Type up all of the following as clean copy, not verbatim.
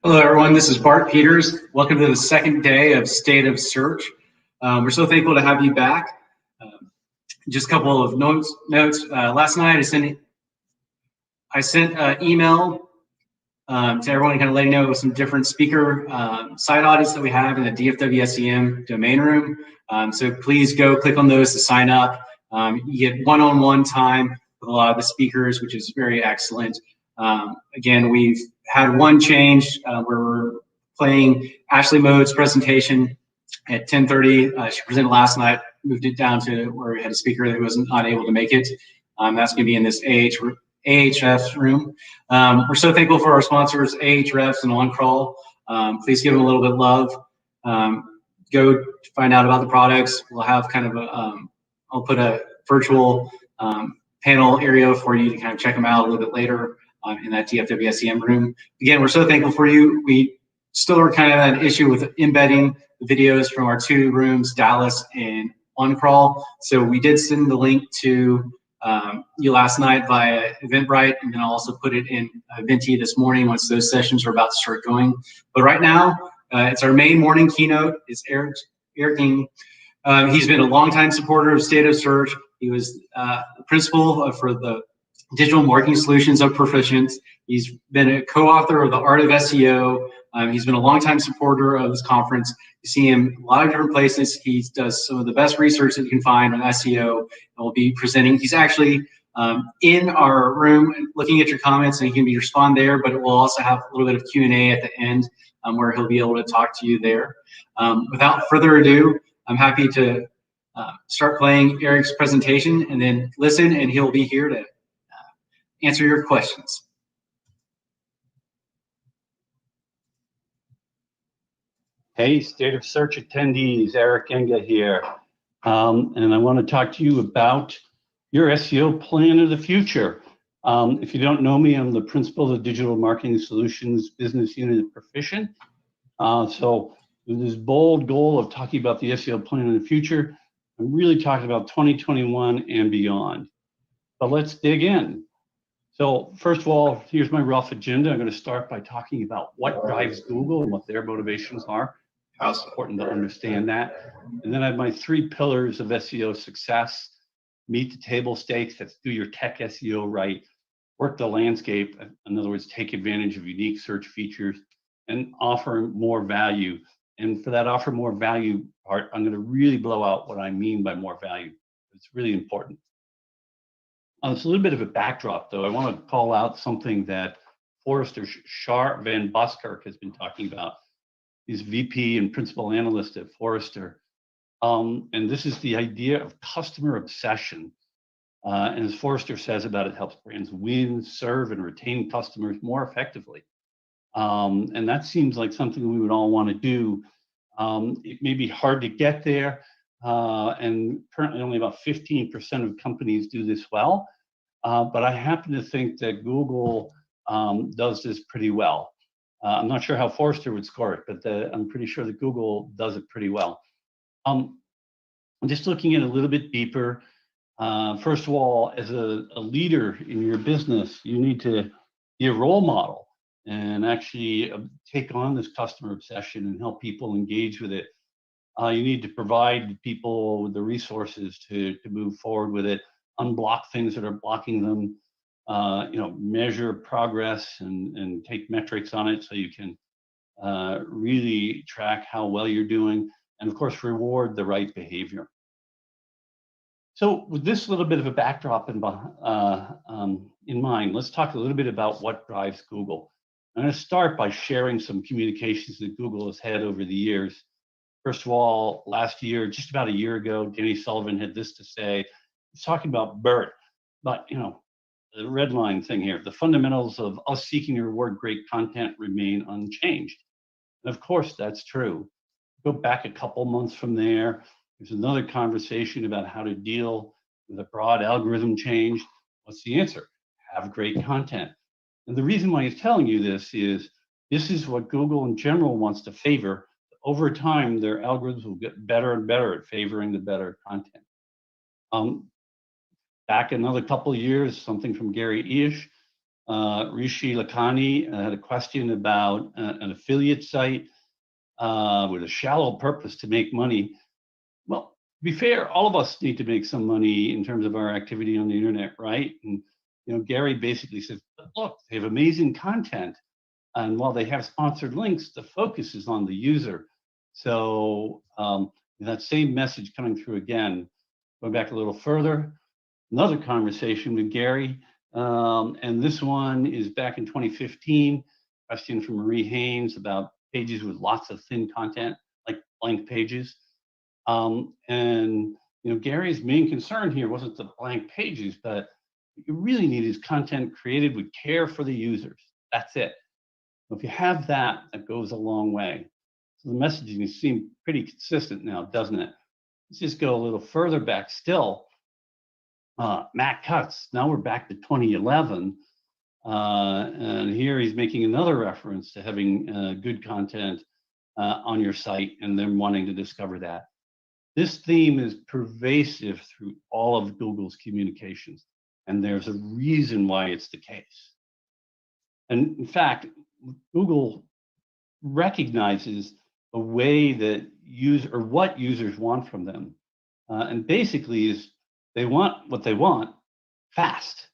Hello, everyone. This is Bart Peters. Welcome to the second day of State of Search. We're so thankful to have you back. Just a couple of notes. Last night, I sent an email to everyone, kind of letting know some different speaker site audits that we have in the DFW SEM domain room. So please go click on those to sign up. You get one-on-one time with a lot of the speakers, which is very excellent. Again, we've had one change where we're playing Ashley Mode's presentation at 10:30. She presented last night, moved it down to where we had a speaker that was not able to make it. That's going to be in this Ahrefs room. We're so thankful for our sponsors, Ahrefs and OnCrawl. Please give them a little bit of love. Go find out about the products. We'll have kind of I'll put a virtual panel area for you to kind of check them out a little bit later in that DFW SEM room. Again, we're so thankful for you. We still are kind of at an issue with embedding the videos from our two rooms, Dallas and OnCrawl. So we did send the link to you last night via Eventbrite, and then I'll also put it in Venti this morning once those sessions are about to start going. But right now, it's our main morning keynote. It's Eric King. He's been a longtime supporter of State of Search. He was the principal for the Digital Marketing Solutions of Proficient. He's been a co-author of The Art of SEO. He's been a longtime supporter of this conference. You see him a lot of different places. He does some of the best research that you can find on SEO, and will be presenting. He's actually in our room looking at your comments, and he can be respond there, but it will also have a little bit of Q&A at the end where he'll be able to talk to you there. Without further ado, I'm happy to start playing Eric's presentation and then listen, and he'll be here to answer your questions. Hey, State of Search attendees, Eric Enga here. And I want to talk to you about your SEO plan of the future. If you don't know me, I'm the principal of the Digital Marketing Solutions business unit at Proficient. So with this bold goal of talking about the SEO plan of the future, I'm really talking about 2021 and beyond. But let's dig in. So first of all, here's my rough agenda. I'm going to start by talking about what drives Google and what their motivations are. How it's important to understand that. And then I have my 3 pillars of SEO success: meet the table stakes, that's do your tech SEO right, work the landscape, in other words, take advantage of unique search features, and offer more value. And for that offer more value part, I'm going to really blow out what I mean by more value. It's really important. It's a little bit of a backdrop, though. I want to call out something that Forrester Shar Van Buskirk has been talking about. He's VP and principal analyst at Forrester. And this is the idea of customer obsession. And as Forrester says about it, helps brands win, serve, and retain customers more effectively. And that seems like something we would all want to do. It may be hard to get there. And currently only about 15% of companies do this well. But I happen to think that Google does this pretty well. I'm not sure how Forrester would score it, but I'm pretty sure that Google does it pretty well. Just looking at it a little bit deeper, first of all, as a leader in your business, you need to be a role model and actually take on this customer obsession and help people engage with it. You need to provide people with the resources to move forward with it, unblock things that are blocking them, measure progress and take metrics on it so you can really track how well you're doing, and of course, reward the right behavior. So with this little bit of a backdrop in mind, let's talk a little bit about what drives Google. I'm going to start by sharing some communications that Google has had over the years. First of all, last year, just about a year ago, Danny Sullivan had this to say. He's talking about BERT, but the red line thing here, the fundamentals of us seeking to reward great content remain unchanged. And of course, that's true. Go back a couple months from there, there's another conversation about how to deal with a broad algorithm change. What's the answer? Have great content. And the reason why he's telling you this is what Google in general wants to favor. Over time, their algorithms will get better and better at favoring the better content. Back another couple of years, something from Gary Eish. Rishi Lakhani had a question about an affiliate site with a shallow purpose to make money. Well, to be fair, all of us need to make some money in terms of our activity on the internet, right? And Gary basically says, look, they have amazing content, and while they have sponsored links, the focus is on the user. So that same message coming through again. Going back a little further, another conversation with Gary, and this one is back in 2015. Question from Marie Haynes about pages with lots of thin content, like blank pages. And Gary's main concern here wasn't the blank pages, but what you really need is content created with care for the users. That's it. If you have that, that goes a long way. So the messaging seems pretty consistent now, doesn't it? Let's just go a little further back still. Matt Cutts, now we're back to 2011. And here he's making another reference to having good content on your site and then wanting to discover that. This theme is pervasive through all of Google's communications, and there's a reason why it's the case. And in fact, Google recognizes a way that what users want from them, and basically is they want what they want fast.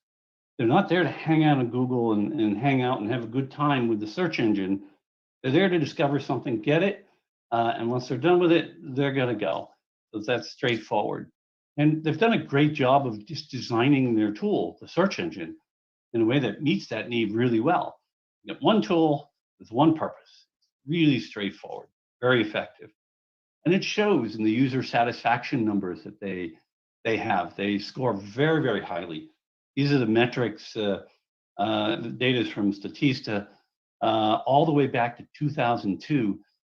They're not there to hang out on Google and hang out and have a good time with the search engine. They're there to discover something, get it, and once they're done with it, they're going to go. So that's straightforward. And they've done a great job of just designing their tool, the search engine, in a way that meets that need really well. You get one tool with one purpose. Really straightforward, very effective. And it shows in the user satisfaction numbers that they have. They score very, very highly. These are the metrics, the data is from Statista, all the way back to 2002.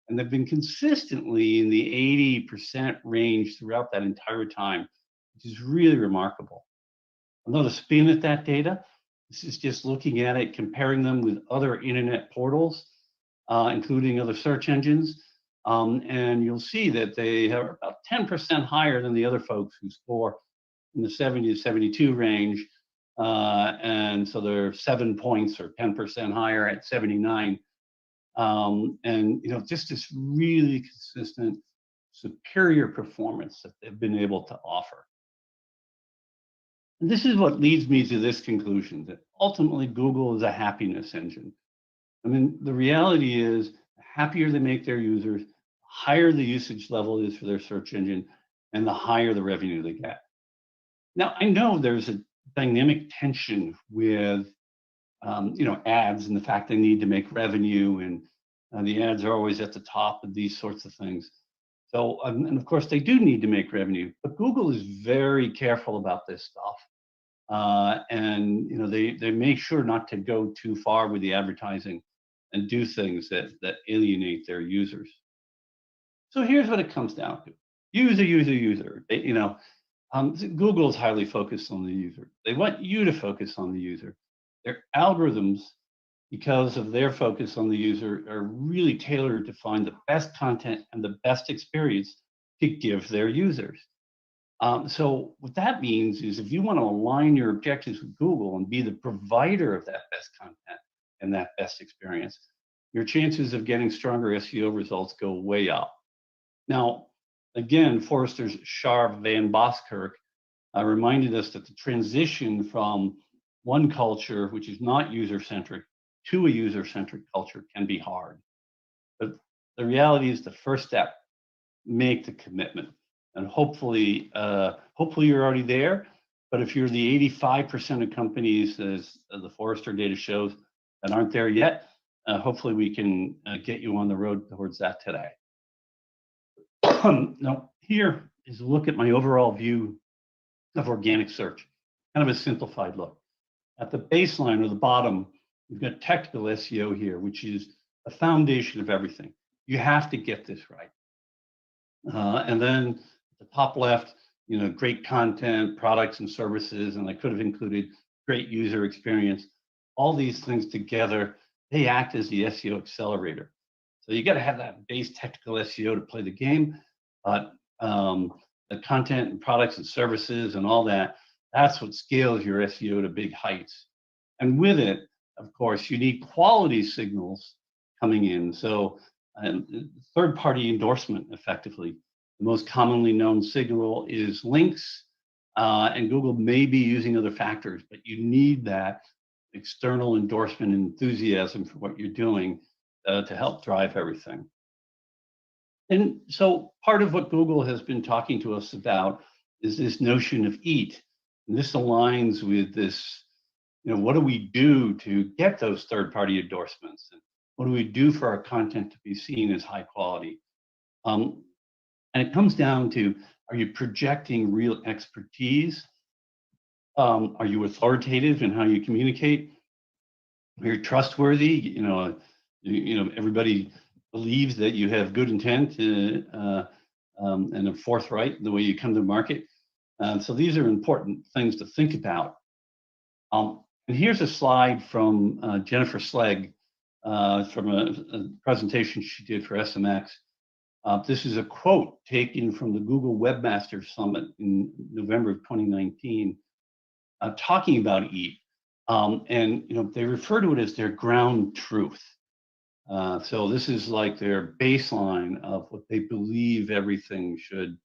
And they've been consistently in the 80% range throughout that entire time, which is really remarkable. Another spin at that data. This is just looking at it, comparing them with other internet portals, including other search engines. And you'll see that they are about 10% higher than the other folks who score in the 70 to 72 range. And so they're 7 points or 10% higher at 79. And just this really consistent, superior performance that they've been able to offer. And this is what leads me to this conclusion, that ultimately Google is a happiness engine. I mean, the reality is, the happier they make their users, the higher the usage level is for their search engine, and the higher the revenue they get. Now, I know there's a dynamic tension with ads and the fact they need to make revenue, and the ads are always at the top of these sorts of things. So, and of course, they do need to make revenue, but Google is very careful about this stuff. And they make sure not to go too far with the advertising and do things that alienate their users. So here's what it comes down to: user. Google is highly focused on the user. They want you to focus on the user. Their algorithms, because of their focus on the user, are really tailored to find the best content and the best experience to give their users. So what that means is, if you want to align your objectives with Google and be the provider of that best content and that best experience, your chances of getting stronger SEO results go way up. Now, again, Forrester's Shar Van Boskirk reminded us that the transition from one culture, which is not user-centric, to a user-centric culture can be hard. But the reality is, the first step, make the commitment. And hopefully you're already there. But if you're the 85% of companies, as the Forrester data shows, that aren't there yet, hopefully we can get you on the road towards that today. Now, here is a look at my overall view of organic search, kind of a simplified look. At the baseline or the bottom, we've got technical SEO here, which is the foundation of everything. You have to get this right. And then the top left, great content, products and services, and I could have included great user experience. All these things together, they act as the SEO accelerator. So you got to have that base technical SEO to play the game, but the content and products and services and all that, that's what scales your SEO to big heights. And with it, of course, you need quality signals coming in. So third-party endorsement, effectively. The most commonly known signal is links, and Google may be using other factors, but you need that external endorsement and enthusiasm for what you're doing to help drive everything. And so part of what Google has been talking to us about is this notion of EAT. And this aligns with this, what do we do to get those third-party endorsements? And what do we do for our content to be seen as high quality? And it comes down to, are you projecting real expertise? Are you authoritative in how you communicate? Are you trustworthy? Everybody believes that you have good intent and are forthright in the way you come to market. So these are important things to think about. And here's a slide from Jennifer Slegg from a presentation she did for SMX. This is a quote taken from the Google Webmaster Summit in November of 2019, talking about EAT. And they refer to it as their ground truth. So this is like their baseline of what they believe everything should,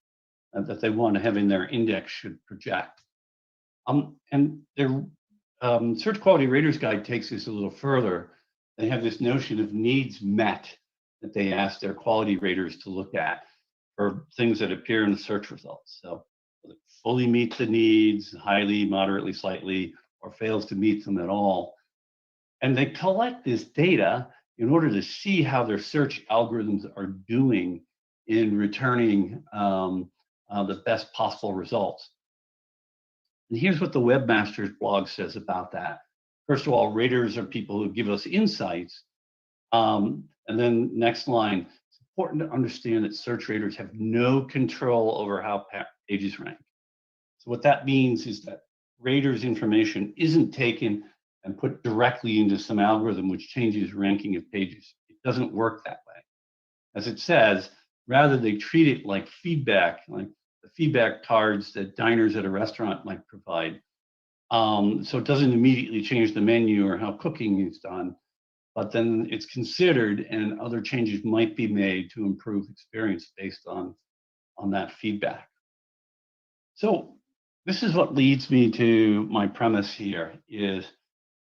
that they want to have in their index should project. And their Search Quality Raters Guide takes this a little further. They have this notion of needs met that they ask their quality raters to look at for things that appear in the search results. So whether it fully meets the needs, highly, moderately, slightly, or fails to meet them at all. And they collect this data in order to see how their search algorithms are doing in returning the best possible results. And here's what the Webmasters blog says about that. First of all, raters are people who give us insights. And then next line, it's important to understand that search raters have no control over how pages rank. So what that means is that raters' information isn't taken and put directly into some algorithm which changes ranking of pages. It doesn't work that way. As it says, rather they treat it like feedback, like the feedback cards that diners at a restaurant might provide. So it doesn't immediately change the menu or how cooking is done, but then it's considered and other changes might be made to improve experience based on that feedback. So this is what leads me to my premise here is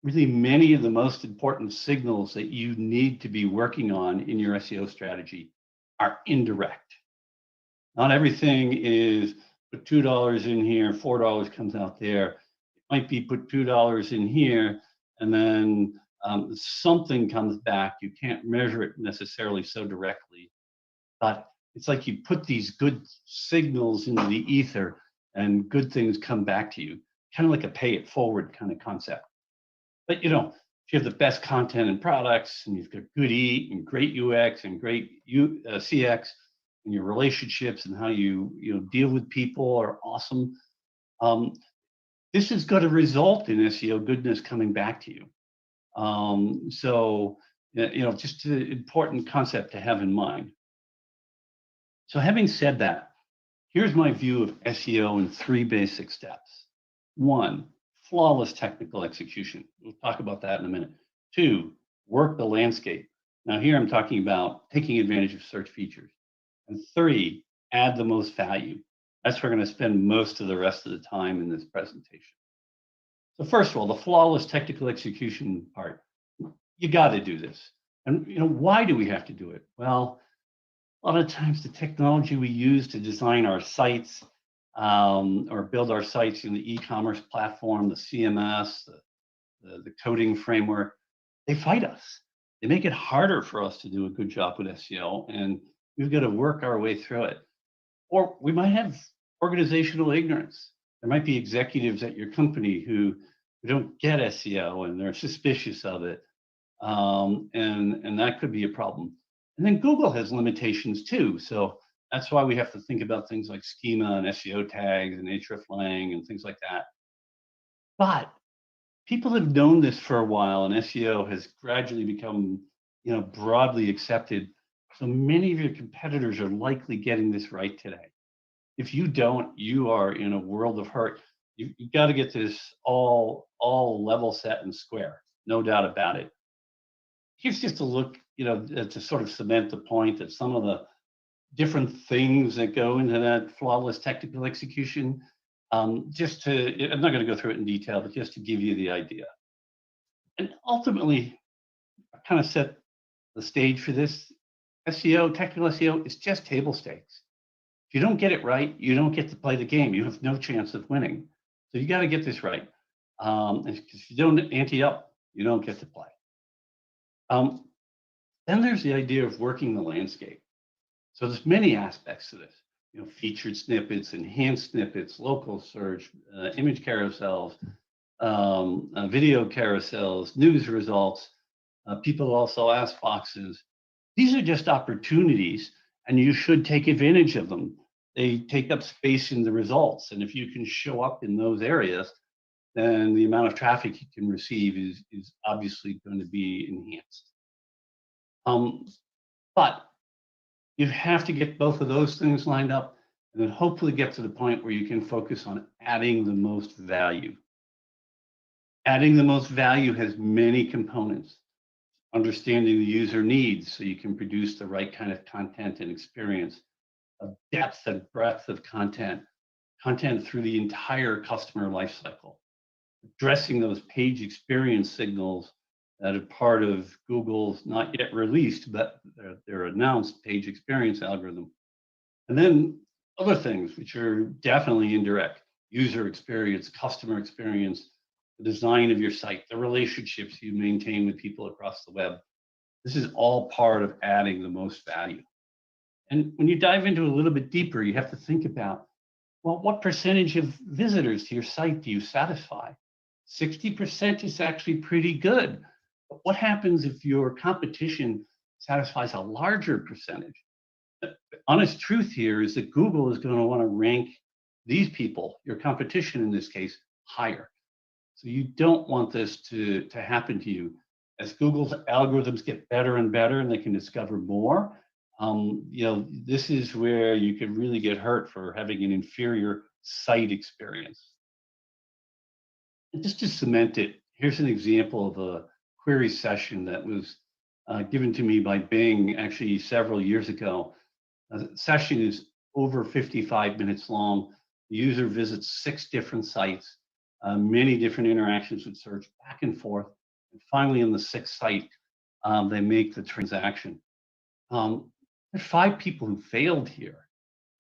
really many of the most important signals that you need to be working on in your SEO strategy are indirect. Not everything is put $2 in here, $4 comes out there. It might be put $2 in here, and then something comes back. You can't measure it necessarily so directly, but it's like you put these good signals into the ether and good things come back to you, kind of like a pay it forward kind of concept. But if you have the best content and products and you've got good EAT and great UX and great CX and your relationships and how you deal with people are awesome, this is going to result in SEO goodness coming back to you. So just an important concept to have in mind. So having said that, here's my view of SEO in 3 basic steps. 1, flawless technical execution. We'll talk about that in a minute. 2, work the landscape. Now here I'm talking about taking advantage of search features. And 3, add the most value. That's where we're going to spend most of the rest of the time in this presentation. So first of all, the flawless technical execution part. You got to do this. And why do we have to do it? Well, a lot of times the technology we use to design our sites or build our sites in the e-commerce platform, the CMS, the coding framework, they fight us. They make it harder for us to do a good job with SEO, and we've got to work our way through it. Or we might have organizational ignorance. There might be executives at your company who don't get SEO and they're suspicious of it, and that could be a problem. And then Google has limitations too, so that's why we have to think about things like schema and SEO tags and hreflang and things like that. But people have known this for a while, and SEO has gradually become, broadly accepted. So many of your competitors are likely getting this right today. If you don't, you are in a world of hurt. You've got to get this all level set and square, no doubt about it. Here's just a look, to sort of cement the point that some of the different things that go into that flawless technical execution. I'm not going to go through it in detail, but just to give you the idea. And ultimately, I kind of set the stage for this. SEO, technical SEO is just table stakes. If you don't get it right, you don't get to play the game. You have no chance of winning. So you got to get this right. If you don't ante up, you don't get to play. Then there's the idea of working the landscape. So there's many aspects to this. Featured snippets, enhanced snippets, local search, image carousels, video carousels, news results. People also ask boxes. These are just opportunities, and you should take advantage of them. They take up space in the results, and if you can show up in those areas, then the amount of traffic you can receive is obviously going to be enhanced. But you have to get both of those things lined up, and then hopefully get to the point where you can focus on adding the most value. Adding the most value has many components. Understanding the user needs so you can produce the right kind of content and experience, a depth and breadth of content through the entire customer lifecycle, addressing those page experience signals that are part of Google's not yet released, but their announced page experience algorithm. And then other things which are definitely indirect: user experience, customer experience, the design of your site, the relationships you maintain with people across the web. This is all part of adding the most value. And when you dive into a little bit deeper, you have to think about, well, what percentage of visitors to your site do you satisfy? 60% is actually pretty good. But what happens if your competition satisfies a larger percentage? The honest truth here is that Google is going to want to rank these people, your competition in this case, higher. So you don't want this to happen to you. As Google's algorithms get better and better and they can discover more, this is where you could really get hurt for having an inferior site experience. And just to cement it, here's an example of a query session that was given to me by Bing actually several years ago. The session is over 55 minutes long. The user visits 6 different sites, many different interactions with search back and forth. And finally, on the 6th site, they make the transaction. There's 5 people who failed here.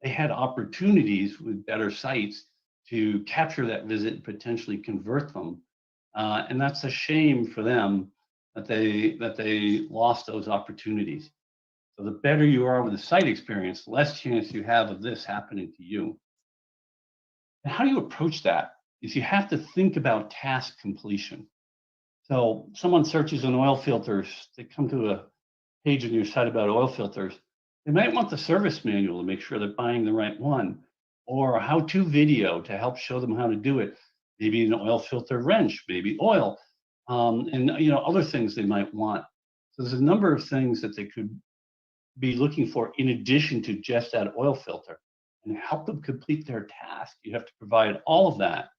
They had opportunities with better sites to capture that visit and potentially convert them. And that's a shame for them that they lost those opportunities. So the better you are with the site experience, the less chance you have of this happening to you. And how do you approach that? Is you have to think about task completion. So someone searches on oil filters, they come to a page on your site about oil filters. They might want the service manual to make sure they're buying the right one, or a how-to video to help show them how to do it. Maybe an oil filter wrench, maybe oil, and other things they might want. So there's a number of things that they could be looking for in addition to just that oil filter, and help them complete their task. You have to provide all of that.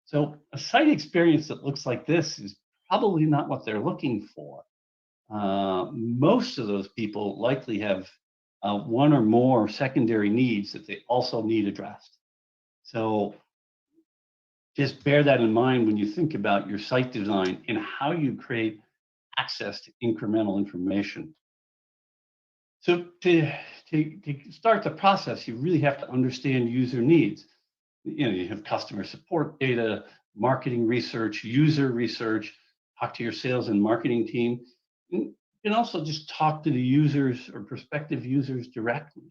So a site experience that looks like this is probably not what they're looking for. Most of those people likely have one or more secondary needs that they also need addressed. So just bear that in mind when you think about your site design and how you create access to incremental information. So to start the process, you really have to understand user needs. You have customer support data, marketing research, user research, talk to your sales and marketing team. You can also just talk to the users or prospective users directly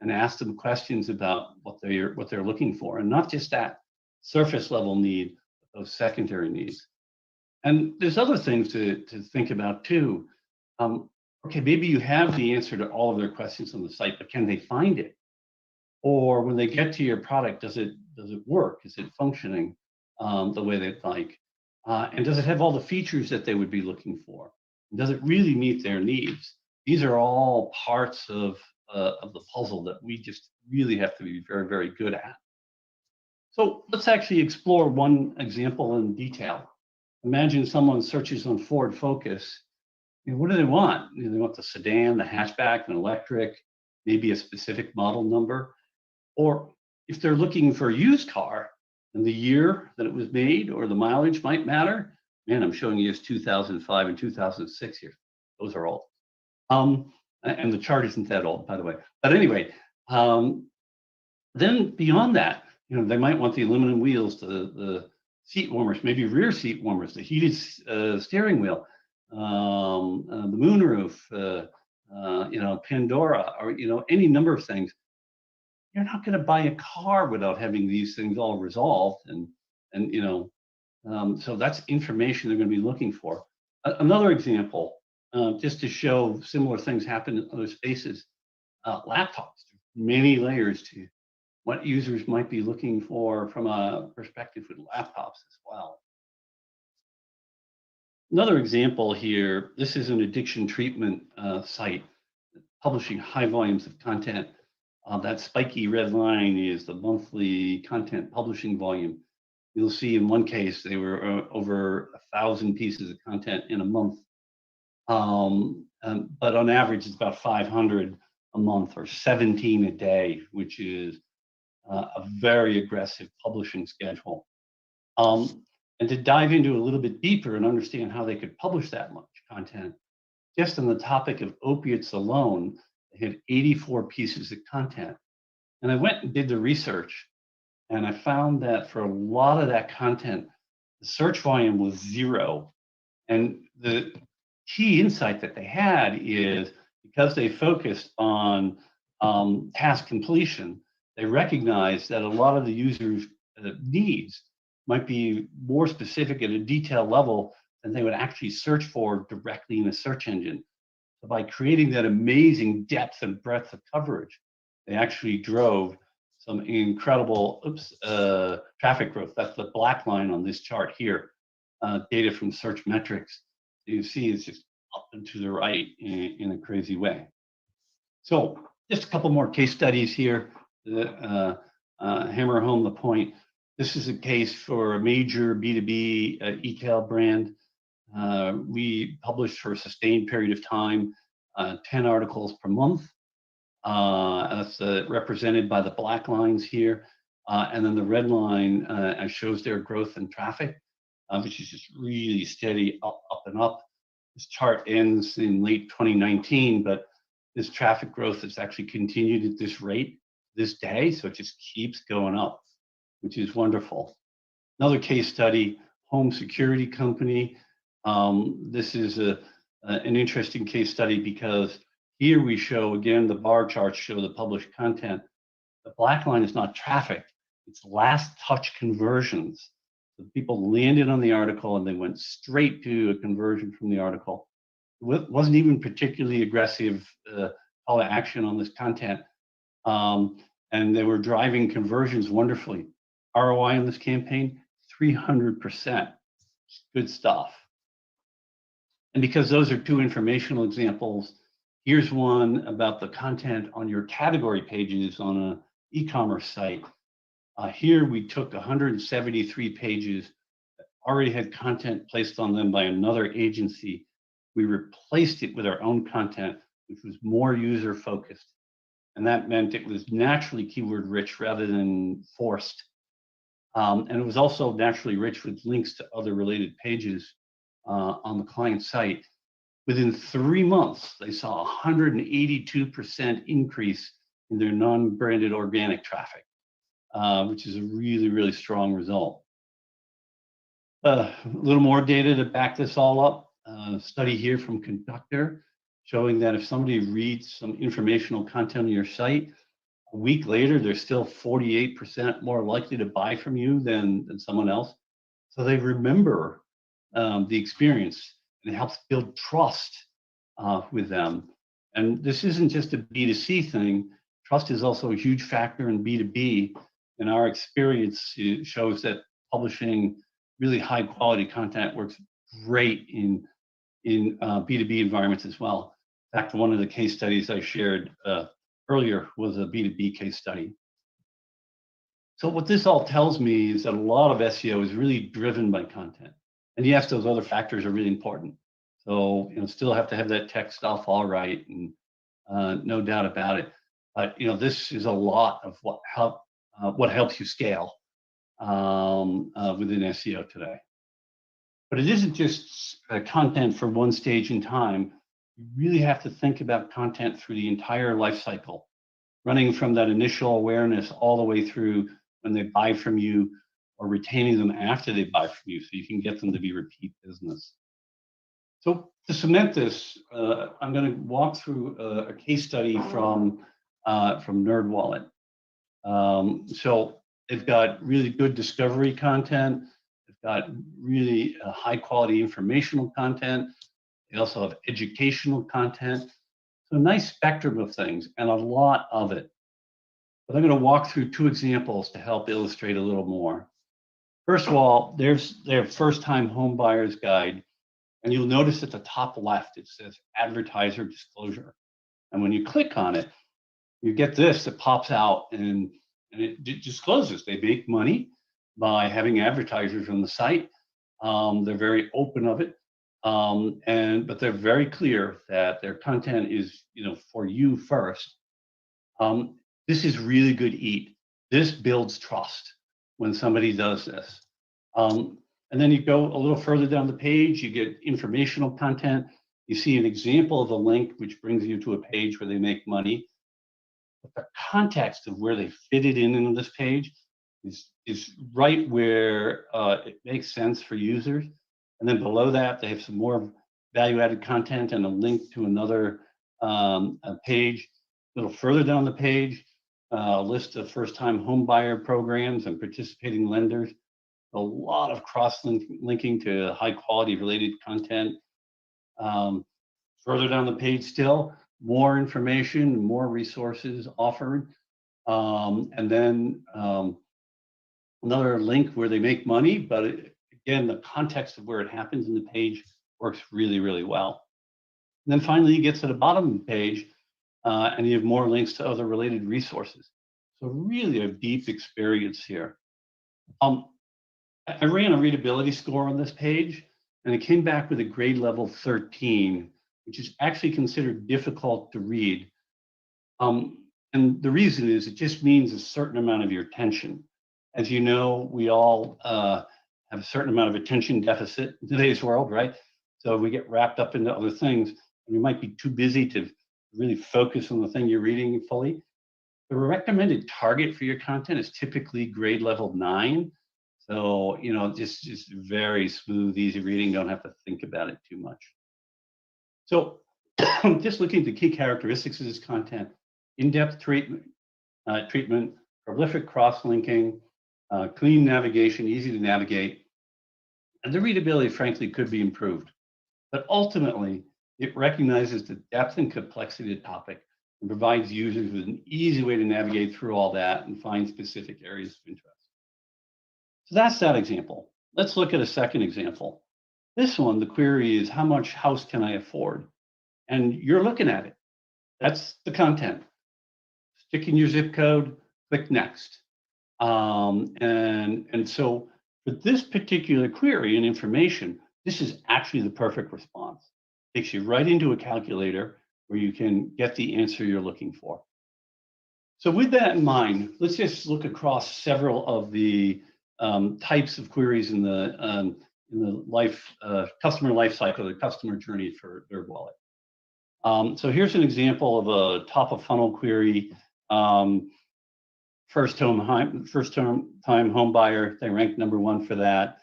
and ask them questions about what they're looking for, and not just that surface level need, but those secondary needs. And there's other things to think about too. Okay, maybe you have the answer to all of their questions on the site, but can they find it? Or when they get to your product, does it work? Is it functioning the way they'd like? And does it have all the features that they would be looking for? Does it really meet their needs? These are all parts of the puzzle that we just really have to be very, very good at. So let's actually explore one example in detail. Imagine someone searches on Ford Focus. What do they want? They want the sedan, the hatchback, an electric, maybe a specific model number. Or if they're looking for a used car and the year that it was made or the mileage might matter. Man, I'm showing you as 2005 and 2006 here. Those are old. And the chart isn't that old, by the way. But anyway, then beyond that, they might want the aluminum wheels, the seat warmers, maybe rear seat warmers, the heated steering wheel, the moonroof, Pandora, or any number of things. You're not going to buy a car without having these things all resolved, so that's information they're going to be looking for. Another example, just to show similar things happen in other spaces, laptops. Many layers to what users might be looking for from a perspective with laptops as well. Another example here, this is an addiction treatment site publishing high volumes of content. That spiky red line is the monthly content publishing volume. You'll see in one case, they were over 1,000 pieces of content in a month. But on average, it's about 500 a month or 17 a day, which is a very aggressive publishing schedule. And to dive into a little bit deeper and understand how they could publish that much content, just on the topic of opiates alone, they had 84 pieces of content. And I went and did the research, and I found that for a lot of that content, the search volume was 0. And the key insight that they had is because they focused on task completion, they recognized that a lot of the users' needs might be more specific at a detail level than they would actually search for directly in a search engine. So by creating that amazing depth and breadth of coverage, they actually drove some incredible traffic growth. That's the black line on this chart here, data from Search Metrics. You see it's just up and to the right in a crazy way. So just a couple more case studies here that hammer home the point. This is a case for a major B2B e-tail brand. We published for a sustained period of time 10 articles per month. That's represented by the black lines here. And then the red line shows their growth in traffic, which is just really steady up and up. This chart ends in late 2019, but this traffic growth has actually continued at this rate this day. So it just keeps going up, which is wonderful. Another case study, home security company. This is an interesting case study because here we show, again, the bar charts show the published content. The black line is not traffic, it's last touch conversions. So people landed on the article and they went straight to a conversion from the article. It wasn't even particularly aggressive call to action on this content. And they were driving conversions wonderfully. ROI on this campaign, 300%. Good stuff. And because those are two informational examples, here's one about the content on your category pages on an e-commerce site. Here we took 173 pages that already had content placed on them by another agency. We replaced it with our own content, which was more user focused. And that meant it was naturally keyword rich rather than forced. And it was also naturally rich with links to other related pages on the client site. Within 3 months, they saw 182% increase in their non-branded organic traffic, which is a really, really strong result. A little more data to back this all up. A study here from Conductor showing that if somebody reads some informational content on your site, a week later, they're still 48% more likely to buy from you than someone else. So they remember the experience, and it helps build trust with them. And this isn't just a B2C thing. Trust is also a huge factor in B2B. And our experience shows that publishing really high quality content works great in B2B environments as well. In fact, one of the case studies I shared earlier was a B2B case study. So what this all tells me is that a lot of SEO is really driven by content. And yes, those other factors are really important. So, still have to have that tech stuff all right, and no doubt about it. But, this is a lot of what helps you scale within SEO today. But it isn't just content for one stage in time. You really have to think about content through the entire life cycle, running from that initial awareness all the way through when they buy from you, or retaining them after they buy from you, so you can get them to be repeat business. So to cement this, I'm going to walk through a case study from NerdWallet. So they've got really good discovery content. They've got really high quality informational content. They also have educational content. So a nice spectrum of things, and a lot of it. But I'm going to walk through two examples to help illustrate a little more. First of all, there's their first-time home buyer's guide. And you'll notice at the top left, it says advertiser disclosure. And when you click on it, you get this that pops out, and it discloses they make money by having advertisers on the site. They're very open of it. But they're very clear that their content is, for you first. This is really good eat. This builds trust when somebody does this. And then you go a little further down the page, you get informational content. You see an example of a link which brings you to a page where they make money. But the context of where they fit it into this page is right where it makes sense for users. And then below that, they have some more value-added content and a link to another page. A little further down the page, a list of first-time home buyer programs and participating lenders. A lot of cross-linking to high-quality related content. Further down the page still, more information, more resources offered. And then another link where they make money, but again, the context of where it happens in the page works really, really well. And then finally, you get to the bottom of the page, and you have more links to other related resources. So really a deep experience here. I ran a readability score on this page, and it came back with a grade level 13, which is actually considered difficult to read. And the reason is it just means a certain amount of your attention. As you know, we all have a certain amount of attention deficit in today's world, right? So we get wrapped up into other things, and you might be too busy to really focus on the thing you're reading fully. The recommended target for your content is typically grade level 9. So, just very smooth, easy reading. Don't have to think about it too much. So just looking at the key characteristics of this content: in-depth treatment, prolific cross-linking, clean navigation, easy to navigate. And the readability, frankly, could be improved. But ultimately, it recognizes the depth and complexity of the topic and provides users with an easy way to navigate through all that and find specific areas of interest. So that's that example. Let's look at a second example. This one, the query is, how much house can I afford? And you're looking at it. That's the content. Stick in your zip code, click next. And so for this particular query and information, this is actually the perfect response. Takes you right into a calculator where you can get the answer you're looking for. So with that in mind, let's just look across several of the types of queries in the customer life cycle, the customer journey for NerdWallet. So here's an example of a top of funnel query. First time home buyer, they ranked #1 for that.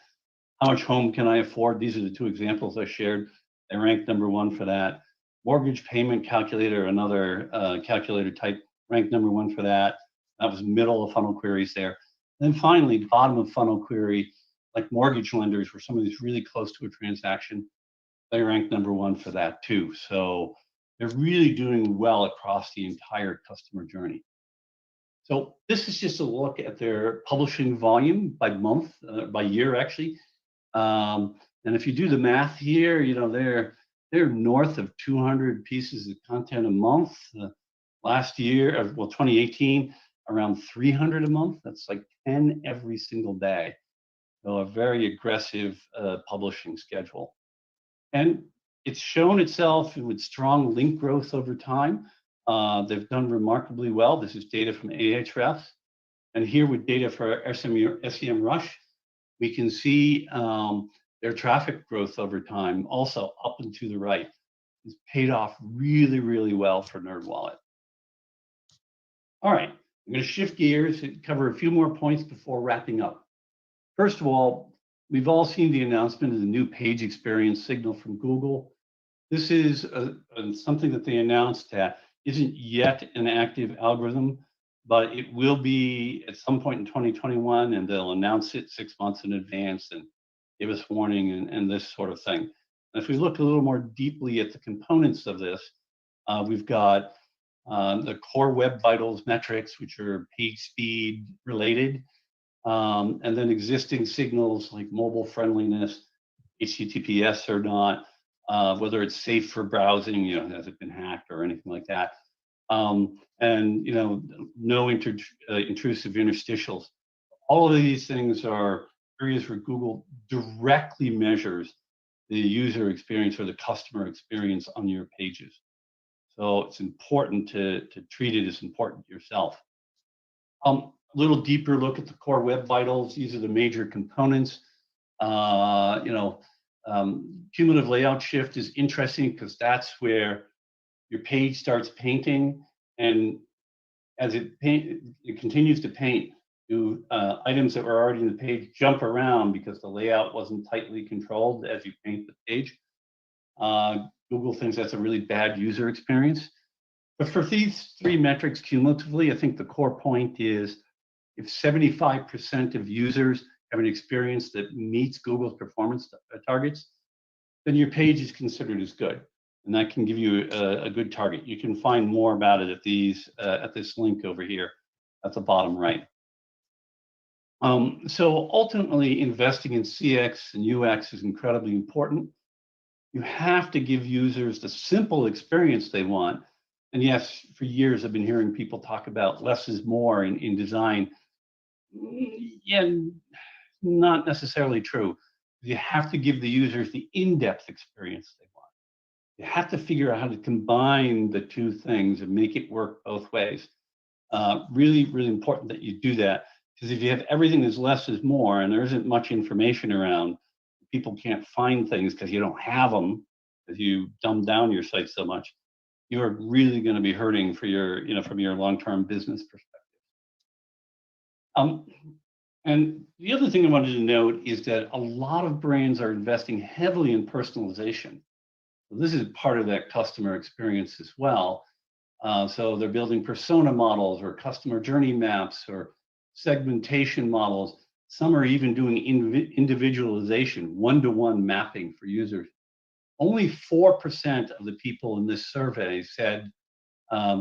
How much home can I afford? These are the two examples I shared. They ranked #1 for that. Mortgage payment calculator, another calculator type, ranked #1 for that. That was middle of funnel queries there. And then finally, bottom of funnel query, like mortgage lenders, where somebody's really close to a transaction, they ranked #1 for that too. So they're really doing well across the entire customer journey. So this is just a look at their publishing volume by month, by year actually. And if you do the math here, they're north of 200 pieces of content a month. Last year, 2018, around 300 a month. That's like 10 every single day. So a very aggressive publishing schedule. And it's shown itself with strong link growth over time. They've done remarkably well. This is data from Ahrefs. And here with data for SEMrush, we can see their traffic growth over time, also up and to the right. It's paid off really, really well for NerdWallet. All right, I'm going to shift gears and cover a few more points before wrapping up. First of all, we've all seen the announcement of the new page experience signal from Google. This is something that they announced that isn't yet an active algorithm, but it will be at some point in 2021, and they'll announce it 6 months in advance and give us warning and this sort of thing. And if we look a little more deeply at the components of this, we've got the core web vitals metrics, which are page speed related, and then existing signals like mobile friendliness, HTTPS or not, whether it's safe for browsing, has it been hacked or anything like that, and no intrusive interstitials. All of these things are areas where Google directly measures the user experience or the customer experience on your pages. So it's important to treat it as important yourself. A little deeper look at the core web vitals. These are the major components. Cumulative layout shift is interesting because that's where your page starts painting, and as it continues to paint, items that were already in the page jump around because the layout wasn't tightly controlled as you paint the page. Google thinks that's a really bad user experience. But for these three metrics cumulatively, I think the core point is if 75% of users have an experience that meets Google's performance targets, then your page is considered as good. And that can give you a good target. You can find more about it at this link over here at the bottom right. So ultimately, investing in CX and UX is incredibly important. You have to give users the simple experience they want. And yes, for years I've been hearing people talk about less is more in design. Yeah, not necessarily true. You have to give the users the in-depth experience they want. You have to figure out how to combine the two things and make it work both ways. Really, really important that you do that, because if you have everything as less is more and there isn't much information around, people can't find things because you don't have them, because you dumb down your site so much, you're really going to be hurting for your, from your long-term business perspective. And the other thing I wanted to note is that a lot of brands are investing heavily in personalization. So this is part of that customer experience as well. So they're building persona models or customer journey maps or segmentation models. Some are even doing individualization, one-to-one mapping for users. Only 4% of the people in this survey said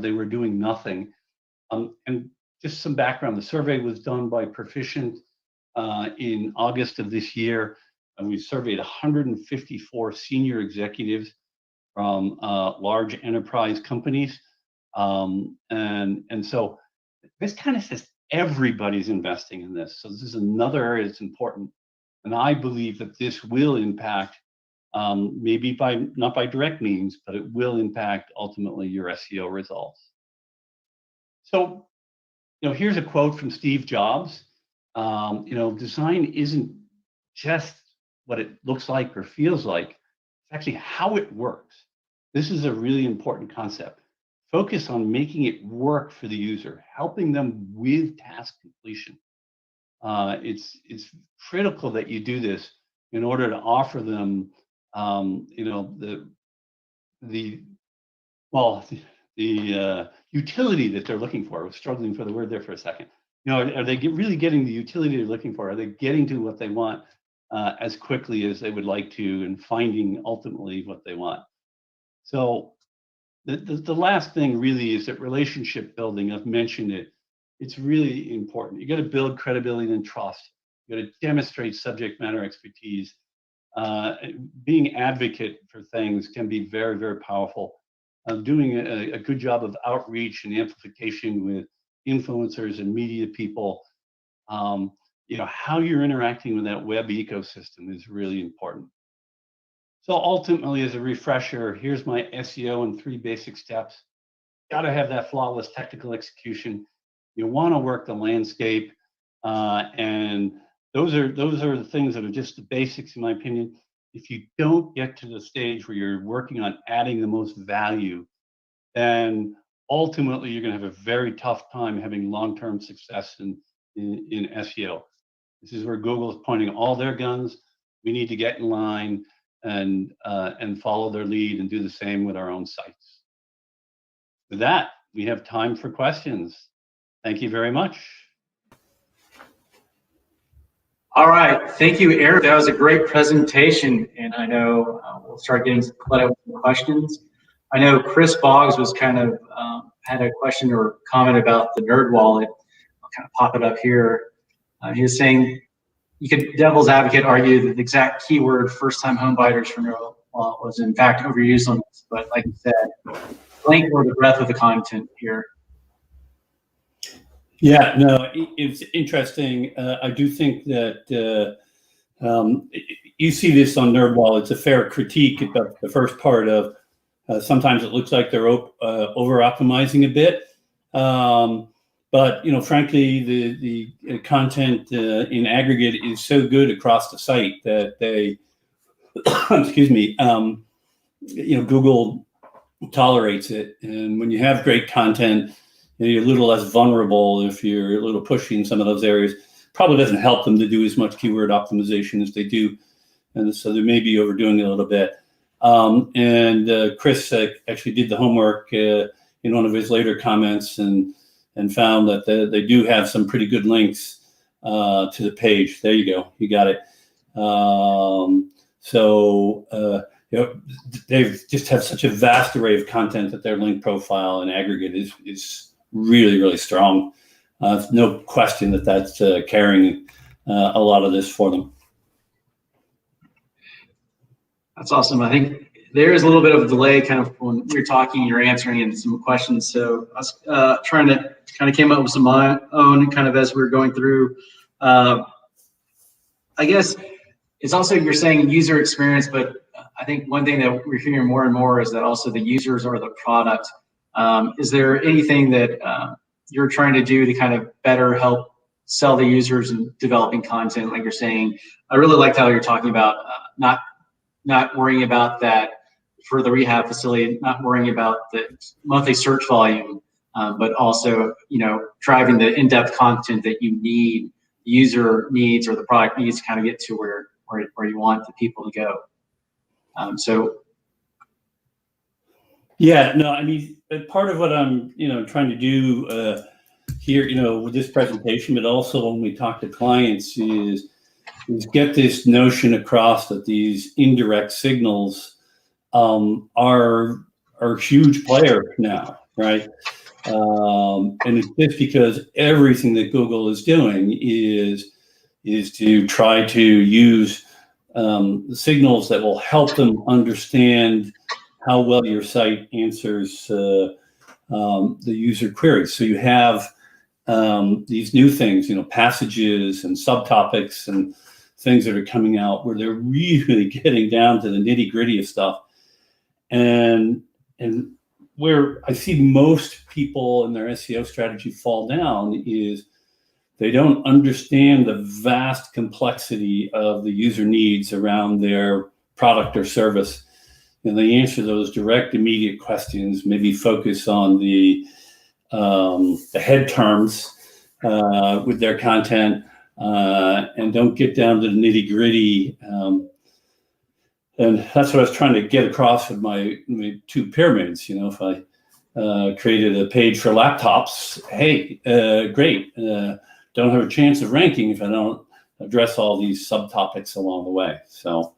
they were doing nothing. And just some background, the survey was done by Proficient in August of this year, and we surveyed 154 senior executives from large enterprise companies. And so this kind of says everybody's investing in this. So this is another area that's important. And I believe that this will impact, maybe not by direct means, but it will impact ultimately your SEO results. So, here's a quote from Steve Jobs. Design isn't just what it looks like or feels like, it's actually how it works. This is a really important concept. Focus on making it work for the user, helping them with task completion. It's critical that you do this in order to offer them, the utility that they're looking for. I was struggling for the word there for a second. Are they really getting the utility they're looking for? Are they getting to what they want as quickly as they would like to, and finding ultimately what they want? So the last thing really is that relationship building. I've mentioned it. It's really important. You got to build credibility and trust. You got to demonstrate subject matter expertise. Being advocate for things can be very, very powerful. Doing a good job of outreach and amplification with influencers and media people, how you're interacting with that web ecosystem is really important. So ultimately, as a refresher, here's my SEO in 3 basic steps. Got to have that flawless technical execution. You want to work the landscape, and those are the things that are just the basics, in my opinion. If you don't get to the stage where you're working on adding the most value, then ultimately you're going to have a very tough time having long-term success in SEO. This is where Google is pointing all their guns. We need to get in line and follow their lead and do the same with our own sites. With that, we have time for questions. Thank you very much. All right, thank you, Eric. That was a great presentation, and I know we'll start getting some questions. I know Chris Boggs was kind of had a question or comment about the NerdWallet. I'll kind of pop it up here. He was saying you could, devil's advocate, argue that the exact keyword "first-time home buyers" for NerdWallet was in fact overused on this, but like you said, length or the breadth of the content here. Yeah, no, it's interesting. I do think that you see this on NerdWallet. It's a fair critique about the first part of sometimes it looks like they're over-optimizing a bit. But frankly, the content in aggregate is so good across the site that they, excuse me, Google tolerates it. And when you have great content, you're a little less vulnerable if you're a little pushy in some of those areas. Probably doesn't help them to do as much keyword optimization as they do. And so they may be overdoing it a little bit. Chris actually did the homework in one of his later comments and found that they do have some pretty good links to the page. There you go. You got it. They just have such a vast array of content that their link profile in aggregate is really, really strong. No question that that's carrying a lot of this for them. That's awesome. I think there is a little bit of a delay kind of when you're talking, you're answering and some questions. So I was trying to kind of came up with some my own kind of as we were going through. I guess it's also, you're saying user experience, but I think one thing that we're hearing more and more is that also the users are the product. Is there anything that you're trying to do to kind of better help sell the users and developing content? Like you're saying, I really liked how you're talking about not worrying about that for the rehab facility, not worrying about the monthly search volume, but also, driving the in-depth content that you need, the user needs or the product needs to kind of get to where you want the people to go. Yeah, no, I mean, part of what I'm, trying to do here, with this presentation, but also when we talk to clients is get this notion across that these indirect signals are huge players now, right? And it's just because everything that Google is doing is to try to use signals that will help them understand how well your site answers the user queries. So you have these new things, passages and subtopics and things that are coming out where they're really getting down to the nitty-gritty of stuff. And where I see most people in their SEO strategy fall down is they don't understand the vast complexity of the user needs around their product or service. And they answer those direct, immediate questions, maybe focus on the head terms with their content, and don't get down to the nitty-gritty. And that's what I was trying to get across with my 2 pyramids. If I created a page for laptops, hey, great. Don't have a chance of ranking if I don't address all these subtopics along the way. So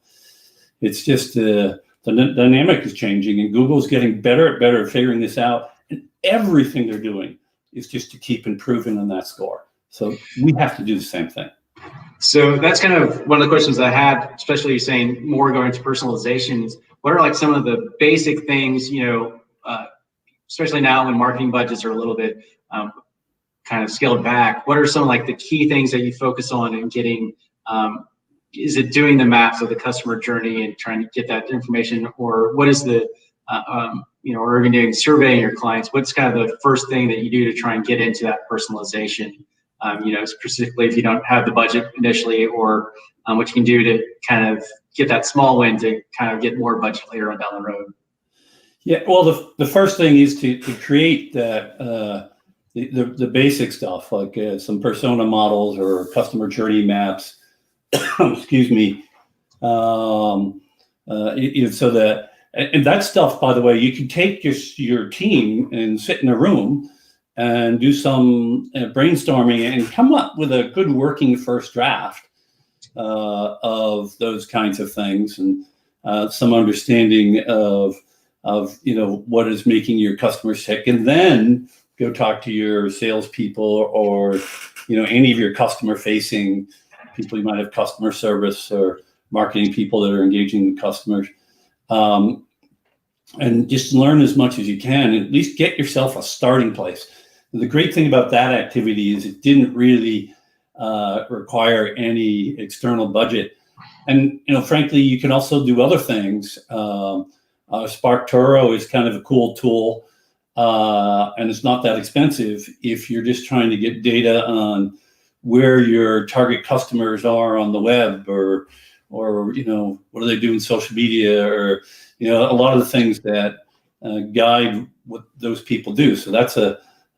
it's just the dynamic is changing, and Google's getting better at figuring this out. And everything they're doing is just to keep improving on that score. So we have to do the same thing. So that's kind of one of the questions I had, especially saying more going to personalizations. What are like some of the basic things, especially now when marketing budgets are a little bit kind kind of scaled back, what are some like the key things that you focus on in getting, is it doing the maps of the customer journey and trying to get that information, or what is the, or even doing surveying your clients, what's kind of the first thing that you do to try and get into that personalization, specifically if you don't have the budget initially, or what you can do to kind of get that small win to kind of get more budget later on down the road? Yeah, well, the first thing is to create that the basic stuff, like some persona models or customer journey maps. Excuse me. So that, and that stuff, by the way, you can take your team and sit in a room and do some brainstorming and come up with a good working first draft of those kinds of things, and some understanding of what is making your customers tick, and then go talk to your salespeople or any of your customer facing people. You might have customer service or marketing people that are engaging with customers, and just learn as much as you can. At least get yourself a starting place. And the great thing about that activity is it didn't really require any external budget, and frankly, you can also do other things. Spark Turo is kind of a cool tool, and it's not that expensive if you're just trying to get data on where your target customers are on the web, or what do they do in social media, or a lot of the things that guide what those people do. So that's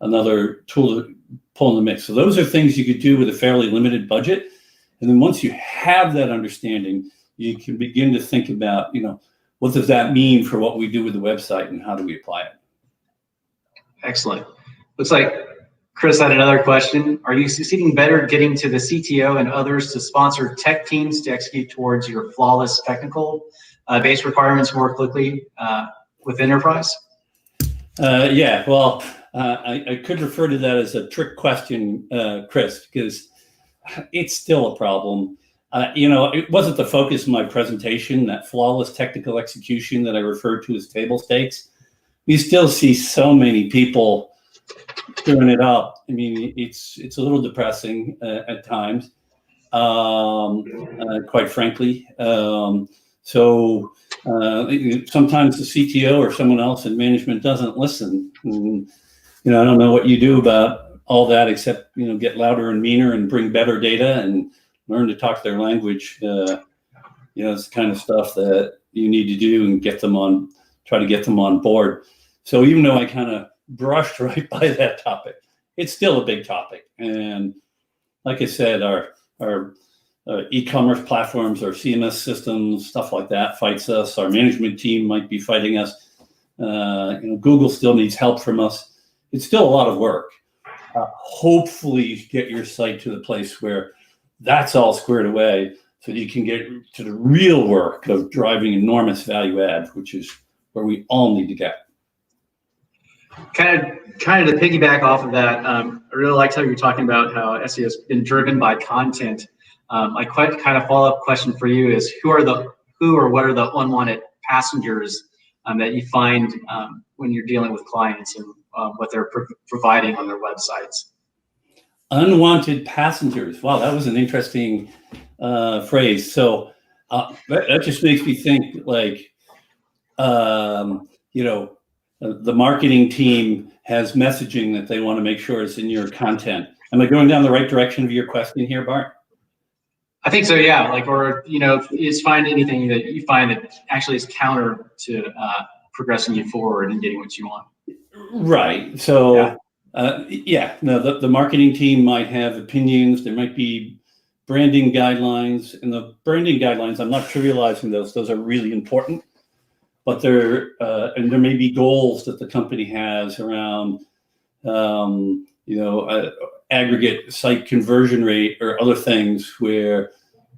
another tool to pull in the mix. So those are things you could do with a fairly limited budget, and then once you have that understanding, you can begin to think about what does that mean for what we do with the website, and how do we apply it? Excellent. Looks like Chris had another question. Are you succeeding better getting to the CTO and others to sponsor tech teams to execute towards your flawless technical based requirements more quickly with enterprise? Yeah, well, I could refer to that as a trick question, Chris, because it's still a problem. It wasn't the focus of my presentation, that flawless technical execution that I referred to as table stakes. We still see so many people screwing it up. I mean, it's a little depressing at times, quite frankly. So sometimes the CTO or someone else in management doesn't listen. And, I don't know what you do about all that, except get louder and meaner and bring better data and learn to talk their language. It's the kind of stuff that you need to do and try to get them on board. So even though I kind of brushed right by that topic, it's still a big topic. And like I said, our e-commerce platforms, our CMS systems, stuff like that fights us. Our management team might be fighting us. Google still needs help from us. It's still a lot of work. Hopefully you get your site to the place where that's all squared away, so that you can get to the real work of driving enormous value add, which is where we all need to get. Kind of to piggyback off of that, I really liked how you were talking about how SEO has been driven by content. My kind of follow-up question for you is, who or what are the unwanted passengers that you find when you're dealing with clients, and what they're providing on their websites? Unwanted passengers. Wow, that was an interesting phrase. So that just makes me think like, the marketing team has messaging that they want to make sure is in your content. Am I going down the right direction of your question here, Bart? I think so, yeah. Is find anything that you find that actually is counter to progressing you forward and getting what you want. Right. So, the marketing team might have opinions. There might be branding guidelines, and the branding guidelines, I'm not trivializing those. Those are really important. But there may be goals that the company has around, aggregate site conversion rate or other things where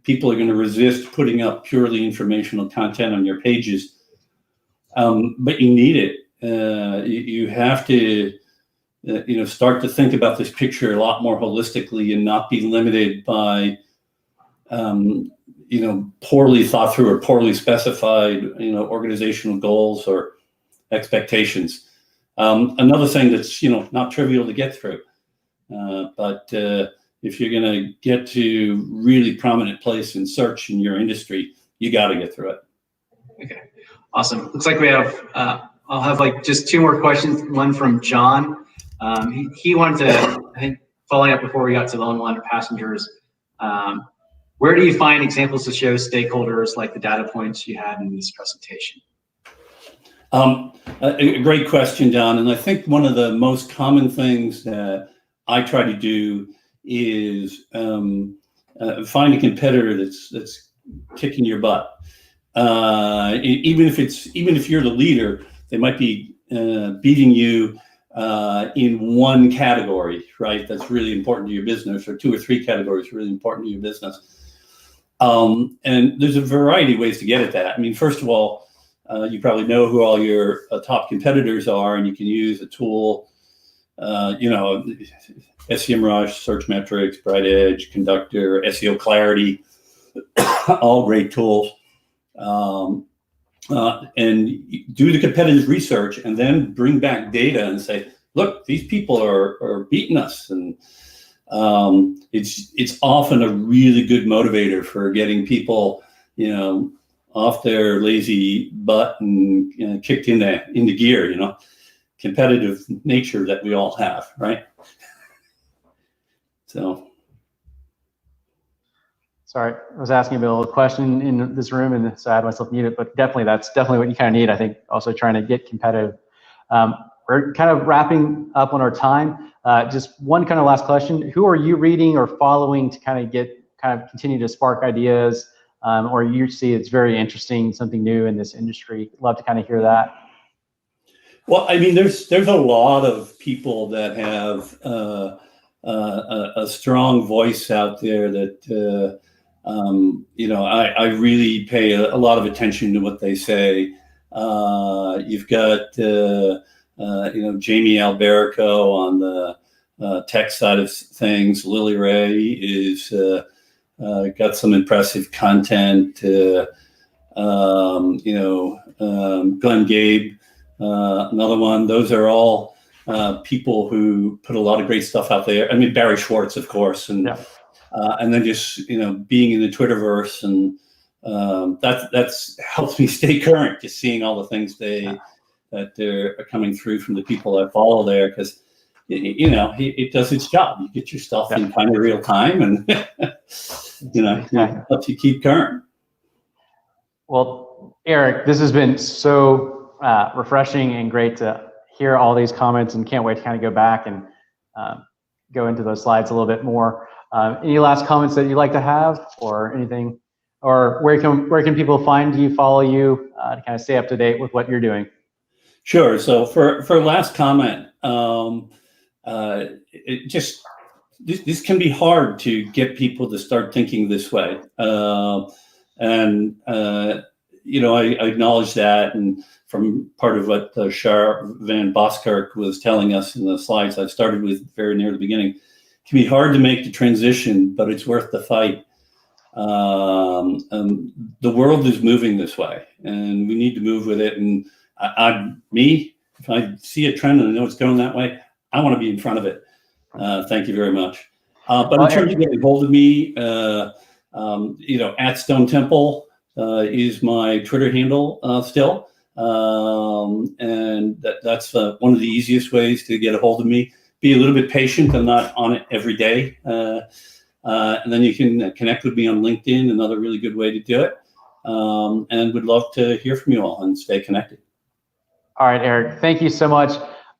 people are going to resist putting up purely informational content on your pages. But you need it. You have to, start to think about this picture a lot more holistically and not be limited by, poorly thought through or poorly specified, organizational goals or expectations. Another thing that's, not trivial to get through. But if you're going to get to really prominent place in search in your industry, you got to get through it. Okay, awesome. Looks like we have, I'll have like just two more questions. One from John. He wanted to, I think, following up before we got to the unwanted passengers, where do you find examples to show stakeholders like the data points you had in this presentation? A great question, Don. And I think one of the most common things that I try to do is find a competitor that's kicking your butt. Even if you're the leader, they might be beating you in one category, right? That's really important to your business, or two or three categories really important to your business. And there's a variety of ways to get at that. I mean, first of all, you probably know who all your top competitors are, and you can use a tool, SEMrush, Search Metrics, Bright Edge, Conductor, SEO Clarity, all great tools. And do the competitive research and then bring back data and say, look, these people are beating us. And it's often a really good motivator for getting people, off their lazy butt and kicked into gear, competitive nature that we all have, right? So. Sorry, I was asking a little question in this room, and so I had myself muted, but that's definitely what you kind of need. I think also trying to get competitive. We're kind of wrapping up on our time. Just one kind of last question. Who are you reading or following to kind of continue to spark ideas, or you see it's very interesting, something new in this industry? Love to kind of hear that. Well, I mean, there's a lot of people that have a strong voice out there that, I really pay a lot of attention to what they say. You've got, Jamie Alberico on the tech side of things. Lily Ray is got some impressive content. Glenn Gabe, another one. Those are all people who put a lot of great stuff out there. I mean, Barry Schwartz, of course, and then just being in the Twitterverse, and that's helped me stay current. Just seeing all the things that they're coming through from the people I follow there, because it does its job. You get your stuff in kind of real time, and it helps you keep current. Well, Eric, this has been so refreshing and great to hear all these comments, and can't wait to kind of go back and go into those slides a little bit more. Any last comments that you'd like to have, or anything, or where can people find you, follow you, to kind of stay up to date with what you're doing? Sure. So for last comment, this can be hard to get people to start thinking this way. I acknowledge that, and from part of what Shar Van Boskirk was telling us in the slides I started with very near the beginning, it can be hard to make the transition, but it's worth the fight. The world is moving this way, and we need to move with it. And if I see a trend and I know it's going that way, I want to be in front of it. Thank you very much. But in terms of getting hold of me, at Stone Temple is my Twitter handle still. And that's one of the easiest ways to get a hold of me. Be a little bit patient. I'm not on it every day. And then you can connect with me on LinkedIn, another really good way to do it. And would love to hear from you all and stay connected. All right, Eric, thank you so much.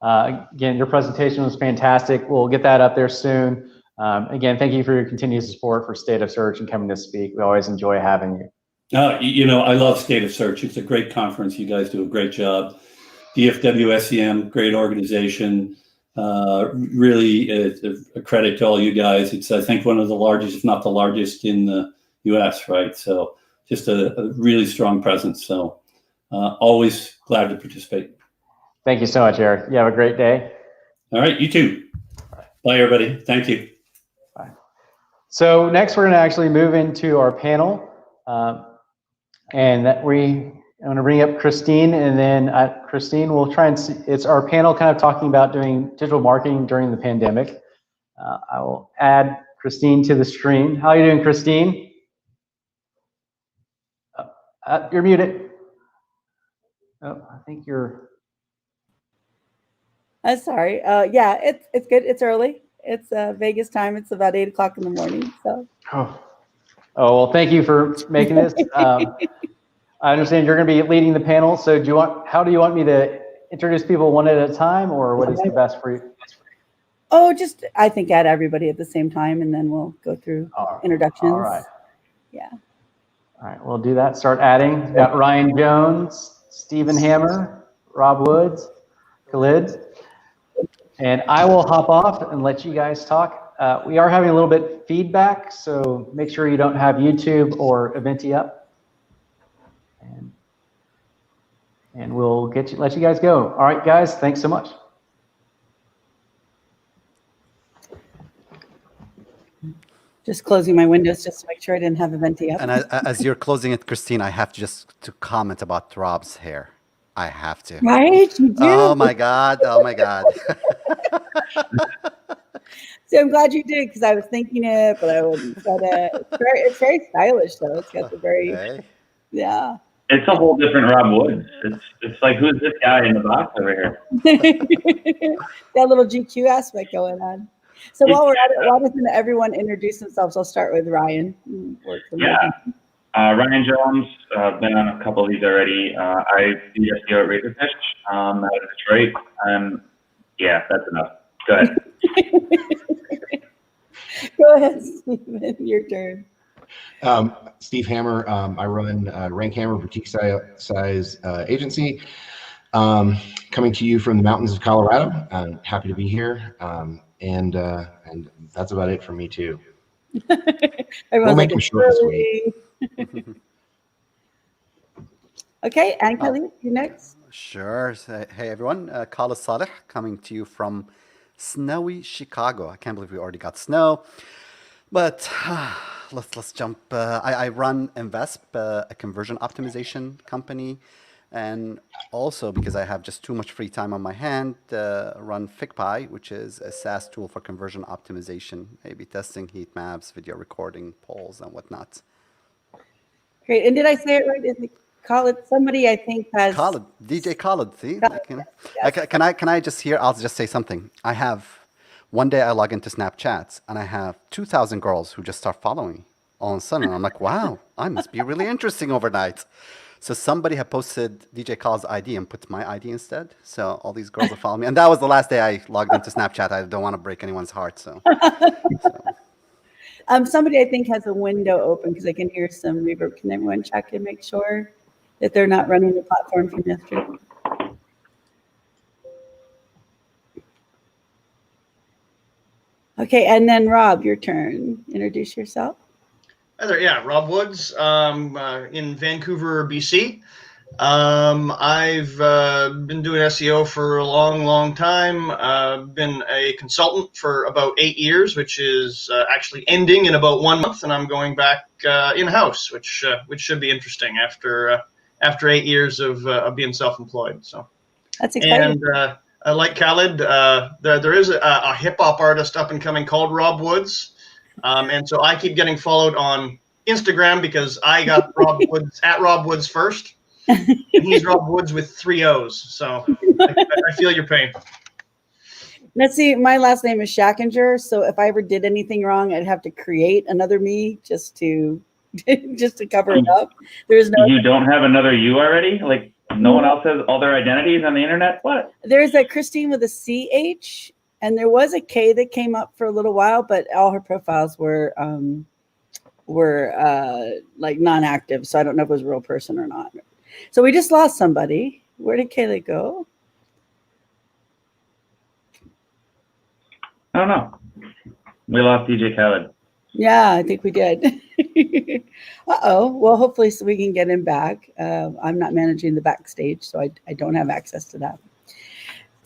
Again, your presentation was fantastic. We'll get that up there soon. Again, thank you for your continued support for State of Search and coming to speak. We always enjoy having you. I love State of Search. It's a great conference. You guys do a great job. DFW SEM, great organization. Really a credit to all you guys. It's, I think, one of the largest, if not the largest, in the US, right? So just a really strong presence. So always glad to participate. Thank you so much, Eric. You have a great day. All right, you too. Bye, everybody. Thank you. Bye. So next, we're going to actually move into our panel. And I'm going to bring up Christine, and then Christine, we'll try and see, it's our panel kind of talking about doing digital marketing during the pandemic. I will add Christine to the stream. How are you doing, Christine? You're muted. Oh, I think you're. I'm sorry. Yeah, it's good. It's early. It's Vegas time. It's about 8 o'clock in the morning. So. Oh, well, thank you for making this. I understand you're going to be leading the panel. So how do you want me to introduce people one at a time, or what is the best for you? Oh, I think add everybody at the same time, and then we'll go through introductions. All right. Yeah. All right, we'll do that. Start adding. We've got Ryan Jones, Stephen Hammer, Rob Woods, Khalid. And I will hop off and let you guys talk. We are having a little bit feedback, so make sure you don't have YouTube or Eventi up. And we'll let you guys go. All right, guys, thanks so much. Just closing my windows just to make sure I didn't have Eventi up. And as you're closing it, Christine, I have to comment about Rob's hair. I have to. Right? You do. Oh my God. Oh my God. So I'm glad you did, because I was thinking it, but I wouldn't said it. It's very stylish though. It's got the very yeah. It's a whole different Rob Woods. It's like, who's this guy in the box over here? That little GQ aspect going on. So while we're at it, why doesn't everyone introduce themselves? I'll start with Ryan. Yeah. Ryan Jones, been on a couple of these already. I do SEO at Razorfish out of Detroit. Yeah, that's enough. Go ahead. Go ahead, Stephen. Your turn. Steve Hammer. I run Rank Hammer boutique size agency. Coming to you from the mountains of Colorado. I'm happy to be here. And that's about it for me too. We'll make them short and sweet. Okay, and Kelly, you next. Sure. So, hey everyone, Khalid Saleh coming to you from snowy Chicago. I can't believe we already got snow, but let's jump. I run Invesp, a conversion optimization company, and also because I have just too much free time on my hand, run FigPy, which is a SaaS tool for conversion optimization, A/B testing, heat maps, video recording, polls, and whatnot. Great. And did I say it right? Is it Khalid? Somebody I think has Khalid, DJ Khalid. See, Yes. can I just hear? I'll just say something. I have one day I log into Snapchat and I have 2,000 girls who just start following me all of a sudden. I'm like, wow, I must be really interesting overnight. So somebody had posted DJ Khaled's ID and put my ID instead. So all these girls are following me, and that was the last day I logged into Snapchat. I don't want to break anyone's heart, so. Somebody I think has a window open because I can hear some reverb. Can everyone check and make sure that they're not running the platform from yesterday? Okay, and then Rob, your turn. Introduce yourself. Hi there. Yeah, Rob Woods, in Vancouver, BC. I've been doing SEO for a long time. Been a consultant for about 8 years, which is actually ending in about 1 month, and I'm going back in-house, which should be interesting after 8 years of being self-employed. So that's exciting. And like Khalid, there is a hip hop artist up and coming called Rob Woods. And so I keep getting followed on Instagram because I got Rob Woods at Rob Woods first, and he's Rob Woods with 3 O's. So I feel your pain. Let's see. My last name is Schackinger, so if I ever did anything wrong, I'd have to create another me just to cover it up. There's no. You don't have another you already? Like no one else has all their identities on the internet? What? There's a Christine with a CH. And there was a K that came up for a little while, but all her profiles were like non-active. So I don't know if it was a real person or not. So we just lost somebody. Where did Kayla go? I don't know. We lost DJ Khaled. Yeah, I think we did. Uh-oh. Well, hopefully so we can get him back. I'm not managing the backstage, so I don't have access to that.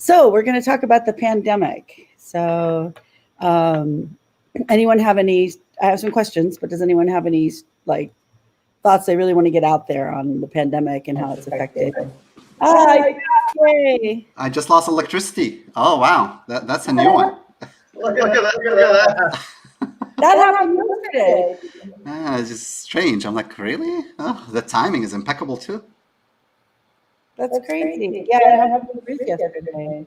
So we're going to talk about the pandemic. So anyone have any, I have some questions, but does anyone have any like thoughts they really want to get out there on the pandemic and how it's affected? Yay. I just lost electricity. Oh, wow. That's a new one. Look at that. Look at that. That happened yesterday. Yeah, it's just strange. I'm like, really? Oh, the timing is impeccable too. That's crazy. Yeah, it happened with Ruth yesterday.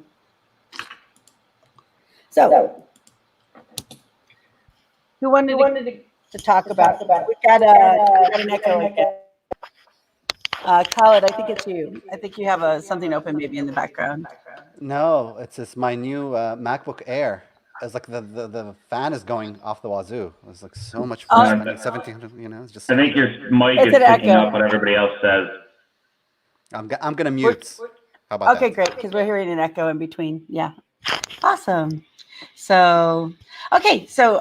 So, who wanted to talk about? We got an echo again. Khaled, I think it's you. I think you have something open maybe in the background. No, it's just my new MacBook Air. It's like the fan is going off the wazoo. It's like so much Oh. spending 1,700. You know, it's just. I think your mic It's is an picking echo. up what everybody else says. I'm gonna mute. How about Okay, that? great, because we're hearing an echo in between. Yeah, awesome. So, okay, so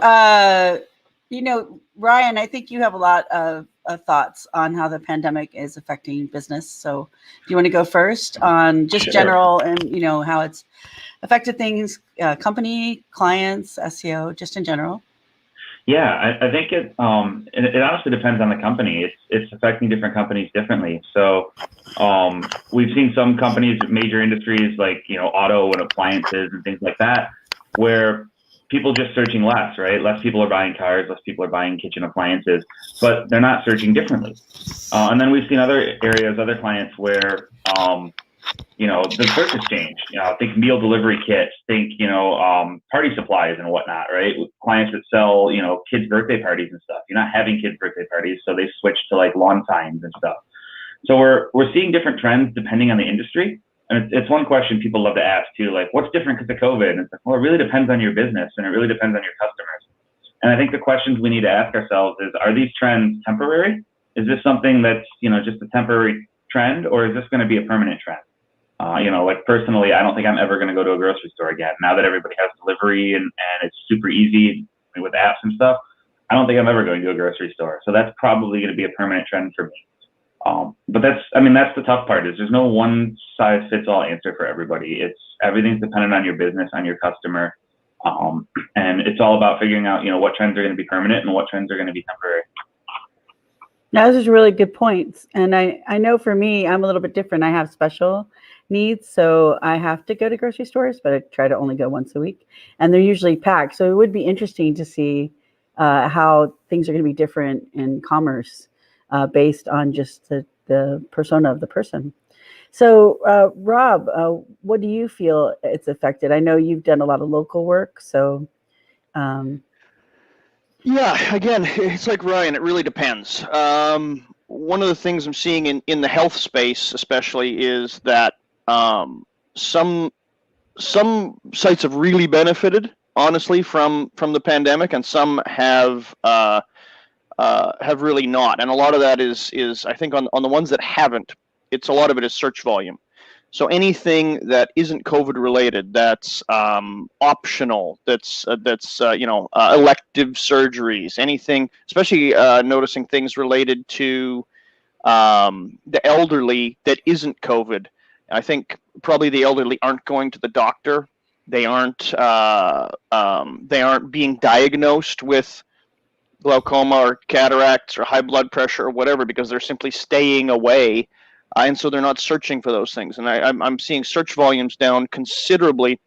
Ryan, I think you have a lot of thoughts on how the pandemic is affecting business. So, do you want to go first on just Sure. general and how it's affected things, company, clients, SEO, just in general? Yeah, I think it honestly depends on the company. It's affecting different companies differently. So we've seen some companies, major industries like auto and appliances and things like that, where people just searching less, right? Less people are buying cars, less people are buying kitchen appliances, but they're not searching differently. And then we've seen other areas, other clients where the search has changed. Think meal delivery kits, think, party supplies and whatnot, right? With clients that sell, kids' birthday parties and stuff. You're not having kids' birthday parties, so they switch to like lawn signs and stuff. So we're seeing different trends depending on the industry. And it's one question people love to ask too, like, what's different because of COVID? And it's like, well, it really depends on your business and it really depends on your customers. And I think the questions we need to ask ourselves is, are these trends temporary? Is this something that's, just a temporary trend, or is this going to be a permanent trend? Like personally, I don't think I'm ever going to go to a grocery store again. Now that everybody has delivery and it's super easy with apps and stuff, I don't think I'm ever going to a grocery store. So that's probably going to be a permanent trend for me. But that's the tough part is there's no one size fits all answer for everybody. Everything's dependent on your business, on your customer. And it's all about figuring out, what trends are going to be permanent and what trends are going to be temporary. Now, those are really good points. And I know for me, I'm a little bit different. I have special needs, so I have to go to grocery stores, but I try to only go once a week. And they're usually packed. So it would be interesting to see how things are going to be different in commerce based on just the persona of the person. So, Rob, what do you feel it's affected? I know you've done a lot of local work, so... Yeah, again, it's like Ryan, it really depends. One of the things I'm seeing in the health space especially is that some sites have really benefited, honestly, from the pandemic, and some have really not. And a lot of that is I think on the ones that haven't, a lot of it is search volume. So anything that isn't COVID related, that's optional, that's elective surgeries, anything, especially noticing things related to the elderly that isn't COVID. I think probably the elderly aren't going to the doctor. They aren't being diagnosed with glaucoma or cataracts or high blood pressure or whatever because they're simply staying away. And so they're not searching for those things. And I'm seeing search volumes down considerably.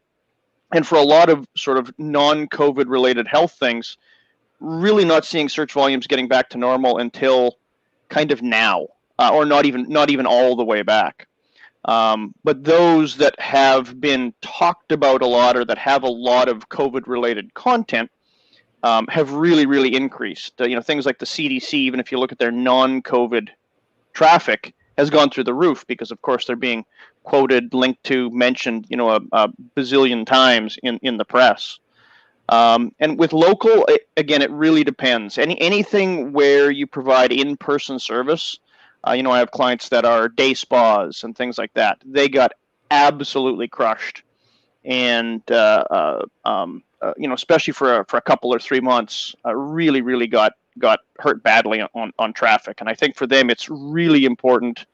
And for a lot of sort of non-COVID related health things, really not seeing search volumes getting back to normal until kind of now, or not even all the way back. But those that have been talked about a lot or that have a lot of COVID related content have really, really increased. Things like the CDC, even if you look at their non-COVID traffic, has gone through the roof because, of course, they're being quoted, linked to, mentioned, a bazillion times in the press. And with local, again, it really depends. Anything where you provide in-person service, I have clients that are day spas and things like that. They got absolutely crushed, and especially for a couple or 3 months, really, really got hurt badly on traffic. And I think for them, it's really important,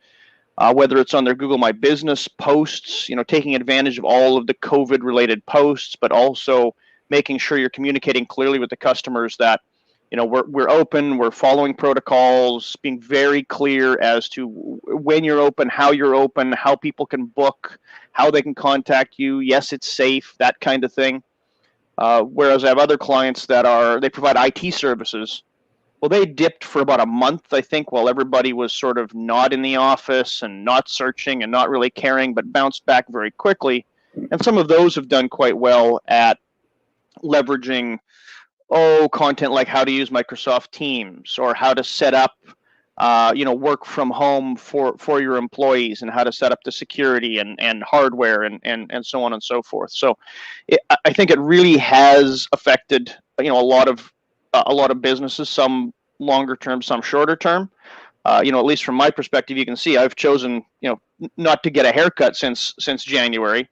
whether it's on their Google My Business posts, taking advantage of all of the COVID related posts, but also making sure you're communicating clearly with the customers that, we're open, we're following protocols, being very clear as to when you're open, how people can book, how they can contact you. Yes, it's safe, that kind of thing. Whereas I have other clients that they provide IT services. Well, they dipped for about a month, I think, while everybody was sort of not in the office and not searching and not really caring, but bounced back very quickly. And some of those have done quite well at leveraging content like how to use Microsoft Teams or how to set up work from home for your employees and how to set up the security and hardware and so on and so forth. So I think it really has affected a lot of businesses, some longer term, some shorter term. At least from my perspective, you can see I've chosen not to get a haircut since January.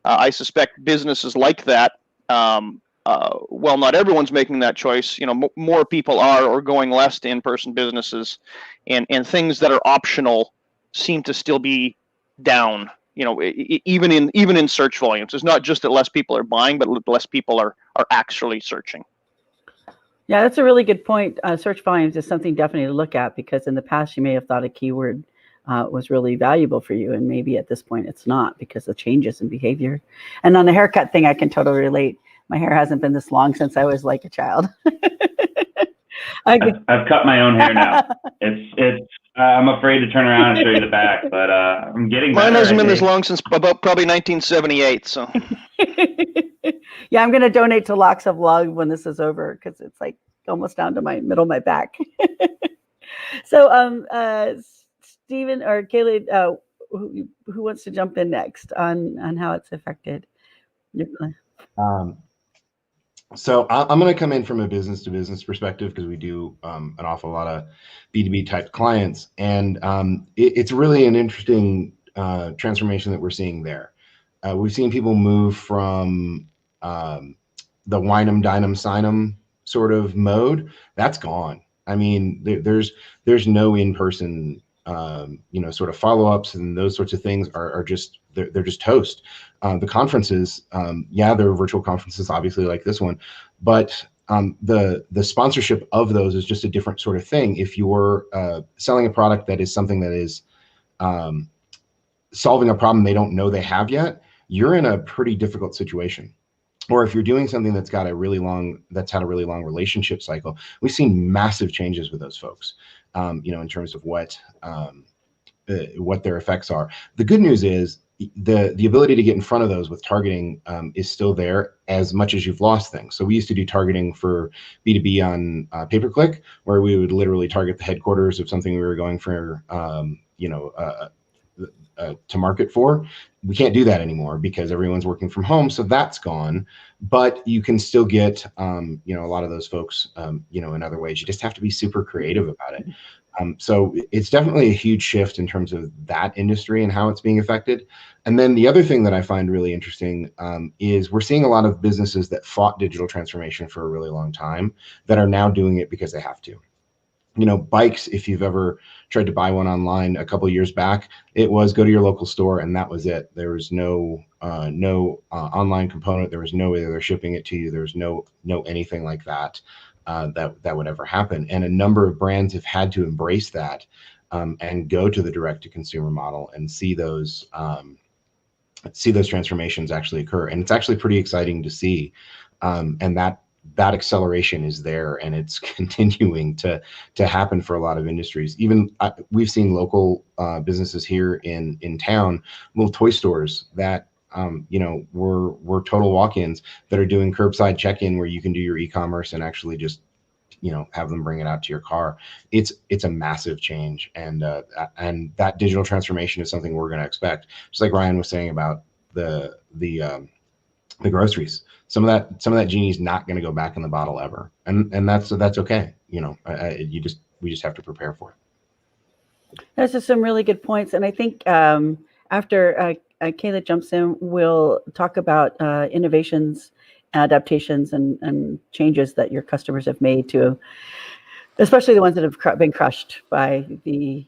I suspect businesses like that, well, not everyone's making that choice. More people are or going less to in-person businesses, and things that are optional seem to still be down. Even in search volumes, it's not just that less people are buying, but less people are actually searching. Yeah, that's a really good point. Search volumes is something definitely to look at, because in the past you may have thought a keyword was really valuable for you, and maybe at this point it's not, because of changes in behavior. And on the haircut thing, I can totally relate. My hair hasn't been this long since I was like a child. I've cut my own hair now. It's I'm afraid to turn around and show you the back, but I'm getting better. Mine hasn't been this long since about probably 1978. So yeah, I'm going to donate to Locks of Love when this is over, because it's like almost down to my middle of my back. So Stephen or Kaylee, who wants to jump in next on how it's affected? So I'm going to come in from a business to business perspective, because we do an awful lot of B2B type clients, and it's really an interesting transformation that we're seeing there. We've seen people move from the wine 'em, dine 'em, sign 'em sort of mode. That's gone. I mean, there's no in-person sort of follow-ups, and those sorts of things are just they're just toast. The conferences, they're virtual conferences, obviously, like this one, but the sponsorship of those is just a different sort of thing. If you're selling a product that is something that is solving a problem they don't know they have yet, you're in a pretty difficult situation. Or if you're doing something that's had a really long relationship cycle, we've seen massive changes with those folks, in terms of what their effects are. The good news is the ability to get in front of those with targeting is still there, as much as you've lost things. So we used to do targeting for B2B on pay-per-click, where we would literally target the headquarters of something we were going for, to market for. We can't do that anymore because everyone's working from home, so that's gone. But you can still get, a lot of those folks, in other ways. You just have to be super creative about it. So it's definitely a huge shift in terms of that industry and how it's being affected. And then the other thing that I find really interesting is we're seeing a lot of businesses that fought digital transformation for a really long time that are now doing it because they have to. Bikes, if you've ever tried to buy one online a couple of years back, it was go to your local store and that was it. There was no online component. There was no way they're shipping it to you. There was no anything like that. That would ever happen. And a number of brands have had to embrace that and go to the direct to consumer model and see those transformations actually occur. And it's actually pretty exciting to see. And that acceleration is there, and it's continuing to happen for a lot of industries. Even we've seen local businesses here in town, little toy stores that were total walk-ins that are doing curbside check-in, where you can do your e-commerce and actually just have them bring it out to your car. It's a massive change, and that digital transformation is something we're going to expect. Just like Ryan was saying about the groceries, some of that genie's not going to go back in the bottle ever, and that's okay. We just have to prepare for it. Those are some really good points, and I think after Kayla jumps in, we'll talk about innovations, adaptations, and changes that your customers have made to, especially the ones that have been crushed by the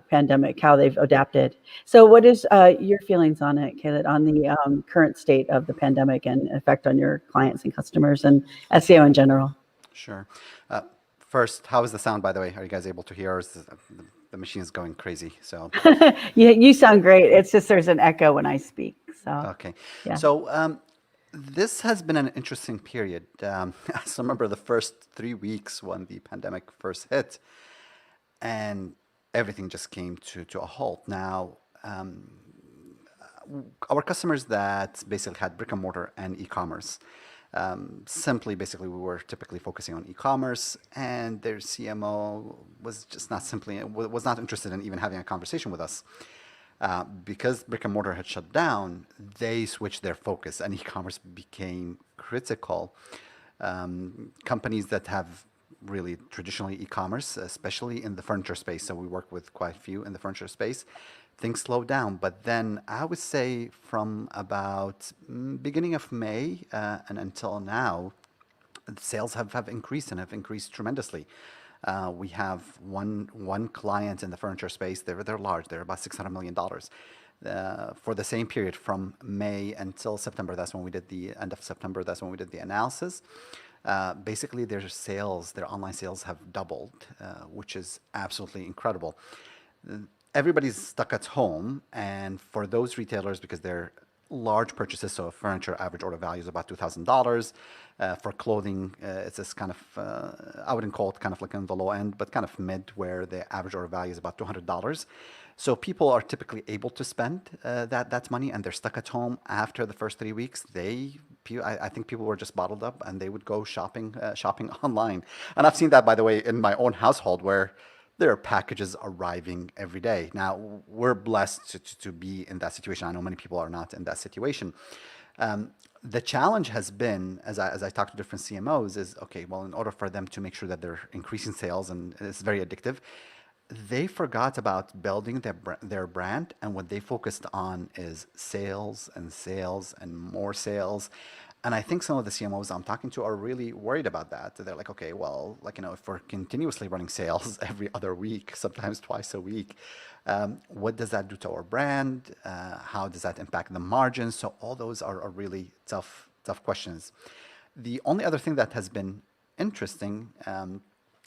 pandemic, how they've adapted. So what is your feelings on it, Kayla, on the current state of the pandemic and effect on your clients and customers and SEO in general? Sure. First, how is the sound, by the way? Are you guys able to hear? Or is the machine is going crazy? So you sound great. It's just there's an echo when I speak. So okay. yeah. So This has been an interesting period. I still remember the first 3 weeks when the pandemic first hit, and everything just came to a halt. Now, our customers that basically had brick and mortar and e-commerce, basically, we were typically focusing on e-commerce, and their CMO was just not simply was not interested in even having a conversation with us. Because brick and mortar had shut down, they switched their focus, and e-commerce became critical. Companies that have really traditionally e-commerce, especially in the furniture space, so we work with quite a few in the furniture space, things slowed down. But then I would say from about beginning of May and until now, sales have increased and have increased tremendously. We have one client in the furniture space. They're large. They're about $600 million. For the same period from May until September, that's when we did the end of September. That's when we did the analysis. Basically, their online sales have doubled, which is absolutely incredible. Everybody's stuck at home, and for those retailers, because they're large purchases, so furniture average order value is about $2,000. For clothing, it's this kind of, I wouldn't call it kind of like on the low end, but kind of mid, where the average order value is about $200. So people are typically able to spend that money, and they're stuck at home after the first 3 weeks. I think people were just bottled up, and they would go shopping online. And I've seen that, by the way, in my own household, where there are packages arriving every day. Now, we're blessed to be in that situation. I know many people are not in that situation. The challenge has been, as I talk to different CMOs, is okay, well, in order for them to make sure that they're increasing sales, and it's very addictive, they forgot about building their brand, and what they focused on is sales and sales and more sales. And I think some of the CMOs I'm talking to are really worried about that. They're like, okay, well, if we're continuously running sales every other week, sometimes twice a week, what does that do to our brand? How does that impact the margins? So all those are really tough questions. The only other thing that has been interesting,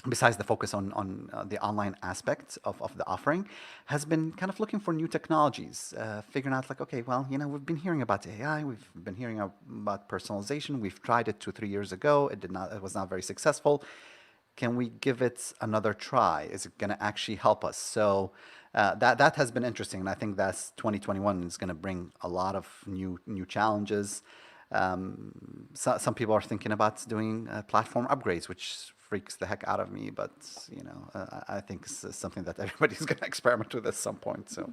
besides the focus on the online aspects of the offering, has been kind of looking for new technologies, figuring out okay, well, we've been hearing about AI, we've been hearing about personalization. We've tried it 2-3 years ago. It was not very successful. Can we give it another try? Is it going to actually help us? So that has been interesting, and I think that's 2021 is going to bring a lot of new challenges. Some people are thinking about doing platform upgrades, which freaks the heck out of me, but I think it's something that everybody's going to experiment with at some point. So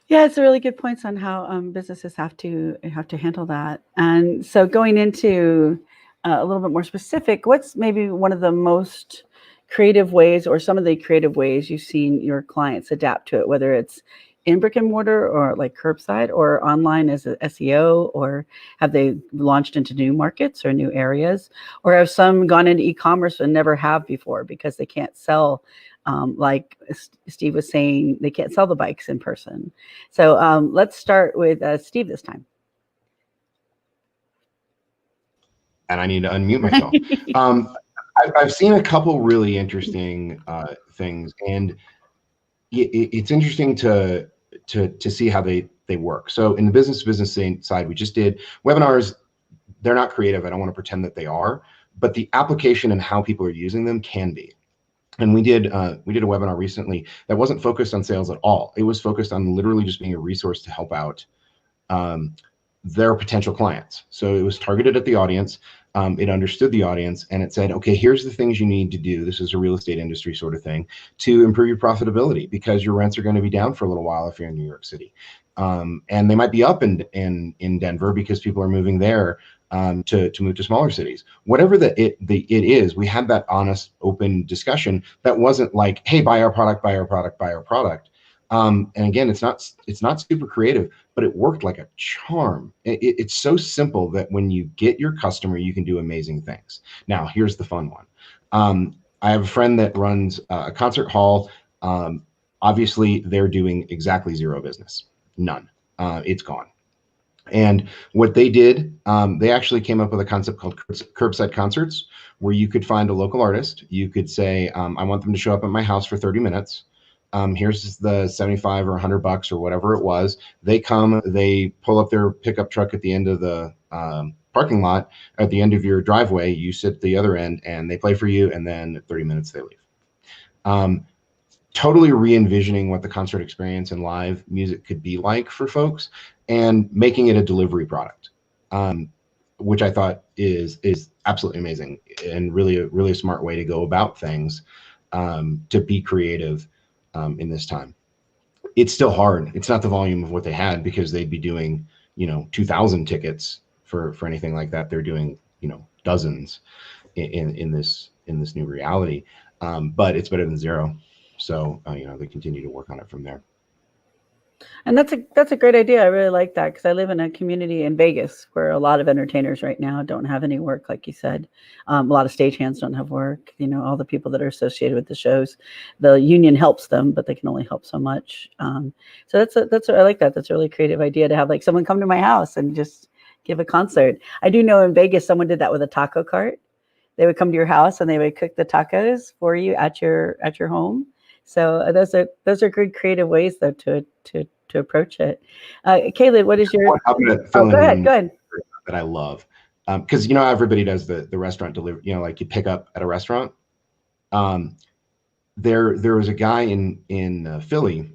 yeah, it's a really good points on how businesses have to handle that. And so going into a little bit more specific, what's maybe one of the most creative ways, or some of the creative ways you've seen your clients adapt to it, whether it's in brick and mortar or like curbside or online as a SEO, or have they launched into new markets or new areas, or have some gone into e-commerce and never have before because they can't sell, like Steve was saying, they can't sell the bikes in person. So let's start with Steve this time. And I need to unmute myself. I've seen a couple really interesting things, and it's interesting to see how they work. So in the business side, we just did webinars. They're not creative. I don't want to pretend that they are, but the application and how people are using them can be. And we did a webinar recently that wasn't focused on sales at all. It was focused on literally just being a resource to help out their potential clients. So it was targeted at the audience. It understood the audience, and it said, okay, here's the things you need to do. This is a real estate industry sort of thing to improve your profitability, because your rents are going to be down for a little while if you're in New York City. And they might be up in Denver because people are moving there to move to smaller cities. Whatever it is, we had that honest, open discussion that wasn't like, hey, buy our product, buy our product, buy our product. And again, it's not super creative, but it worked like a charm. It's so simple that when you get your customer, you can do amazing things. Now, here's the fun one. I have a friend that runs a concert hall. Obviously, they're doing exactly zero business. None. It's gone. And what they did, they actually came up with a concept called curbside concerts, where you could find a local artist. You could say, I want them to show up at my house for 30 minutes. Here's the 75 or $100 or whatever it was. They come, they pull up their pickup truck at the end of the parking lot, at the end of your driveway. You sit at the other end, and they play for you, and then 30 minutes they leave. Totally re-envisioning what the concert experience and live music could be like for folks, and making it a delivery product, which I thought is absolutely amazing, and really a smart way to go about things, to be creative in this time. It's still hard. It's not the volume of what they had, because they'd be doing 2,000 tickets for anything like that. They're doing dozens in this new reality, but it's better than zero. So they continue to work on it from there. And that's a great idea. I really like that, because I live in a community in Vegas where a lot of entertainers right now don't have any work, like you said. A lot of stagehands don't have work. All the people that are associated with the shows, the union helps them, but they can only help so much. So I like that. That's a really creative idea, to have like someone come to my house and just give a concert. I do know in Vegas someone did that with a taco cart. They would come to your house and they would cook the tacos for you at your home. So those are good creative ways, though, to approach it. Caleb, what is your? I'm gonna Go ahead. That I love, because everybody does the restaurant delivery. Like you pick up at a restaurant. There was a guy in Philly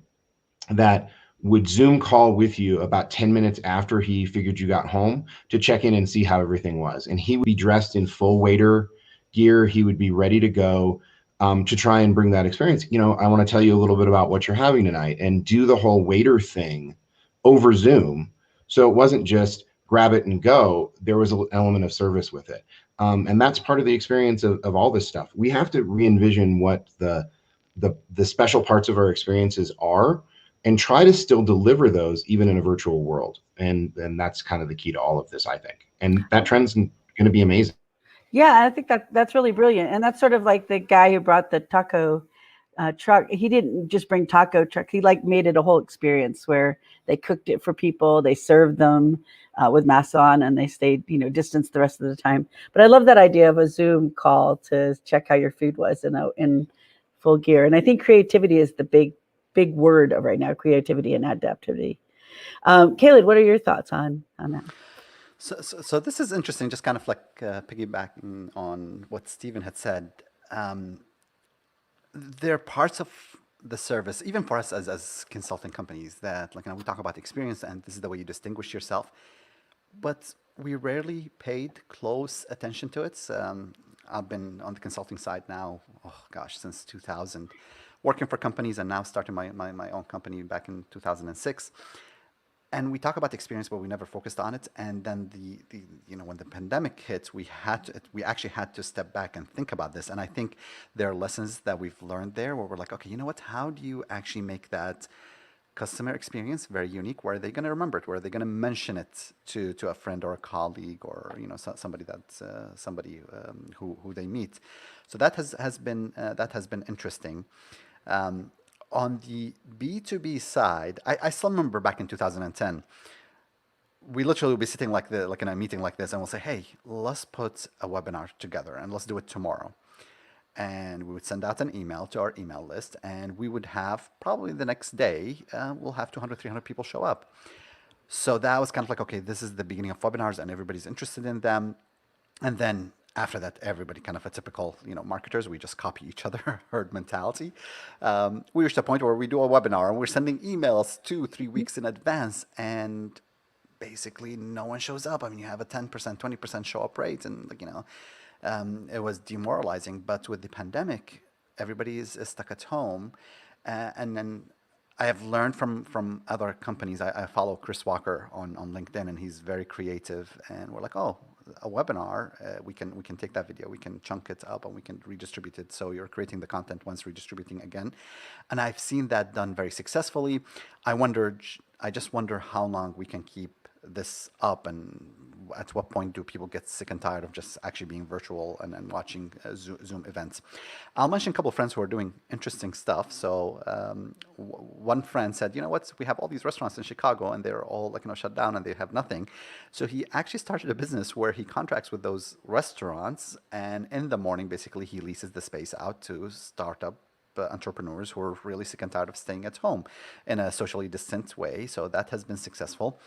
that would Zoom call with you about 10 minutes after he figured you got home, to check in and see how everything was. And he would be dressed in full waiter gear. He would be ready to go, to try and bring that experience. I want to tell you a little bit about what you're having tonight, and do the whole waiter thing over Zoom. So it wasn't just grab it and go. There was an element of service with it. And that's part of the experience of all this stuff. We have to re-envision what the special parts of our experiences are, and try to still deliver those even in a virtual world. And that's kind of the key to all of this, I think. And that trend's going to be amazing. Yeah, I think that's really brilliant. And that's sort of like the guy who brought the taco truck. He didn't just bring taco truck. He made it a whole experience where they cooked it for people. They served them with masks on, and they stayed, distanced the rest of the time. But I love that idea of a Zoom call to check how your food was in full gear. And I think creativity is the big word of right now, creativity and adaptivity. Caleb, what are your thoughts on that? So this is interesting, just kind of like piggybacking on what Stephen had said. There are parts of the service, even for us as consulting companies, that we talk about experience, and this is the way you distinguish yourself, but we rarely paid close attention to it. I've been on the consulting side now, since 2000, working for companies, and now starting my own company back in 2006. And we talk about experience, but we never focused on it. And then when the pandemic hit, we actually had to step back and think about this. And I think there are lessons that we've learned there, where we're like, okay, how do you actually make that customer experience very unique? Where are they going to remember it? Where are they going to mention it to a friend or a colleague, or somebody who they meet? So that has been interesting. On the B2B side, I still remember back in 2010, we literally would be sitting in a meeting like this, and we'll say, hey, let's put a webinar together and let's do it tomorrow. And we would send out an email to our email list, and we would have probably the next day, we'll have 200, 300 people show up. So that was kind of like, okay, this is the beginning of webinars and everybody's interested in them. And then after that, everybody kind of a typical, marketers, we just copy each other, herd mentality. We reached a point where we do a webinar and we're sending emails 2-3 weeks in advance, and basically no one shows up. I mean, you have a 10%, 20% show up rate, and it was demoralizing. But with the pandemic, everybody is stuck at home. And then I have learned from other companies. I follow Chris Walker on LinkedIn, and he's very creative. And we're like, a webinar, we can take that video, we can chunk it up, and we can redistribute it. So you're creating the content once, redistributing again. And I've seen that done very successfully. I just wonder how long we can keep this up, and at what point do people get sick and tired of just actually being virtual and watching Zoom events. I'll mention a couple of friends who are doing interesting stuff. So one friend said, we have all these restaurants in Chicago, and they're all shut down, and they have nothing. So he actually started a business where he contracts with those restaurants, and in the morning, basically, he leases the space out to startup entrepreneurs who are really sick and tired of staying at home in a socially distant way. So that has been successful.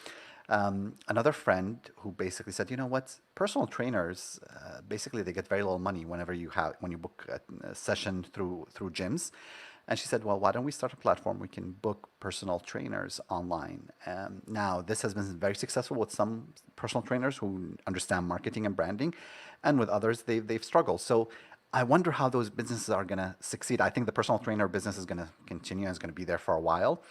Another friend who basically said, you know what, personal trainers, basically they get very little money when you book a session through gyms. And she said, well, why don't we start a platform? We can book personal trainers online. Now, this has been very successful with some personal trainers who understand marketing and branding, and with others, they've struggled. So I wonder how those businesses are going to succeed. I think the personal trainer business is going to continue and is going to be there for a while.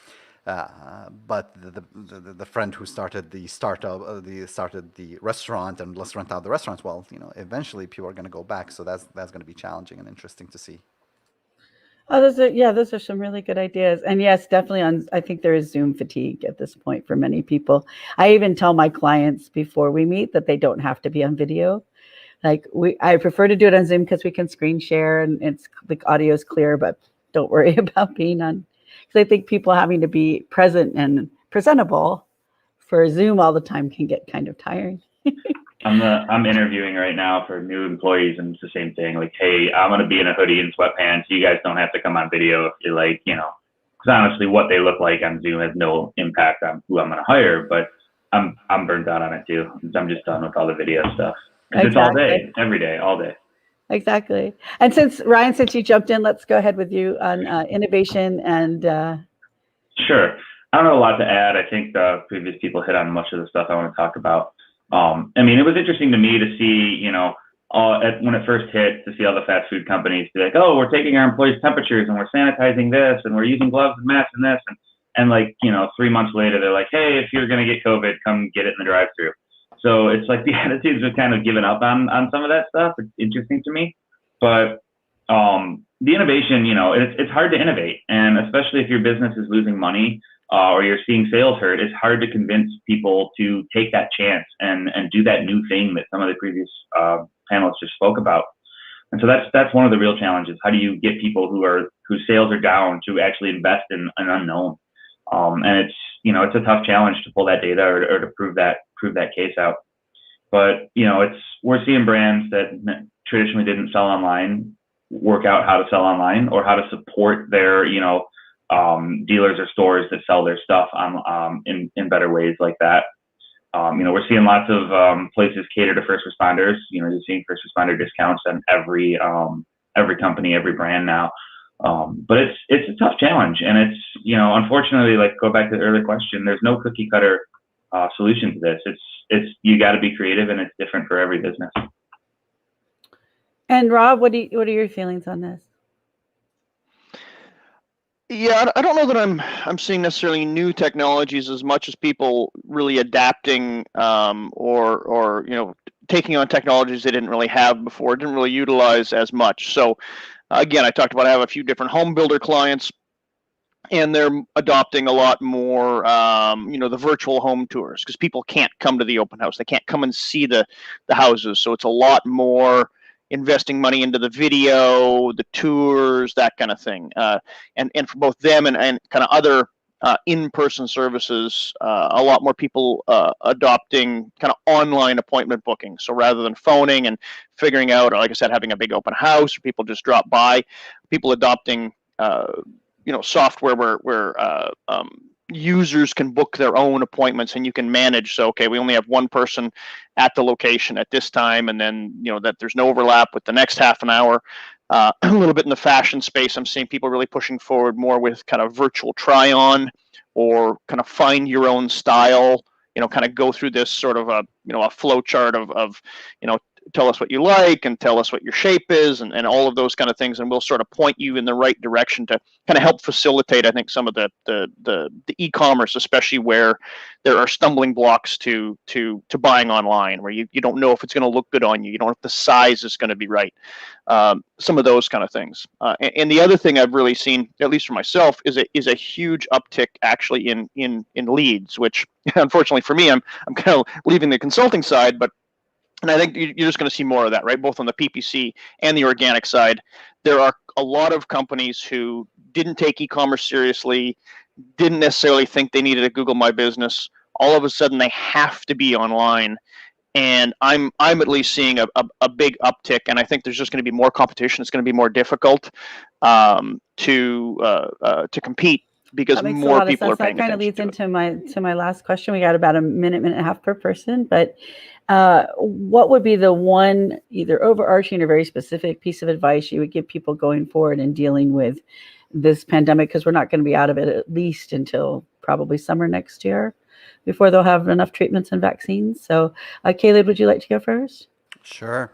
But the friend who started the startup, started the restaurant, and let's rent out the restaurants. Well, eventually people are going to go back. So that's going to be challenging and interesting to see. Oh, those are some really good ideas. And yes, definitely I think there is Zoom fatigue at this point for many people. I even tell my clients before we meet that they don't have to be on video. Like I prefer to do it on Zoom because we can screen share and the audio is clear, but don't worry about being on, because I think people having to be present and presentable for Zoom all the time can get kind of tiring. I'm interviewing right now for new employees, and it's the same thing. Like, hey, I'm gonna be in a hoodie and sweatpants. You guys don't have to come on video if you're like, because honestly, what they look like on Zoom has no impact on who I'm gonna hire. But I'm burnt out on it too. I'm just done with all the video stuff. Exactly. It's all day, every day, all day. Exactly. And since you jumped in, let's go ahead with you on innovation and. Sure. I don't have a lot to add. I think the previous people hit on much of the stuff I want to talk about. It was interesting to me to see, when it first hit, to see all the fast food companies be like, oh, we're taking our employees' temperatures and we're sanitizing this and we're using gloves and masks and this. And 3 months later, they're like, hey, if you're going to get COVID, come get it in the drive-thru. So it's like the attitudes are kind of given up on some of that stuff. It's interesting to me. But the innovation, it's hard to innovate. And especially if your business is losing money, or you're seeing sales hurt, it's hard to convince people to take that chance and do that new thing that some of the previous panelists just spoke about. And so that's one of the real challenges. How do you get people whose sales are down to actually invest in an unknown? And it's a tough challenge to pull that data or to prove that case out. But we're seeing brands that traditionally didn't sell online work out how to sell online or how to support their dealers or stores that sell their stuff in better ways like that. We're seeing lots of places cater to first responders. You're seeing first responder discounts on every company, every brand now. But it's a tough challenge, and it's unfortunately, go back to the earlier question, there's no cookie cutter solution to this. It's you got to be creative, and it's different for every business. And Rob, what are your feelings on this? Yeah, I don't know that I'm seeing necessarily new technologies as much as people really adapting or taking on technologies they didn't really have before, didn't really utilize as much. So again, I talked about I have a few different home builder clients, and they're adopting a lot more the virtual home tours because people can't come to the open house. They can't come and see the houses. So it's a lot more investing money into the video, the tours, that kind of thing. And for both them and kind of other in-person services, a lot more people adopting kind of online appointment booking. So rather than phoning and figuring out, or like I said, having a big open house, or people just drop by, people adopting software where users can book their own appointments and you can manage. So, okay, we only have one person at the location at this time, and then, that there's no overlap with the next half an hour. A little bit in the fashion space, I'm seeing people really pushing forward more with kind of virtual try on or kind of find your own style, kind of go through this sort of a flow chart of tell us what you like and tell us what your shape is and all of those kind of things, and we'll sort of point you in the right direction to kind of help facilitate, I think, some of the e-commerce, especially where there are stumbling blocks to buying online, where you don't know if it's going to look good on you, you don't know if the size is going to be right, some of those kind of things. And the other thing I've really seen, at least for myself, is a huge uptick actually in leads, which unfortunately for me, I'm kind of leaving the consulting side, and I think you're just going to see more of that, right? Both on the PPC and the organic side. There are a lot of companies who didn't take e-commerce seriously, didn't necessarily think they needed a Google My Business. All of a sudden, they have to be online. And I'm at least seeing a big uptick, and I think there's just going to be more competition. It's going to be more difficult to compete because That makes a more lot of people are sense. That paying kind of attention leads to it. into my last question. We got about a minute and a half per person, but what would be the one either overarching or very specific piece of advice you would give people going forward in dealing with this pandemic? Because we're not going to be out of it at least until probably summer next year before they'll have enough treatments and vaccines. So, Caleb, would you like to go first? Sure.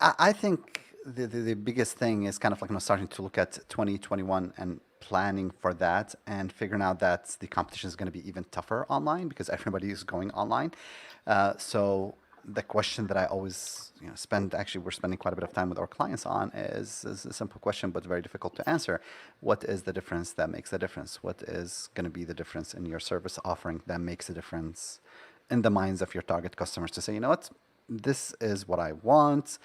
I think the biggest thing is kind of like, starting to look at 2021 and planning for that and figuring out that the competition is going to be even tougher online because everybody is going online. So the question that I always we're spending quite a bit of time with our clients on is a simple question but very difficult to answer. What is the difference that makes the difference? What is going to be the difference in your service offering that makes a difference in the minds of your target customers to say, you know what, this is what I want,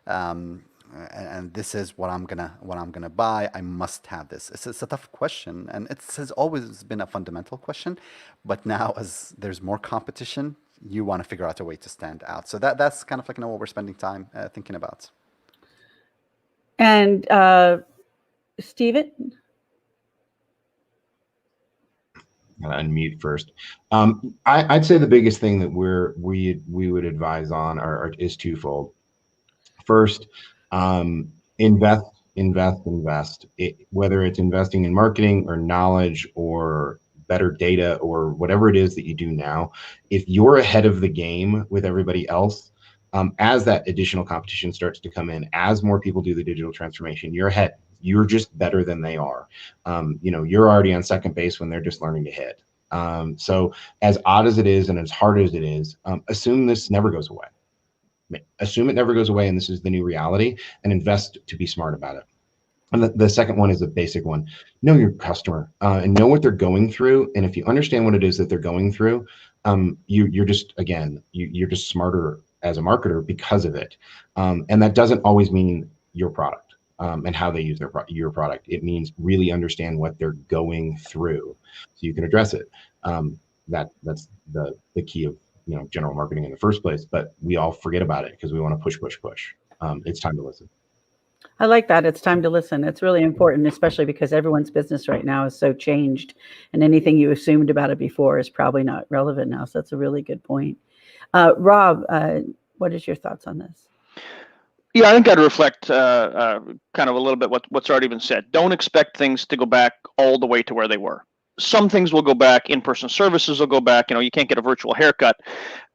and this is what I'm gonna buy. I must have this. It's a tough question, and it has always been a fundamental question. But now, as there's more competition, you want to figure out a way to stand out. So that's kind of like what we're spending time thinking about. And Steven? Unmute first. I'd say the biggest thing that we would advise on is twofold. First, invest. Whether it's investing in marketing or knowledge or better data or whatever it is that you do now, if you're ahead of the game with everybody else, as that additional competition starts to come in, as more people do the digital transformation, you're ahead. You're just better than they are. You're already on second base when they're just learning to hit. So as odd as it is and as hard as it is, assume this never goes away. Assume it never goes away and this is the new reality, and invest to be smart about it. And the second one is a basic one. Know your customer and know what they're going through. And if you understand what it is that they're going through, you're just smarter as a marketer because of it. And that doesn't always mean your product and how they use your product. It means really understand what they're going through so you can address it. That's the key of general marketing in the first place, but we all forget about it because we want to push. It's time to listen. I like that. It's time to listen. It's really important, especially because everyone's business right now is so changed, and anything you assumed about it before is probably not relevant now. So that's a really good point. Rob, what is your thoughts on this? Yeah, I think I'd reflect kind of a little bit what's already been said. Don't expect things to go back all the way to where they were. Some things will go back. In-person services will go back. You can't get a virtual haircut,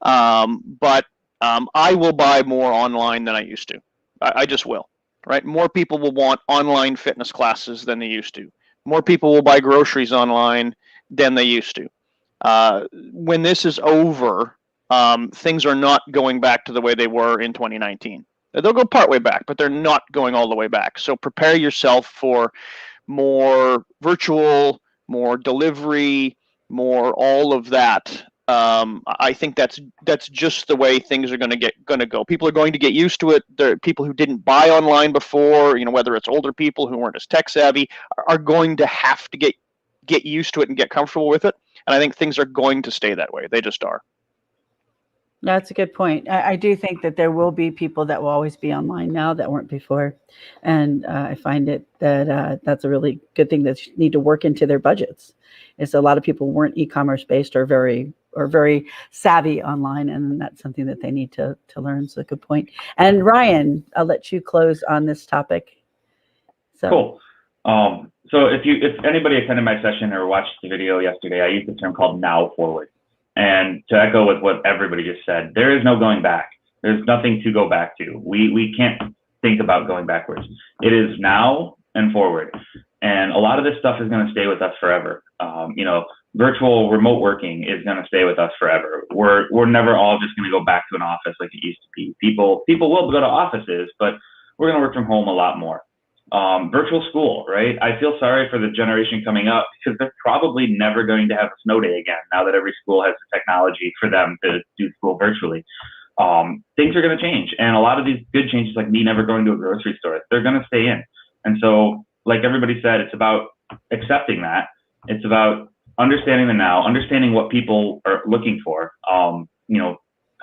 but I will buy more online than I used to. I just will. Right? More people will want online fitness classes than they used to. More people will buy groceries online than they used to. When this is over, things are not going back to the way they were in 2019. They'll go partway back, but they're not going all the way back. So prepare yourself for more virtual, more delivery, more all of that. I think that's just the way things are going to go. People are going to get used to it. There are people who didn't buy online before, whether it's older people who weren't as tech savvy, are going to have to get used to it and get comfortable with it. And I think things are going to stay that way. They just are. That's a good point. I do think that there will be people that will always be online now that weren't before. And I find it that that's a really good thing that need to work into their budgets. Is a lot of people weren't e-commerce based or very savvy online, and that's something that they need to learn. So good point. And Ryan, I'll let you close on this topic. So. Cool. So if anybody attended my session or watched the video yesterday, I used the term called now forward. And to echo with what everybody just said, there is no going back. There's nothing to go back to. We can't think about going backwards. It is now and forward. And a lot of this stuff is going to stay with us forever. Virtual remote working is going to stay with us forever. We're never all just going to go back to an office like it used to be. People will go to offices, but we're going to work from home a lot more. Virtual school, right? I feel sorry for the generation coming up because they're probably never going to have a snow day again now that every school has the technology for them to do school virtually. Things are going to change. And a lot of these good changes, like me never going to a grocery store, they're going to stay in. And so, like everybody said, it's about accepting that. It's about understanding the now, understanding what people are looking for.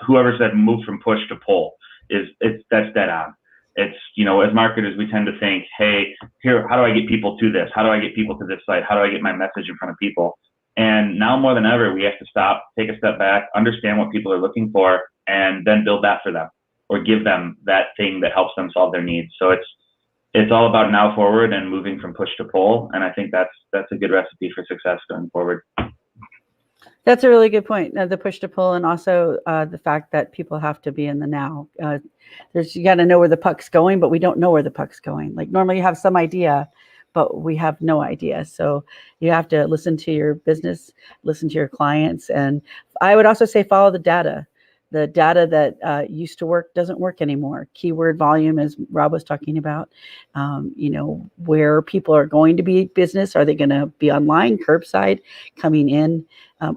whoever said move from push to pull that's dead on. It's, as marketers, we tend to think, hey, here, how do I get people to this? How do I get people to this site? How do I get my message in front of people? And now more than ever, we have to stop, take a step back, understand what people are looking for, and then build that for them, or give them that thing that helps them solve their needs. So it's all about now forward and moving from push to pull. And I think that's a good recipe for success going forward. That's a really good point. The push to pull, and also the fact that people have to be in the now. You got to know where the puck's going, but we don't know where the puck's going. Like normally you have some idea, but we have no idea. So you have to listen to your business, listen to your clients. And I would also say follow the data. The data that used to work doesn't work anymore. Keyword volume, as Rob was talking about, where people are going to be business. Are they going to be online, curbside, coming in?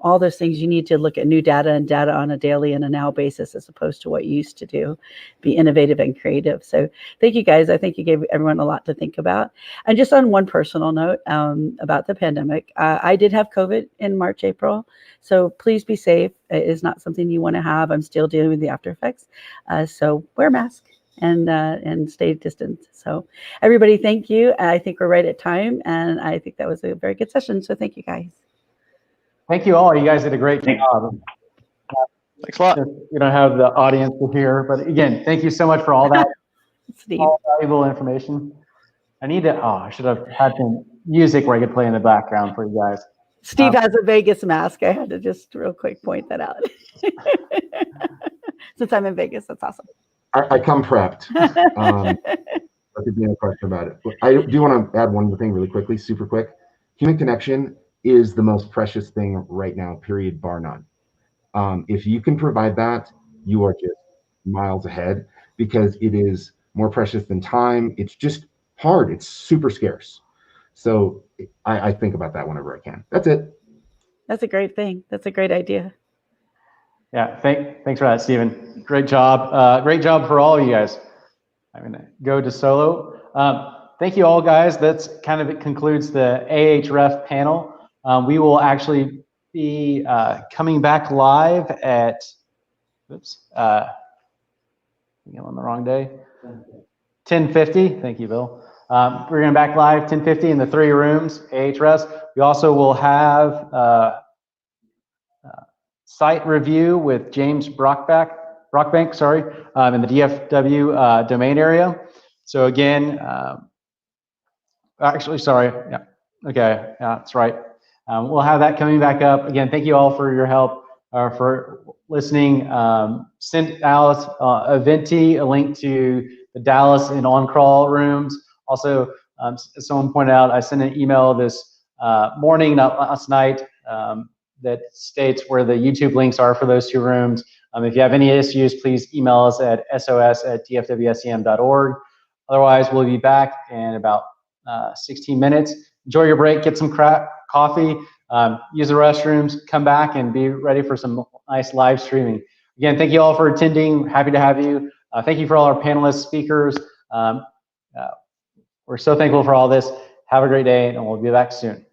All those things you need to look at new data and data on a daily and a now basis, as opposed to what you used to do. Be innovative and creative. So thank you guys. I think you gave everyone a lot to think about. And just on one personal note about the pandemic, I did have COVID in March, April. So please be safe. It is not something you want to have. I'm still dealing with the after effects. So wear a mask and stay distant. So everybody, thank you. I think we're right at time. And I think that was a very good session. So thank you guys. Thank you all. You guys did a great job. Thanks a lot. We don't have the audience here, but again, thank you so much for all that Steve. all valuable information. I should have had some music where I could play in the background for you guys. Steve has a Vegas mask. I had to just real quick point that out. Since I'm in Vegas, that's awesome. I come prepped. There could be no question about it. But I do want to add one more thing really quickly, super quick. Human connection is the most precious thing right now, period, bar none. If you can provide that, you are just miles ahead, because it is more precious than time. It's just hard. It's super scarce. So I think about that whenever I can. That's it. That's a great thing. That's a great idea. Yeah, thanks for that, Stephen. Great job. Great job for all of you guys. I'm gonna go to solo. Thank you all, guys. That's kind of, it concludes the Ahrefs panel. We will actually be coming back live at, oops, I'm on the wrong day. 10:50. Thank you, Bill. We're going back live 10:50 in the 3 rooms, Ahrefs. We also will have site review with James Brockbank, sorry, in the DFW domain area. So again, actually, sorry, yeah, okay, that's right. We'll have that coming back up. Again, thank you all for your help, for listening. Send out Aventi a link to the Dallas and on-crawl rooms. Also, as someone pointed out, I sent an email this morning, not last night, that states where the YouTube links are for those 2 rooms. If you have any issues, please email us at sos@dfwsem.org. Otherwise, we'll be back in about 16 minutes. Enjoy your break, get some coffee, use the restrooms, come back and be ready for some nice live streaming. Again, thank you all for attending. Happy to have you. Thank you for all our panelists, speakers. We're so thankful for all this. Have a great day, and we'll be back soon.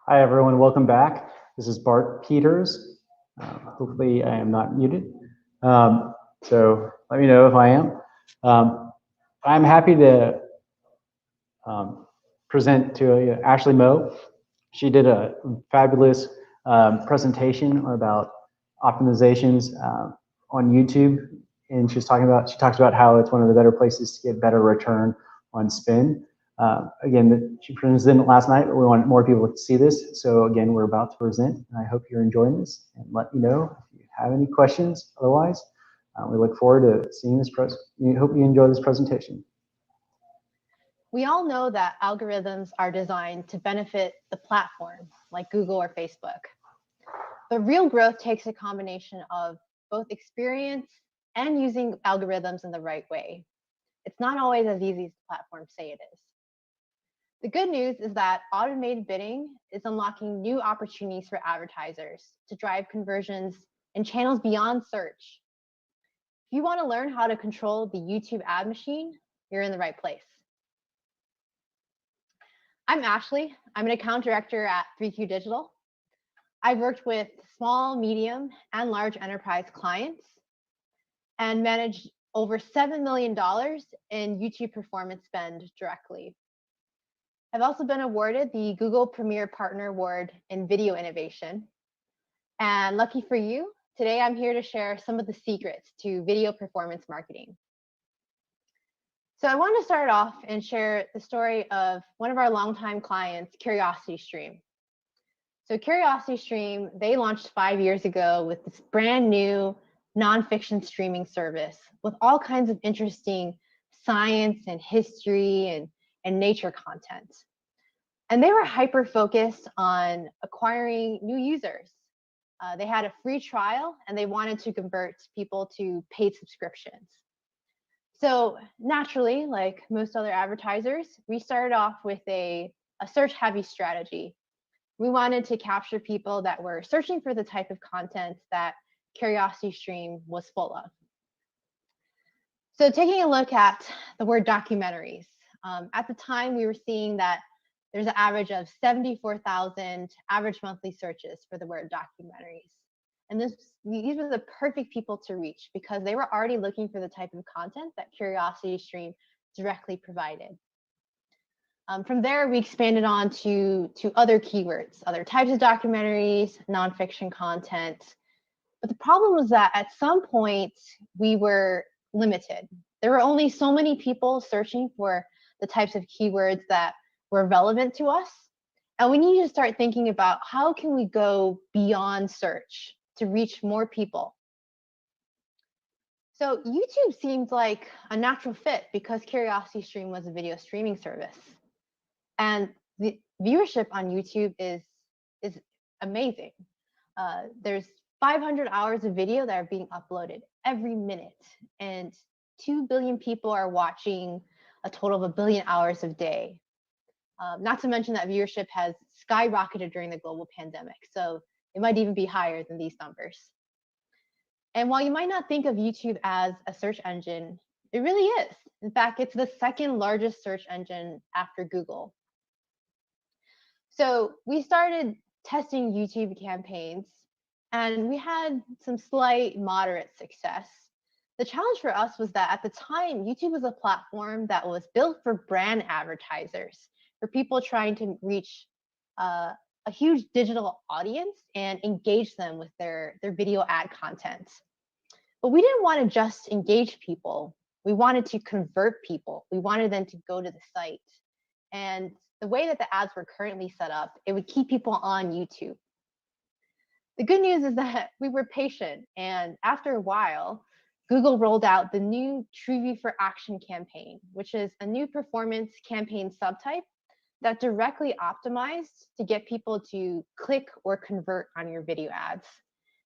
Hi, everyone. Welcome back. This is Bart Peters. Hopefully, I am not muted. So let me know if I am. I'm happy to present to Ashley Moe. She did a fabulous presentation about optimizations on YouTube, and she talks about how it's one of the better places to get better return on spend. Again, she presented it last night, but we want more people to see this. So again, we're about to present, and I hope you're enjoying this. And let me know if you have any questions. Otherwise, we look forward to seeing this. Hope you enjoy this presentation. We all know that algorithms are designed to benefit the platform, like Google or Facebook. But real growth takes a combination of both experience and using algorithms in the right way. It's not always as easy as the platforms say it is. The good news is that automated bidding is unlocking new opportunities for advertisers to drive conversions in channels beyond search. If you want to learn how to control the YouTube ad machine, you're in the right place. I'm Ashley. I'm an account director at 3Q Digital. I've worked with small, medium, and large enterprise clients and managed over $7 million in YouTube performance spend directly. I've also been awarded the Google Premier Partner Award in Video Innovation. And lucky for you, today I'm here to share some of the secrets to video performance marketing. So I want to start off and share the story of one of our longtime clients, CuriosityStream. So CuriosityStream, they launched 5 years ago with this brand new nonfiction streaming service with all kinds of interesting science and history and nature content. And they were hyper-focused on acquiring new users. They had a free trial and they wanted to convert people to paid subscriptions. So naturally, like most other advertisers, we started off with a search-heavy strategy. We wanted to capture people that were searching for the type of content that CuriosityStream was full of. So taking a look at the word documentaries, at the time we were seeing that there's an average of 74,000 average monthly searches for the word documentaries. And these were the perfect people to reach because they were already looking for the type of content that CuriosityStream directly provided. From there, we expanded on to other keywords, other types of documentaries, nonfiction content. But the problem was that at some point, we were limited. There were only so many people searching for the types of keywords that were relevant to us. And we need to start thinking about how can we go beyond search to reach more people. So YouTube seemed like a natural fit because CuriosityStream was a video streaming service. And the viewership on YouTube is amazing. There's 500 hours of video that are being uploaded every minute, and 2 billion people are watching a total of 1 billion hours a day. Not to mention that viewership has skyrocketed during the global pandemic, so it might even be higher than these numbers. And while you might not think of YouTube as a search engine, it really is. In fact, it's the second largest search engine after Google. So we started testing YouTube campaigns, and we had some slight moderate success. The challenge for us was that at the time, YouTube was a platform that was built for brand advertisers, for people trying to reach a huge digital audience and engage them with their video ad content. But we didn't want to just engage people. We wanted to convert people. We wanted them to go to the site. And the way that the ads were currently set up, it would keep people on YouTube. The good news is that we were patient, and after a while, Google rolled out the new TrueView for Action campaign, which is a new performance campaign subtype that directly optimized to get people to click or convert on your video ads,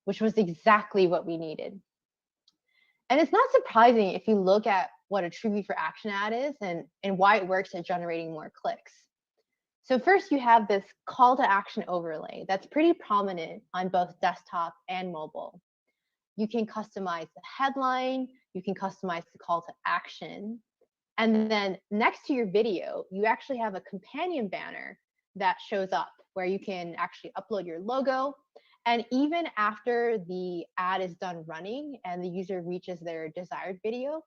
which was exactly what we needed. And it's not surprising if you look at what a TrueView for Action ad is and why it works at generating more clicks. So first, you have this call to action overlay that's pretty prominent on both desktop and mobile. You can customize the headline, you can customize the call to action, and then next to your video, you actually have a companion banner that shows up where you can actually upload your logo. And even after the ad is done running and the user reaches their desired video,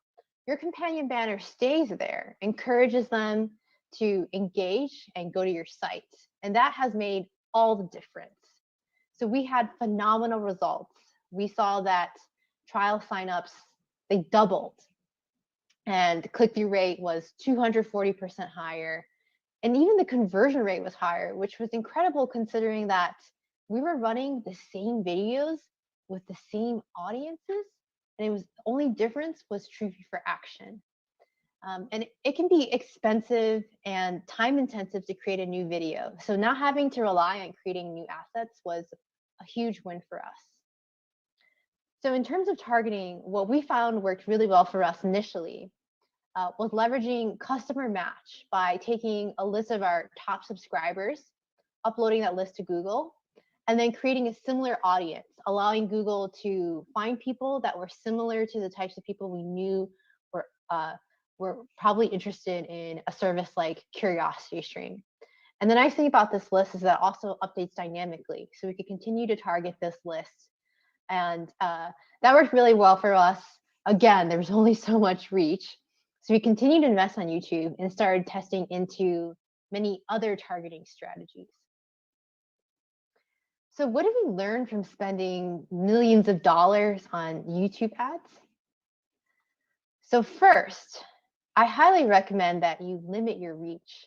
your companion banner stays there, encourages them to engage and go to your site. And that has made all the difference. So we had phenomenal results. We saw that trial signups, they doubled, and click-through rate was 240% higher. And even the conversion rate was higher, which was incredible considering that we were running the same videos with the same audiences, and it was the only difference was True for Action. And it can be expensive and time intensive to create a new video. So not having to rely on creating new assets was a huge win for us. So in terms of targeting, what we found worked really well for us initially was leveraging customer match by taking a list of our top subscribers, uploading that list to Google, and then creating a similar audience, allowing Google to find people that were similar to the types of people we knew were probably interested in a service like CuriosityStream. And the nice thing about this list is that it also updates dynamically, so we could continue to target this list. And that worked really well for us. Again, there was only so much reach. So we continued to invest on YouTube and started testing into many other targeting strategies. So what did we learn from spending millions of dollars on YouTube ads? So first, I highly recommend that you limit your reach.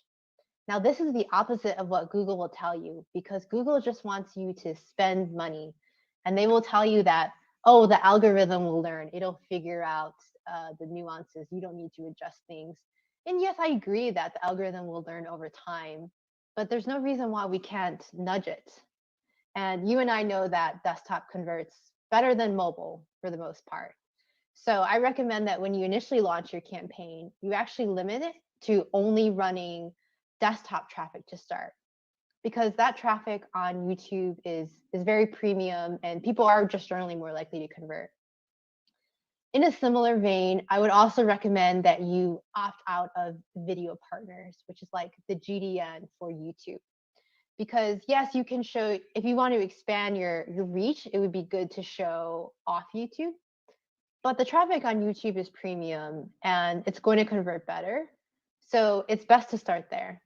Now, this is the opposite of what Google will tell you, because Google just wants you to spend money, and they will tell you that, oh, the algorithm will learn. It'll figure out the nuances. You don't need to adjust things. And yes, I agree that the algorithm will learn over time, but there's no reason why we can't nudge it. And you and I know that desktop converts better than mobile for the most part. So I recommend that when you initially launch your campaign, you actually limit it to only running desktop traffic to start, because that traffic on YouTube is very premium and people are just generally more likely to convert. In a similar vein, I would also recommend that you opt out of video partners, which is like the GDN for YouTube. Because yes, you can show, if you want to expand your reach, it would be good to show off YouTube. But the traffic on YouTube is premium and it's going to convert better. So it's best to start there.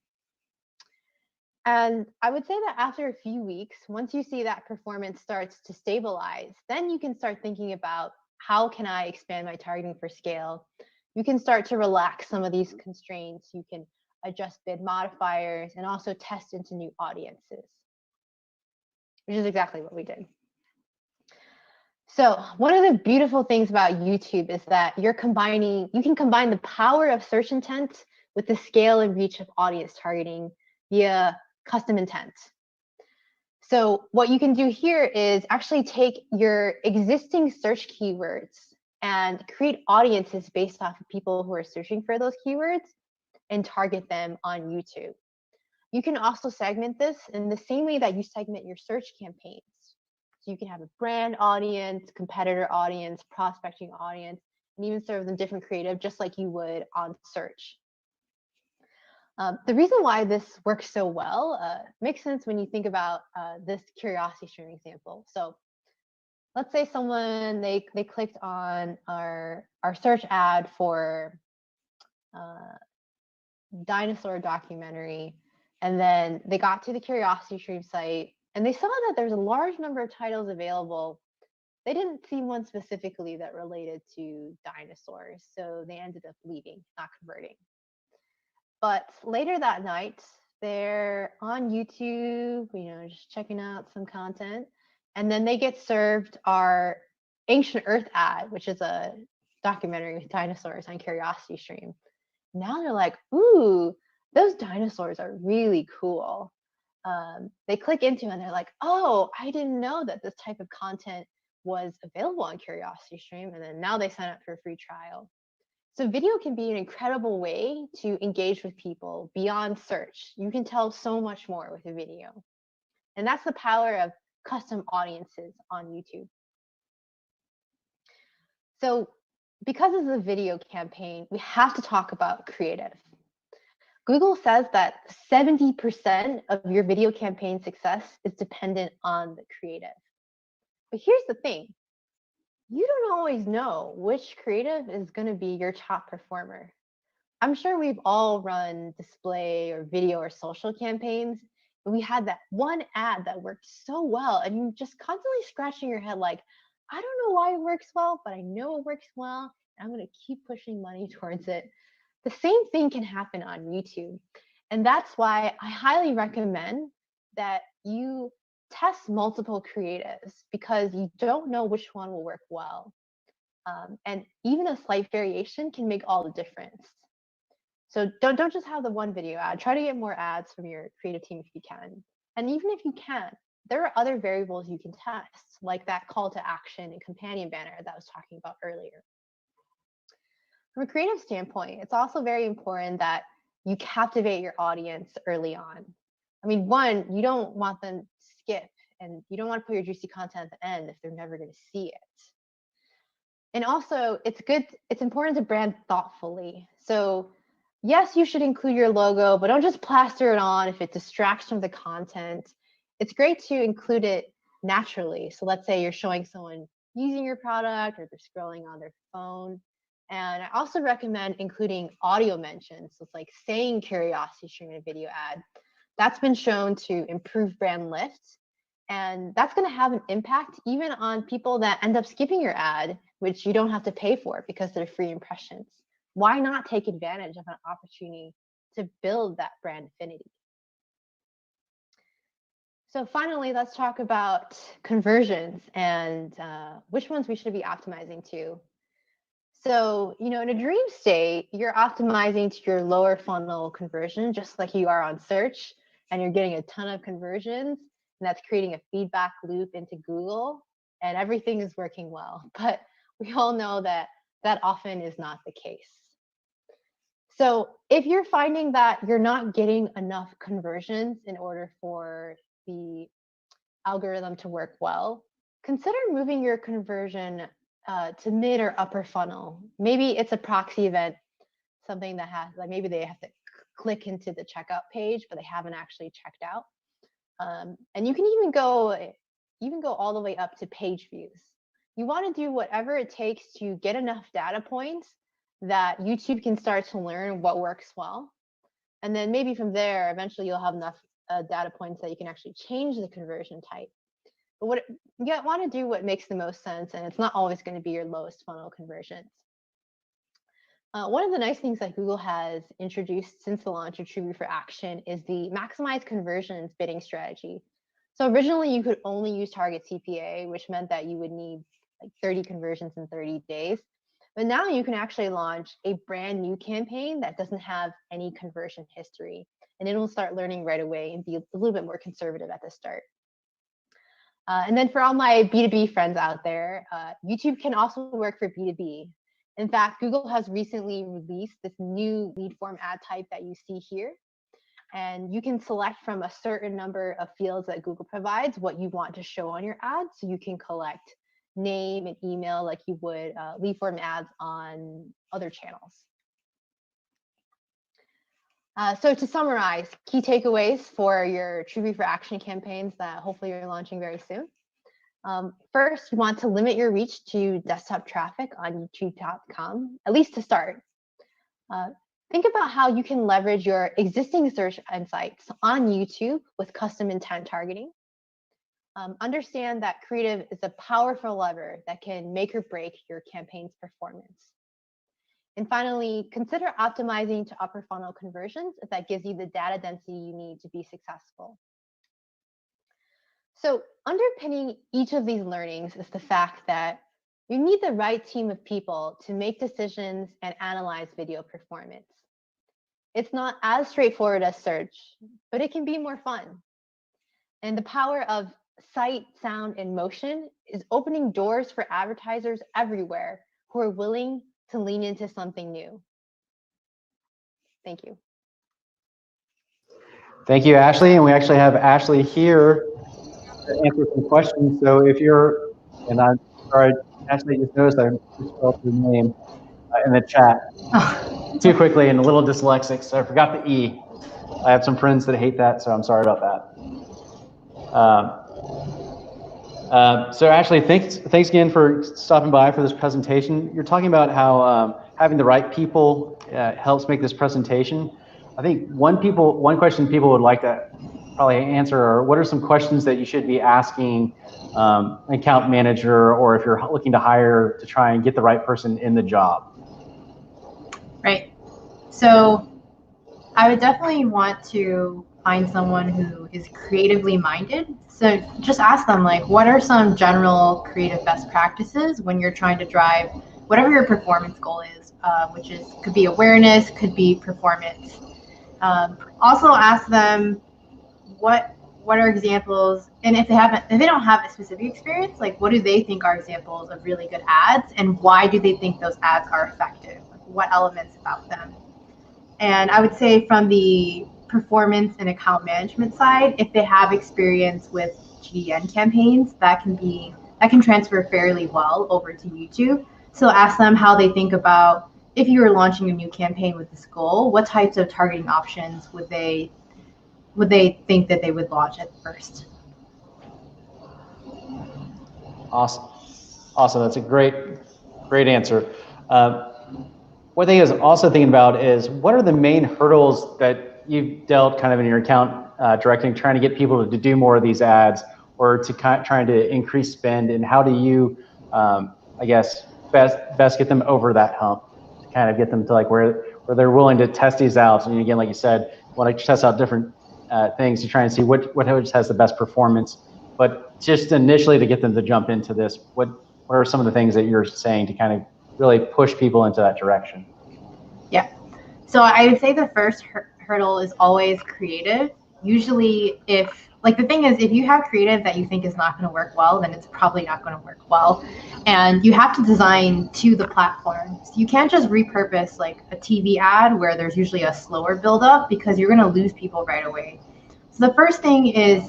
And I would say that after a few weeks, once you see that performance starts to stabilize, then you can start thinking about, how can I expand my targeting for scale? You can start to relax some of these constraints. You can adjust bid modifiers and also test into new audiences, which is exactly what we did. So one of the beautiful things about YouTube is that you can combine the power of search intent with the scale and reach of audience targeting via custom intent. So what you can do here is actually take your existing search keywords and create audiences based off of people who are searching for those keywords and target them on YouTube. You can also segment this in the same way that you segment your search campaigns. So you can have a brand audience, competitor audience, prospecting audience, and even serve them different creative, just like you would on search. The reason why this works so well makes sense when you think about this CuriosityStream example. So let's say someone, they clicked on our search ad for dinosaur documentary, and then they got to the CuriosityStream site and they saw that there's a large number of titles available. They didn't see one specifically that related to dinosaurs, so they ended up leaving, not converting. But later that night, they're on YouTube, just checking out some content. And then they get served our Ancient Earth ad, which is a documentary with dinosaurs on CuriosityStream. Now they're like, ooh, those dinosaurs are really cool. They click into it and they're like, oh, I didn't know that this type of content was available on CuriosityStream. And then now they sign up for a free trial. So video can be an incredible way to engage with people beyond search. You can tell so much more with a video. And that's the power of custom audiences on YouTube. So because this is a video campaign, we have to talk about creative. Google says that 70% of your video campaign success is dependent on the creative. But here's the thing. You don't always know which creative is going to be your top performer. I'm sure we've all run display or video or social campaigns, and we had that one ad that worked so well, and you're just constantly scratching your head like, I don't know why it works well, but I know it works well, and I'm going to keep pushing money towards it. The same thing can happen on YouTube. And that's why I highly recommend that you test multiple creatives, because you don't know which one will work well. And even a slight variation can make all the difference. So don't just have the one video ad. Try to get more ads from your creative team if you can. And even if you can't, there are other variables you can test, like that call to action and companion banner that I was talking about earlier. From a creative standpoint, it's also very important that you captivate your audience early on. I mean, one, you don't want them to skip, and you don't want to put your juicy content at the end if they're never going to see it. And also, it's important to brand thoughtfully. So yes, you should include your logo, but don't just plaster it on if it distracts from the content. It's great to include it naturally. So let's say you're showing someone using your product, or they're scrolling on their phone. And I also recommend including audio mentions. So it's like saying curiosity stream in a video ad. That's been shown to improve brand lift. And that's going to have an impact even on people that end up skipping your ad, which you don't have to pay for because they're free impressions. Why not take advantage of an opportunity to build that brand affinity? So finally, let's talk about conversions and which ones we should be optimizing to. So, in a dream state, you're optimizing to your lower funnel conversion, just like you are on search, and you're getting a ton of conversions, and that's creating a feedback loop into Google, and everything is working well. But we all know that that often is not the case. So if you're finding that you're not getting enough conversions in order for the algorithm to work well, consider moving your conversion to mid or upper funnel. Maybe it's a proxy event, something that has, like, maybe they have to click into the checkout page, but they haven't actually checked out. And you can even go all the way up to page views. You want to do whatever it takes to get enough data points that YouTube can start to learn what works well. And then maybe from there, eventually you'll have enough data points that you can actually change the conversion type. But you want to do what makes the most sense, and it's not always going to be your lowest funnel conversions. One of the nice things that Google has introduced since the launch of TrueView for Action is the maximize conversions bidding strategy. So originally you could only use target CPA, which meant that you would need like 30 conversions in 30 days. But now you can actually launch a brand new campaign that doesn't have any conversion history, and it will start learning right away and be a little bit more conservative at the start. And then for all my B2B friends out there, YouTube can also work for B2B. In fact, Google has recently released this new lead form ad type that you see here. And you can select from a certain number of fields that Google provides what you want to show on your ad. So you can collect name and email like you would lead form ads on other channels. So to summarize, key takeaways for your TrueView for Action campaigns that hopefully you're launching very soon. First, you want to limit your reach to desktop traffic on youtube.com, at least to start. Think about how you can leverage your existing search insights on YouTube with custom intent targeting. Understand that creative is a powerful lever that can make or break your campaign's performance. And finally, consider optimizing to upper funnel conversions if that gives you the data density you need to be successful. So underpinning each of these learnings is the fact that you need the right team of people to make decisions and analyze video performance. It's not as straightforward as search, but it can be more fun. And the power of sight, sound, and motion is opening doors for advertisers everywhere who are willing to lean into something new. Thank you. Thank you, Ashley. And we actually have Ashley here to answer some questions. So if you're, and I'm sorry, Ashley, just noticed I spelled your name in the chat. too quickly and a little dyslexic, so I forgot the E. I have some friends that hate that, so I'm sorry about that. So Ashley, thanks again for stopping by for this presentation. You're talking about how having the right people helps make this presentation. I think one question people would like to probably answer are, what are some questions that you should be asking an account manager, or if you're looking to hire to try and get the right person in the job? Right. So I would definitely want to find someone who is creatively minded. So just ask them, like, what are some general creative best practices when you're trying to drive whatever your performance goal is, which could be awareness, could be performance. Also ask them what are examples, and if they don't have a specific experience, like, what do they think are examples of really good ads, and why do they think those ads are effective? Like, what elements about them? And I would say from the performance and account management side, if they have experience with GDN campaigns, that can transfer fairly well over to YouTube. So ask them how they think about, if you were launching a new campaign with this goal, what types of targeting options would they think that they would launch at first? Awesome. That's a great answer. One thing I was also thinking about is, what are the main hurdles that you've dealt kind of in your account directing, trying to get people to do more of these ads, or to trying to increase spend, and how do you, I guess, best get them over that hump, to kind of get them to like where they're willing to test these out? And again, like you said, want to test out different things to try and see what has the best performance. But just initially, to get them to jump into this, what are some of the things that you're saying to kind of really push people into that direction? Yeah. So I would say the first hurdle is always creative. Usually, the thing is, if you have creative that you think is not going to work well, then it's probably not going to work well. And you have to design to the platform. So you can't just repurpose like a TV ad where there's usually a slower buildup, because you're going to lose people right away. So the first thing is,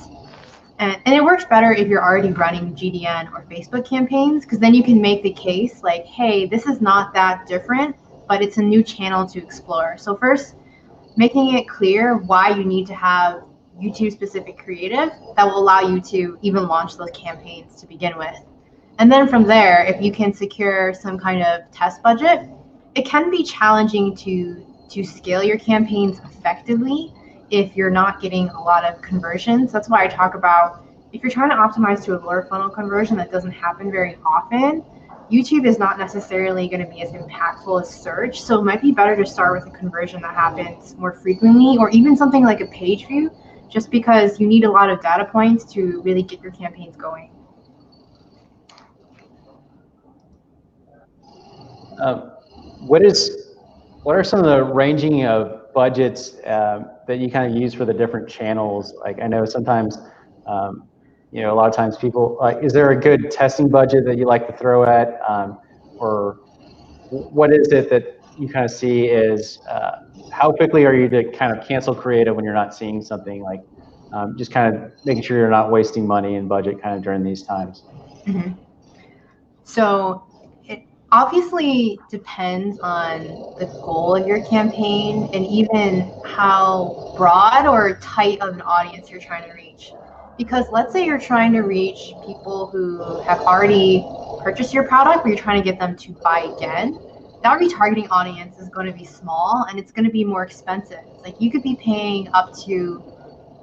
and it works better if you're already running GDN or Facebook campaigns, because then you can make the case like, hey, this is not that different, but it's a new channel to explore. So first, making it clear why you need to have YouTube specific creative that will allow you to even launch those campaigns to begin with. And then from there, if you can secure some kind of test budget, it can be challenging to scale your campaigns effectively if you're not getting a lot of conversions. That's why I talk about, if you're trying to optimize to a lower funnel conversion that doesn't happen very often, YouTube is not necessarily going to be as impactful as search. So it might be better to start with a conversion that happens more frequently, or even something like a page view, just because you need a lot of data points to really get your campaigns going. What are some of the ranging of budgets that you kind of use for the different channels? Like, I know sometimes, a lot of times people, is there a good testing budget that you like to throw at, or what is it that you kind of see is, how quickly are you to kind of cancel creative when you're not seeing something, like just kind of making sure you're not wasting money and budget kind of during these times? Mm-hmm. So it obviously depends on the goal of your campaign, and even how broad or tight of an audience you're trying to reach. Because let's say you're trying to reach people who have already purchased your product, but you're trying to get them to buy again, that retargeting audience is going to be small, and it's going to be more expensive. Like, you could be paying up to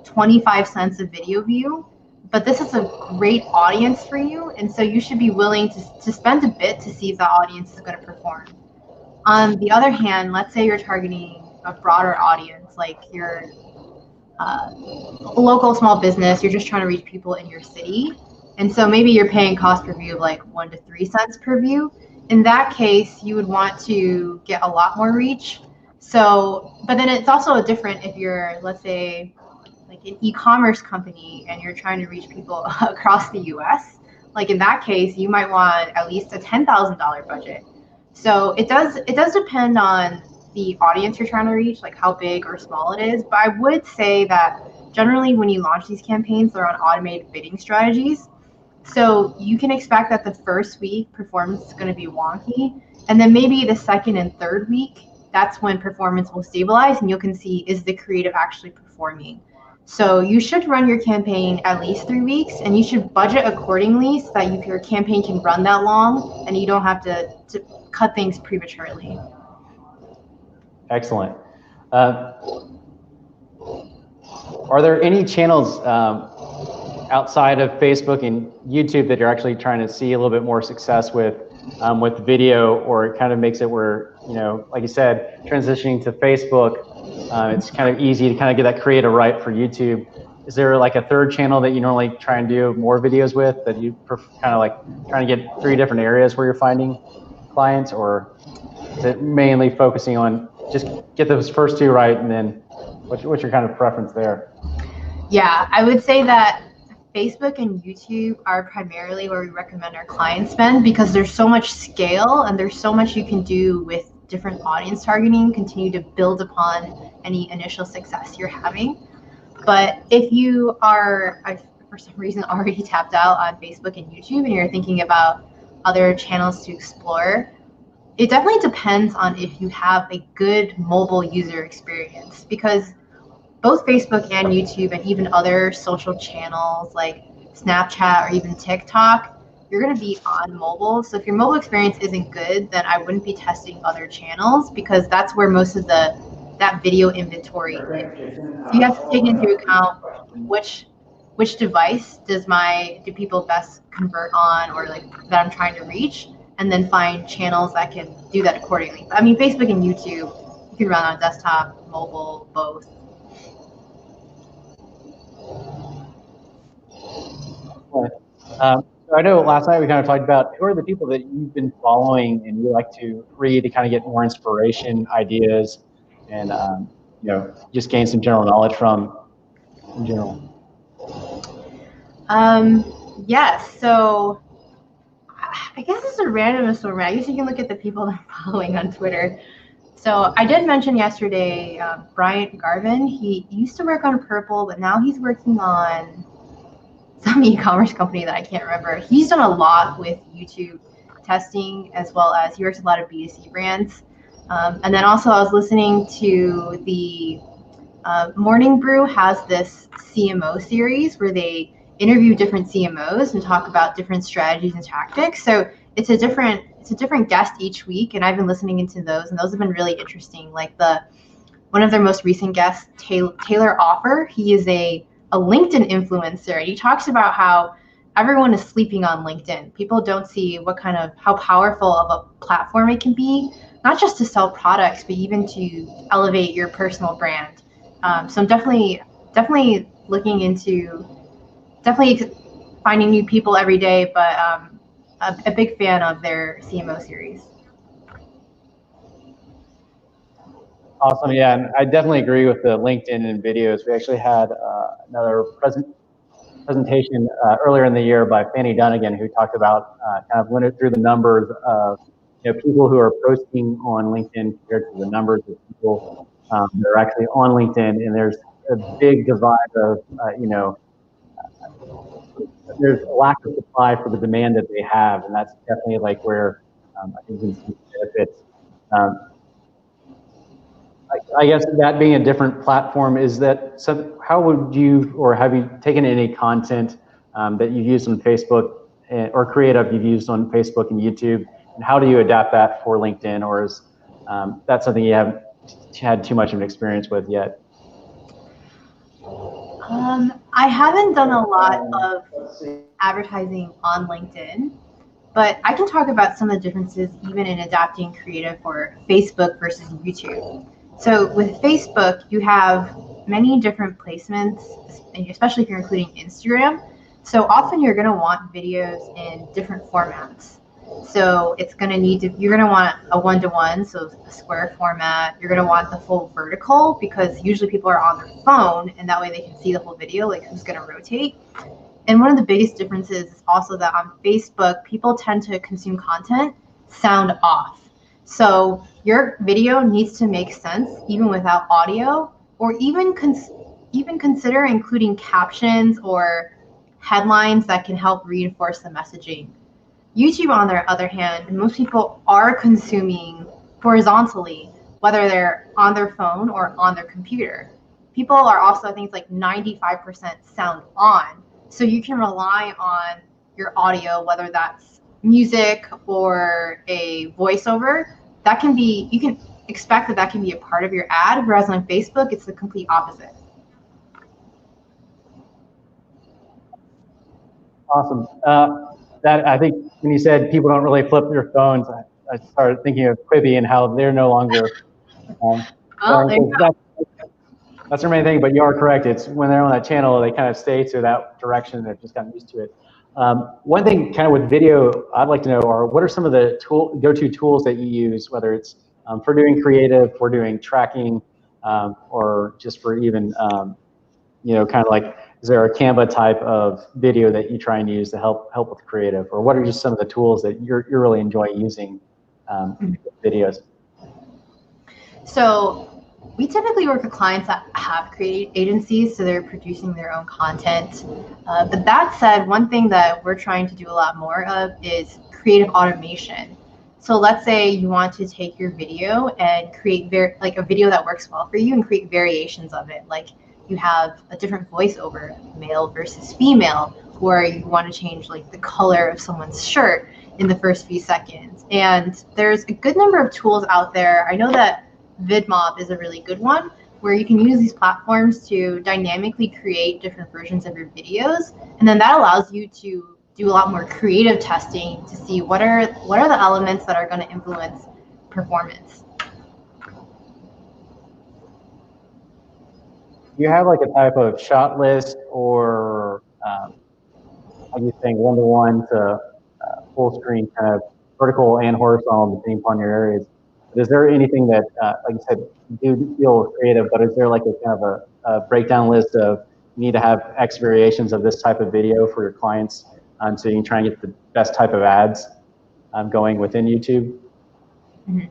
25 cents a video view, but this is a great audience for you, and so you should be willing to spend a bit to see if the audience is going to perform. On the other hand, let's say you're targeting a broader audience, like you're a local small business, you're just trying to reach people in your city, and so maybe you're paying cost per view of like 1 to 3 cents per view. In that case, you would want to get a lot more reach. So, but then it's also different if you're, let's say, like an e-commerce company and you're trying to reach people across the US. Like, in that case, you might want at least a $10,000 budget. So it does depend on the audience you're trying to reach, like how big or small it is. But I would say that generally when you launch these campaigns, they're on automated bidding strategies. So you can expect that the first week performance is going to be wonky, and then maybe the second and third week that's when performance will stabilize and you can see, is the creative actually performing? So you should run your campaign at least 3 weeks, and you should budget accordingly so that your campaign can run that long and you don't have to cut things prematurely. Excellent. Are there any channels outside of Facebook and YouTube that you're actually trying to see a little bit more success with video, or it kind of makes it where, you know, like you said, transitioning to Facebook, it's kind of easy to kind of get that creative right for YouTube. Is there like a third channel that you normally try and do more videos with, that you kind of like trying to get 3 different areas where you're finding clients, or is it mainly focusing on just get those first 2 right, and then what's your kind of preference there? Yeah, I would say that Facebook and YouTube are primarily where we recommend our clients spend, because there's so much scale and there's so much you can do with different audience targeting, continue to build upon any initial success you're having. But if you are, for some reason, already tapped out on Facebook and YouTube and you're thinking about other channels to explore, it definitely depends on if you have a good mobile user experience, because both Facebook and YouTube and even other social channels like Snapchat or even TikTok, you're going to be on mobile. So if your mobile experience isn't good, then I wouldn't be testing other channels, because that's where most of that video inventory is. So you have to take into account which device do people best convert on, or like that I'm trying to reach, and then find channels that can do that accordingly. I mean, Facebook and YouTube, you can run on desktop, mobile, both. So I know last night we kind of talked about who are the people that you've been following and you like to read to kind of get more inspiration, ideas, and you know, just gain some general knowledge from in general. Yes, so I guess it's a random assortment. I guess you can look at the people that I'm following on Twitter. So I did mention yesterday Bryant Garvin. He used to work on Purple, but now he's working on some e-commerce company that I can't remember. He's done a lot with YouTube testing, as well as he works with a lot of B2C brands. And then also I was listening to the Morning Brew has this CMO series where they interview different CMOs and talk about different strategies and tactics. So it's a different guest each week, and I've been listening into those, and those have been really interesting. Like one of their most recent guests, Taylor Offer, he is a LinkedIn influencer, and he talks about how everyone is sleeping on LinkedIn. People don't see how powerful of a platform it can be, not just to sell products, but even to elevate your personal brand. So I'm definitely looking into, finding new people every day, but a big fan of their CMO series. Awesome, yeah, and I definitely agree with the LinkedIn and videos. We actually had another presentation earlier in the year by Fanny Dunnigan, who talked about kind of went through the numbers of people who are posting on LinkedIn compared to the numbers of people that are actually on LinkedIn, and there's a big divide of there's a lack of supply for the demand that they have, and that's definitely like where I think we see benefits. I guess that being a different platform, is that how would you, or have you taken any content that you've used on Facebook or creative you've used on Facebook and YouTube, and how do you adapt that for LinkedIn, or is that something you haven't had too much of an experience with yet? I haven't done a lot of advertising on LinkedIn, but I can talk about some of the differences even in adapting creative for Facebook versus YouTube. So with Facebook, you have many different placements, especially if you're including Instagram. So often you're going to want videos in different formats. So it's going to you're going to want a one-to-one, so a square format. You're going to want the full vertical, because usually people are on their phone and that way they can see the whole video, like who's going to rotate. And one of the biggest differences is also that on Facebook, people tend to consume content sound off. So your video needs to make sense even without audio, or even consider including captions or headlines that can help reinforce the messaging. YouTube, on the other hand, most people are consuming horizontally, whether they're on their phone or on their computer. People are also, I think it's like 95% sound on. So you can rely on your audio, whether that's music or a voiceover. That can be, you can expect that can be a part of your ad, whereas on Facebook, it's the complete opposite. Awesome. That I think when you said people don't really flip their phones, I started thinking of Quibi and how they're no longer. That's their main thing, but you are correct. It's when they're on that channel, they kind of stay to that direction. They've just gotten used to it. One thing kind of with video I'd like to know are what are some of the go-to tools that you use, whether it's for doing creative, for doing tracking, or just for even, kind of like, is there a Canva type of video that you try and use to help with creative, or what are just some of the tools that you really enjoy using videos? So we typically work with clients that have creative agencies, so they're producing their own content. But that said, one thing that we're trying to do a lot more of is creative automation. So let's say you want to take your video and create a video that works well for you and create variations of it. Like you have a different voiceover, male versus female, or you want to change like the color of someone's shirt in the first few seconds. And there's a good number of tools out there. I know that VidMob is a really good one where you can use these platforms to dynamically create different versions of your videos, and then that allows you to do a lot more creative testing to see what are the elements that are going to influence performance. Do you have like a type of shot list or how do you think one-to-one to full screen kind of vertical and horizontal depending upon your areas? Is there anything that, like you said, you feel creative, but is there like a kind of a breakdown list of you need to have X variations of this type of video for your clients so you can try and get the best type of ads going within YouTube? Mm-hmm.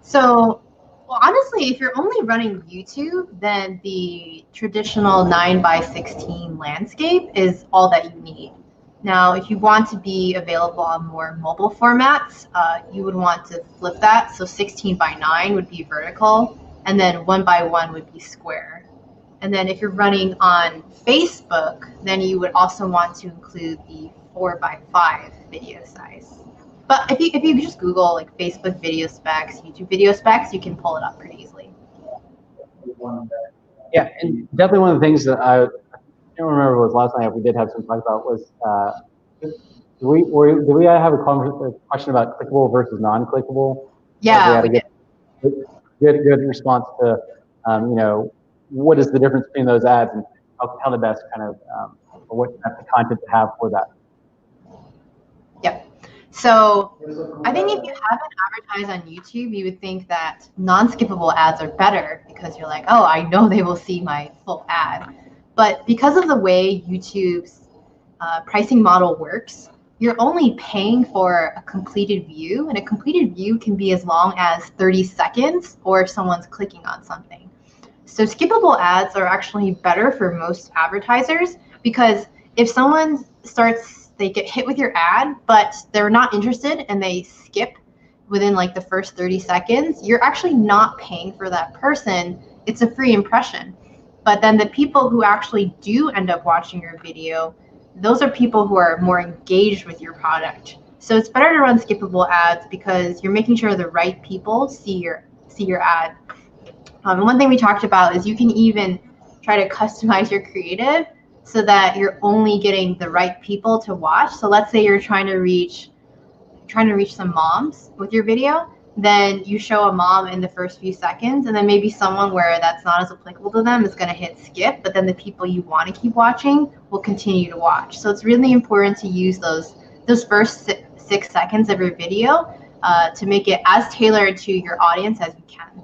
So, well, honestly, if you're only running YouTube, then the traditional 9:16 landscape is all that you need. Now, if you want to be available on more mobile formats, you would want to flip that. So 16:9 would be vertical, and then 1:1 would be square. And then if you're running on Facebook, then you would also want to include the 4:5 video size. But if you just Google like Facebook video specs, YouTube video specs, you can pull it up pretty easily. Yeah, and definitely one of the things that I don't remember what was last night we did have some talk about was do we have a question about clickable versus non-clickable? Yeah, we did. Good response to what is the difference between those ads and how the best kind of what type of content to have for that. Yep. So I think if you haven't advertised on YouTube, you would think that non-skippable ads are better because you're like, oh, I know they will see my full ad. But because of the way YouTube's pricing model works, you're only paying for a completed view, and a completed view can be as long as 30 seconds or if someone's clicking on something. So skippable ads are actually better for most advertisers because if someone they get hit with your ad, but they're not interested and they skip within like the first 30 seconds, you're actually not paying for that person. It's a free impression. But then the people who actually do end up watching your video, those are people who are more engaged with your product. So it's better to run skippable ads because you're making sure the right people see your ad. And one thing we talked about is you can even try to customize your creative so that you're only getting the right people to watch. So let's say you're trying to reach some moms with your video, then you show a mom in the first few seconds, and then maybe someone where that's not as applicable to them is going to hit skip, but then the people you want to keep watching will continue to watch. So it's really important to use those first 6 seconds of your video to make it as tailored to your audience as you can.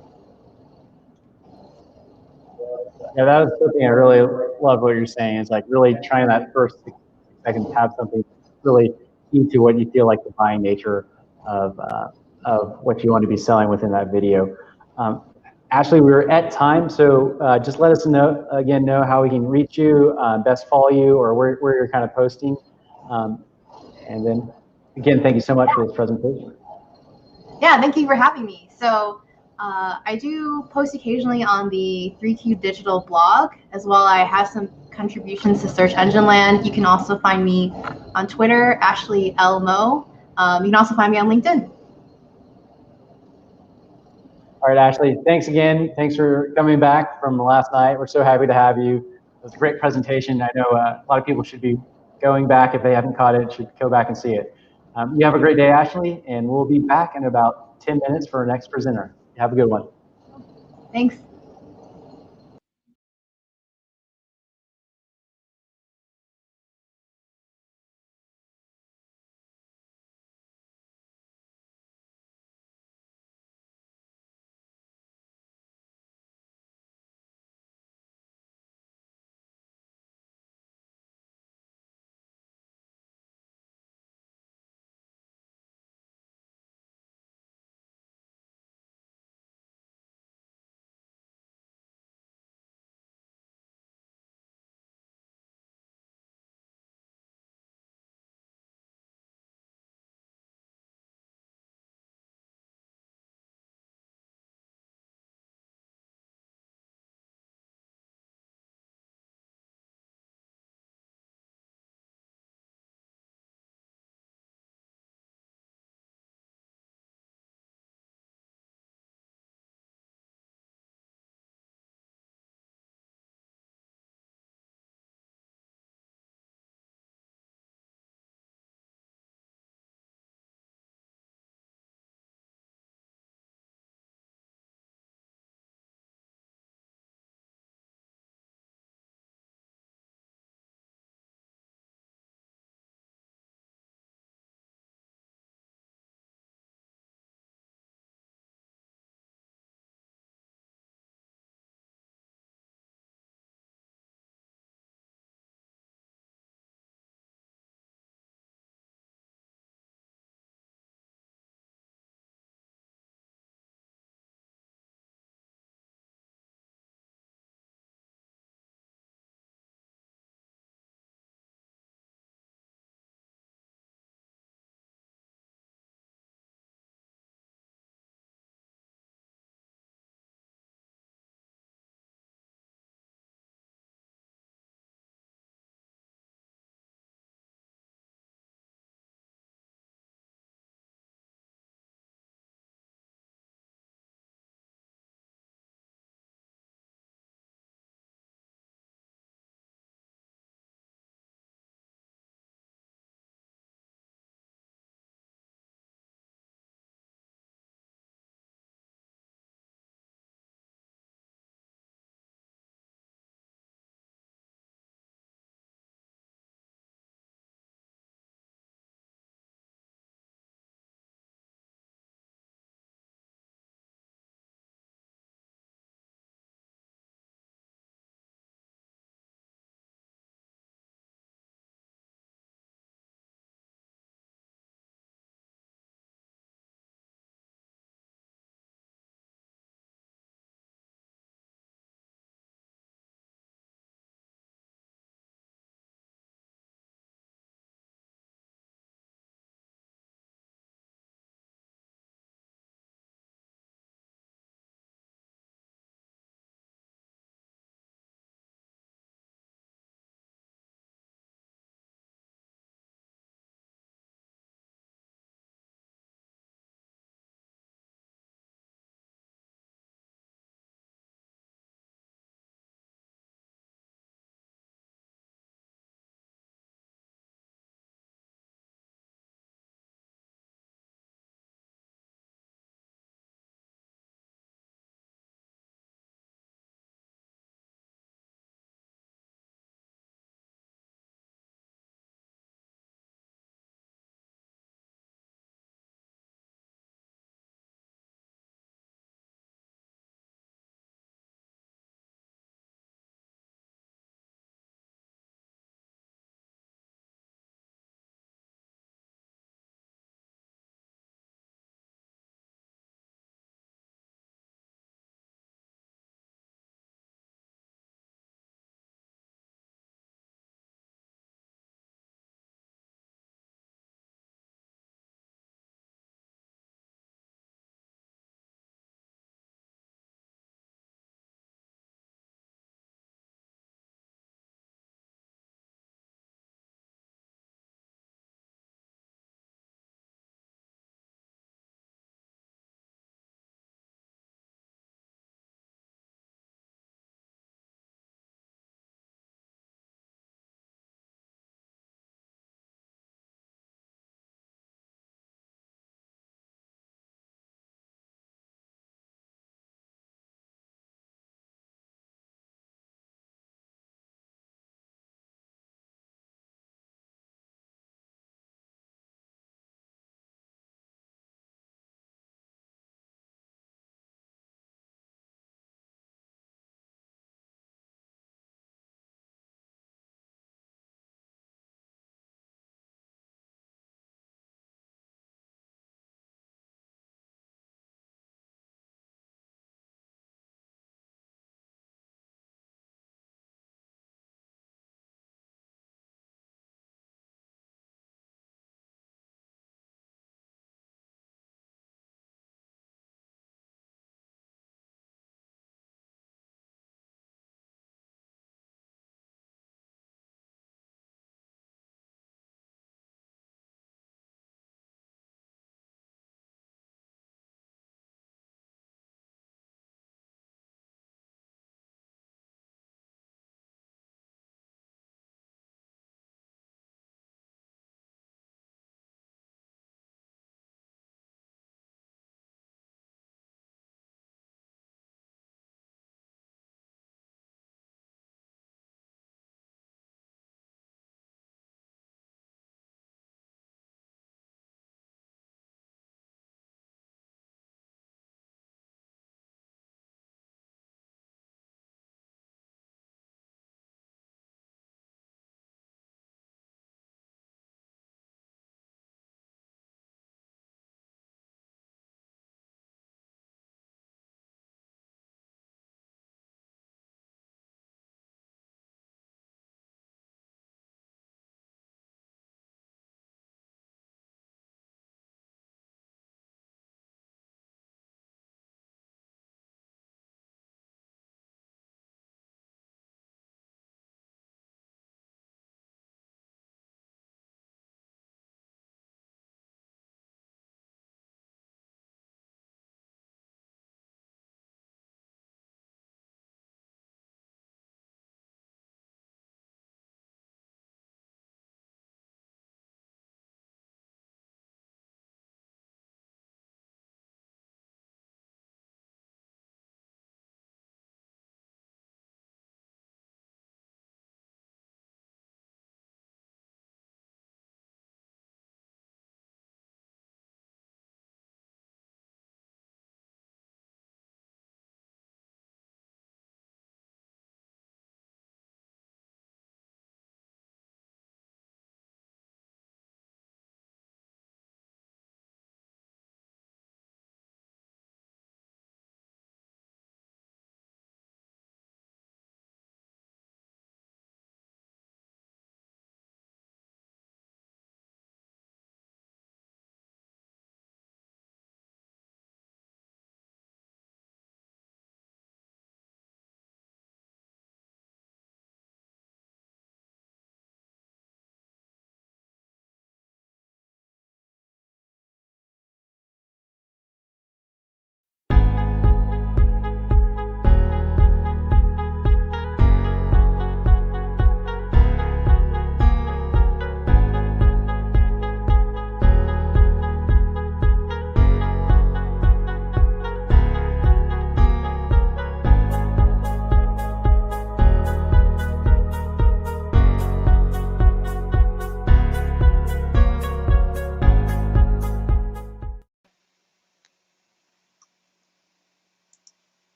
Yeah, that was something I really love what you're saying. Is like really trying that first 6 seconds to have something really key to what you feel like the buying nature of what you want to be selling within that video. Ashley, we're at time, so just let us know how we can reach you, best follow you, or where you're kind of posting. And then, again, thank you so much for this presentation. Yeah, thank you for having me. So I do post occasionally on the 3Q Digital blog as well. I have some contributions to Search Engine Land. You can also find me on Twitter, Ashley L. Mo. You can also find me on LinkedIn. All right, Ashley, thanks again. Thanks for coming back from last night. We're so happy to have you. It was a great presentation. I know a lot of people should be going back if they haven't caught it, should go back and see it. You have a great day, Ashley, and we'll be back in about 10 minutes for our next presenter. Have a good one. Thanks.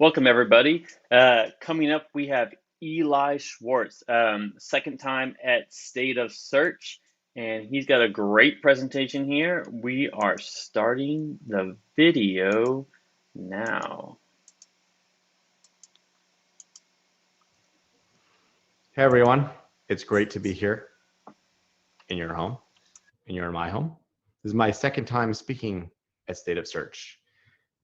Welcome, everybody. Coming up, we have Eli Schwartz, second time at State of Search, and he's got a great presentation here. We are starting the video now. Hey everyone, it's great to be here in your home, and you're in my home. This is my second time speaking at State of Search.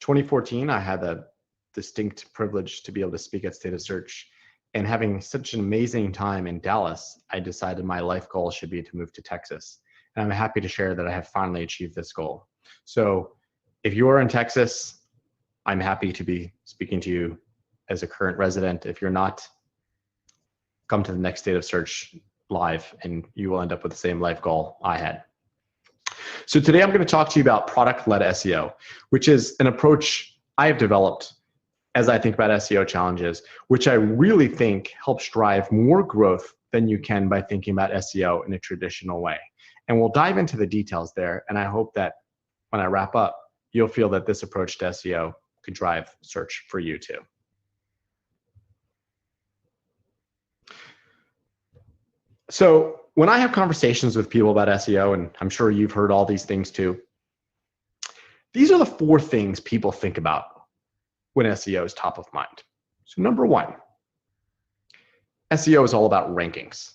2014, I had the distinct privilege to be able to speak at State of Search, and having such an amazing time in Dallas, I decided my life goal should be to move to Texas. And I'm happy to share that I have finally achieved this goal. So if you are in Texas, I'm happy to be speaking to you as a current resident. If you're not, come to the next State of Search live and you will end up with the same life goal I had. So today I'm going to talk to you about product-led SEO, which is an approach I have developed as I think about SEO challenges, which I really think helps drive more growth than you can by thinking about SEO in a traditional way. And we'll dive into the details there, and I hope that when I wrap up, you'll feel that this approach to SEO could drive search for you too. So when I have conversations with people about SEO, and I'm sure you've heard all these things too, these are the 4 things people think about when SEO is top of mind. So number 1, SEO is all about rankings.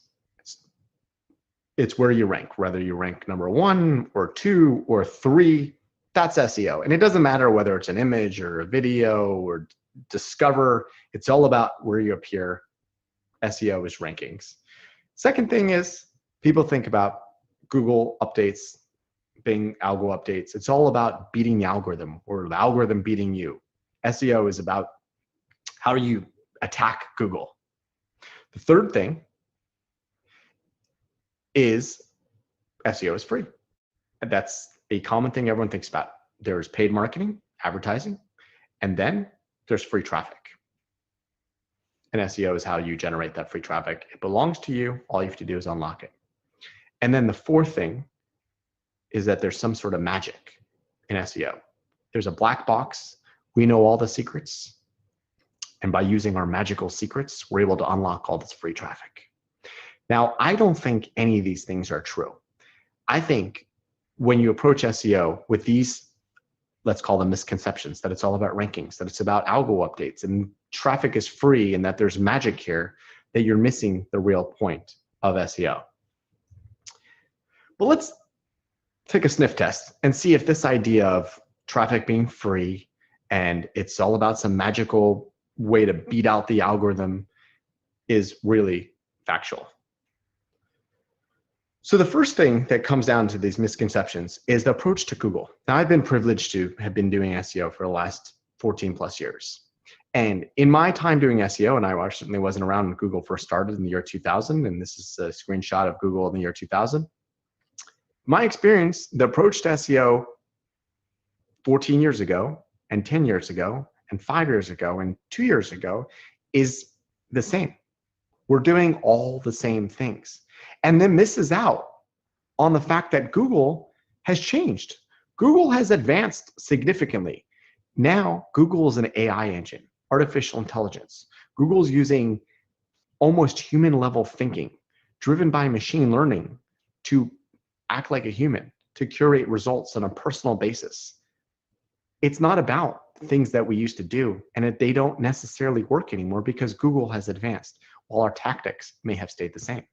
It's where you rank, whether you rank number 1 or 2 or 3, that's SEO. And it doesn't matter whether it's an image or a video or discover, it's all about where you appear. SEO is rankings. Second thing is people think about Google updates, Bing algo updates. It's all about beating the algorithm or the algorithm beating you. SEO is about how you attack Google. The third thing is SEO is free. And that's a common thing everyone thinks about. There's paid marketing, advertising, and then there's free traffic. And SEO is how you generate that free traffic. It belongs to you. All you have to do is unlock it. And then the fourth thing is that there's some sort of magic in SEO. There's a black box. We know all the secrets. And by using our magical secrets, we're able to unlock all this free traffic. Now, I don't think any of these things are true. I think when you approach SEO with these, let's call them misconceptions, that it's all about rankings, that it's about algo updates and traffic is free and that there's magic here, that you're missing the real point of SEO. But let's take a sniff test and see if this idea of traffic being free and it's all about some magical way to beat out the algorithm is really factual. So the first thing that comes down to these misconceptions is the approach to Google. Now, I've been privileged to have been doing SEO for the last 14 plus years. And in my time doing SEO, and I certainly wasn't around when Google first started in the year 2000, and this is a screenshot of Google in the year 2000. My experience, the approach to SEO 14 years ago, and 10 years ago, and 5 years ago, and 2 years ago is the same. We're doing all the same things. And then misses out on the fact that Google has changed. Google has advanced significantly. Now, Google is an AI engine, artificial intelligence. Google's using almost human level thinking, driven by machine learning to act like a human, to curate results on a personal basis. It's not about things that we used to do, and they don't necessarily work anymore because Google has advanced, while our tactics may have stayed the same.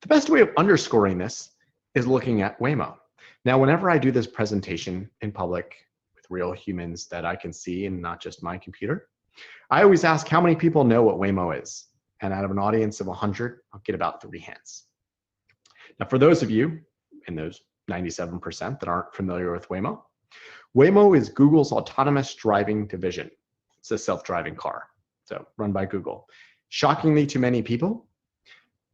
The best way of underscoring this is looking at Waymo. Now, whenever I do this presentation in public with real humans that I can see and not just my computer, I always ask how many people know what Waymo is. And out of an audience of 100, I'll get about 3 hands. Now, for those of you, and those 97% that aren't familiar with Waymo, Waymo is Google's autonomous driving division. It's a self-driving car, so run by Google. Shockingly to many people,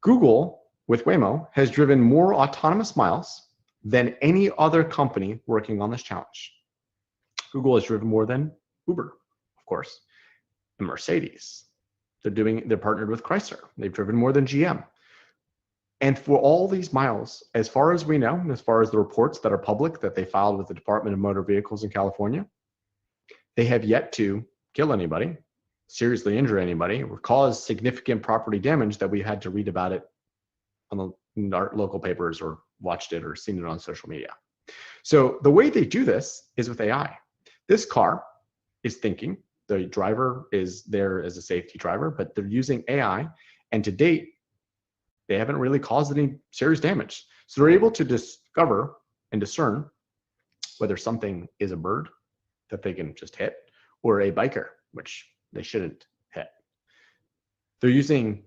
Google, with Waymo, has driven more autonomous miles than any other company working on this challenge. Google has driven more than Uber, of course, and Mercedes. They're partnered with Chrysler. They've driven more than GM. And for all these miles, as far as we know, and as far as the reports that are public that they filed with the Department of Motor Vehicles in California, they have yet to kill anybody, seriously injure anybody, or cause significant property damage that we had to read about it on in our local papers or watched it or seen it on social media. So the way they do this is with AI. This car is thinking, the driver is there as a safety driver, but they're using AI, and to date, they haven't really caused any serious damage. So they're able to discover and discern whether something is a bird that they can just hit or a biker, which they shouldn't hit. They're using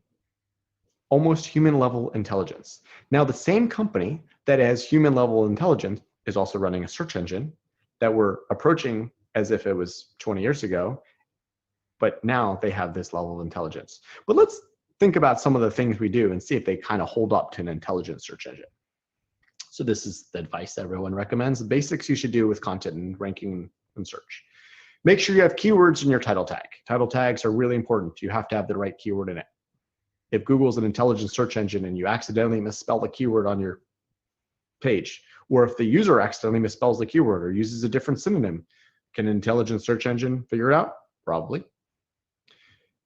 almost human level intelligence. Now, the same company that has human level intelligence is also running a search engine that we're approaching as if it was 20 years ago, but now they have this level of intelligence. But let's think about some of the things we do and see if they kind of hold up to an intelligent search engine. So this is the advice that everyone recommends. The basics you should do with content and ranking and search. Make sure you have keywords in your title tag. Title tags are really important. You have to have the right keyword in it. If Google's an intelligent search engine and you accidentally misspell the keyword on your page, or if the user accidentally misspells the keyword or uses a different synonym, can an intelligent search engine figure it out? Probably.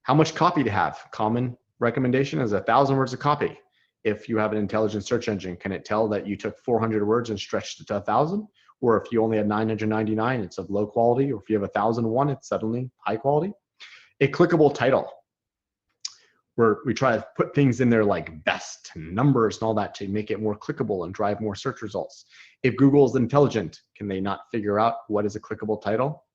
How much copy to have? Common recommendation is 1,000 words of copy. If you have an intelligent search engine, can it tell that you took 400 words and stretched it to 1,000? Or if you only had 999, it's of low quality. Or if you have 1,001, it's suddenly high quality. A clickable title, where we try to put things in there like best and numbers and all that to make it more clickable and drive more search results. If Google is intelligent, can they not figure out what is a clickable title?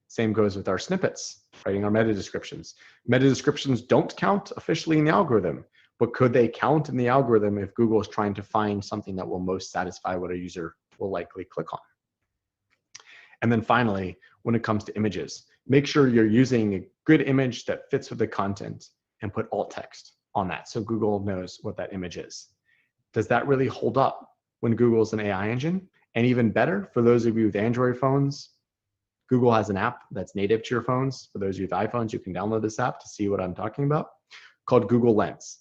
Same goes with our snippets, writing our meta descriptions. Meta descriptions don't count officially in the algorithm, but could they count in the algorithm if Google is trying to find something that will most satisfy what a user will likely click on? And then finally, when it comes to images, make sure you're using a good image that fits with the content and put alt text on that so Google knows what that image is. Does that really hold up when Google's an AI engine? And even better, for those of you with Android phones, Google has an app that's native to your phones. For those of you with iPhones, you can download this app to see what I'm talking about, called Google Lens.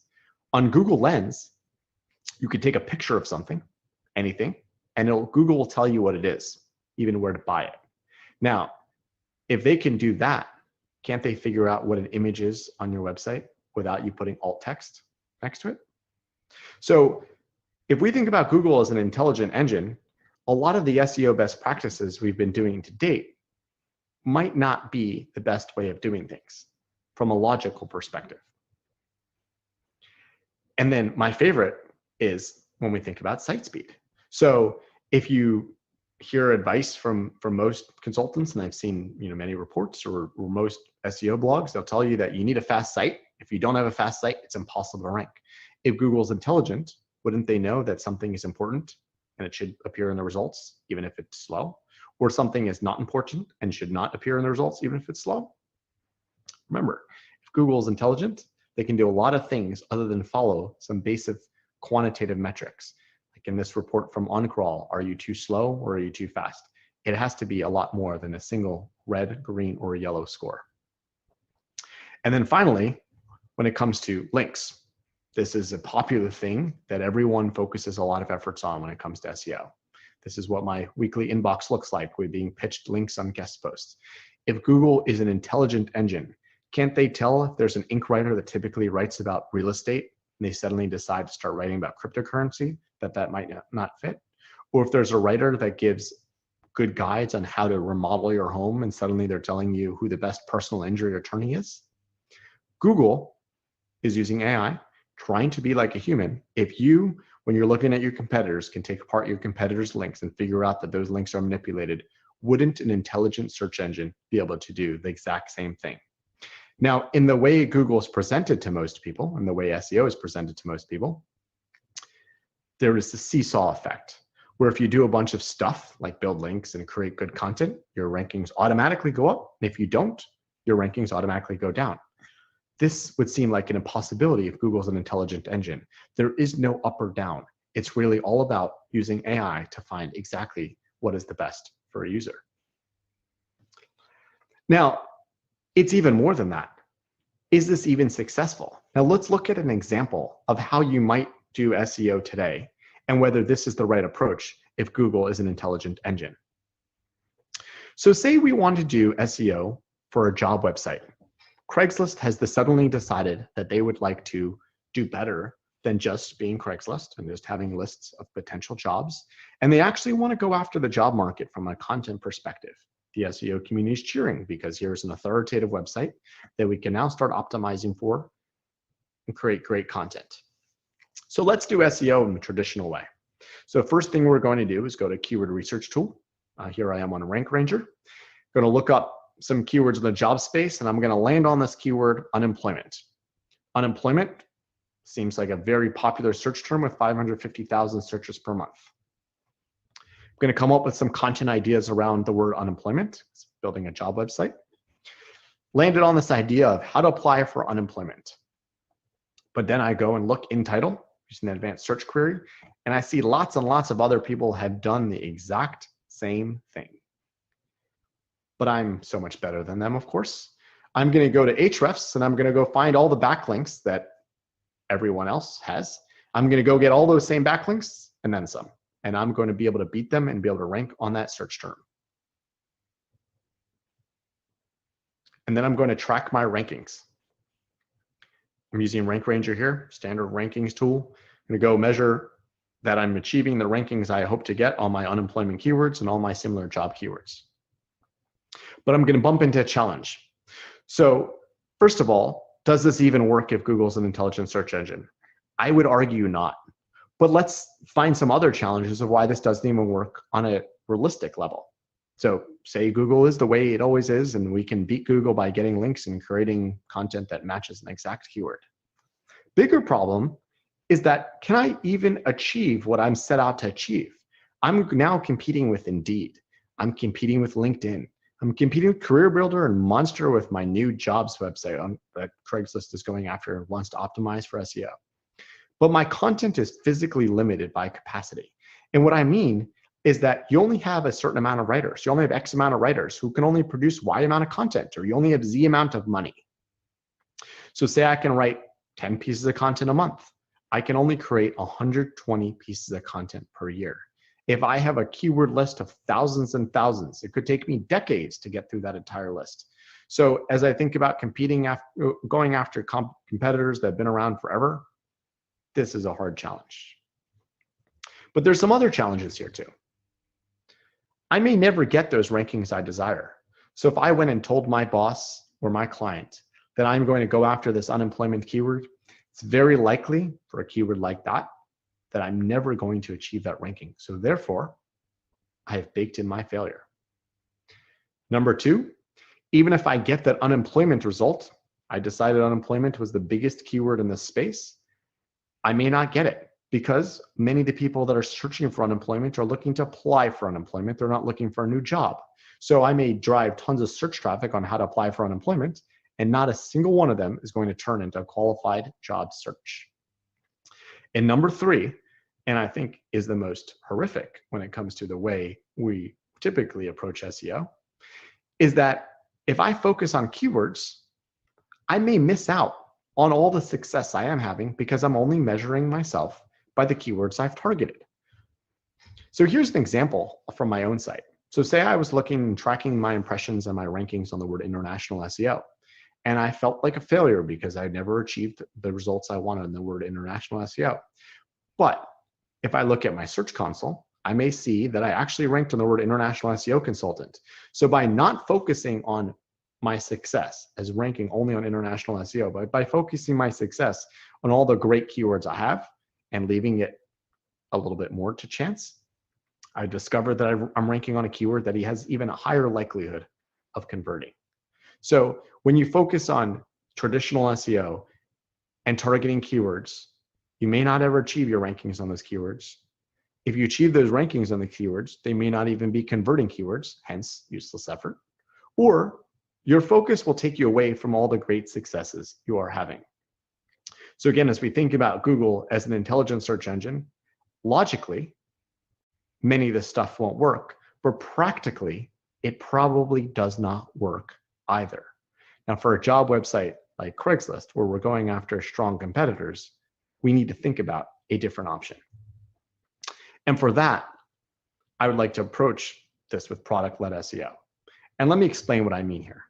On Google Lens, you could take a picture of something, anything, and Google will tell you what it is, even where to buy it. Now, if they can do that, can't they figure out what an image is on your website without you putting alt text next to it? So if we think about Google as an intelligent engine, a lot of the SEO best practices we've been doing to date might not be the best way of doing things from a logical perspective. And then my favorite is when we think about site speed. So if you hear advice from most consultants, and I've seen many reports or most SEO blogs, they'll tell you that you need a fast site. If you don't have a fast site, it's impossible to rank. If Google's intelligent, wouldn't they know that something is important and it should appear in the results, even if it's slow? Or something is not important and should not appear in the results, even if it's slow? Remember, if Google is intelligent, they can do a lot of things other than follow some basic quantitative metrics. Like in this report from OnCrawl, are you too slow or are you too fast? It has to be a lot more than a single red, green, or yellow score. And then finally, when it comes to links, this is a popular thing that everyone focuses a lot of efforts on when it comes to SEO. This is what my weekly inbox looks like with being pitched links on guest posts. If Google is an intelligent engine, can't they tell if there's an ink writer that typically writes about real estate and they suddenly decide to start writing about cryptocurrency, that might not fit? Or if there's a writer that gives good guides on how to remodel your home and suddenly they're telling you who the best personal injury attorney is? Google is using AI, trying to be like a human. If you, when you're looking at your competitors, can take apart your competitors' links and figure out that those links are manipulated, wouldn't an intelligent search engine be able to do the exact same thing? Now, in the way Google is presented to most people, and the way SEO is presented to most people, there is the seesaw effect, where if you do a bunch of stuff like build links and create good content, your rankings automatically go up. And if you don't, your rankings automatically go down. This would seem like an impossibility if Google's an intelligent engine. There is no up or down. It's really all about using AI to find exactly what is the best for a user. Now, it's even more than that. Is this even successful? Now let's look at an example of how you might do SEO today and whether this is the right approach if Google is an intelligent engine. So say we want to do SEO for a job website. Craigslist has suddenly decided that they would like to do better than just being Craigslist and just having lists of potential jobs. And they actually want to go after the job market from a content perspective. The SEO community is cheering because here's an authoritative website that we can now start optimizing for and create great content. So let's do SEO in the traditional way. So first thing we're going to do is go to keyword research tool. Here I am on Rank Ranger. Going to look up some keywords in the job space, and I'm going to land on this keyword unemployment. Unemployment seems like a very popular search term with 550,000 searches per month. I'm going to come up with some content ideas around the word unemployment, building a job website. Landed on this idea of how to apply for unemployment. But then I go and look in title using an advanced search query, and I see lots and lots of other people have done the exact same thing. But I'm so much better than them, of course. I'm going to go to Ahrefs, and I'm going to go find all the backlinks that everyone else has. I'm going to go get all those same backlinks and then some. And I'm going to be able to beat them and be able to rank on that search term. And then I'm going to track my rankings. I'm using Rank Ranger here, standard rankings tool. I'm going to go measure that I'm achieving the rankings I hope to get on my unemployment keywords and all my similar job keywords. But I'm going to bump into a challenge. So first of all, does this even work if Google's an intelligent search engine? I would argue not. But let's find some other challenges of why this doesn't even work on a realistic level. So say Google is the way it always is, and we can beat Google by getting links and creating content that matches an exact keyword. Bigger problem is that, can I even achieve what I'm set out to achieve? I'm now competing with Indeed. I'm competing with LinkedIn. I'm competing with Career Builder and Monster with my new jobs website that Craigslist is going after and wants to optimize for SEO. But my content is physically limited by capacity. And what I mean is that you only have a certain amount of writers. You only have X amount of writers who can only produce Y amount of content, or you only have Z amount of money. So say I can write 10 pieces of content a month. I can only create 120 pieces of content per year. If I have a keyword list of thousands and thousands, it could take me decades to get through that entire list. So as I think about going after competitors that have been around forever, this is a hard challenge. But there's some other challenges here too. I may never get those rankings I desire. So if I went and told my boss or my client that I'm going to go after this unemployment keyword, it's very likely for a keyword like that I'm never going to achieve that ranking. So therefore, I have baked in my failure. Number two, even if I get that unemployment result, I decided unemployment was the biggest keyword in this space, I may not get it because many of the people that are searching for unemployment are looking to apply for unemployment. They're not looking for a new job. So I may drive tons of search traffic on how to apply for unemployment, and not a single one of them is going to turn into a qualified job search. And number three, and I think is the most horrific when it comes to the way we typically approach SEO, is that if I focus on keywords, I may miss out on all the success I am having because I'm only measuring myself by the keywords I've targeted. So here's an example from my own site. So say I was looking and tracking my impressions and my rankings on the word international SEO, and I felt like a failure because I never achieved the results I wanted in the word international SEO. But if I look at my search console, I may see that I actually ranked on the word international SEO consultant. So by not focusing on my success as ranking only on international SEO, but by focusing my success on all the great keywords I have and leaving it a little bit more to chance, I discovered that I'm ranking on a keyword that he has even a higher likelihood of converting. So when you focus on traditional SEO and targeting keywords, you may not ever achieve your rankings on those keywords. If you achieve those rankings on the keywords, they may not even be converting keywords, hence useless effort. Or your focus will take you away from all the great successes you are having. So again, as we think about Google as an intelligent search engine, logically, many of this stuff won't work, but practically, it probably does not work either. Now, for a job website like Craigslist, where we're going after strong competitors, we need to think about a different option. And for that, I would like to approach this with product-led SEO. And let me explain what I mean here.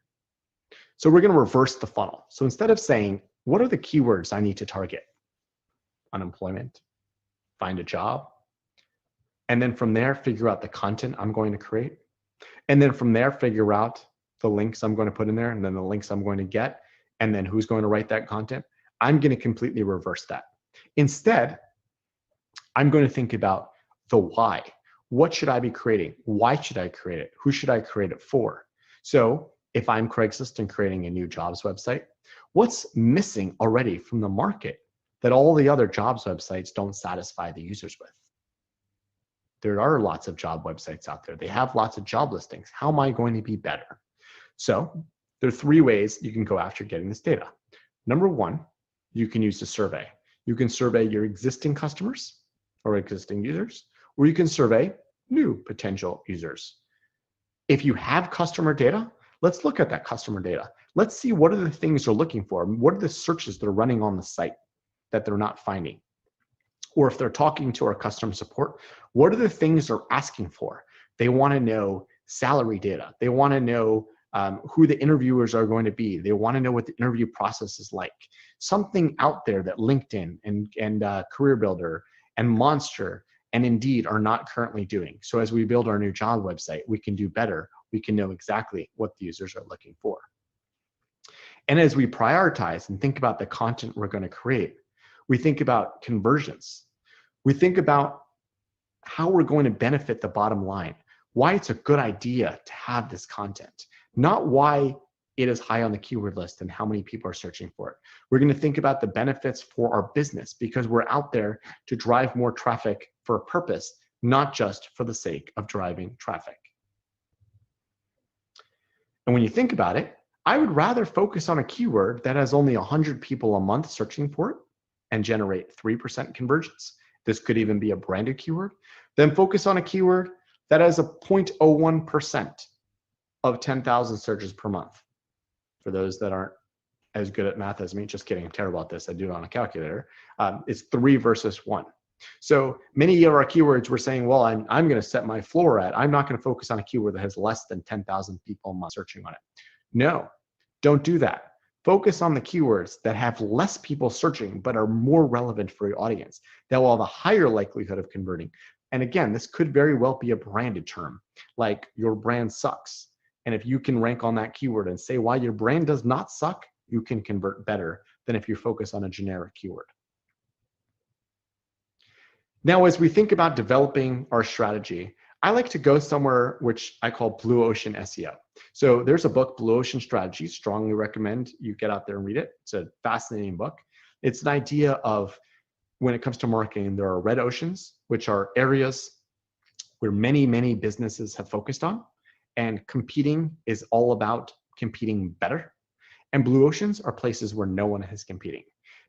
So we're going to reverse the funnel. So instead of saying, what are the keywords I need to target? Unemployment, find a job, and then from there, figure out the content I'm going to create. And then from there, figure out the links I'm going to put in there, and then the links I'm going to get, and then who's going to write that content. I'm going to completely reverse that. Instead, I'm going to think about the why. What should I be creating? Why should I create it? Who should I create it for? So if I'm Craigslist and creating a new jobs website, what's missing already from the market that all the other jobs websites don't satisfy the users with? There are lots of job websites out there. They have lots of job listings. How am I going to be better? So there are 3 ways you can go after getting this data. Number 1, you can use a survey. You can survey your existing customers or existing users, or you can survey new potential users. If you have customer data, let's look at that customer data. Let's see what are the things they're looking for. What are the searches they're running on the site that they're not finding? Or if they're talking to our customer support, what are the things they're asking for? They want to know salary data. They want to know who the interviewers are going to be. They want to know what the interview process is like. Something out there that LinkedIn and Career Builder and Monster and Indeed are not currently doing. So as we build our new job website, we can do better. We can know exactly what the users are looking for. And as we prioritize and think about the content we're going to create, we think about conversions. We think about how we're going to benefit the bottom line, why it's a good idea to have this content, not why it is high on the keyword list and how many people are searching for it. We're going to think about the benefits for our business because we're out there to drive more traffic for a purpose, not just for the sake of driving traffic. And when you think about it, I would rather focus on a keyword that has only 100 people a month searching for it and generate 3% conversions. This could even be a branded keyword. Then focus on a keyword that has a 0.01% of 10,000 searches per month. For those that aren't as good at math as me, just kidding, I'm terrible at this, I do it on a calculator. It's 3 versus 1. So many of our keywords we're saying, well, I'm going to set my floor at, I'm not going to focus on a keyword that has less than 10,000 people a month searching on it. No, don't do that. Focus on the keywords that have less people searching but are more relevant for your audience, that will have a higher likelihood of converting. And again, this could very well be a branded term, like your brand sucks. And if you can rank on that keyword and say why your brand does not suck, you can convert better than if you focus on a generic keyword. Now, as we think about developing our strategy, I like to go somewhere which I call blue ocean SEO. So there's a book, Blue Ocean Strategy. Strongly recommend you get out there and read it. It's a fascinating book. It's an idea of when it comes to marketing, there are red oceans, which are areas where many, many businesses have focused on, and competing is all about competing better. And blue oceans are places where no one is competing.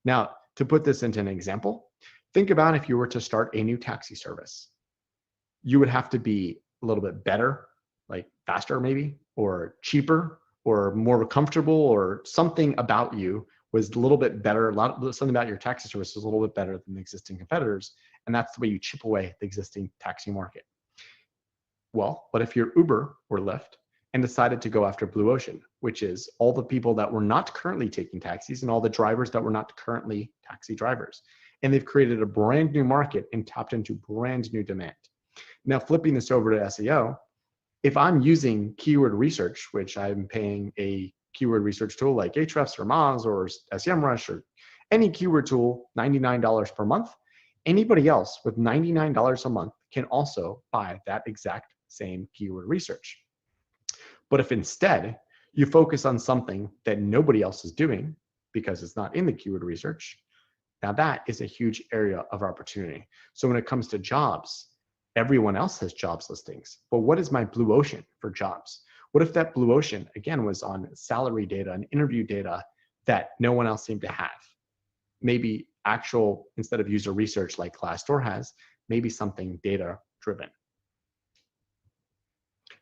Now, to put this into an example, think about if you were to start a new taxi service. You would have to be a little bit better, like faster maybe, or cheaper, or more comfortable, or something about you was a little bit better, something about your taxi service was a little bit better than the existing competitors, and that's the way you chip away the existing taxi market. Well, what if you're Uber or Lyft and decided to go after blue ocean, which is all the people that were not currently taking taxis and all the drivers that were not currently taxi drivers, and they've created a brand new market and tapped into brand new demand. Now, flipping this over to SEO, if I'm using keyword research, which I'm paying a keyword research tool like Ahrefs or Moz or SEMrush or any keyword tool, $99 per month, anybody else with $99 a month can also buy that exact same keyword research. But if instead you focus on something that nobody else is doing because it's not in the keyword research, now that is a huge area of opportunity. So when it comes to jobs, everyone else has jobs listings, but what is my blue ocean for jobs? What if that blue ocean, again, was on salary data and interview data that no one else seemed to have? Maybe actual, instead of user research like Glassdoor has, maybe something data driven.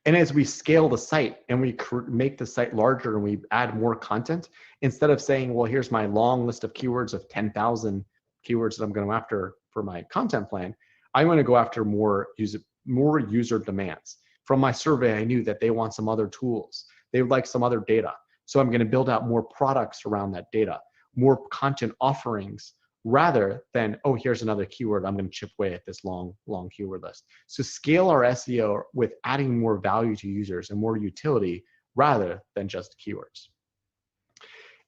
And as we scale the site and we make the site larger and we add more content, instead of saying, well, here's my long list of keywords of 10,000 keywords that I'm going after for my content plan, I'm going to go after more user demands. from my survey, I knew that they want some other tools. They would like some other data. So I'm going to build out more products around that data, more content offerings, rather than, oh, here's another keyword, I'm going to chip away at this long keyword list. So scale our SEO with adding more value to users and more utility rather than just keywords.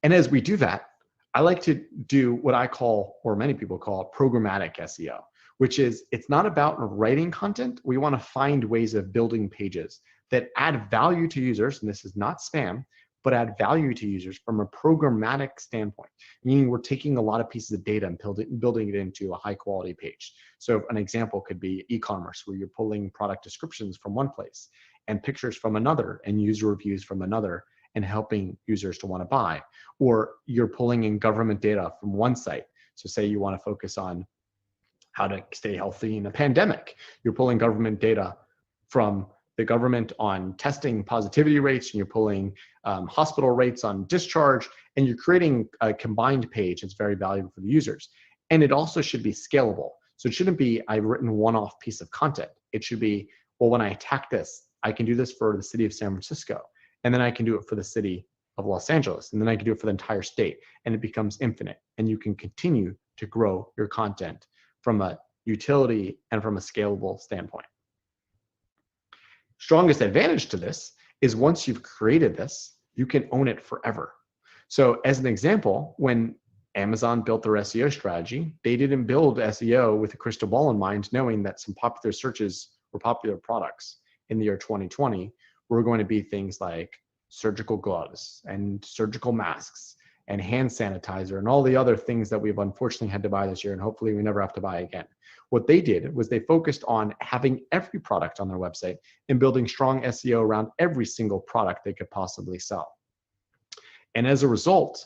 And as we do that, I like to do what I call, or many people call, programmatic SEO, which is, it's not about writing content. We want to find ways of building pages that add value to users, and this is not spam, but add value to users from a programmatic standpoint, meaning we're taking a lot of pieces of data and building it into a high quality page. So an example could be e-commerce, where you're pulling product descriptions from one place and pictures from another and user reviews from another and helping users to want to buy. Or you're pulling in government data from one site. So say you want to focus on how to stay healthy in a pandemic. You're pulling government data from the government on testing positivity rates, and you're pulling hospital rates on discharge, and you're creating a combined page that's very valuable for the users. And it also should be scalable. So it shouldn't be, I've written one-off piece of content. It should be, well, when I attack this, I can do this for the city of San Francisco, and then I can do it for the city of Los Angeles, and then I can do it for the entire state, and it becomes infinite. And you can continue to grow your content from a utility and from a scalable standpoint. Strongest advantage to this is once you've created this, you can own it forever. So as an example, when Amazon built their SEO strategy, they didn't build SEO with a crystal ball in mind, knowing that some popular searches or popular products in the year 2020 were going to be things like surgical gloves and surgical masks and hand sanitizer and all the other things that we've unfortunately had to buy this year, and hopefully we never have to buy again. What they did was they focused on having every product on their website and building strong SEO around every single product they could possibly sell. And as a result,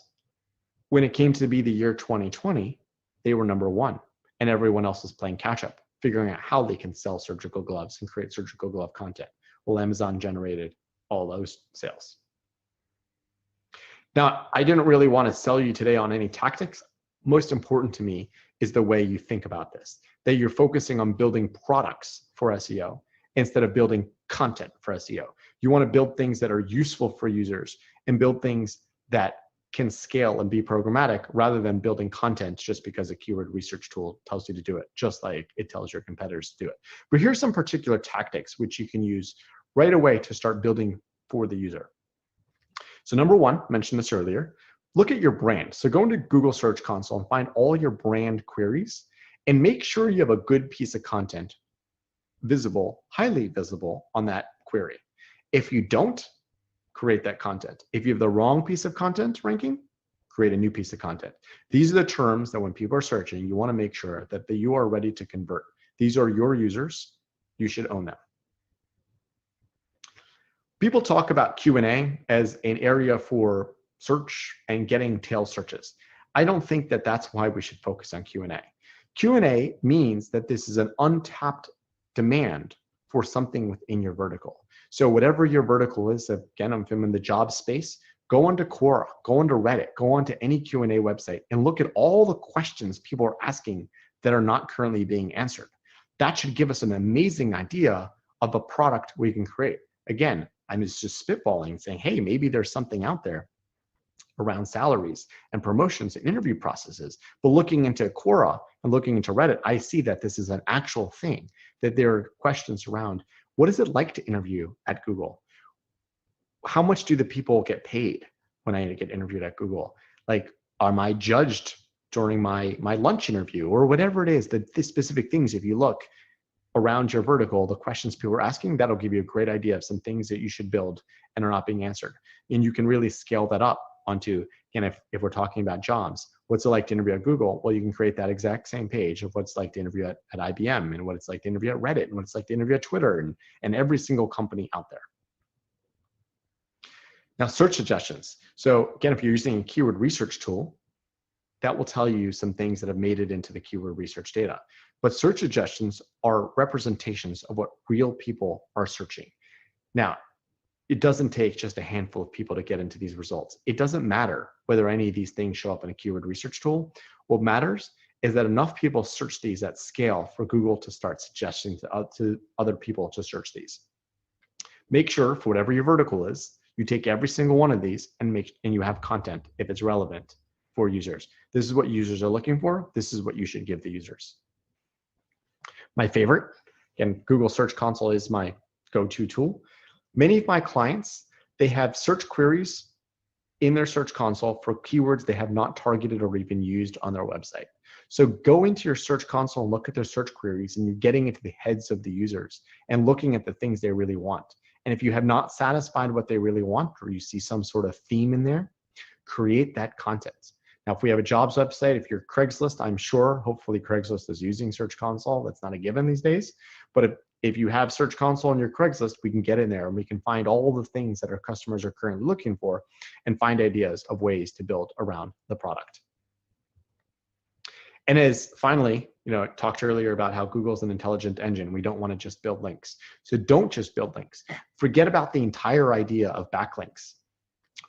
when it came to be the year 2020, they were number one, and everyone else was playing catch up, figuring out how they can sell surgical gloves and create surgical glove content. Well, Amazon generated all those sales. Now, I didn't really want to sell you today on any tactics. Most important to me is the way you think about this, that you're focusing on building products for SEO instead of building content for SEO. You want to build things that are useful for users and build things that can scale and be programmatic rather than building content just because a keyword research tool tells you to do it, just like it tells your competitors to do it. But here's some particular tactics which you can use right away to start building for the user. So number one, I mentioned this earlier, look at your brand. So go into Google Search Console and find all your brand queries and make sure you have a good piece of content visible, highly visible on that query. If you don't, create that content. If you have the wrong piece of content ranking, create a new piece of content. These are the terms that when people are searching, you want to make sure that you are ready to convert. These are your users. You should own them. People talk about Q&A as an area for search and getting tail searches. I don't think that that's why we should focus on Q&A. Q&A means that this is an untapped demand for something within your vertical. So whatever your vertical is, again, if I'm in the job space, go onto Quora, go onto Reddit, go onto any Q&A website and look at all the questions people are asking that are not currently being answered. That should give us an amazing idea of a product we can create. Again, I'm just spitballing, saying, hey, maybe there's something out there around salaries and promotions and interview processes. But looking into Quora and looking into Reddit, I see that this is an actual thing, that there are questions around, what is it like to interview at Google? How much do the people get paid when I get interviewed at Google? Like, am I judged during my lunch interview or whatever it is, the specific things, if you look around your vertical, the questions people are asking, that'll give you a great idea of some things that you should build and are not being answered. And you can really scale that up onto, again, if we're talking about jobs, what's it like to interview at Google? Well, you can create that exact same page of what's like to interview at IBM and what it's like to interview at Reddit and what it's like to interview at Twitter and every single company out there. Now, search suggestions. So again, if you're using a keyword research tool, that will tell you some things that have made it into the keyword research data. But search suggestions are representations of what real people are searching. Now, it doesn't take just a handful of people to get into these results. It doesn't matter whether any of these things show up in a keyword research tool. What matters is that enough people search these at scale for Google to start suggesting to other people to search these. Make sure for whatever your vertical is, you take every single one of these and you have content if it's relevant for users. This is what users are looking for. This is what you should give the users. My favorite, again, Google Search Console is my go-to tool. Many of my clients, they have search queries in their Search Console for keywords they have not targeted or even used on their website. So go into your Search Console and look at their search queries, and you're getting into the heads of the users and looking at the things they really want. And if you have not satisfied what they really want, or you see some sort of theme in there, create that content. Now, if we have a jobs website, if you're Craigslist, I'm sure, hopefully Craigslist is using Search Console. That's not a given these days. But if you have Search Console on your Craigslist, we can get in there and we can find all the things that our customers are currently looking for and find ideas of ways to build around the product. And as finally, I talked earlier about how Google's an intelligent engine. We don't want to just build links. So don't just build links. Forget about the entire idea of backlinks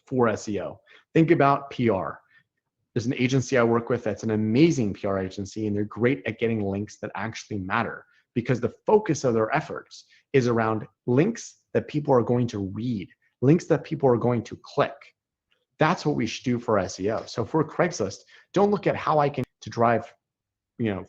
for SEO. Think about PR. There's an agency I work with that's an amazing PR agency, and they're great at getting links that actually matter because the focus of their efforts is around links that people are going to read, links that people are going to click. That's what we should do for SEO. So for Craigslist, don't look at how I can to drive,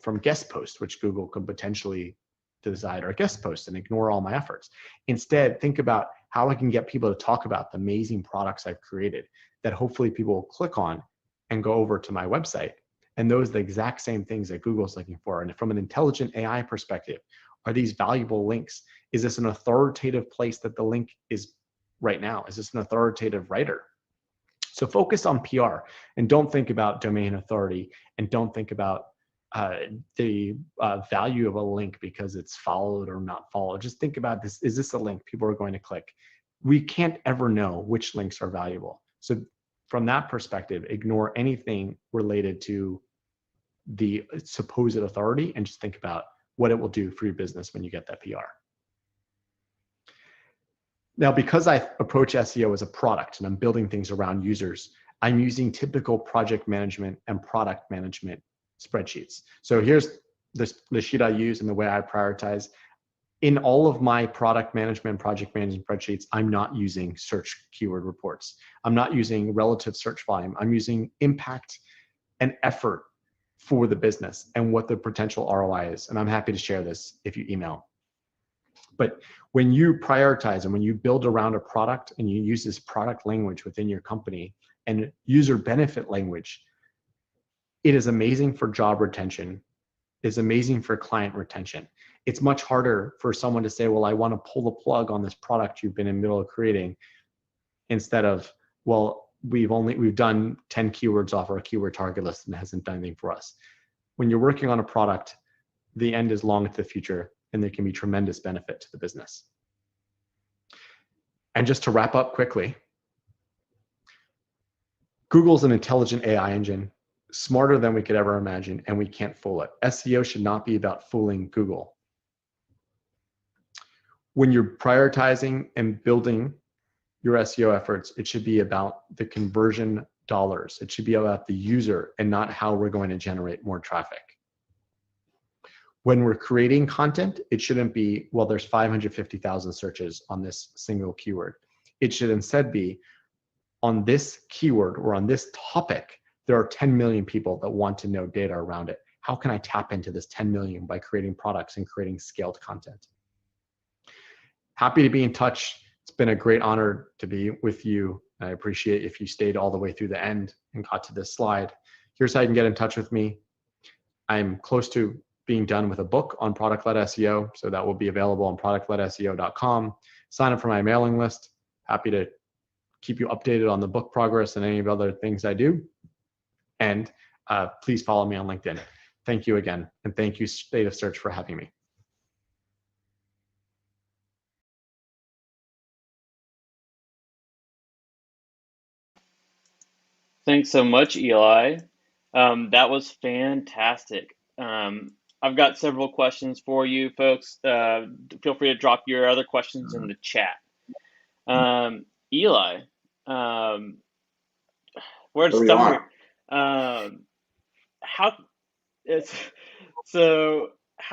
from guest posts, which Google could potentially decide are guest posts and ignore all my efforts. Instead, think about how I can get people to talk about the amazing products I've created that hopefully people will click on and go over to my website. And those are the exact same things that Google's looking for. And from an intelligent AI perspective, are these valuable links? Is this an authoritative place that the link is right now? Is this an authoritative writer? So focus on PR and don't think about domain authority and don't think about the value of a link because it's followed or not followed. Just think about this. Is this a link people are going to click? We can't ever know which links are valuable. So from that perspective, ignore anything related to the supposed authority and just think about what it will do for your business when you get that PR. Now, because I approach SEO as a product and I'm building things around users, I'm using typical project management and product management spreadsheets. So here's the sheet I use and the way I prioritize. In all of my product management, project management spreadsheets, I'm not using search keyword reports. I'm not using relative search volume. I'm using impact and effort for the business and what the potential ROI is. And I'm happy to share this if you email. But when you prioritize and when you build around a product and you use this product language within your company and user benefit language, it is amazing for job retention. It's amazing for client retention. It's much harder for someone to say, well, I want to pull the plug on this product you've been in the middle of creating, instead of, well, we've done 10 keywords off our keyword target list and it hasn't done anything for us. When you're working on a product, the end is long into the future and there can be tremendous benefit to the business. And just to wrap up quickly, Google's an intelligent AI engine, smarter than we could ever imagine, and we can't fool it. SEO should not be about fooling Google. When you're prioritizing and building your SEO efforts, it should be about the conversion dollars. It should be about the user and not how we're going to generate more traffic. When we're creating content, it shouldn't be, well, there's 550,000 searches on this single keyword. It should instead be, on this keyword or on this topic, there are 10 million people that want to know data around it. How can I tap into this 10 million by creating products and creating scaled content? Happy to be in touch. It's been a great honor to be with you. I appreciate if you stayed all the way through the end and got to this slide. Here's how you can get in touch with me. I'm close to being done with a book on product-led SEO, so that will be available on productledseo.com. Sign up for my mailing list. Happy to keep you updated on the book progress and any of the other things I do. And please follow me on LinkedIn. Thank you again, and thank you, State of Search, for having me. Thanks so much, Eli. That was fantastic. I've got several questions for you folks. Feel free to drop your other questions in the chat. Eli, where to start? How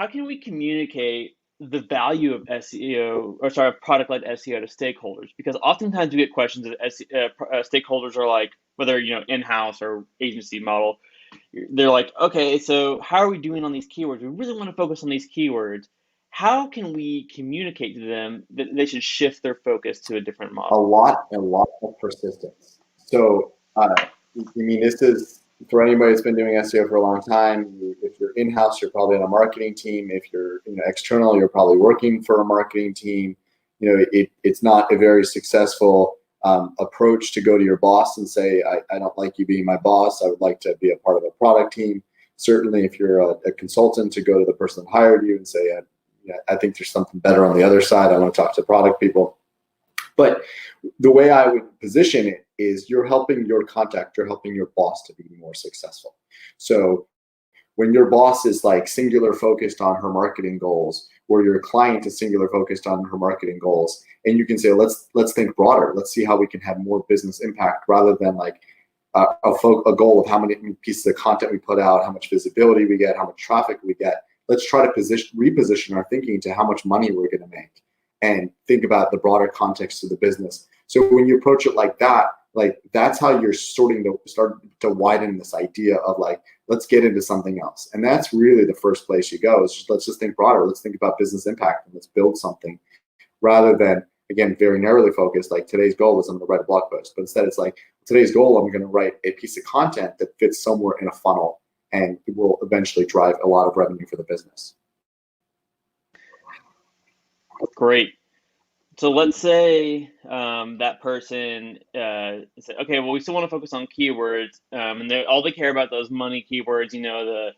can we communicate the value of SEO, or sorry, product-led SEO to stakeholders, because oftentimes we get questions that stakeholders are like, whether in-house or agency model, they're like, okay, so how are we doing on these keywords? We really want to focus on these keywords. How can we communicate to them that they should shift their focus to a different A model? lot of persistence. So, this is for anybody that's been doing SEO for a long time. If you're in-house, you're probably on a marketing team. If you're external, you're probably working for a marketing team. It's not a very successful approach to go to your boss and say, I don't like you being my boss. I would like to be a part of a product team. Certainly, if you're a consultant, to go to the person that hired you and say, I think there's something better on the other side. I want to talk to product people. But the way I would position it is you're helping your contact, you're helping your boss to be more successful. So when your boss is like singular focused on her marketing goals, or your client is singular focused on her marketing goals, and you can say, let's think broader. Let's see how we can have more business impact rather than like a goal of how many pieces of content we put out, how much visibility we get, how much traffic we get. Let's try to reposition our thinking to how much money we're going to make, and think about the broader context of the business. So when you approach it like that, that's how you're starting to start to widen this idea of like, let's get into something else. And that's really the first place you go, is let's just think broader. Let's think about business impact and let's build something, rather than, again, very narrowly focused, like today's goal is I'm going to write a blog post. But instead it's like, today's goal, I'm going to write a piece of content that fits somewhere in a funnel and it will eventually drive a lot of revenue for the business. Great. So let's say that person said, okay, well, we still want to focus on keywords, and all they care about those money keywords, the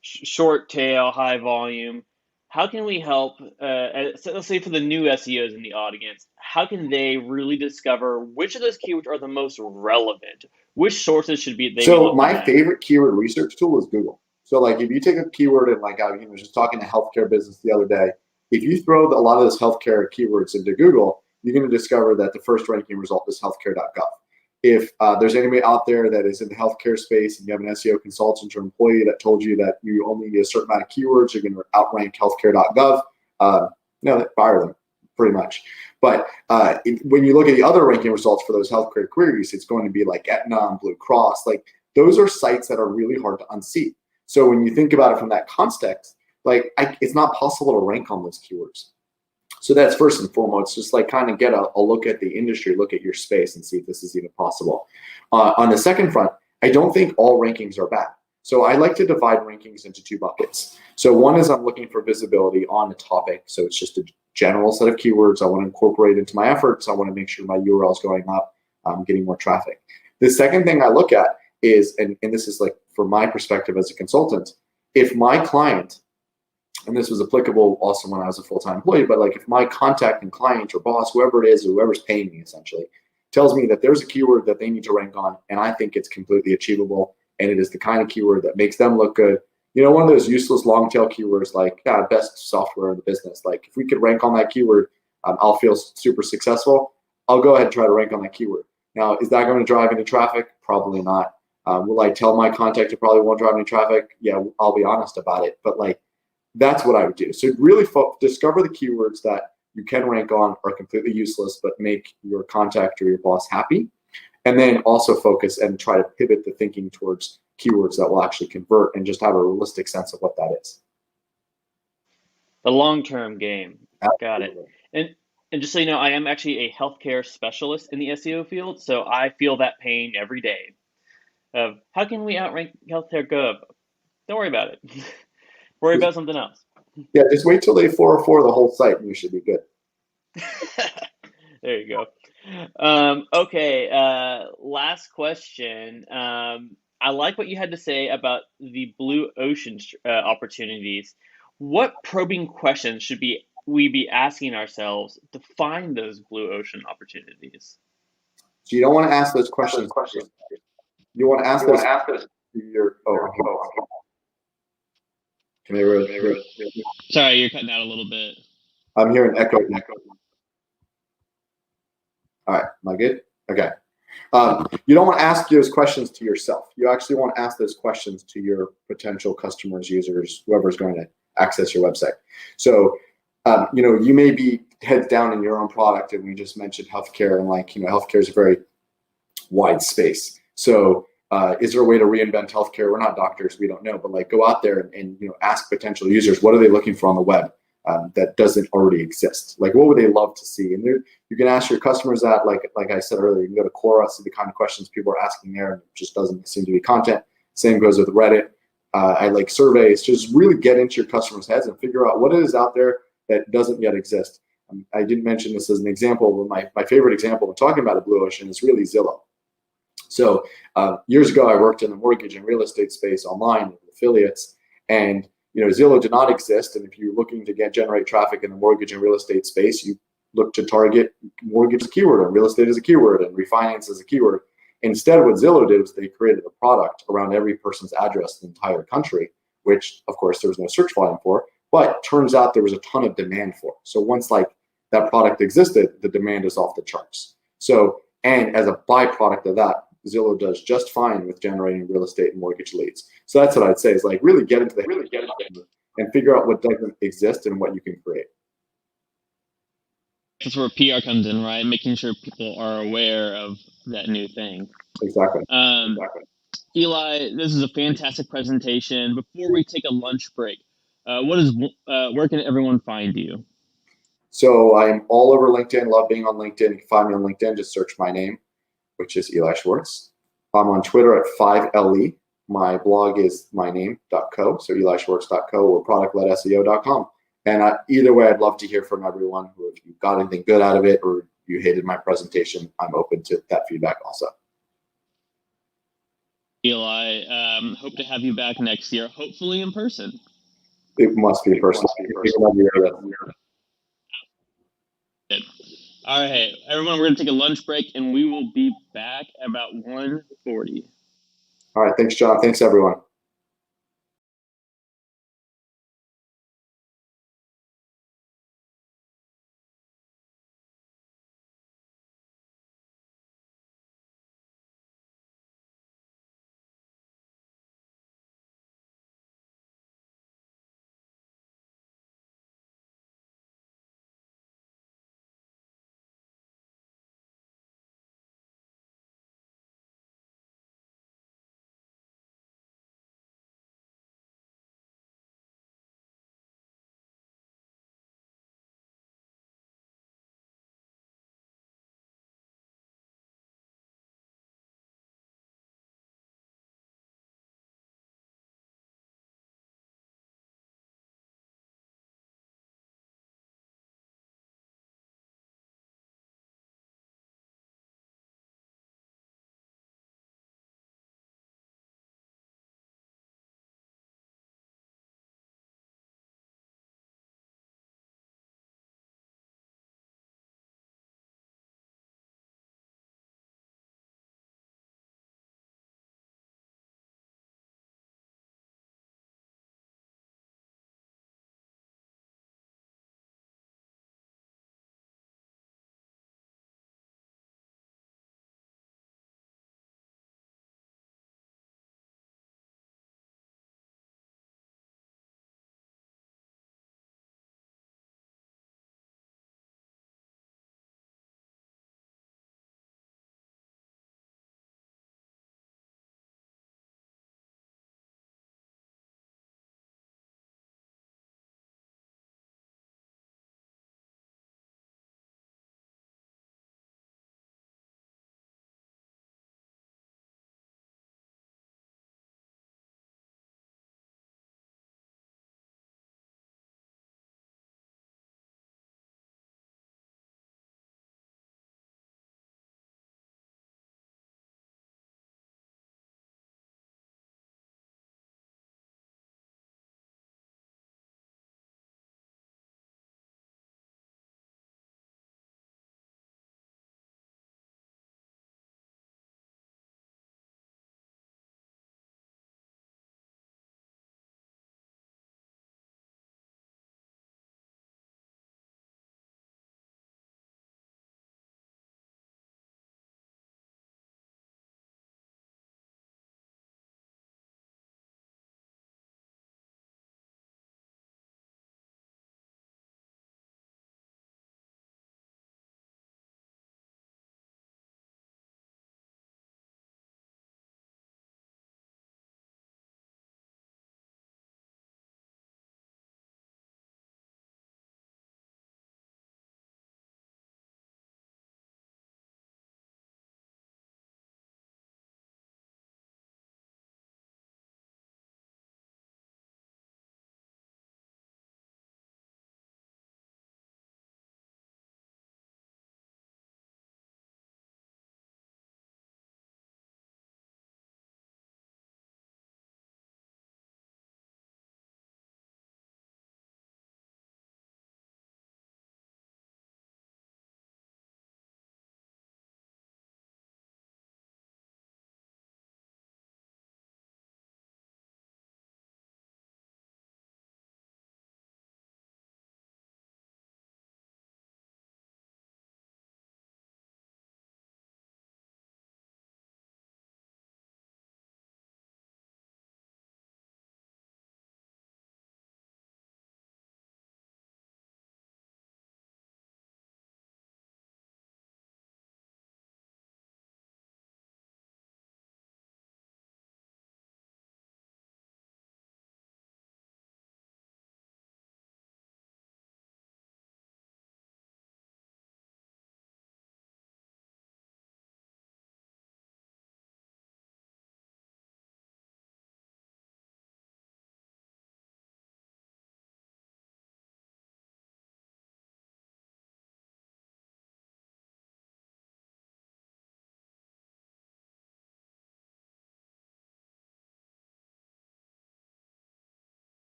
short tail, high volume. How can we help, so let's say for the new SEOs in the audience, how can they really discover which of those keywords are the most relevant? Which sources should they be looking my at? favorite keyword research tool is Google. So like if you take a keyword and like I was just talking to healthcare business the other day, if you throw a lot of those healthcare keywords into Google, you're going to discover that the first ranking result is healthcare.gov. If there's anybody out there that is in the healthcare space and you have an SEO consultant or employee that told you that you only need a certain amount of keywords, you're going to outrank healthcare.gov, fire them, pretty much. But when you look at the other ranking results for those healthcare queries, it's going to be like Aetna and Blue Cross. Like those are sites that are really hard to unseat. So when you think about it from that context, it's not possible to rank on those keywords. So that's first and foremost, just like kind of get a look at the industry, look at your space and see if this is even possible. On the second front, I don't think all rankings are bad. So I like to divide rankings into two buckets. So one is I'm looking for visibility on a topic. So it's just a general set of keywords I want to incorporate into my efforts. I want to make sure my URL is going up, getting more traffic. The second thing I look at is, and this is like from my perspective as a consultant, if my client, and this was applicable also when I was a full-time employee, but like if my contact and client or boss, whoever it is, whoever's paying me essentially, tells me that there's a keyword that they need to rank on and I think it's completely achievable and it is the kind of keyword that makes them look good. One of those useless long tail keywords like best software in the business. Like if we could rank on that keyword, I'll feel super successful. I'll go ahead and try to rank on that keyword. Now, is that going to drive any traffic? Probably not. Will I tell my contact it probably won't drive any traffic? Yeah, I'll be honest about it. But that's what I would do. So really discover the keywords that you can rank on are completely useless, but make your contact or your boss happy. And then also focus and try to pivot the thinking towards keywords that will actually convert and just have a realistic sense of what that is. The long-term game. Got it. Absolutely. And just so you know, I am actually a healthcare specialist in the SEO field, so I feel that pain every day of how can we outrank healthcare gov? Don't worry about it. Worry about something else. Yeah, just wait till they 404 the whole site and you should be good. There you go. Okay, last question. I like what you had to say about the blue ocean opportunities. What probing questions should we be asking ourselves to find those blue ocean opportunities? So you don't want to ask those questions. You want to ask those to your. Can I Sorry, you're cutting out a little bit. I'm hearing echo. All right, am I good? Okay. You don't want to ask those questions to yourself. You actually want to ask those questions to your potential customers, users, whoever's going to access your website. So you may be heads down in your own product, and we just mentioned healthcare, and healthcare is a very wide space. So is there a way to reinvent healthcare? We're not doctors, we don't know, but like go out there and ask potential users, what are they looking for on the web that doesn't already exist? Like what would they love to see? And you can ask your customers that, like I said earlier, you can go to Quora, see the kind of questions people are asking there, and it just doesn't seem to be content. Same goes with Reddit. I like surveys. Just really get into your customers' heads and figure out what is out there that doesn't yet exist. I didn't mention this as an example, but my favorite example when talking about a blue ocean is really Zillow. So years ago, I worked in the mortgage and real estate space online with affiliates, and Zillow did not exist. And if you're looking to generate traffic in the mortgage and real estate space, you look to target mortgage as a keyword and real estate as a keyword and refinance as a keyword. Instead, what Zillow did was they created a product around every person's address in the entire country, which of course there was no search volume for, but turns out there was a ton of demand for. So once that product existed, the demand is off the charts. So, and as a byproduct of that, Zillow does just fine with generating real estate and mortgage leads. So that's what I'd say is really get into and figure out what doesn't exist and what you can create. That's where PR comes in, right? Making sure people are aware of that new thing. Exactly. Eli, this is a fantastic presentation. Before we take a lunch break, where can everyone find you? So I'm all over LinkedIn. Love being on LinkedIn. You can find me on LinkedIn. Just search my name, which is Eli Schwartz. I'm on Twitter at 5LE. My blog is myname.co, so elischwartz.co, or productledseo.com. And either way, I'd love to hear from everyone. If you got anything good out of it or you hated my presentation, I'm open to that feedback also. Eli, hope to have you back next year, hopefully in person. It must be in person. All right, everyone, we're going to take a lunch break, and we will be back about 1:40. All right, thanks, John. Thanks, everyone.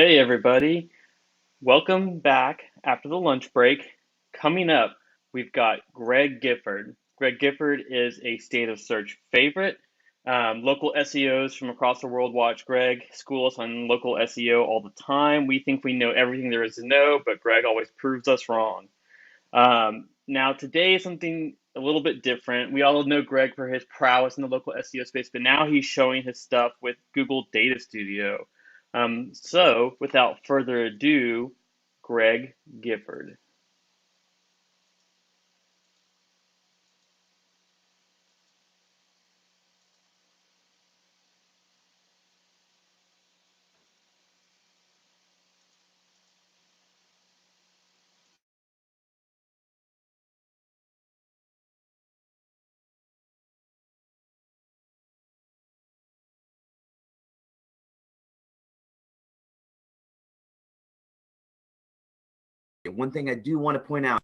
Hey, everybody. Welcome back after the lunch break. Coming up, we've got Greg Gifford. Greg Gifford is a State of Search favorite. Local SEOs from across the world watch Greg school us on local SEO all the time. We think we know everything there is to know, but Greg always proves us wrong. Now, today is something a little bit different. We all know Greg for his prowess in the local SEO space, but now he's showing his stuff with Google Data Studio. So, without further ado, Greg Gifford. One thing I do want to point out.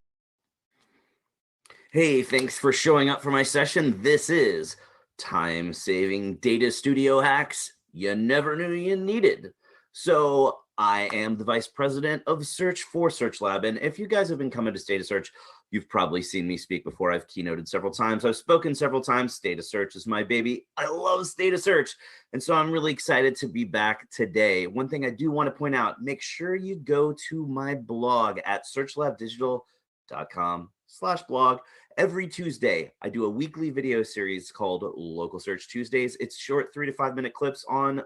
Hey, thanks for showing up for my session. This is time-saving data studio hacks you never knew you needed. So I am the vice president of search for Search Lab. And if you guys have been coming to State of Search, you've probably seen me speak before. I've keynoted several times. I've spoken several times. State of Search is my baby. I love State of Search. And so I'm really excited to be back today. One thing I do want to point out, make sure you go to my blog at searchlabdigital.com/blog. Every Tuesday, I do a weekly video series called Local Search Tuesdays. It's short 3 to 5 minute clips on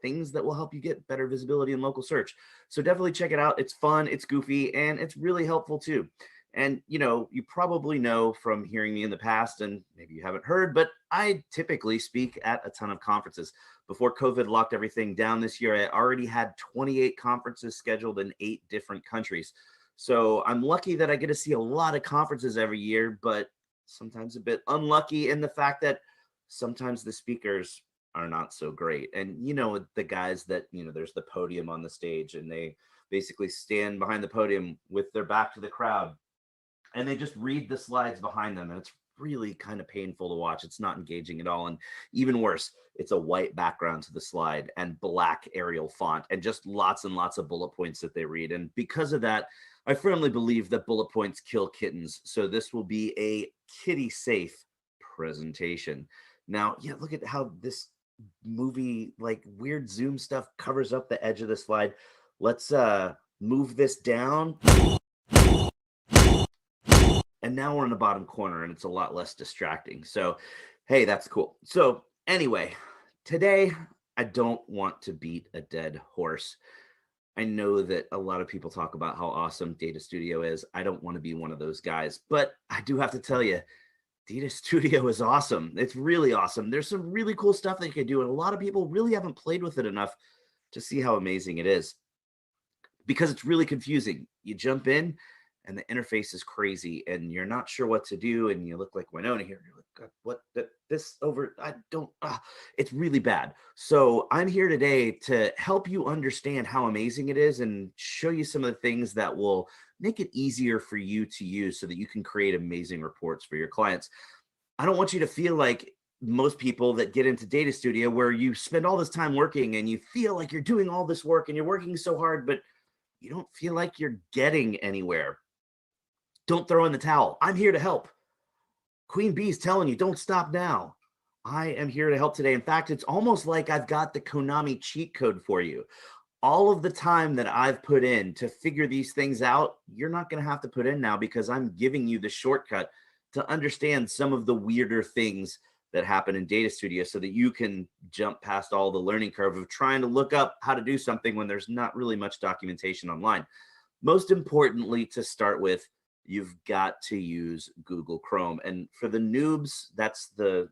things that will help you get better visibility in local search. So definitely check it out. It's fun, it's goofy, and it's really helpful too. And you probably know from hearing me in the past, and maybe you haven't heard, but I typically speak at a ton of conferences. Before COVID locked everything down this year, I already had 28 conferences scheduled in 8 different countries. So I'm lucky that I get to see a lot of conferences every year, but sometimes a bit unlucky in the fact that sometimes the speakers are not so great. And the guys that, there's the podium on the stage and they basically stand behind the podium with their back to the crowd and they just read the slides behind them. And it's really kind of painful to watch. It's not engaging at all. And even worse, it's a white background to the slide and black Arial font and just lots and lots of bullet points that they read. And because of that, I firmly believe that bullet points kill kittens. So this will be a kitty safe presentation. Now, look at how this movie, like weird zoom stuff, covers up the edge of the slide. Let's move this down. And now we're in the bottom corner and it's a lot less distracting. So, hey, that's cool. So anyway, today I don't want to beat a dead horse. I know that a lot of people talk about how awesome Data Studio is. I don't want to be one of those guys, but I do have to tell you, Data Studio is awesome. It's really awesome. There's some really cool stuff that you can do, and a lot of people really haven't played with it enough to see how amazing it is because it's really confusing. You jump in and the interface is crazy and you're not sure what to do and you look like Winona here. You're like, God, what, this over, I don't, it's really bad. So I'm here today to help you understand how amazing it is and show you some of the things that will make it easier for you to use so that you can create amazing reports for your clients. I don't want you to feel like most people that get into Data Studio where you spend all this time working and you feel like you're doing all this work and you're working so hard, but you don't feel like you're getting anywhere. Don't throw in the towel. I'm here to help. Queen Bee's telling you, don't stop now. I am here to help today. In fact, it's almost like I've got the Konami cheat code for you. All of the time that I've put in to figure these things out, you're not going to have to put in now because I'm giving you the shortcut to understand some of the weirder things that happen in Data Studio so that you can jump past all the learning curve of trying to look up how to do something when there's not really much documentation online. Most importantly, to start with, you've got to use Google Chrome. And for the noobs, that's the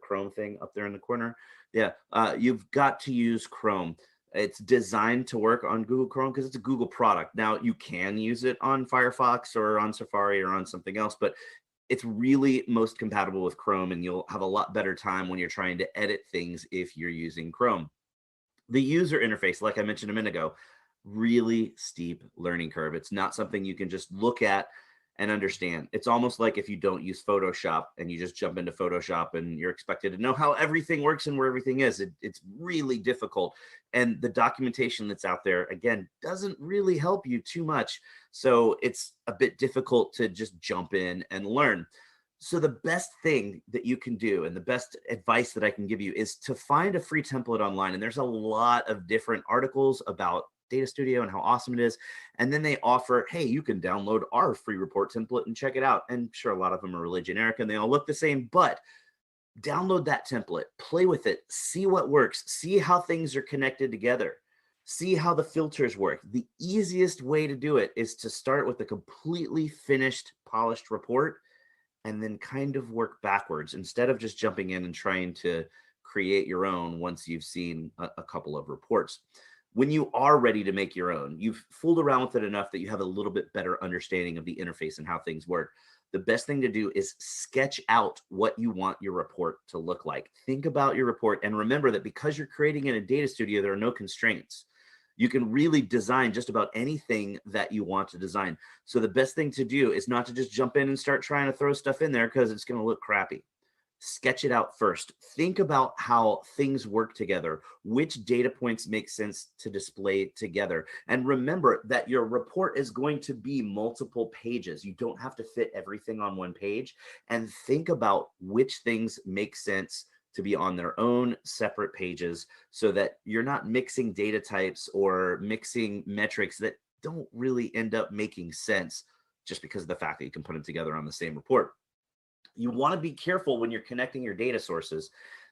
Chrome thing up there in the corner. Yeah, you've got to use Chrome. It's designed to work on Google Chrome because it's a Google product. Now, you can use it on Firefox or on Safari or on something else, but it's really most compatible with Chrome, and you'll have a lot better time when you're trying to edit things if you're using Chrome. The user interface, like I mentioned a minute ago, really steep learning curve. It's not something you can just look at and understand. It's almost like if you don't use Photoshop and you just jump into Photoshop and you're expected to know how everything works and where everything is. It's really difficult. And the documentation that's out there, again, doesn't really help you too much. So it's a bit difficult to just jump in and learn. So the best thing that you can do, and the best advice that I can give you, is to find a free template online. And there's a lot of different articles about Data Studio and how awesome it is. And then they offer, hey, you can download our free report template and check it out. And sure, a lot of them are really generic and they all look the same, but download that template, play with it, see what works, see how things are connected together, see how the filters work. The easiest way to do it is to start with a completely finished, polished report and then kind of work backwards instead of just jumping in and trying to create your own once you've seen a couple of reports. When you are ready to make your own, you've fooled around with it enough that you have a little bit better understanding of the interface and how things work. The best thing to do is sketch out what you want your report to look like. Think about your report and remember that because you're creating in a data studio, there are no constraints. You can really design just about anything that you want to design. So the best thing to do is not to just jump in and start trying to throw stuff in there because it's going to look crappy. Sketch it out first. Think about how things work together, which data points make sense to display together. And remember that your report is going to be multiple pages. You don't have to fit everything on one page. And think about which things make sense to be on their own separate pages so that you're not mixing data types or mixing metrics that don't really end up making sense just because of the fact that you can put them together on the same report. You want to be careful when you're connecting your data sources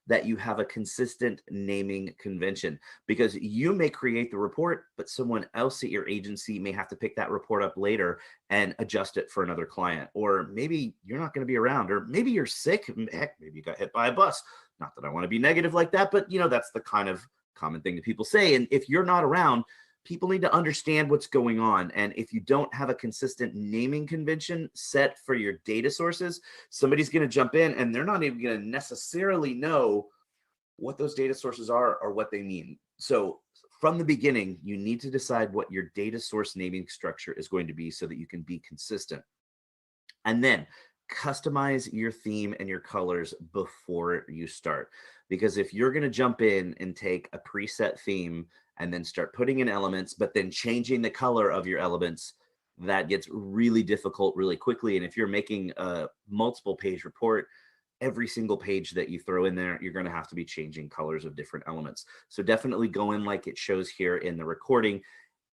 that you have a consistent naming convention, because you may create the report, but someone else at your agency may have to pick that report up later and adjust it for another client. Or maybe you're not going to be around, or maybe you're sick. Heck, maybe you got hit by a bus. Not that I want to be negative like that, but that's the kind of common thing that people say. And if you're not around, people need to understand what's going on. And if you don't have a consistent naming convention set for your data sources, somebody's going to jump in and they're not even going to necessarily know what those data sources are or what they mean. So from the beginning, you need to decide what your data source naming structure is going to be so that you can be consistent. And then customize your theme and your colors before you start. Because if you're going to jump in and take a preset theme and then start putting in elements, but then changing the color of your elements, that gets really difficult really quickly. And if you're making a multiple page report, every single page that you throw in there, you're going to have to be changing colors of different elements. So definitely go in like it shows here in the recording,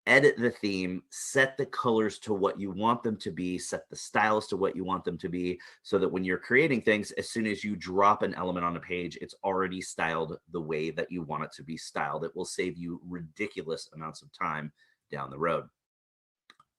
edit the theme, set the colors to what you want them to be, set the styles to what you want them to be, so that when you're creating things, as soon as you drop an element on a page, it's already styled the way that you want it to be styled. It will save you ridiculous amounts of time down the road.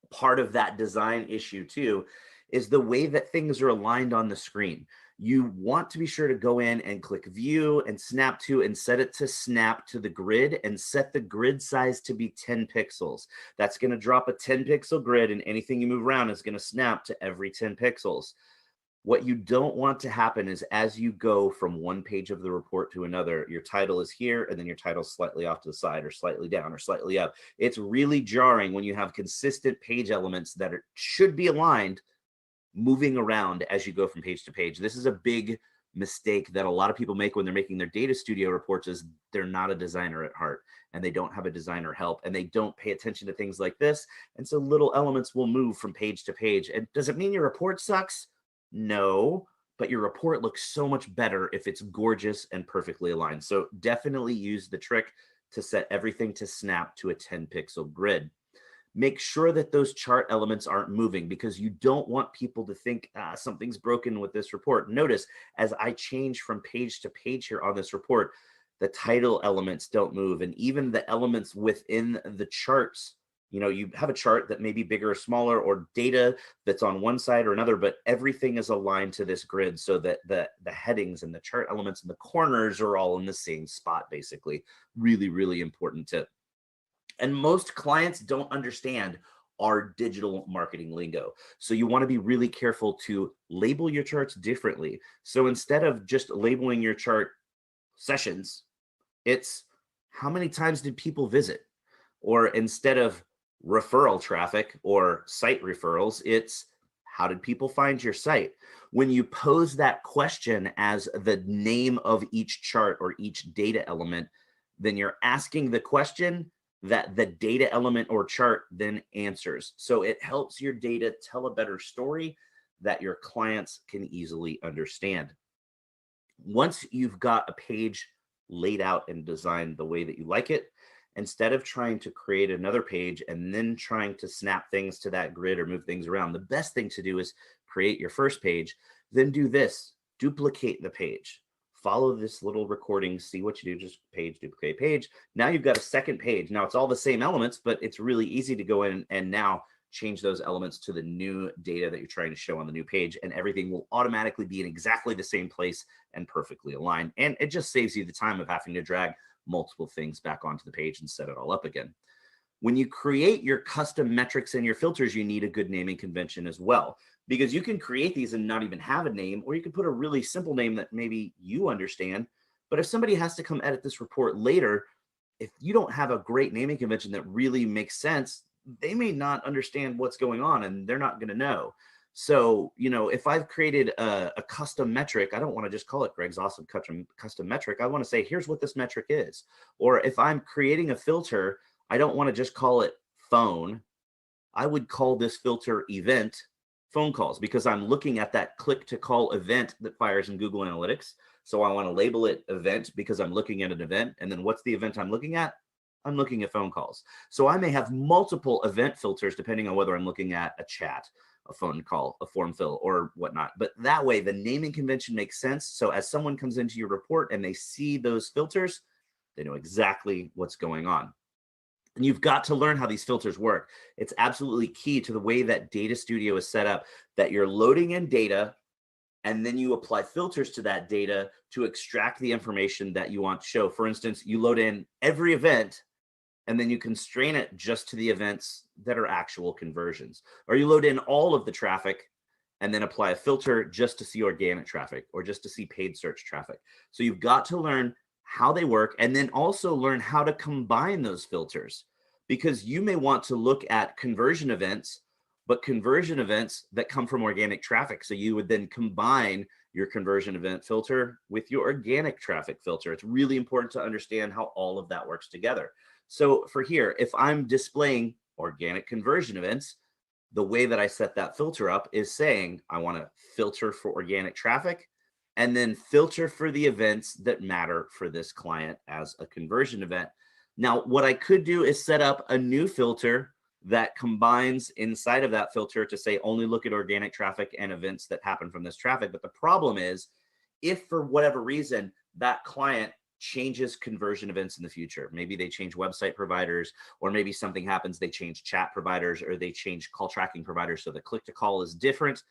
Part of that design issue too is the way that things are aligned on the screen. You want to be sure to go in and click view and snap to and set it to snap to the grid and set the grid size to be 10 pixels. That's going to drop a 10 pixel grid, and anything you move around is going to snap to every 10 pixels. What you don't want to happen is as you go from one page of the report to another, your title is here and then your title's slightly off to the side or slightly down or slightly up. It's really jarring when you have consistent page elements that should be aligned moving around as you go from page to page. This is a big mistake that a lot of people make when they're making their data studio reports, is they're not a designer at heart and they don't have a designer help and they don't pay attention to things like this. And so little elements will move from page to page. And does it mean your report sucks? No, but your report looks so much better if it's gorgeous and perfectly aligned. So definitely use the trick to set everything to snap to a 10 pixel grid. Make sure that those chart elements aren't moving, because you don't want people to think something's broken with this report. Notice as I change from page to page here on this report, the title elements don't move, and even the elements within the charts. You have a chart that may be bigger or smaller, or data that's on one side or another, but everything is aligned to this grid so that the headings and the chart elements and the corners are all in the same spot, basically. Really, really important tip. And most clients don't understand our digital marketing lingo. So you want to be really careful to label your charts differently. So instead of just labeling your chart sessions, it's how many times did people visit? Or instead of referral traffic or site referrals, it's How did people find your site? When you pose that question as the name of each chart or each data element, then you're asking the question that the data element or chart then answers. So it helps your data tell a better story that your clients can easily understand. Once you've got a page laid out and designed the way that you like it, instead of trying to create another page and then trying to snap things to that grid or move things around, the best thing to do is create your first page, then do this, duplicate the page. Follow this little recording, see what you do, just page, duplicate page. Now you've got a second page. Now it's all the same elements, but it's really easy to go in and now change those elements to the new data that you're trying to show on the new page, and everything will automatically be in exactly the same place and perfectly aligned. And it just saves you the time of having to drag multiple things back onto the page and set it all up again. When you create your custom metrics and your filters, you need a good naming convention as well, because you can create these and not even have a name, or you can put a really simple name that maybe you understand. But if somebody has to come edit this report later, if you don't have a great naming convention that really makes sense, they may not understand what's going on and they're not going to know. So, you know, if I've created a custom metric, I don't want to just call it Greg's Awesome Custom Metric. I want to say, here's what this metric is. Or if I'm creating a filter, I don't want to just call it phone. I would call this filter event phone calls, because I'm looking at that click to call event that fires in Google Analytics. So I want to label it event because I'm looking at an event. And then what's the event I'm looking at? I'm looking at phone calls. So I may have multiple event filters depending on whether I'm looking at a chat, a phone call, a form fill, or whatnot. But that way the naming convention makes sense. So as someone comes into your report and they see those filters, they know exactly what's going on. And you've got to learn how these filters work. It's absolutely key to the way that Data Studio is set up, that you're loading in data and then you apply filters to that data to extract the information that you want to show. For instance, you load in every event and then you constrain it just to the events that are actual conversions. Or you load in all of the traffic and then apply a filter just to see organic traffic or just to see paid search traffic. So you've got to learn how they work and then also learn how to combine those filters, because you may want to look at conversion events, but conversion events that come from organic traffic. So you would then combine your conversion event filter with your organic traffic filter. It's really important to understand how all of that works together. So for here, if I'm displaying organic conversion events, the way that I set that filter up is saying I want to filter for organic traffic and then filter for the events that matter for this client as a conversion event. Now, what I could do is set up a new filter that combines inside of that filter to say only look at organic traffic and events that happen from this traffic. But the problem is, if for whatever reason that client changes conversion events in the future, maybe they change website providers, or maybe something happens, they change chat providers, or they change call tracking providers, so the click to call is different,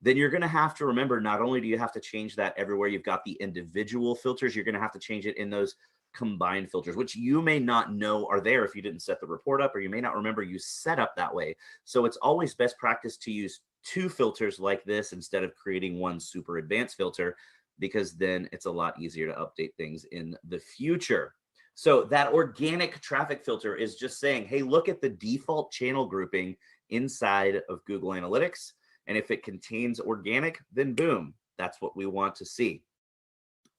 then you're going to have to remember, not only do you have to change that everywhere you've got the individual filters, you're going to have to change it in those combined filters, which you may not know are there if you didn't set the report up, or you may not remember you set up that way. So it's always best practice to use two filters like this instead of creating one super advanced filter, because then it's a lot easier to update things in the future. So that organic traffic filter is just saying, hey, look at the default channel grouping inside of Google Analytics. And if it contains organic, then boom, that's what we want to see.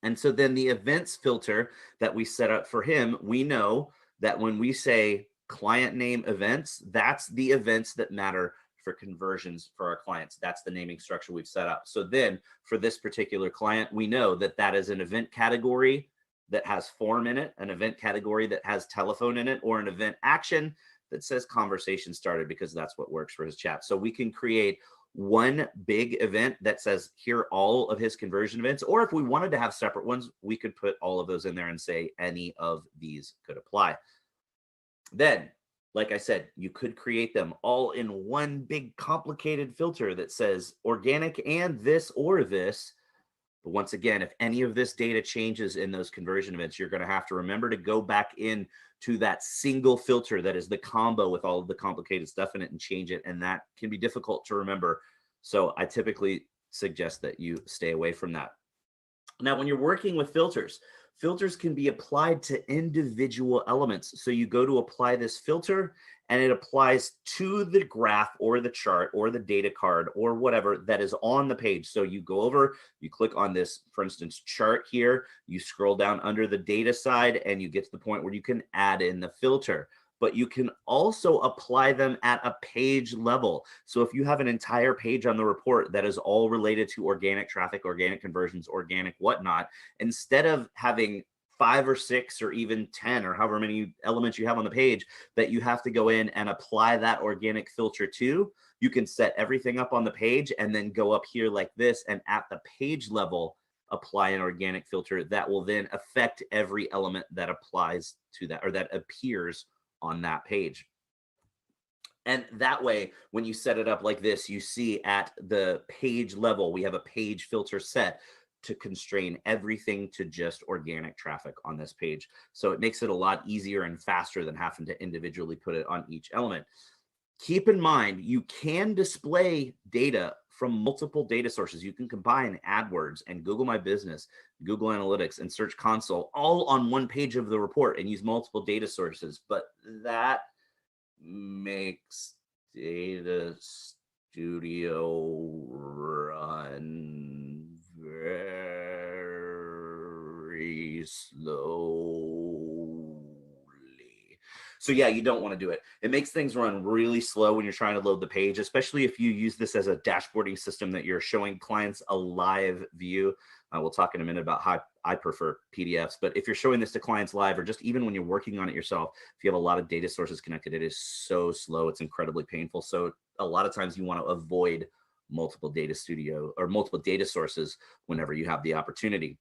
And so then the events filter that we set up for him, we know that when we say client name events, that's the events that matter for conversions for our clients. That's the naming structure we've set up. So then for this particular client, we know that that is an event category that has form in it, an event category that has telephone in it, or an event action that says conversation started, because that's what works for his chat. So we can create one big event that says here are all of his conversion events, or if we wanted to have separate ones, we could put all of those in there and say any of these could apply. Then, like I said, you could create them all in one big complicated filter that says organic and this or this. But once again, if any of this data changes in those conversion events, you're going to have to remember to go back in to that single filter that is the combo with all of the complicated stuff in it and change it. And that can be difficult to remember. So I typically suggest that you stay away from that. Now, when you're working with filters, filters can be applied to individual elements. So you go to apply this filter, and it applies to the graph or the chart or the data card or whatever that is on the page. So you go over, you click on this, for instance, chart here, you scroll down under the data side, and you get to the point where you can add in the filter. But you can also apply them at a page level. So if you have an entire page on the report that is all related to organic traffic, organic conversions, organic whatnot, instead of having 5 or 6 or even 10 or however many elements you have on the page that you have to go in and apply that organic filter to, you can set everything up on the page and then go up here like this, and at the page level, apply an organic filter that will then affect every element that applies to that or that appears on that page. And that way, when you set it up like this, you see at the page level, we have a page filter set to constrain everything to just organic traffic on this page. So it makes it a lot easier and faster than having to individually put it on each element. Keep in mind, you can display data from multiple data sources. You can combine AdWords and Google My Business, Google Analytics, and Search Console all on one page of the report and use multiple data sources. But that makes Data Studio run very slowly. So yeah, you don't want to do it. It makes things run really slow when you're trying to load the page, especially if you use this as a dashboarding system that you're showing clients a live view. We'll talk in a minute about how I prefer PDFs, but if you're showing this to clients live, or just even when you're working on it yourself, if you have a lot of data sources connected, it is so slow. It's incredibly painful. So a lot of times you want to avoid multiple data sources whenever you have the opportunity.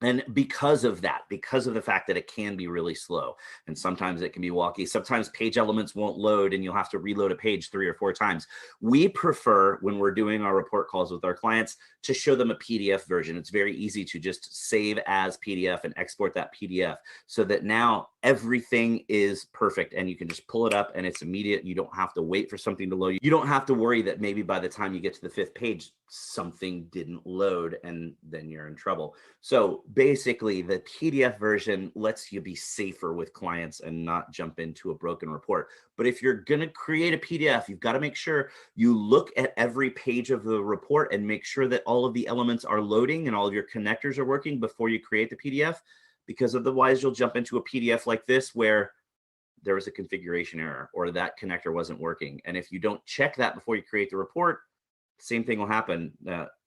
And because of that, because of the fact that it can be really slow, and sometimes it can be wonky, sometimes page elements won't load and you'll have to reload a page 3 or 4 times. We prefer, when we're doing our report calls with our clients, to show them a PDF version. It's very easy to just save as PDF and export that PDF so that now everything is perfect and you can just pull it up and it's immediate. You don't have to wait for something to load. You don't have to worry that maybe by the time you get to the 5th page, something didn't load and then you're in trouble. So basically the PDF version lets you be safer with clients and not jump into a broken report. But if you're going to create a PDF, you've got to make sure you look at every page of the report and make sure that all of the elements are loading and all of your connectors are working before you create the PDF, because otherwise you'll jump into a PDF like this where there was a configuration error or that connector wasn't working. And if you don't check that before you create the report, same thing will happen.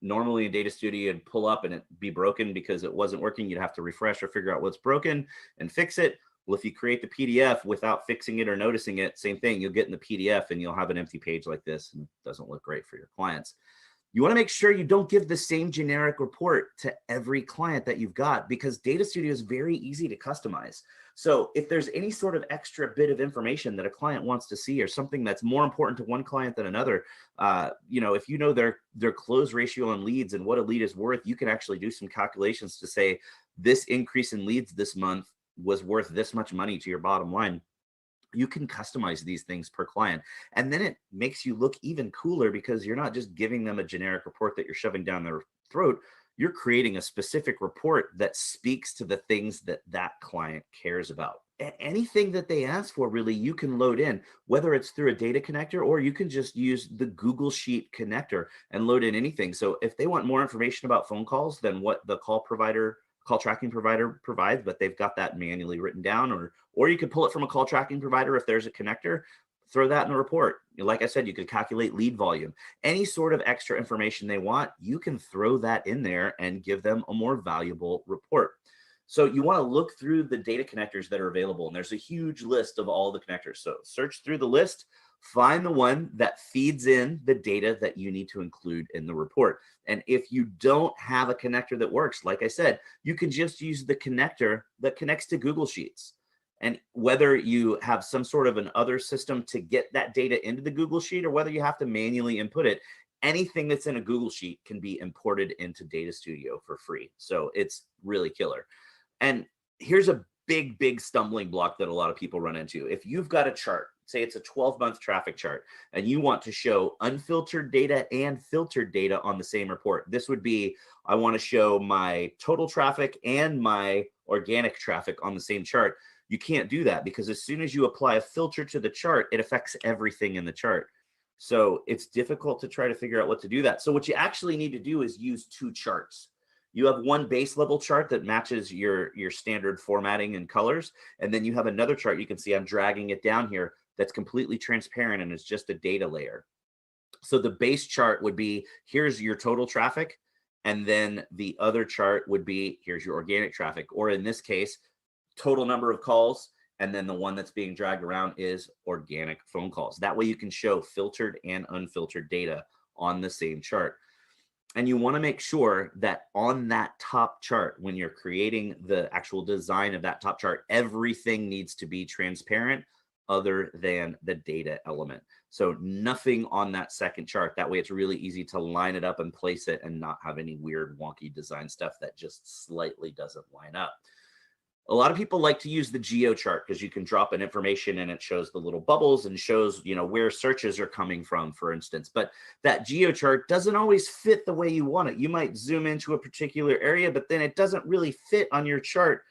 Normally in Data Studio, you'd pull up and it'd be broken because it wasn't working. You'd have to refresh or figure out what's broken and fix it. Well, if you create the PDF without fixing it or noticing it, same thing, you'll get in the PDF and you'll have an empty page like this, and it doesn't look great for your clients. You want to make sure you don't give the same generic report to every client that you've got, because Data Studio is very easy to customize. So if there's any sort of extra bit of information that a client wants to see, or something that's more important to one client than another, if you know their close ratio on leads and what a lead is worth, you can actually do some calculations to say this increase in leads this month was worth this much money to your bottom line. You can customize these things per client. And then it makes you look even cooler because you're not just giving them a generic report that you're shoving down their throat. You're creating a specific report that speaks to the things that that client cares about. Anything that they ask for, really, you can load in, whether it's through a data connector or you can just use the Google Sheet connector and load in anything. So if they want more information about phone calls than what the call tracking provider provides, but they've got that manually written down, or you could pull it from a call tracking provider if there's a connector, throw that in the report. Like I said, you could calculate lead volume. Any sort of extra information they want, you can throw that in there and give them a more valuable report. So you want to look through the data connectors that are available, and there's a huge list of all the connectors. So search through the list, find the one that feeds in the data that you need to include in the report. And if you don't have a connector that works, like I said, you can just use the connector that connects to Google Sheets. And whether you have some sort of an other system to get that data into the Google Sheet, or whether you have to manually input it, anything that's in a Google Sheet can be imported into Data Studio for free. So it's really killer. And here's a big stumbling block that a lot of people run into. If you've got a chart, say it's a 12-month traffic chart, and you want to show unfiltered data and filtered data on the same report. This would be, I want to show my total traffic and my organic traffic on the same chart. You can't do that because as soon as you apply a filter to the chart, it affects everything in the chart. So it's difficult to try to figure out what to do that. So what you actually need to do is use two charts. You have one base level chart that matches your standard formatting and colors. And then you have another chart, you can see I'm dragging it down here, that's completely transparent and it's just a data layer. So the base chart would be, here's your total traffic. And then the other chart would be, here's your organic traffic, or in this case, total number of calls. And then the one that's being dragged around is organic phone calls. That way you can show filtered and unfiltered data on the same chart. And you want to make sure that on that top chart, when you're creating the actual design of that top chart, everything needs to be transparent other than the data element. So nothing on that second chart. That way it's really easy to line it up and place it and not have any weird wonky design stuff that just slightly doesn't line up. A lot of people like to use the geo chart because you can drop in information and it shows the little bubbles and shows, you know, where searches are coming from, for instance. But that geo chart doesn't always fit the way you want it. You might zoom into a particular area, but then it doesn't really fit on your chart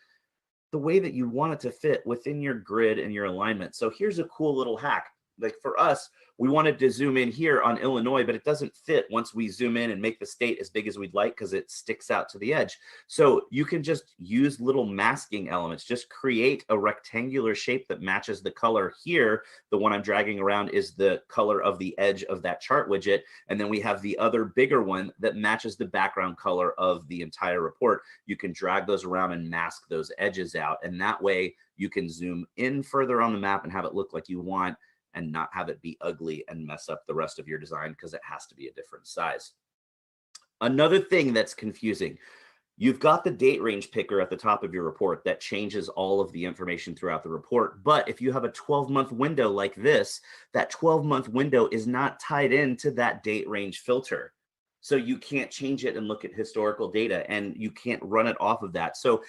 the way that you want it to fit within your grid and your alignment. So here's a cool little hack. Like for us, we wanted to zoom in here on Illinois, but it doesn't fit once we zoom in and make the state as big as we'd like because it sticks out to the edge. So you can just use little masking elements, just create a rectangular shape that matches the color here. The one I'm dragging around is the color of the edge of that chart widget. And then we have the other bigger one that matches the background color of the entire report. You can drag those around and mask those edges out. And that way you can zoom in further on the map and have it look like you want, and not have it be ugly and mess up the rest of your design because it has to be a different size. Another thing that's confusing, you've got the date range picker at the top of your report that changes all of the information throughout the report. But if you have a 12-month window like this, that 12-month window is not tied into that date range filter. So you can't change it and look at historical data, and you can't run it off of that. So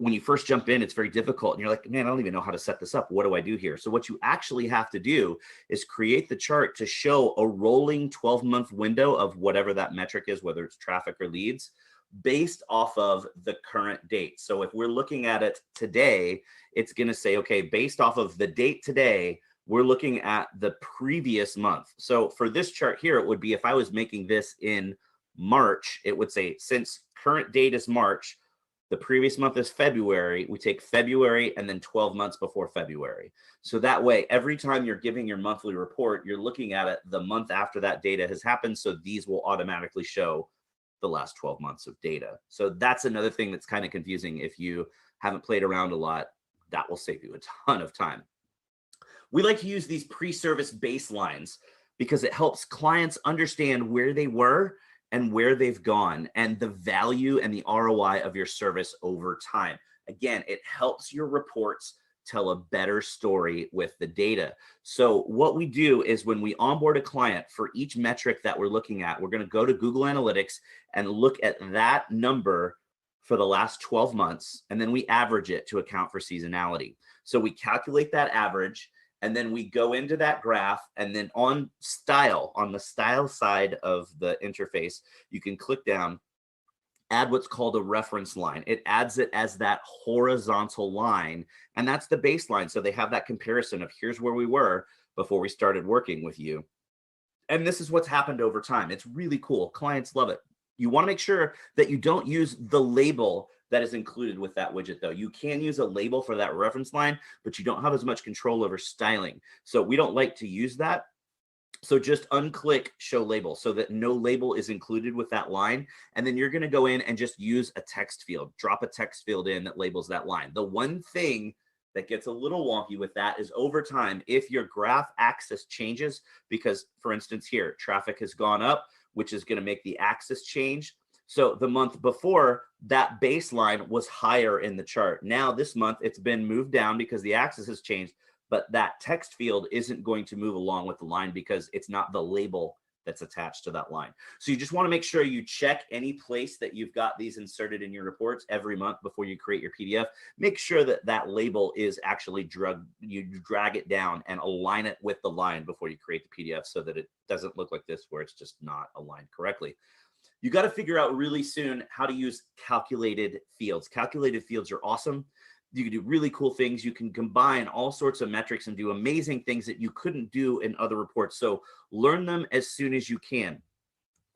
when you first jump in, it's very difficult. And you're like, man, I don't even know how to set this up. What do I do here? So what you actually have to do is create the chart to show a rolling 12-month window of whatever that metric is, whether it's traffic or leads, based off of the current date. So if we're looking at it today, it's going to say, okay, based off of the date today, we're looking at the previous month. So for this chart here, it would be, if I was making this in March, it would say, since current date is March, the previous month is February, we take February and then 12 months before February. So that way, every time you're giving your monthly report, you're looking at it the month after that data has happened. So these will automatically show the last 12 months of data. So that's another thing that's kind of confusing. If you haven't played around a lot, that will save you a ton of time. We like to use these pre-service baselines because it helps clients understand where they were and where they've gone and the value and the ROI of your service over time. Again, it helps your reports tell a better story with the data. So what we do is when we onboard a client, for each metric that we're looking at, we're going to go to Google Analytics and look at that number for the last 12 months, and then we average it to account for seasonality. So we calculate that average, and then we go into that graph, and then on style, on the style side of the interface, you can click down, add what's called a reference line. It adds it as that horizontal line, and that's the baseline. So they have that comparison of here's where we were before we started working with you. And this is what's happened over time. It's really cool. Clients love it. You want to make sure that you don't use the label that is included with that widget, though. You can use a label for that reference line, but you don't have as much control over styling. So we don't like to use that. So just unclick show label so that no label is included with that line. And then you're going to go in and just use a text field, drop a text field in that labels that line. The one thing that gets a little wonky with that is over time, if your graph axis changes, because for instance here, traffic has gone up, which is going to make the axis change. So the month before, that baseline was higher in the chart. Now this month it's been moved down because the axis has changed, but that text field isn't going to move along with the line because it's not the label that's attached to that line. So you just want to make sure you check any place that you've got these inserted in your reports every month before you create your PDF. Make sure that that label is actually you drag it down and align it with the line before you create the PDF so that it doesn't look like this where it's just not aligned correctly. You got to figure out really soon how to use calculated fields. Calculated fields are awesome You can do really cool things. You can combine all sorts of metrics and do amazing things that you couldn't do in other reports. So learn them as soon as you can.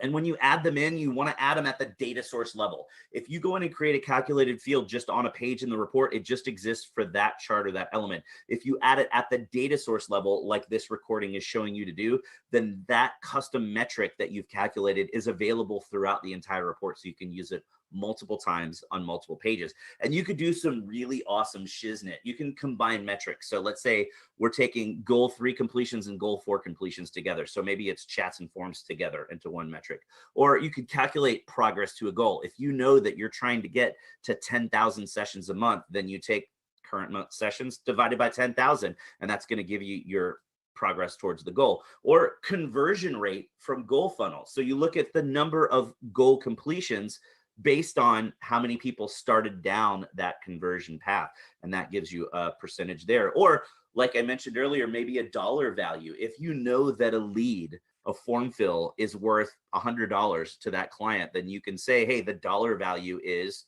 And when you add them in, you want to add them at the data source level. If you go in and create a calculated field just on a page in the report, it just exists for that chart or that element. If you add it at the data source level, like this recording is showing you to do, then that custom metric that you've calculated is available throughout the entire report. So you can use it multiple times on multiple pages. And you could do some really awesome shiznit. You can combine metrics. So let's say we're taking goal 3 completions and goal 4 completions together. So maybe it's chats and forms together into one metric. Or you could calculate progress to a goal. If you know that you're trying to get to 10,000 sessions a month, then you take current month sessions divided by 10,000, and that's going to give you your progress towards the goal. Or conversion rate from goal funnel. So you look at the number of goal completions based on how many people started down that conversion path, and that gives you a percentage there. Or like I mentioned earlier, maybe a dollar value. If you know that a lead, a form fill, is worth $100 to that client, then you can say, hey, the dollar value is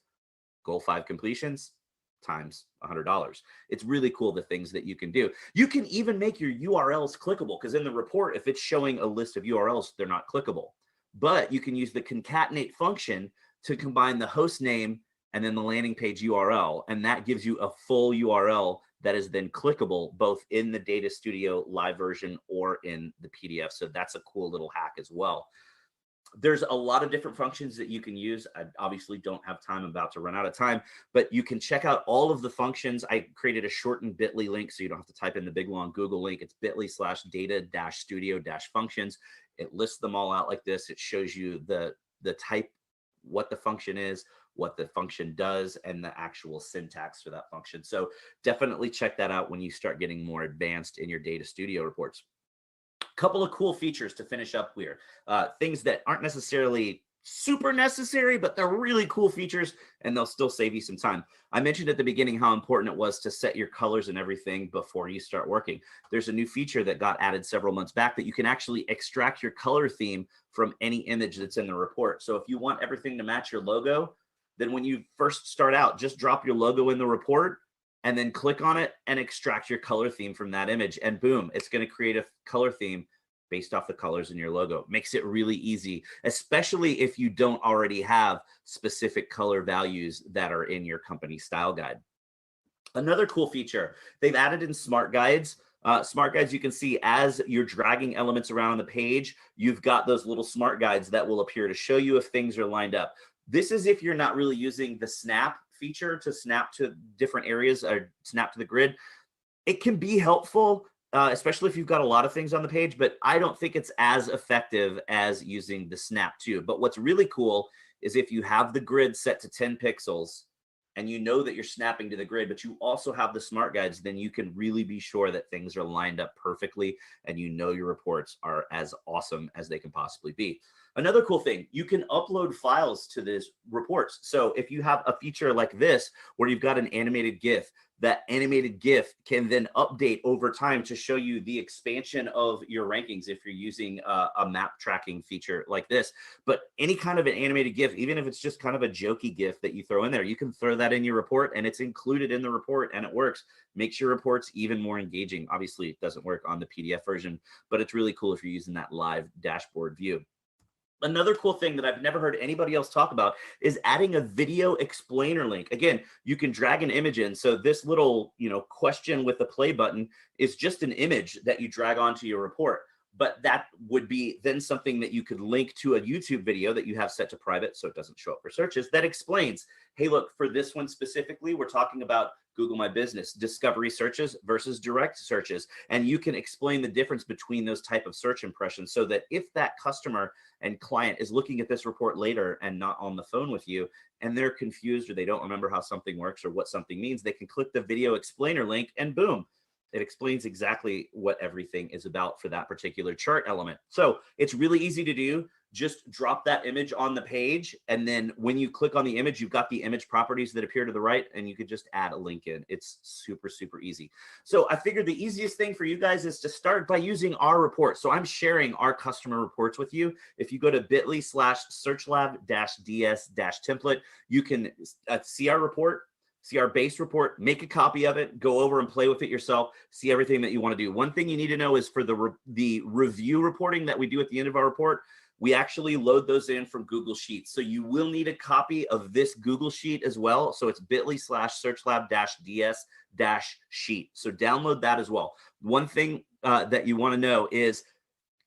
goal 5 completions times $100. It's really cool, the things that you can do. You can even make your URLs clickable, because in the report, if it's showing a list of URLs, they're not clickable. But you can use the concatenate function to combine the host name and then the landing page URL. And that gives you a full URL that is then clickable both in the Data Studio live version or in the PDF. So that's a cool little hack as well. There's a lot of different functions that you can use. I obviously don't have time. I'm about to run out of time, but you can check out all of the functions. I created a shortened bit.ly link, so you don't have to type in the big long Google link. It's bit.ly/data-studio-functions. It lists them all out like this. It shows you the type, what the function is, what the function does, and the actual syntax for that function. So definitely check that out when you start getting more advanced in your Data Studio reports. Couple of cool features to finish up here. Things that aren't necessarily super necessary, but they're really cool features, and they'll still save you some time. I mentioned at the beginning how important it was to set your colors and everything before you start working. There's a new feature that got added several months back that you can actually extract your color theme from any image that's in the report. So if you want everything to match your logo, then when you first start out, just drop your logo in the report and then click on it and extract your color theme from that image, and boom, it's going to create a color theme based off the colors in your logo. Makes it really easy, especially if you don't already have specific color values that are in your company style guide. Another cool feature, they've added in smart guides. Smart guides, you can see as you're dragging elements around on the page, you've got those little smart guides that will appear to show you if things are lined up. This is if you're not really using the snap feature to snap to different areas or snap to the grid. It can be helpful, especially if you've got a lot of things on the page, but I don't think it's as effective as using the snap too. But what's really cool is if you have the grid set to 10 pixels and you know that you're snapping to the grid, but you also have the smart guides, then you can really be sure that things are lined up perfectly and you know your reports are as awesome as they can possibly be. Another cool thing, you can upload files to these reports. So if you have a feature like this, where you've got an animated GIF, that animated GIF can then update over time to show you the expansion of your rankings if you're using a map tracking feature like this. But any kind of an animated GIF, even if it's just kind of a jokey GIF that you throw in there, you can throw that in your report and it's included in the report and it works. Makes your reports even more engaging. Obviously, it doesn't work on the PDF version, but it's really cool if you're using that live dashboard view. Another cool thing that I've never heard anybody else talk about is adding a video explainer link. Again, you can drag an image in. So this little, question with the play button is just an image that you drag onto your report. But that would be then something that you could link to a YouTube video that you have set to private so it doesn't show up for searches that explains, hey, look, for this one specifically, we're talking about Google My Business, discovery searches versus direct searches. And you can explain the difference between those type of search impressions so that if that customer and client is looking at this report later and not on the phone with you, and they're confused or they don't remember how something works or what something means, they can click the video explainer link and boom, it explains exactly what everything is about for that particular chart element. So it's really easy to do. Just drop that image on the page. And then when you click on the image, you've got the image properties that appear to the right, and you could just add a link in. It's super, super easy. So I figured the easiest thing for you guys is to start by using our report. So I'm sharing our customer reports with you. If you go to bit.ly/searchlab-ds-template, you can see our report, see our base report, make a copy of it, go over and play with it yourself, see everything that you want to do. One thing you need to know is for the review reporting that we do at the end of our report, we actually load those in from Google Sheets. So you will need a copy of this Google Sheet as well. So it's bit.ly/searchlab-ds-sheet. So download that as well. One thing that you want to know is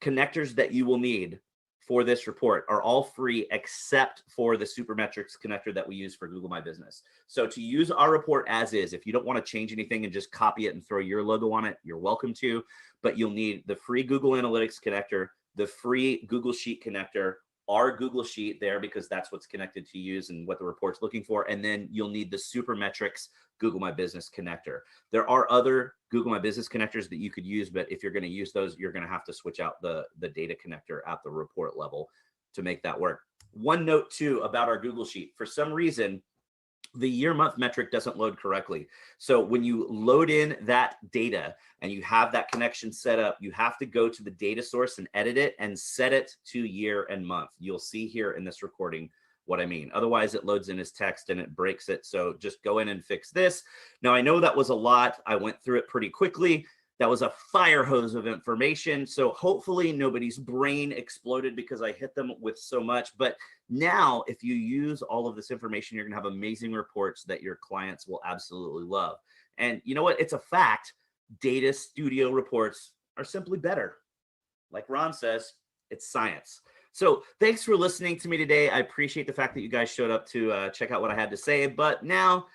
connectors that you will need for this report are all free except for the Supermetrics connector that we use for Google My Business. So to use our report as is, if you don't want to change anything and just copy it and throw your logo on it, you're welcome to, but you'll need the free Google Analytics connector, the free Google Sheet connector, our Google Sheet there because that's what's connected to use and what the report's looking for. And then you'll need the Supermetrics Google My Business connector. There are other Google My Business connectors that you could use, but if you're going to use those, you're going to have to switch out the data connector at the report level to make that work. One note too about our Google Sheet. For some reason, the year-month metric doesn't load correctly. So when you load in that data and you have that connection set up, you have to go to the data source and edit it and set it to year and month. You'll see here in this recording what I mean. Otherwise, it loads in as text and it breaks it. So just go in and fix this. Now, I know that was a lot. I went through it pretty quickly. That was a fire hose of information. So hopefully nobody's brain exploded because I hit them with so much. But now, if you use all of this information, you're going to have amazing reports that your clients will absolutely love. And you know what? It's a fact. Data Studio reports are simply better. Like Ron says, it's science. So thanks for listening to me today. I appreciate the fact that you guys showed up to check out what I had to say. But now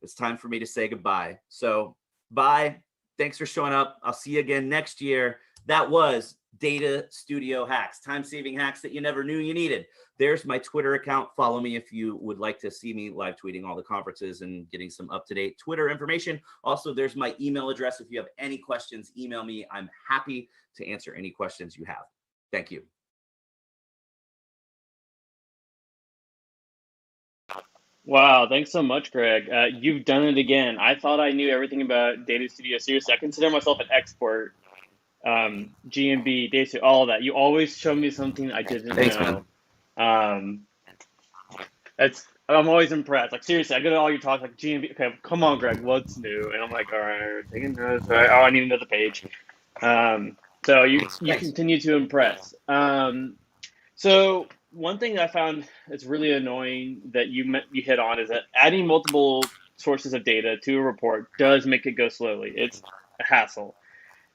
it's time for me to say goodbye. So bye. Thanks for showing up. I'll see you again next year. That was Data Studio Hacks, time-saving hacks that you never knew you needed. There's my Twitter account. Follow me if you would like to see me live tweeting all the conferences and getting some up-to-date Twitter information. Also, there's my email address. If you have any questions, email me. I'm happy to answer any questions you have. Thank you. Wow, thanks so much, Greg. You've done it again. I thought I knew everything about Data Studio. Seriously, I consider myself an expert. GMB, Data Studio, all of that. You always show me something I didn't know. I'm always impressed. Like seriously, I go to all your talks like GMB. Okay, come on, Greg, what's new? And I'm like, all right, taking notes. All right, oh, I need another page. So you continue to impress. So one thing I found that's really annoying that you hit on is that adding multiple sources of data to a report does make it go slowly. It's a hassle.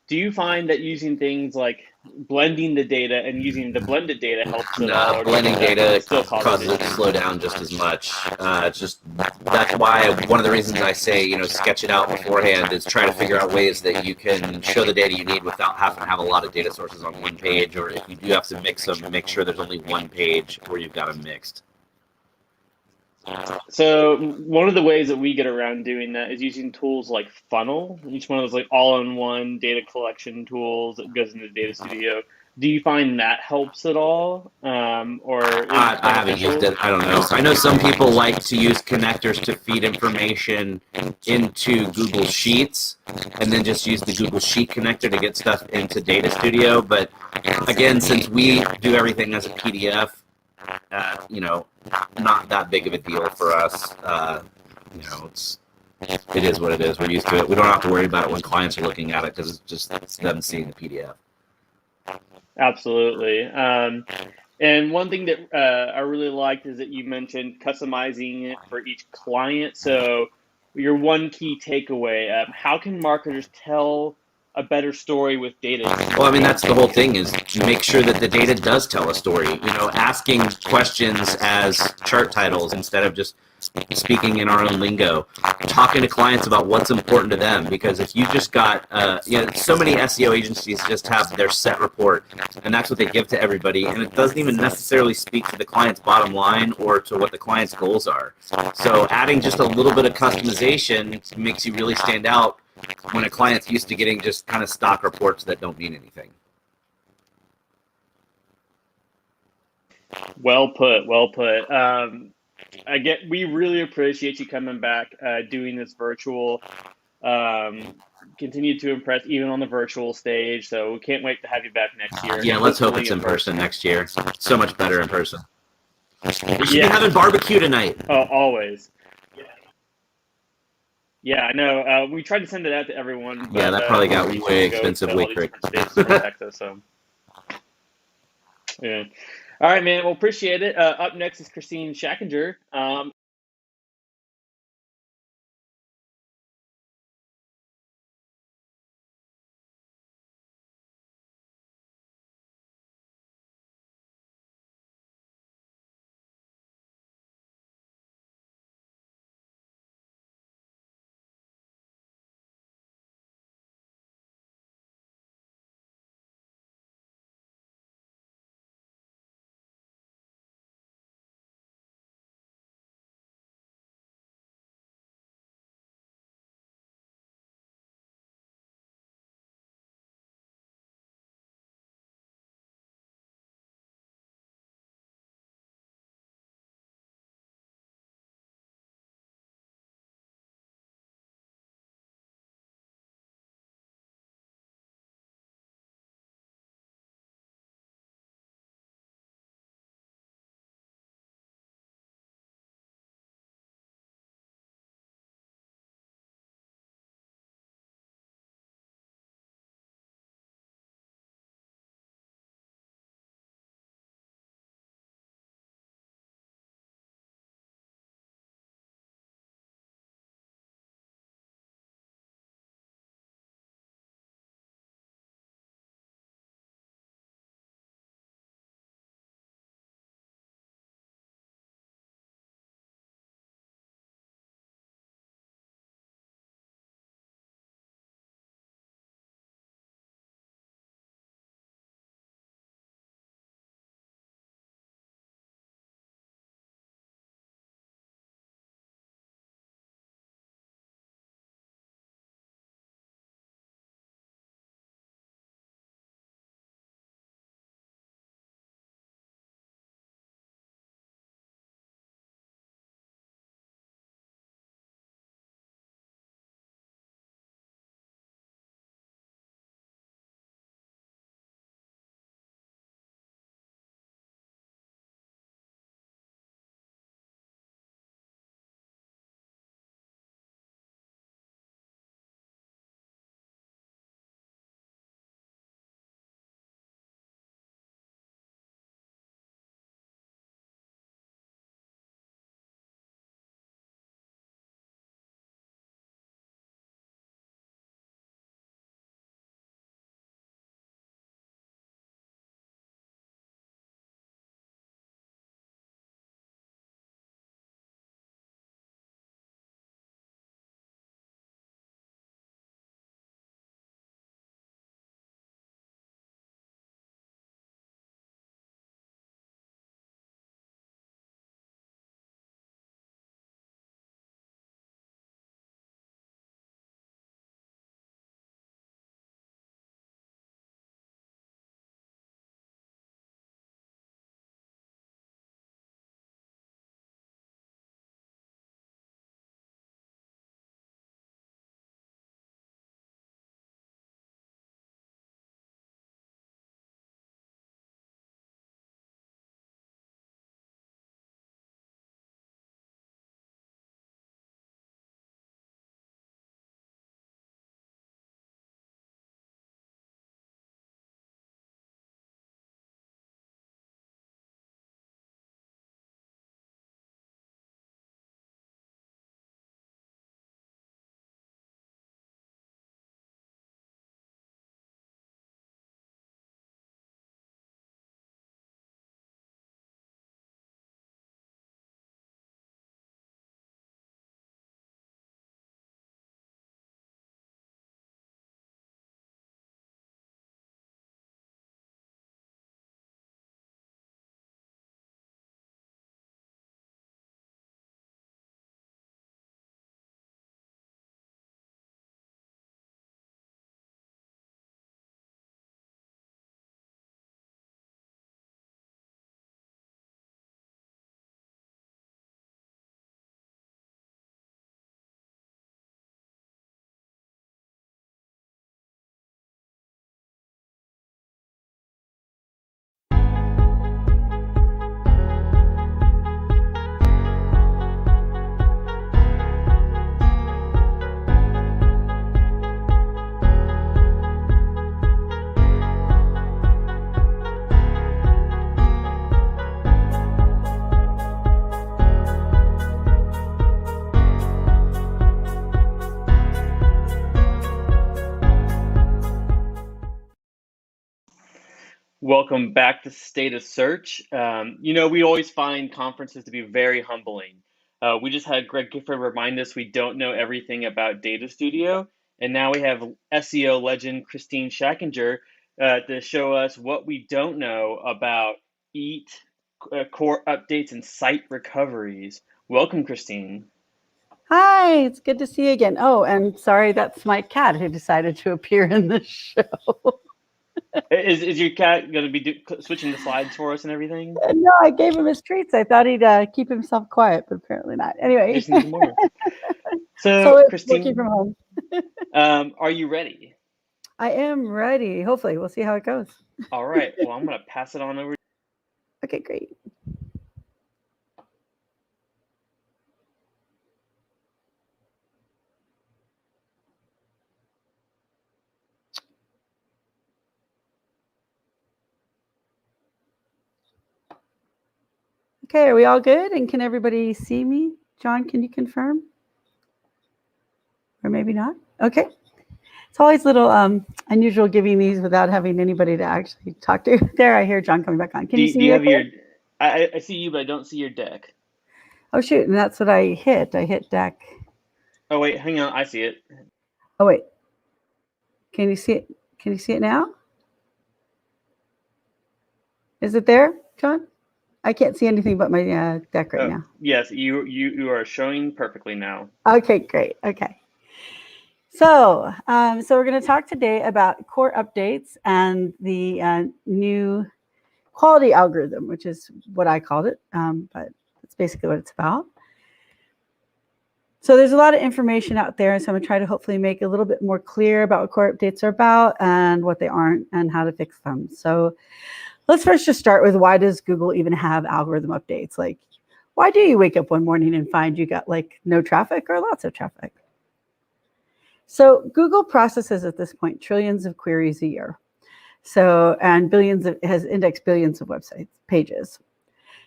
Do you find that using things like blending the data and using the blended data helps at all? No, blending data causes it to slow down just as much. It's just that's why one of the reasons I say sketch it out beforehand is try to figure out ways that you can show the data you need without having to have a lot of data sources on one page, or if you do have to mix them, make sure there's only one page where you've got them mixed. So one of the ways that we get around doing that is using tools like Funnel. Each one of those like all-in-one data collection tools that goes into Data Studio. Do you find that helps at all? I haven't used it. I don't know. I know some people like to use connectors to feed information into Google Sheets and then just use the Google Sheet connector to get stuff into Data Studio. But again, since we do everything as a PDF, not that big of a deal for us. It is what it is. We're used to it. We don't have to worry about it when clients are looking at it because it's them seeing the PDF. Absolutely. And one thing that I really liked is that you mentioned customizing it for each client. So your one key takeaway, how can marketers tell a better story with data? Well, I mean, that's the whole thing, is make sure that the data does tell a story. Asking questions as chart titles instead of just speaking in our own lingo, talking to clients about what's important to them. Because if you just got, so many SEO agencies just have their set report, and that's what they give to everybody, and it doesn't even necessarily speak to the client's bottom line or to what the client's goals are. So adding just a little bit of customization makes you really stand out when a client's used to getting just kind of stock reports that don't mean anything. Well put. We really appreciate you coming back, doing this virtual. Continue to impress even on the virtual stage. So we can't wait to have you back next year. Yeah, let's hope it's in person next year. So much better in person. We should be having barbecue tonight. Oh, always. Yeah, I know. We tried to send it out to everyone, but Yeah, that probably got reaching way to go expensive to way all these quick. different states from Texas. So, yeah. All right, man. Well, appreciate it. Up next is Christine Schackinger. Welcome back to State of Search. We always find conferences to be very humbling. We just had Greg Gifford remind us we don't know everything about Data Studio, and now we have SEO legend Christine Schackinger to show us what we don't know about EAT, core updates, and site recoveries. Welcome, Christine. Hi, it's good to see you again. Oh, and sorry, that's my cat who decided to appear in the show. Is your cat going to be switching the slides for us and everything? No, I gave him his treats. I thought he'd keep himself quiet, but apparently not. Anyway. Just needs more. So, So it's Christine, working from home. Are you ready? I am ready. Hopefully, we'll see how it goes. All right. Well, I'm going to pass it on over. Okay, great. Okay, are we all good? And can everybody see me? John, can you confirm? Or maybe not? Okay. It's always a little unusual giving these without having anybody to actually talk to. There, I hear John coming back on. Can you see Do you me have okay? I see you, but I don't see your deck. Oh, shoot. And that's what I hit. I hit deck. Oh, wait, hang on. I see it. Oh, wait. Can you see it? Can you see it now? Is it there, John? I can't see anything but my deck right now. Yes, you are showing perfectly now. Okay, great. Okay. So we're going to talk today about core updates and the new quality algorithm, which is what I called it, but it's basically what it's about. So there's a lot of information out there, so I'm going to try to hopefully make it a little bit more clear about what core updates are about and what they aren't and how to fix them. So let's first just start with, why does Google even have algorithm updates? Like, why do you wake up one morning and find you got like no traffic or lots of traffic? So Google processes at this point trillions of queries a year. So, and has indexed billions of websites, pages.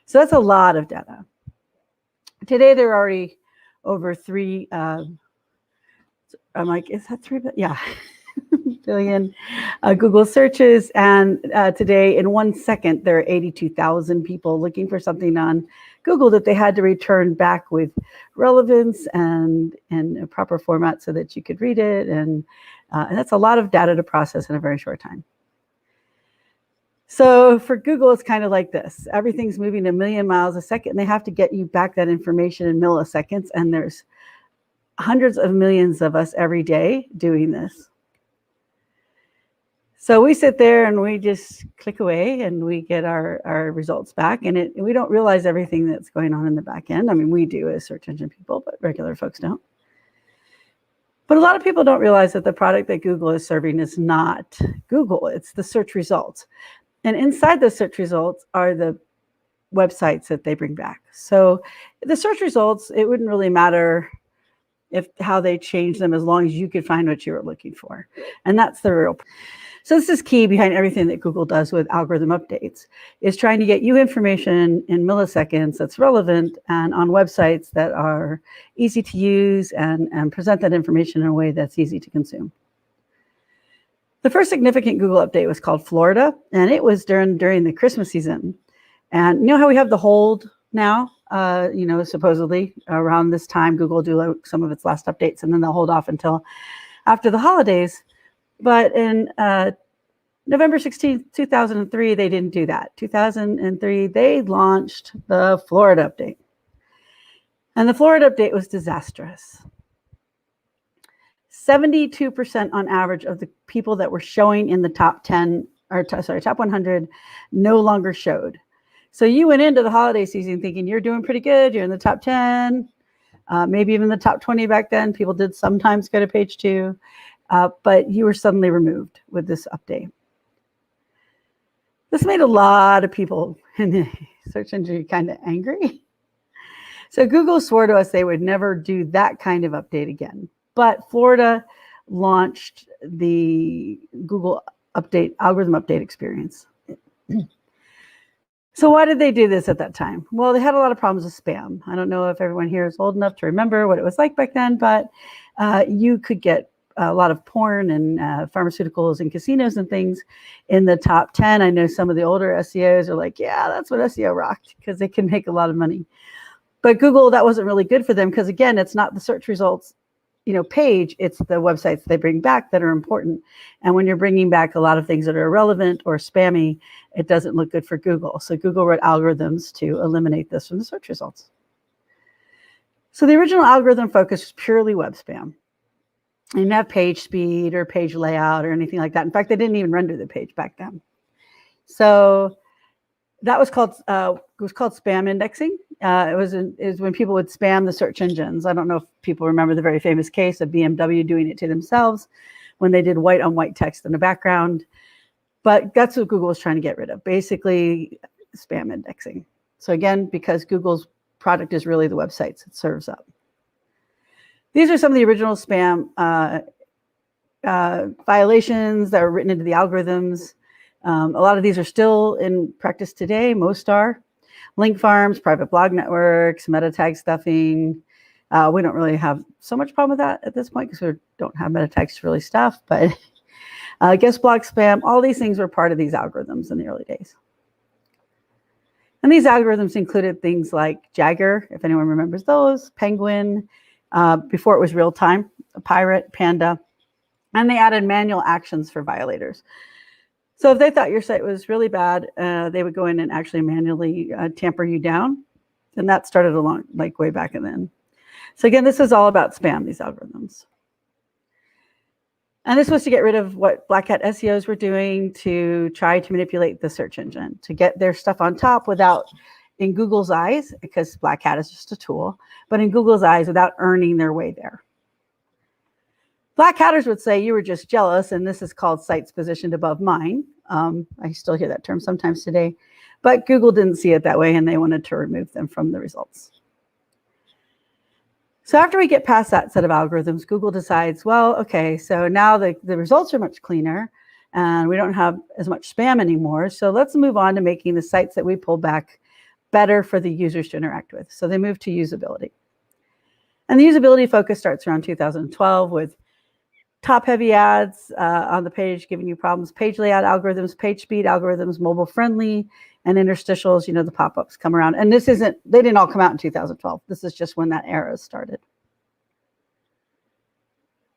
So that's a lot of data. Today, there are already over 3, I'm like, is that 3 billion? Yeah, billion Google searches. And today, in 1 second, there are 82,000 people looking for something on Google that they had to return back with relevance and in a proper format so that you could read it. And that's a lot of data to process in a very short time. So for Google, it's kind of like this. Everything's moving a million miles a second, and they have to get you back that information in milliseconds. And there's hundreds of millions of us every day doing this. So we sit there and we just click away and we get our results back. And we don't realize everything that's going on in the back end. I mean, we do as search engine people, but regular folks don't. But a lot of people don't realize that the product that Google is serving is not Google. It's the search results. And inside the search results are the websites that they bring back. So the search results, it wouldn't really matter how they change them as long as you could find what you were looking for. And that's the real. So this is key behind everything that Google does with algorithm updates, is trying to get you information in milliseconds that's relevant and on websites that are easy to use and present that information in a way that's easy to consume. The first significant Google update was called Florida, and it was during the Christmas season. And you know how we have the hold now? Supposedly around this time, Google will do some of its last updates, and then they'll hold off until after the holidays. But in November 16th, 2003, they didn't do that. 2003, they launched the Florida update. And the Florida update was disastrous. 72% on average of the people that were showing in the top 100 no longer showed. So you went into the holiday season thinking you're doing pretty good. You're in the top 10, maybe even the top 20 back then. People did sometimes go to page 2, but you were suddenly removed with this update. This made a lot of people in the search industry kind of angry. So Google swore to us they would never do that kind of update again. But Florida launched the Google algorithm update experience. So why did they do this at that time? Well, they had a lot of problems with spam. I don't know if everyone here is old enough to remember what it was like back then, but you could get a lot of porn and pharmaceuticals and casinos and things in the top 10. I know some of the older SEOs are like, yeah, that's what SEO rocked, because they can make a lot of money. But Google, that wasn't really good for them, because again, it's not the search results, page, it's the websites they bring back that are important. And when you're bringing back a lot of things that are irrelevant or spammy, it doesn't look good for Google. So Google wrote algorithms to eliminate this from the search results. So the original algorithm focus was purely web spam. You didn't have page speed or page layout or anything like that. In fact, they didn't even render the page back then. So that was called spam indexing. It was when people would spam the search engines. I don't know if people remember the very famous case of BMW doing it to themselves when they did white on white text in the background. But that's what Google was trying to get rid of, basically spam indexing. So again, because Google's product is really the websites it serves up. These are some of the original spam violations that were written into the algorithms. A lot of these are still in practice today. Most are. Link farms, private blog networks, meta tag stuffing. We don't really have so much problem with that at this point because we don't have meta tags to really stuff. But guest blog spam, all these things were part of these algorithms in the early days. And these algorithms included things like Jagger, if anyone remembers those, Penguin, before it was real time, Pirate, Panda, and they added manual actions for violators. So if they thought your site was really bad, they would go in and actually manually tamper you down. And that started way back then. So again, this is all about spam, these algorithms. And this was to get rid of what Black Hat SEOs were doing to try to manipulate the search engine, to get their stuff on top without, in Google's eyes, because Black Hat is just a tool, but in Google's eyes, without earning their way there. Black Hatters would say you were just jealous, and this is called sites positioned above mine. I still hear that term sometimes today, but Google didn't see it that way, and they wanted to remove them from the results. So after we get past that set of algorithms, Google decides, well, okay, so now the results are much cleaner, and we don't have as much spam anymore, so let's move on to making the sites that we pull back better for the users to interact with. So they move to usability. And the usability focus starts around 2012 with top-heavy ads on the page giving you problems, page layout algorithms, page speed algorithms, mobile-friendly, and interstitials, the pop-ups come around. And they didn't all come out in 2012. This is just when that era started.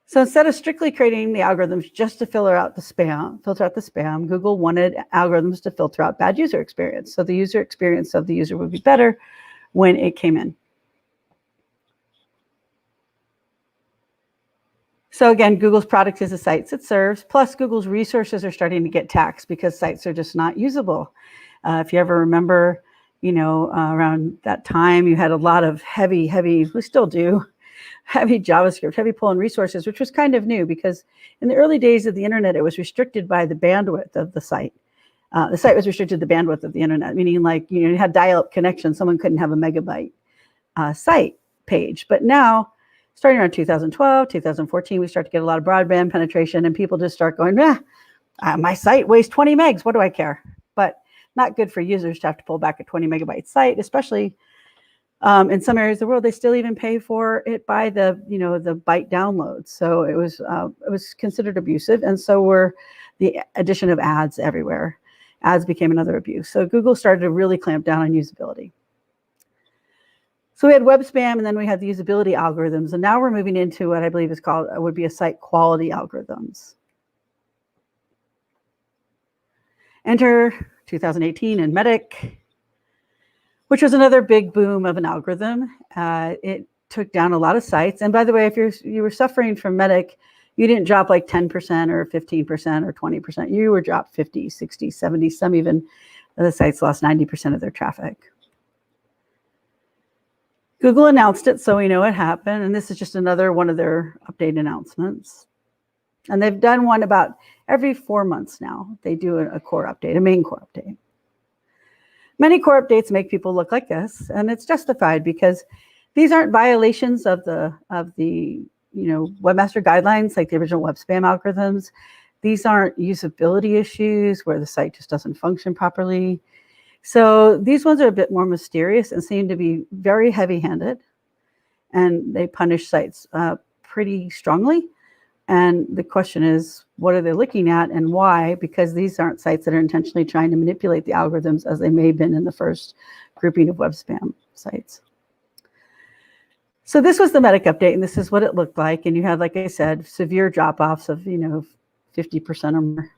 So instead of strictly creating the algorithms just to filter out the spam, Google wanted algorithms to filter out bad user experience. So the user experience of the user would be better when it came in. So again, Google's product is the sites it serves, plus Google's resources are starting to get taxed because sites are just not usable. If you ever remember, around that time, you had a lot of heavy, we still do, heavy JavaScript, heavy pulling resources, which was kind of new because in the early days of the internet, it was restricted by the bandwidth of the site. The site was restricted to the bandwidth of the internet, meaning you had dial-up connection, someone couldn't have a megabyte site page. But now, starting around 2012, 2014, we start to get a lot of broadband penetration and people just start going, my site weighs 20 megs, what do I care? But not good for users to have to pull back a 20 megabyte site, especially in some areas of the world, they still even pay for it by the byte downloads. So it was considered abusive. And so were the addition of ads everywhere. Ads became another abuse. So Google started to really clamp down on usability. So we had web spam, and then we had the usability algorithms. And now we're moving into what I believe would be a site quality algorithms. Enter 2018 and Medic, which was another big boom of an algorithm. It took down a lot of sites. And by the way, if you were suffering from Medic, you didn't drop like 10% or 15% or 20%. You were dropped 50, 60, 70, some even the sites lost 90% of their traffic. Google announced it, so we know it happened. And this is just another one of their update announcements. And they've done one about every 4 months now. They do a core update, a main core update. Many core updates make people look like this, and it's justified because these aren't violations of the webmaster guidelines like the original web spam algorithms. These aren't usability issues where the site just doesn't function properly. So these ones are a bit more mysterious and seem to be very heavy-handed, and they punish sites pretty strongly. And the question is, what are they looking at and why? Because these aren't sites that are intentionally trying to manipulate the algorithms as they may have been in the first grouping of web spam sites. So this was the Medic update, and this is what it looked like. And you had, like I said, severe drop-offs of, 50% or more.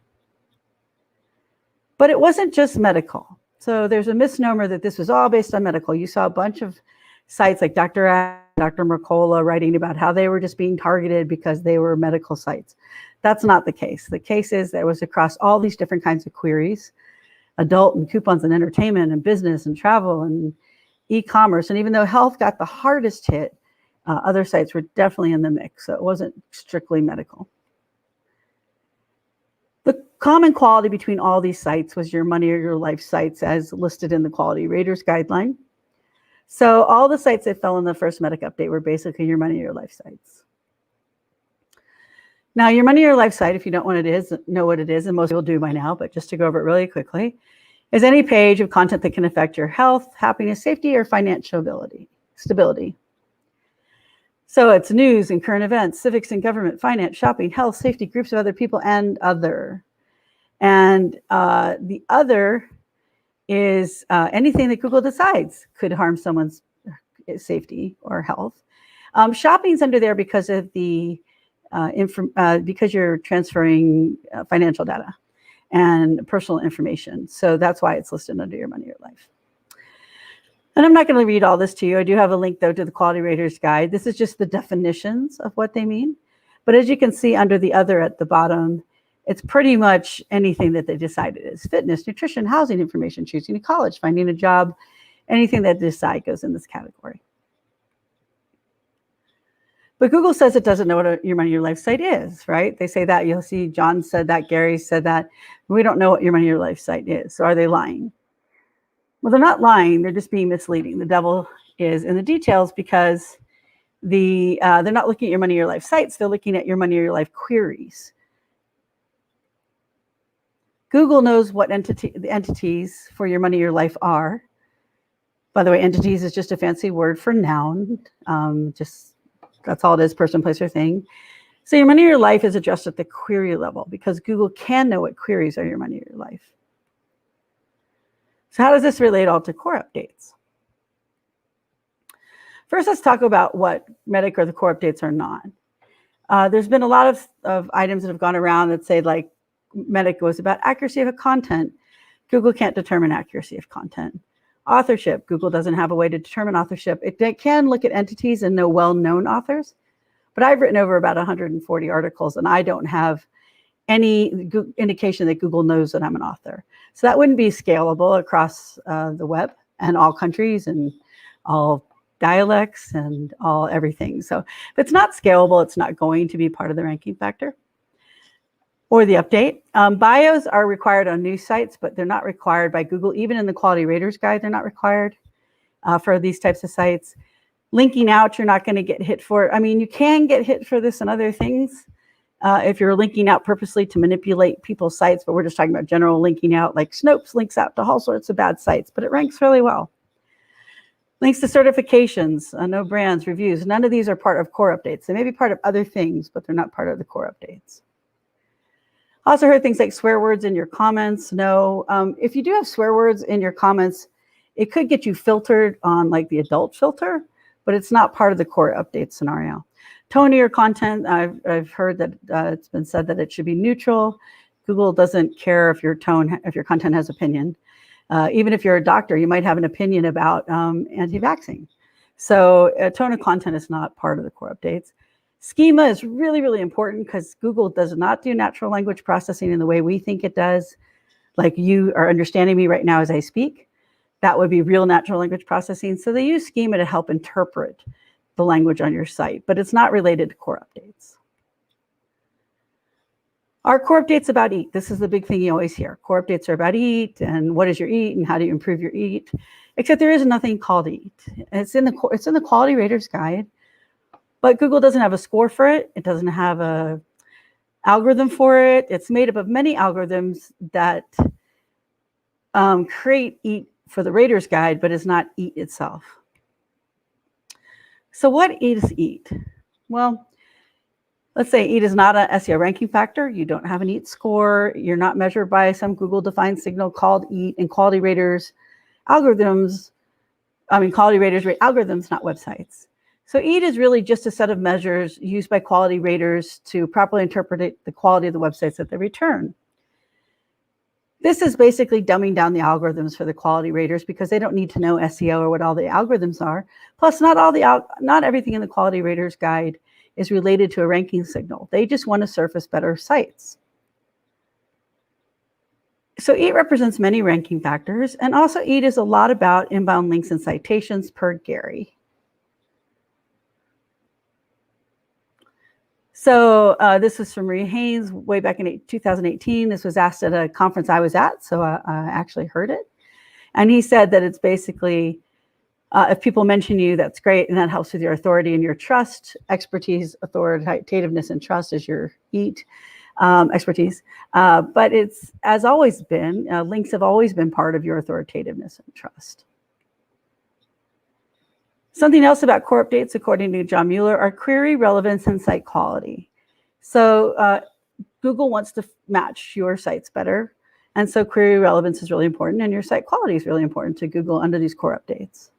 But it wasn't just medical. So there's a misnomer that this was all based on medical. You saw a bunch of sites like Dr. Mercola writing about how they were just being targeted because they were medical sites. That's not the case. The case is that it was across all these different kinds of queries, adult and coupons and entertainment and business and travel and e-commerce. And even though health got the hardest hit, other sites were definitely in the mix. So it wasn't strictly medical. The common quality between all these sites was your money or your life sites as listed in the Quality Raters Guideline. So all the sites that fell in the first Medic update were basically your money or your life sites. Now, your money or your life site, if you don't know what it is, and most people do by now, but just to go over it really quickly, is any page of content that can affect your health, happiness, safety, or financial stability. So it's news and current events, civics and government, finance, shopping, health, safety, groups of other people, and other. And the other is anything that Google decides could harm someone's safety or health. Shopping's under there because of the because you're transferring financial data and personal information. So that's why it's listed under your money or life. And I'm not going to read all this to you. I do have a link, though, to the Quality Raters Guide. This is just the definitions of what they mean. But as you can see under the other at the bottom, it's pretty much anything that they decided is fitness, nutrition, housing information, choosing a college, finding a job, anything that they decide goes in this category. But Google says it doesn't know what your money, your life site is, right? They say that. You'll see John said that, Gary said that. We don't know what your money, your life site is. So are they lying? Well, they're not lying. They're just being misleading. The devil is in the details because they're not looking at your money, your life sites. They're looking at your money, or your life queries. Google knows what the entities for your money, your life are. By the way, entities is just a fancy word for noun. That's all it is, person, place, or thing. So your money, or your life is addressed at the query level because Google can know what queries are your money, or your life. So how does this relate all to core updates? First, let's talk about what Medic or the core updates are not. There's been a lot of items that have gone around that say like Medic was about accuracy of content. Google can't determine accuracy of content. Authorship, Google doesn't have a way to determine authorship. It can look at entities and know well-known authors, but I've written over about 140 articles and I don't have any indication that Google knows that I'm an author. So that wouldn't be scalable across the web and all countries and all dialects and all everything. So if it's not scalable, it's not going to be part of the ranking factor or the update. Bios are required on news sites, but they're not required by Google. Even in the Quality Raters Guide, they're not required for these types of sites. Linking out, you're not going to get hit for it. I mean, you can get hit for this and other things if you're linking out purposely to manipulate people's sites, but we're just talking about general linking out, like Snopes links out to all sorts of bad sites, but it ranks really well. Links to certifications, no brands, reviews. None of these are part of core updates. They may be part of other things, but they're not part of the core updates. Also heard things like swear words in your comments. No, if you do have swear words in your comments, it could get you filtered on like the adult filter, but it's not part of the core update scenario. Tone of your content, I've heard that it's been said that it should be neutral. Google doesn't care if your content has opinion. Even if you're a doctor, you might have an opinion about anti-vaxxing. So tone of content is not part of the core updates. Schema is really, really important because Google does not do natural language processing in the way we think it does. Like you are understanding me right now as I speak. That would be real natural language processing. So they use schema to help interpret the language on your site, but it's not related to core updates. Our core updates about eat. This is the big thing you always hear. Core updates are about eat and what is your eat and how do you improve your eat, except there is nothing called eat. It's in the Quality Raters Guide, but Google doesn't have a score for it. It doesn't have a algorithm for it. It's made up of many algorithms that create eat for the Raters Guide, but is not eat itself. So what is eat? Well, Let's say EAT is not an SEO ranking factor. You don't have an EAT score. You're not measured by some Google-defined signal called EAT, and quality raters rate algorithms, not websites. So EAT is really just a set of measures used by quality raters to properly interpret the quality of the websites that they return. This is basically dumbing down the algorithms for the quality raters because they don't need to know SEO or what all the algorithms are. Plus, not everything in the quality raters guide is related to a ranking signal. They just want to surface better sites. So EAT represents many ranking factors, and also EAT is a lot about inbound links and citations per Gary. So this was from Marie Haynes way back in 2018. This was asked at a conference I was at, so I actually heard it. And he said that it's basically, if people mention you, that's great, and that helps with your authority and your trust. Expertise, authoritativeness, and trust is your EAT expertise. But it's, as always been, links have always been part of your authoritativeness and trust. Something else about core updates, according to John Mueller, are query relevance and site quality. So Google wants to match your sites better. And so query relevance is really important, and your site quality is really important to Google under these core updates.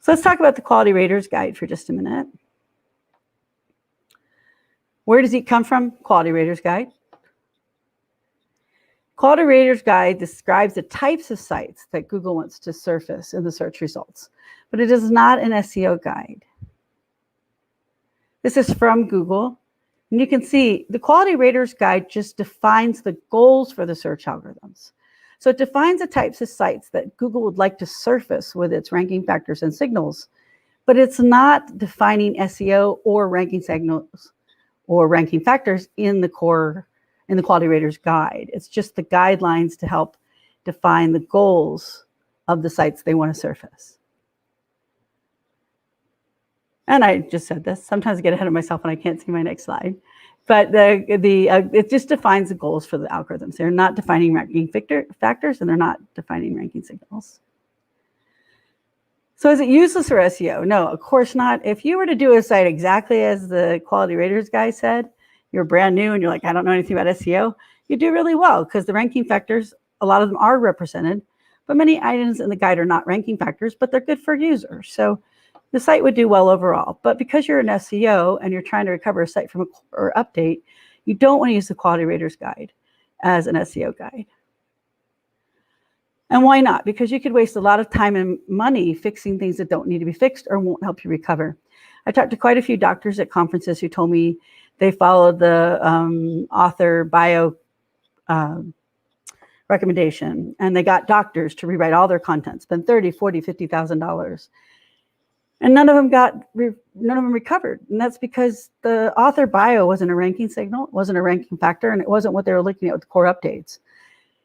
So let's talk about the Quality Raters Guide for just a minute. Where does EAT come from? Quality Raters Guide. Quality Raters Guide describes the types of sites that Google wants to surface in the search results, but it is not an SEO guide. This is from Google, and you can see the Quality Raters Guide just defines the goals for the search algorithms. So it defines the types of sites that Google would like to surface with its ranking factors and signals, but it's not defining SEO or ranking signals or ranking factors in the Quality Raters Guide. It's just the guidelines to help define the goals of the sites they want to surface. And I just said this. Sometimes I get ahead of myself and I can't see my next slide. But it just defines the goals for the algorithms. They're not defining ranking factors, and they're not defining ranking signals. So is it useless for SEO? No, of course not. If you were to do a site exactly as the Quality Raters guy said, you're brand new and you're like, I don't know anything about SEO, you do really well because the ranking factors, a lot of them are represented, but many items in the guide are not ranking factors, but they're good for users. So the site would do well overall. But because you're an SEO and you're trying to recover a site from a core update, you don't want to use the Quality Raters Guide as an SEO guide. And why not? Because you could waste a lot of time and money fixing things that don't need to be fixed or won't help you recover. I talked to quite a few doctors at conferences who told me they followed the author bio recommendation, and they got doctors to rewrite all their content, spend $30,000, $40,000, $50,000. And none of them recovered. And that's because the author bio wasn't a ranking signal, wasn't a ranking factor, and it wasn't what they were looking at with the core updates.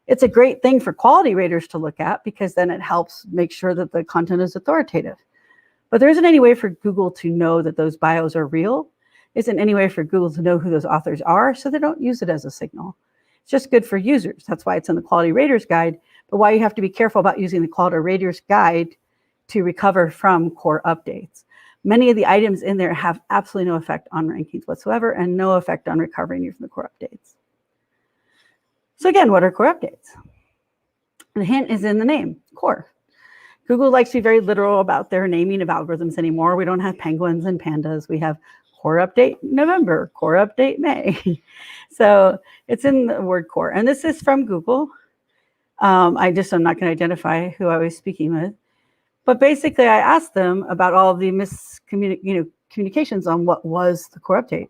It's a great thing for quality raters to look at because then it helps make sure that the content is authoritative. But there isn't any way for Google to know that those bios are real. Isn't any way for Google to know who those authors are, so they don't use it as a signal. It's just good for users. That's why it's in the Quality Raters Guide, but why you have to be careful about using the Quality Raters Guide to recover from core updates. Many of the items in there have absolutely no effect on rankings whatsoever and no effect on recovering you from the core updates. So again, what are core updates? The hint is in the name, core. Google likes to be very literal about their naming of algorithms anymore. We don't have penguins and pandas. We have core update November, core update May. So it's in the word core. And this is from Google. I'm not going to identify who I was speaking with. But basically, I asked them about all of the communications on what was the core update.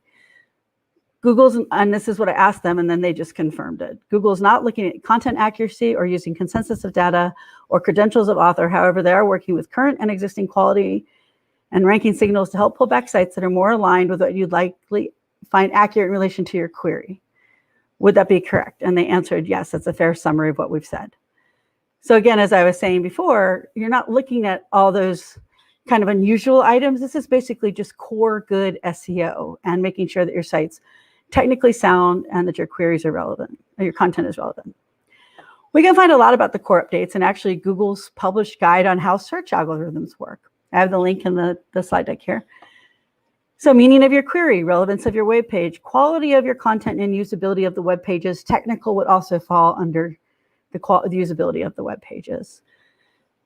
Google's, and this is what I asked them, and then they just confirmed it. Google's not looking at content accuracy or using consensus of data or credentials of author. However, they are working with current and existing quality and ranking signals to help pull back sites that are more aligned with what you'd likely find accurate in relation to your query. Would that be correct? And they answered, yes, that's a fair summary of what we've said. So again, as I was saying before, you're not looking at all those kind of unusual items. This is basically just core good SEO and making sure that your site's technically sound and that your queries are relevant, or your content is relevant. We can find a lot about the core updates and actually Google's published guide on how search algorithms work. I have the link in the slide deck here. So meaning of your query, relevance of your web page, quality of your content, and usability of the web pages. Technical would also fall under the usability of the web pages.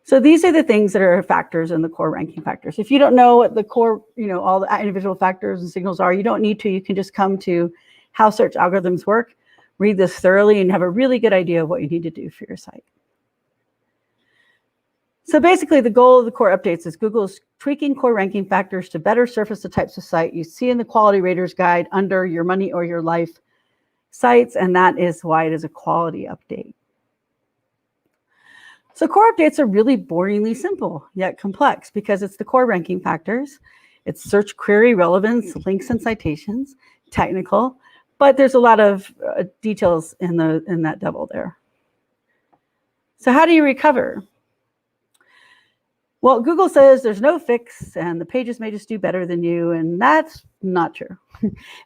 So these are the things that are factors in the core ranking factors. If you don't know what the core, all the individual factors and signals are, you don't need to. You can just come to how search algorithms work, read this thoroughly, and have a really good idea of what you need to do for your site. So basically, the goal of the core updates is Google's tweaking core ranking factors to better surface the types of site you see in the Quality Raters Guide under your money or your life sites, and that is why it is a quality update. So core updates are really boringly simple, yet complex, because it's the core ranking factors. It's search query relevance, links and citations, technical, but there's a lot of details in that double there. So how do you recover? Well, Google says there's no fix and the pages may just do better than you, and that's not true.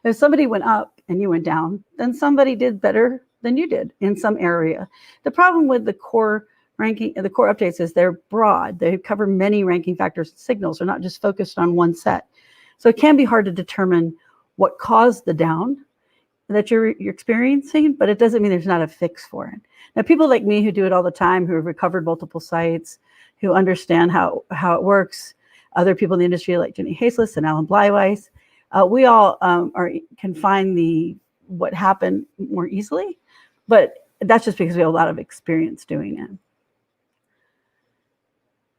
If somebody went up and you went down, then somebody did better than you did in some area. The problem with the core ranking, the core updates, is they're broad. They cover many ranking factors and signals. They're not just focused on one set. So it can be hard to determine what caused the down that you're experiencing, but it doesn't mean there's not a fix for it. Now, people like me who do it all the time, who have recovered multiple sites, who understand how it works, other people in the industry like Jenny Haseless and Alan Bleiweiss, we all can find what happened more easily, but that's just because we have a lot of experience doing it.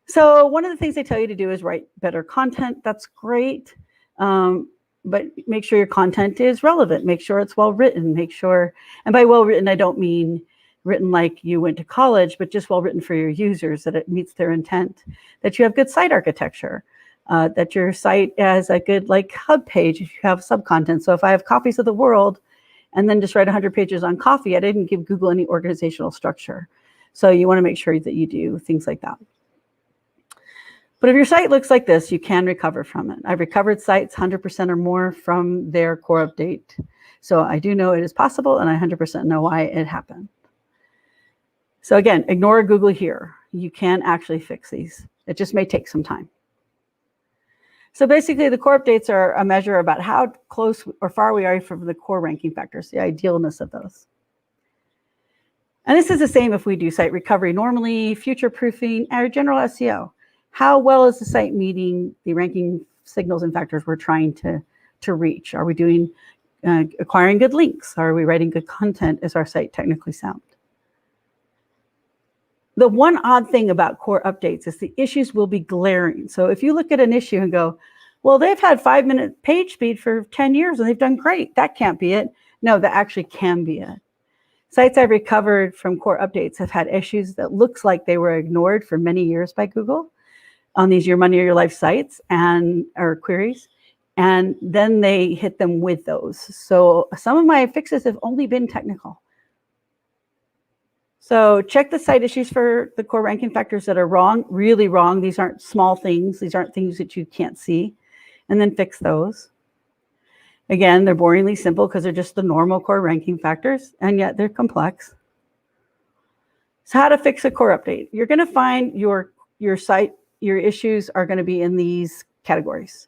So one of the things they tell you to do is write better content. That's great, but make sure your content is relevant. Make sure it's well written. Make sure, and by well written, I don't mean written like you went to college, but just well written for your users, that it meets their intent, that you have good site architecture, that your site has a good hub page if you have sub-content. So if I have coffees of the world and then just write 100 pages on coffee, I didn't give Google any organizational structure. So you want to make sure that you do things like that. But if your site looks like this, you can recover from it. I've recovered sites 100% or more from their core update. So I do know it is possible, and I 100% know why it happened. So again, ignore Google here. You can actually fix these. It just may take some time. So basically, the core updates are a measure about how close or far we are from the core ranking factors, the idealness of those. And this is the same if we do site recovery normally, future proofing, or general SEO. How well is the site meeting the ranking signals and factors we're trying to reach? Are we doing acquiring good links? Are we writing good content? Is our site technically sound? The one odd thing about core updates is the issues will be glaring. So if you look at an issue and go, well, they've had 5-minute page speed for 10 years and they've done great. That can't be it. No, that actually can be it. Sites I've recovered from core updates have had issues that looks like they were ignored for many years by Google on these your money or your life sites or queries. And then they hit them with those. So some of my fixes have only been technical. So check the site issues for the core ranking factors that are wrong, really wrong. These aren't small things. These aren't things that you can't see. And then fix those. Again, they're boringly simple because they're just the normal core ranking factors, and yet they're complex. So how to fix a core update? You're going to find your site, your issues are going to be in these categories.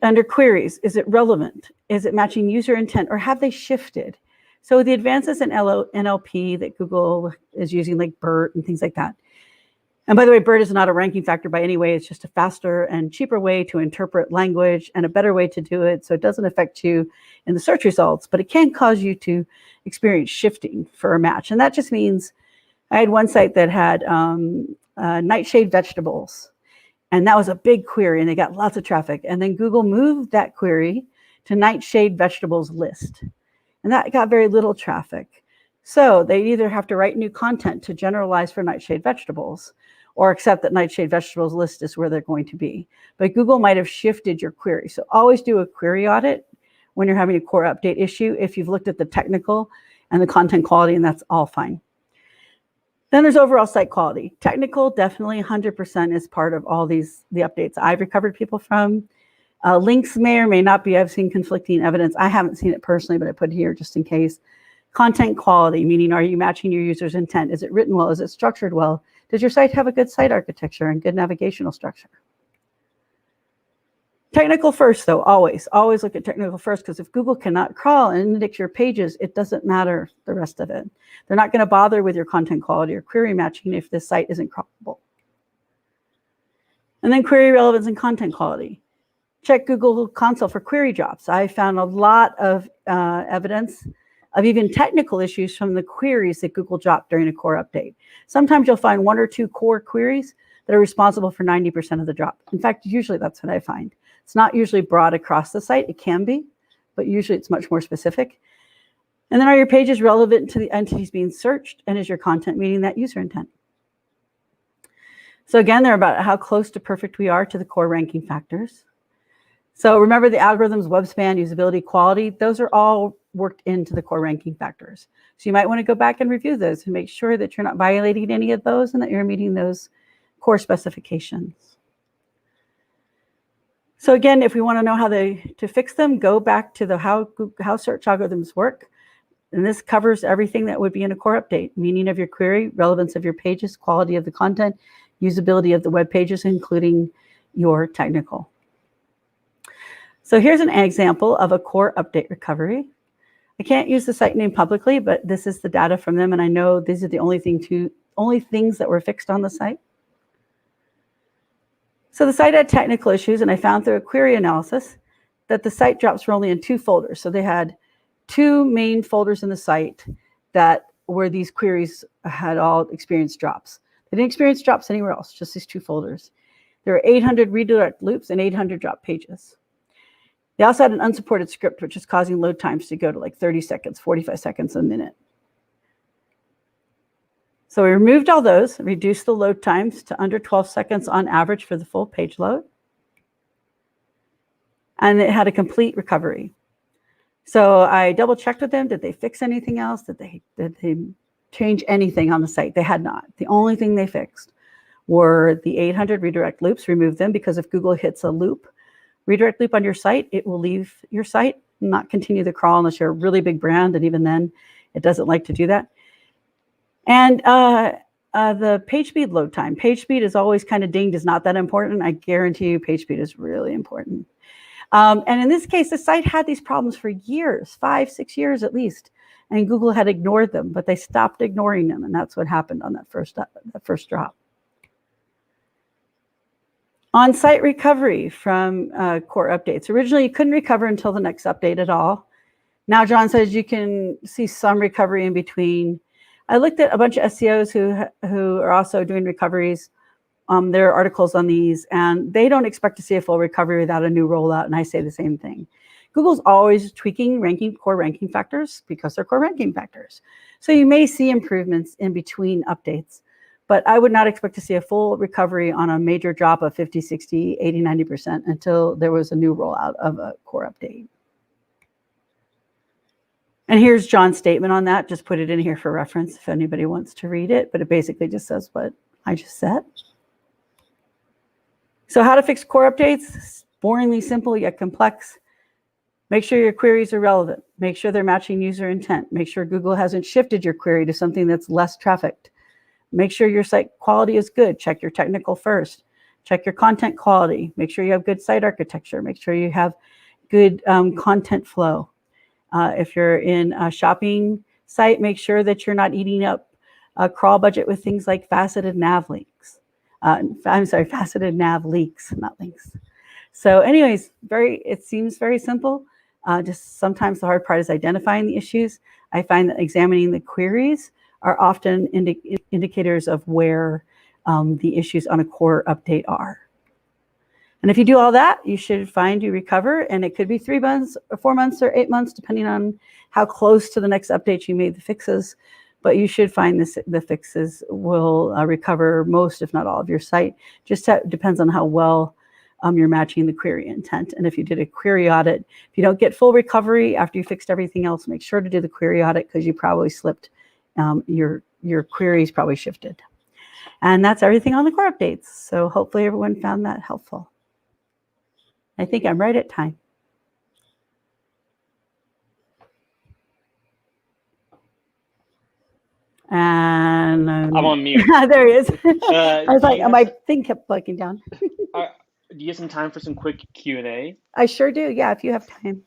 Under queries, is it relevant? Is it matching user intent, or have they shifted? So the advances in NLP that Google is using, like BERT and things like that. And by the way, BERT is not a ranking factor by any way. It's just a faster and cheaper way to interpret language and a better way to do it. So it doesn't affect you in the search results, but it can cause you to experience shifting for a match. And that just means I had one site that had nightshade vegetables. And that was a big query and they got lots of traffic. And then Google moved that query to nightshade vegetables list. And that got very little traffic. So they either have to write new content to generalize for nightshade vegetables or accept that nightshade vegetables list is where they're going to be. But Google might have shifted your query. So always do a query audit when you're having a core update issue if you've looked at the technical and the content quality, and that's all fine. Then there's overall site quality. Technical, definitely 100% is part of all the updates I've recovered people from. Links may or may not be. I've seen conflicting evidence. I haven't seen it personally, but I put it here just in case. Content quality, meaning are you matching your user's intent? Is it written well? Is it structured well? Does your site have a good site architecture and good navigational structure? Technical first, though, always look at technical first, because if Google cannot crawl and index your pages, it doesn't matter the rest of it. They're not going to bother with your content quality or query matching if the site isn't crawlable. And then query relevance and content quality. Check Google Console for query drops. I found a lot of evidence of even technical issues from the queries that Google dropped during a core update. Sometimes you'll find 1 or 2 core queries that are responsible for 90% of the drop. In fact, usually that's what I find. It's not usually broad across the site. It can be, but usually it's much more specific. And then, are your pages relevant to the entities being searched? And is your content meeting that user intent? So again, they're about how close to perfect we are to the core ranking factors. So remember the algorithms, web span, usability, quality, those are all worked into the core ranking factors. So you might want to go back and review those and make sure that you're not violating any of those and that you're meeting those core specifications. So again, if we want to know how to fix them, go back to the how search algorithms work. And this covers everything that would be in a core update: meaning of your query, relevance of your pages, quality of the content, usability of the web pages, including your technical. So here's an example of a core update recovery. I can't use the site name publicly, but this is the data from them, and I know these are the only things that were fixed on the site. So the site had technical issues, and I found through a query analysis that the site drops were only in 2 folders. So they had 2 main folders in the site that where these queries had all experienced drops. They didn't experience drops anywhere else, just these 2 folders. There were 800 redirect loops and 800 drop pages. They also had an unsupported script, which is causing load times to go to like 30 seconds, 45 seconds a minute. So we removed all those, reduced the load times to under 12 seconds on average for the full page load. And it had a complete recovery. So I double checked with them. Did they fix anything else? Did they change anything on the site? They had not. The only thing they fixed were the 800 redirect loops, removed them, because if Google hits a redirect loop on your site, it will leave your site, not continue the crawl unless you're a really big brand, and even then, it doesn't like to do that. And the page speed load time. Page speed is always kind of dinged as not that important. I guarantee you page speed is really important. And in this case, the site had these problems for years, 5-6 years at least, and Google had ignored them, but they stopped ignoring them, and that's what happened on that first drop. On-site recovery from core updates. Originally, you couldn't recover until the next update at all. Now, John says you can see some recovery in between. I looked at a bunch of SEOs who are also doing recoveries. There are articles on these, and they don't expect to see a full recovery without a new rollout, and I say the same thing. Google's always tweaking core ranking factors because they're core ranking factors. So you may see improvements in between updates, but I would not expect to see a full recovery on a major drop of 50, 60, 80, 90% until there was a new rollout of a core update. And here's John's statement on that. Just put it in here for reference if anybody wants to read it, but it basically just says what I just said. So how to fix core updates? Boringly simple yet complex. Make sure your queries are relevant. Make sure they're matching user intent. Make sure Google hasn't shifted your query to something that's less trafficked. Make sure your site quality is good. Check your technical first. Check your content quality. Make sure you have good site architecture. Make sure you have good content flow. If you're in a shopping site, make sure that you're not eating up a crawl budget with things like faceted nav links. Faceted nav leaks, not links. So anyways, it seems very simple. Just sometimes the hard part is identifying the issues. I find that examining the queries are often indicators of where the issues on a core update are. And if you do all that, you should find you recover, and it could be 3 months, or 4 months, or 8 months, depending on how close to the next update you made the fixes. But you should find the fixes will recover most, if not all, of your site. Just depends on how well you're matching the query intent. And if you did a query audit, if you don't get full recovery after you fixed everything else, make sure to do the query audit because you probably slipped. Your queries probably shifted. And that's everything on the core updates. So hopefully everyone found that helpful. I think I'm right at time. And I'm on mute. there he is. I was like, my thing kept blinking down. do you have some time for some quick Q&A? I sure do. Yeah, if you have time.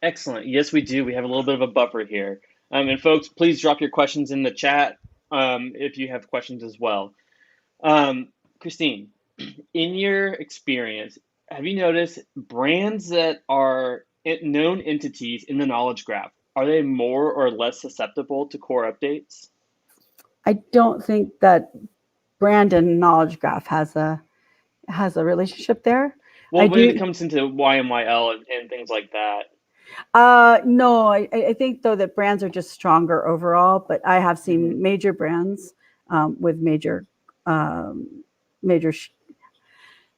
Excellent. Yes, we do. We have a little bit of a buffer here. And folks, please drop your questions in the chat if you have questions as well. Christine, in your experience, have you noticed brands that are known entities in the knowledge graph, are they more or less susceptible to core updates? I don't think that brand and knowledge graph has a relationship there. Well, when it comes into YMYL and things like that. No, I think though that brands are just stronger overall, but I have seen major brands with major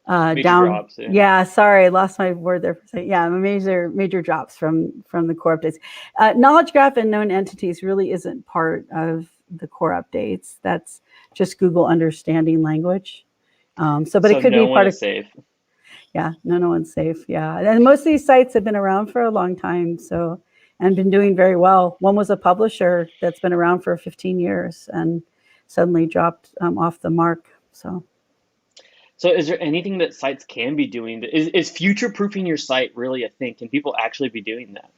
drops. Yeah, sorry, I lost my word there for a second. Yeah, major drops from the core updates. Knowledge graph and known entities really isn't part of the core updates. That's just Google understanding language. But it could be part of safe. Yeah, no one's safe. Yeah, and most of these sites have been around for a long time, and been doing very well. One was a publisher that's been around for 15 years and suddenly dropped off the mark. So is there anything that sites can be doing? Is future-proofing your site really a thing? Can people actually be doing that?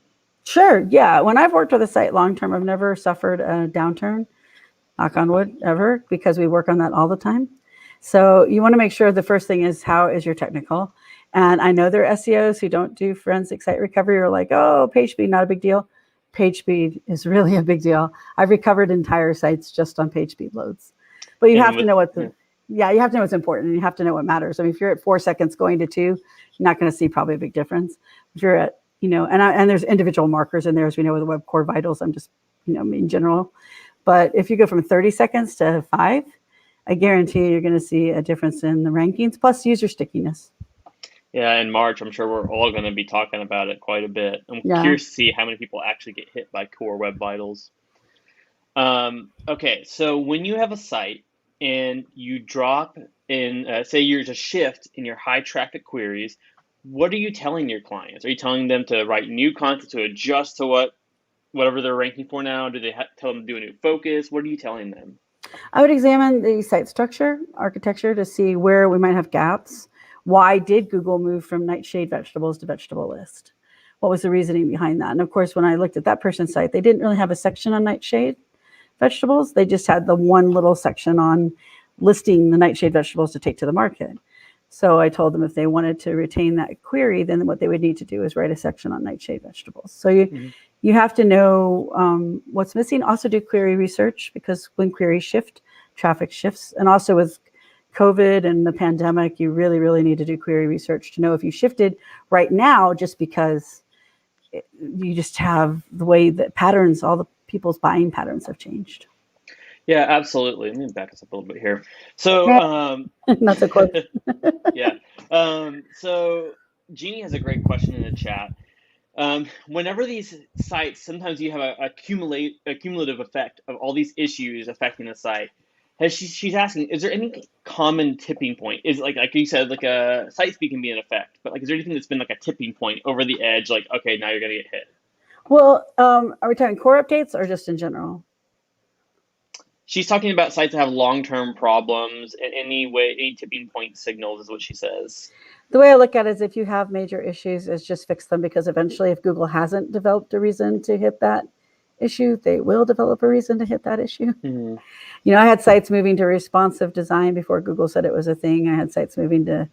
Sure, yeah. When I've worked with a site long term, I've never suffered a downturn, knock on wood, ever, because we work on that all the time. So you want to make sure the first thing is, how is your technical? And I know there are SEOs who don't do forensic site recovery or like, oh, page speed, not a big deal. Page speed is really a big deal. I've recovered entire sites just on page speed loads. But you have to know what you have to know what's important, and you have to know what matters. I mean, if you're at 4 seconds going to 2, you're not going to see probably a big difference. If you're at, and there's individual markers in there, as we know with the Web Core Vitals, I'm just, in general. But if you go from 30 seconds to 5, I guarantee you're going to see a difference in the rankings, plus user stickiness. Yeah, in March, I'm sure we're all going to be talking about it quite a bit. I'm curious to see how many people actually get hit by Core Web Vitals. Okay, so when you have a site and you drop in, say there's a shift in your high traffic queries, what are you telling your clients? Are you telling them to write new content to adjust to whatever they're ranking for now? Do they tell them to do a new focus? What are you telling them? I would examine the site structure, architecture, to see where we might have gaps. Why did Google move from nightshade vegetables to vegetable list? What was the reasoning behind that? And of course, when I looked at that person's site, they didn't really have a section on nightshade vegetables. They just had the one little section on listing the nightshade vegetables to take to the market. So I told them if they wanted to retain that query, then what they would need to do is write a section on nightshade vegetables. So you have to know what's missing. Also do query research, because when queries shift, traffic shifts. And also with COVID and the pandemic, you really, really need to do query research to know if you shifted right now, just because you just have the way that patterns, all the people's buying patterns have changed. Yeah, absolutely. Let me back us up a little bit here. So, not so close. Yeah. So Jeannie has a great question in the chat. Whenever these sites, sometimes you have a cumulative effect of all these issues affecting the site. She's asking, is there any common tipping point? Is like you said, like a site speed can be an effect, but like, is there anything that's been like a tipping point over the edge? Like, okay, now you're gonna get hit. Well, are we talking core updates or just in general? She's talking about sites that have long-term problems, and any tipping point signals is what she says. The way I look at it is, if you have major issues, is just fix them, because eventually, if Google hasn't developed a reason to hit that issue, they will develop a reason to hit that issue. I had sites moving to responsive design before Google said it was a thing. I had sites moving to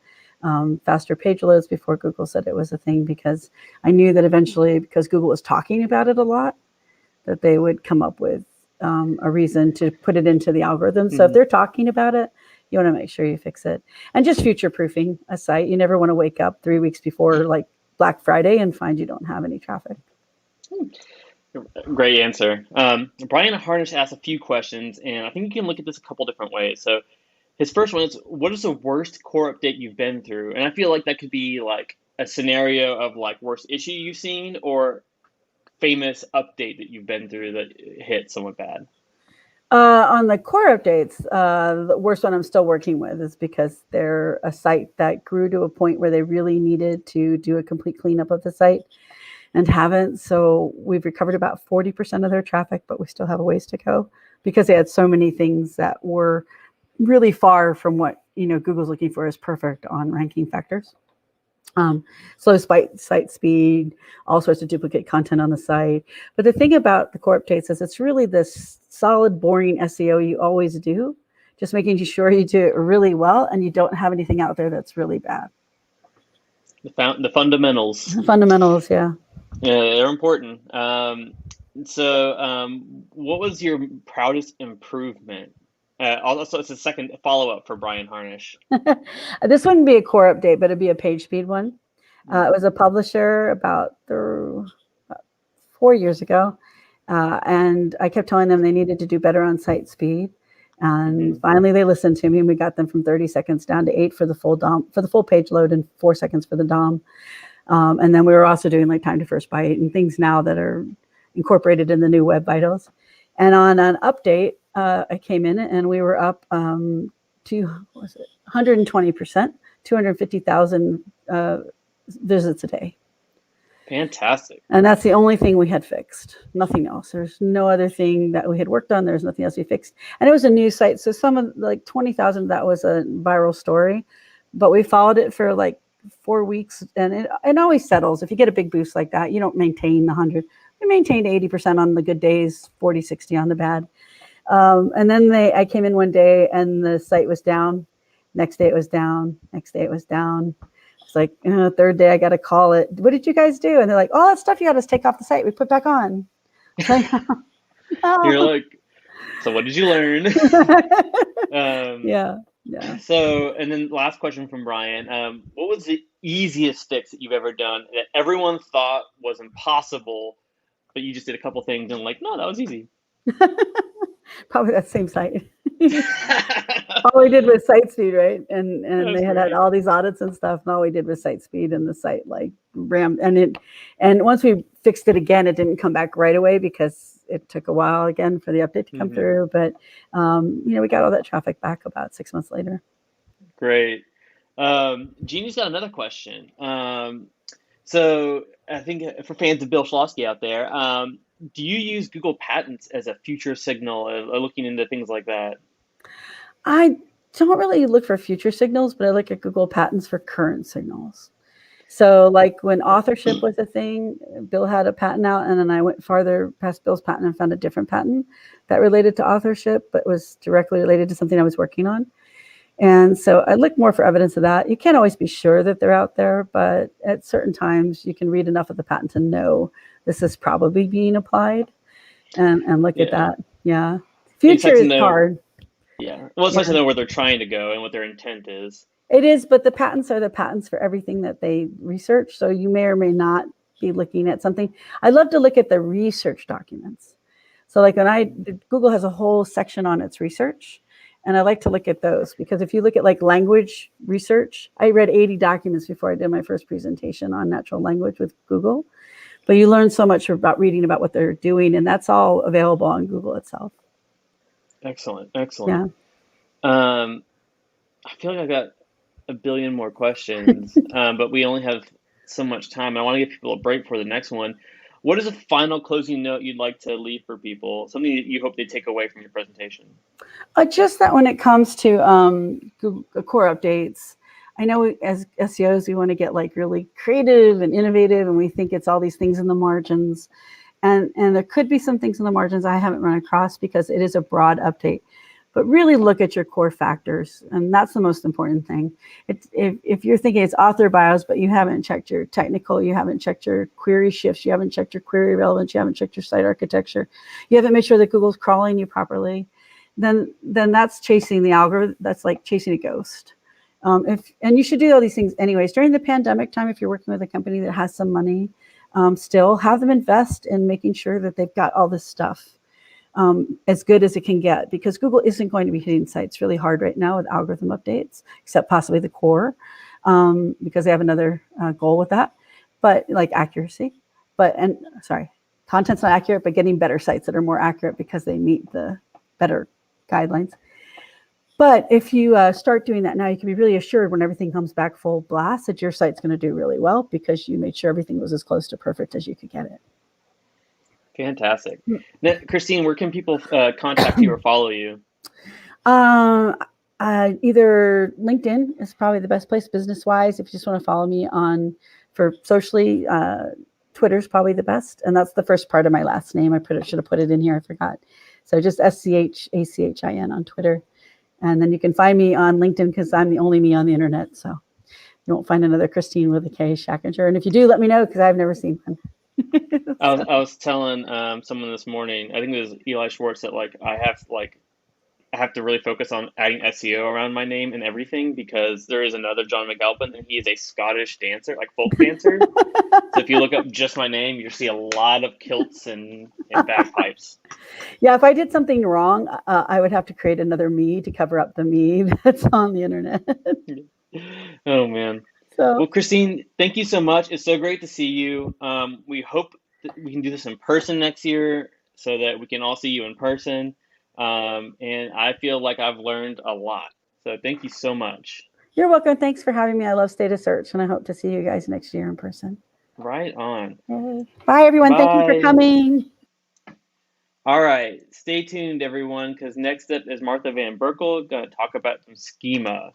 faster page loads before Google said it was a thing, because I knew that eventually, because Google was talking about it a lot, that they would come up with a reason to put it into the algorithm. So if they're talking about it, you want to make sure you fix it. And just future-proofing a site. You never want to wake up 3 weeks before like Black Friday and find you don't have any traffic. Great answer. Brian Harnish asked a few questions, and I think you can look at this a couple different ways. So his first one is, what is the worst core update you've been through? And I feel like that could be like a scenario of like worst issue you've seen, or famous update that you've been through that hit somewhat bad. On the core updates, the worst one I'm still working with is because they're a site that grew to a point where they really needed to do a complete cleanup of the site and haven't. So we've recovered about 40% of their traffic, but we still have a ways to go, because they had so many things that were really far from what Google's looking for is perfect on ranking factors. Slow site speed, all sorts of duplicate content on the site. But the thing about the core updates is it's really this solid, boring SEO you always do, just making sure you do it really well and you don't have anything out there that's really bad. The fundamentals. Fundamentals, yeah. Yeah, they're important. So what was your proudest improvement? Also, it's a second follow-up for Brian Harnish. This wouldn't be a core update, but it'd be a page speed one. It was a publisher about 4 years ago, and I kept telling them they needed to do better on site speed. And finally, they listened to me, and we got them from 30 seconds down to 8 for the full DOM, for the full page load, and 4 seconds for the DOM. And then we were also doing like time to first byte and things now that are incorporated in the new Web Vitals. And on an update, I came in and we were up to 120%, 250,000 visits a day. Fantastic. And that's the only thing we had fixed. Nothing else. There's no other thing that we had worked on. There's nothing else we fixed. And it was a new site. So some of like 20,000 of that was a viral story, but we followed it for like 4 weeks, and it always settles. If you get a big boost like that, you don't maintain the 100. We maintained 80% on the good days, 40, 60 on the bad. And then I came in one day and the site was down. Next day it was down. Next day it was down. It's like, third day I got to call it. What did you guys do? And they're like, all that stuff you got to take off the site. We put back on. You're like, so what did you learn? Yeah. So, and then last question from Brian. What was the easiest fix that you've ever done that everyone thought was impossible, but you just did a couple things and like, no, that was easy? Probably that same site. All we did was site speed, right? And they had all these audits and stuff, and all we did was site speed, and the site like rammed. And once we fixed it again, it didn't come back right away because it took a while again for the update to come through. But we got all that traffic back about 6 months later. Great. Jeannie's got another question. So I think for fans of Bill Schlosky out there, do you use Google Patents as a future signal, looking into things like that? I don't really look for future signals, but I look at Google Patents for current signals. So like when authorship was a thing, Bill had a patent out, and then I went farther past Bill's patent and found a different patent that related to authorship, but was directly related to something I was working on. And so I look more for evidence of that. You can't always be sure that they're out there, but at certain times you can read enough of the patent to know this is probably being applied, and look at that. Yeah. Future is hard. Yeah. Well, it's nice to know where they're trying to go and what their intent is. It is, but the patents are the patents for everything that they research. So you may or may not be looking at something. I love to look at the research documents. So like Google has a whole section on its research. And I like to look at those because if you look at like language research, I read 80 documents before I did my first presentation on natural language with Google. But you learn so much about reading about what they're doing, and that's all available on Google itself. Excellent. Yeah. I feel like I got a billion more questions, but we only have so much time. I want to give people a break for the next one. What is a final closing note you'd like to leave for people? Something that you hope they take away from your presentation? Just that when it comes to Google core updates, I know as SEOs, we want to get like really creative and innovative, and we think it's all these things in the margins. And there could be some things in the margins I haven't run across because it is a broad update. But really look at your core factors, and that's the most important thing. If you're thinking it's author bios, but you haven't checked your technical, you haven't checked your query shifts, you haven't checked your query relevance, you haven't checked your site architecture, you haven't made sure that Google's crawling you properly, then that's chasing the algorithm. That's like chasing a ghost. And you should do all these things anyways. During the pandemic time, if you're working with a company that has some money, still have them invest in making sure that they've got all this stuff as good as it can get, because Google isn't going to be hitting sites really hard right now with algorithm updates, except possibly the core, because they have another goal with that, but like accuracy. Content's not accurate, but getting better sites that are more accurate because they meet the better guidelines. But if you start doing that now, you can be really assured when everything comes back full blast that your site's going to do really well because you made sure everything was as close to perfect as you could get it. Fantastic. Now, Christine, where can people contact you or follow you? Either LinkedIn is probably the best place business wise. If you just want to follow me on for socially, Twitter is probably the best. And that's the first part of my last name. Should have put it in here. I forgot. So just SCHACHIN on Twitter. And then you can find me on LinkedIn because I'm the only me on the internet. So you won't find another Christine with a K Schackinger. And if you do, let me know because I've never seen one. I was telling someone this morning, I think it was Eli Schwartz, that I have to really focus on adding SEO around my name and everything because there is another John McAlpin and he is a Scottish dancer, like folk dancer. So if you look up just my name, you'll see a lot of kilts and bagpipes. Yeah, if I did something wrong, I would have to create another me to cover up the me that's on the internet. Oh man. So Well, Christine, thank you so much. It's so great to see you. We hope that we can do this in person next year so that we can all see you in person. And I feel like I've learned a lot. So thank you so much. you're welcome. Thanks for having me. I love State of Search, and I hope to see you guys next year in person. Right on. Okay. Bye, everyone. Thank you for Bye. coming. All right. Stay tuned, everyone, because next up is Martha Van Berkel going to talk about some schema.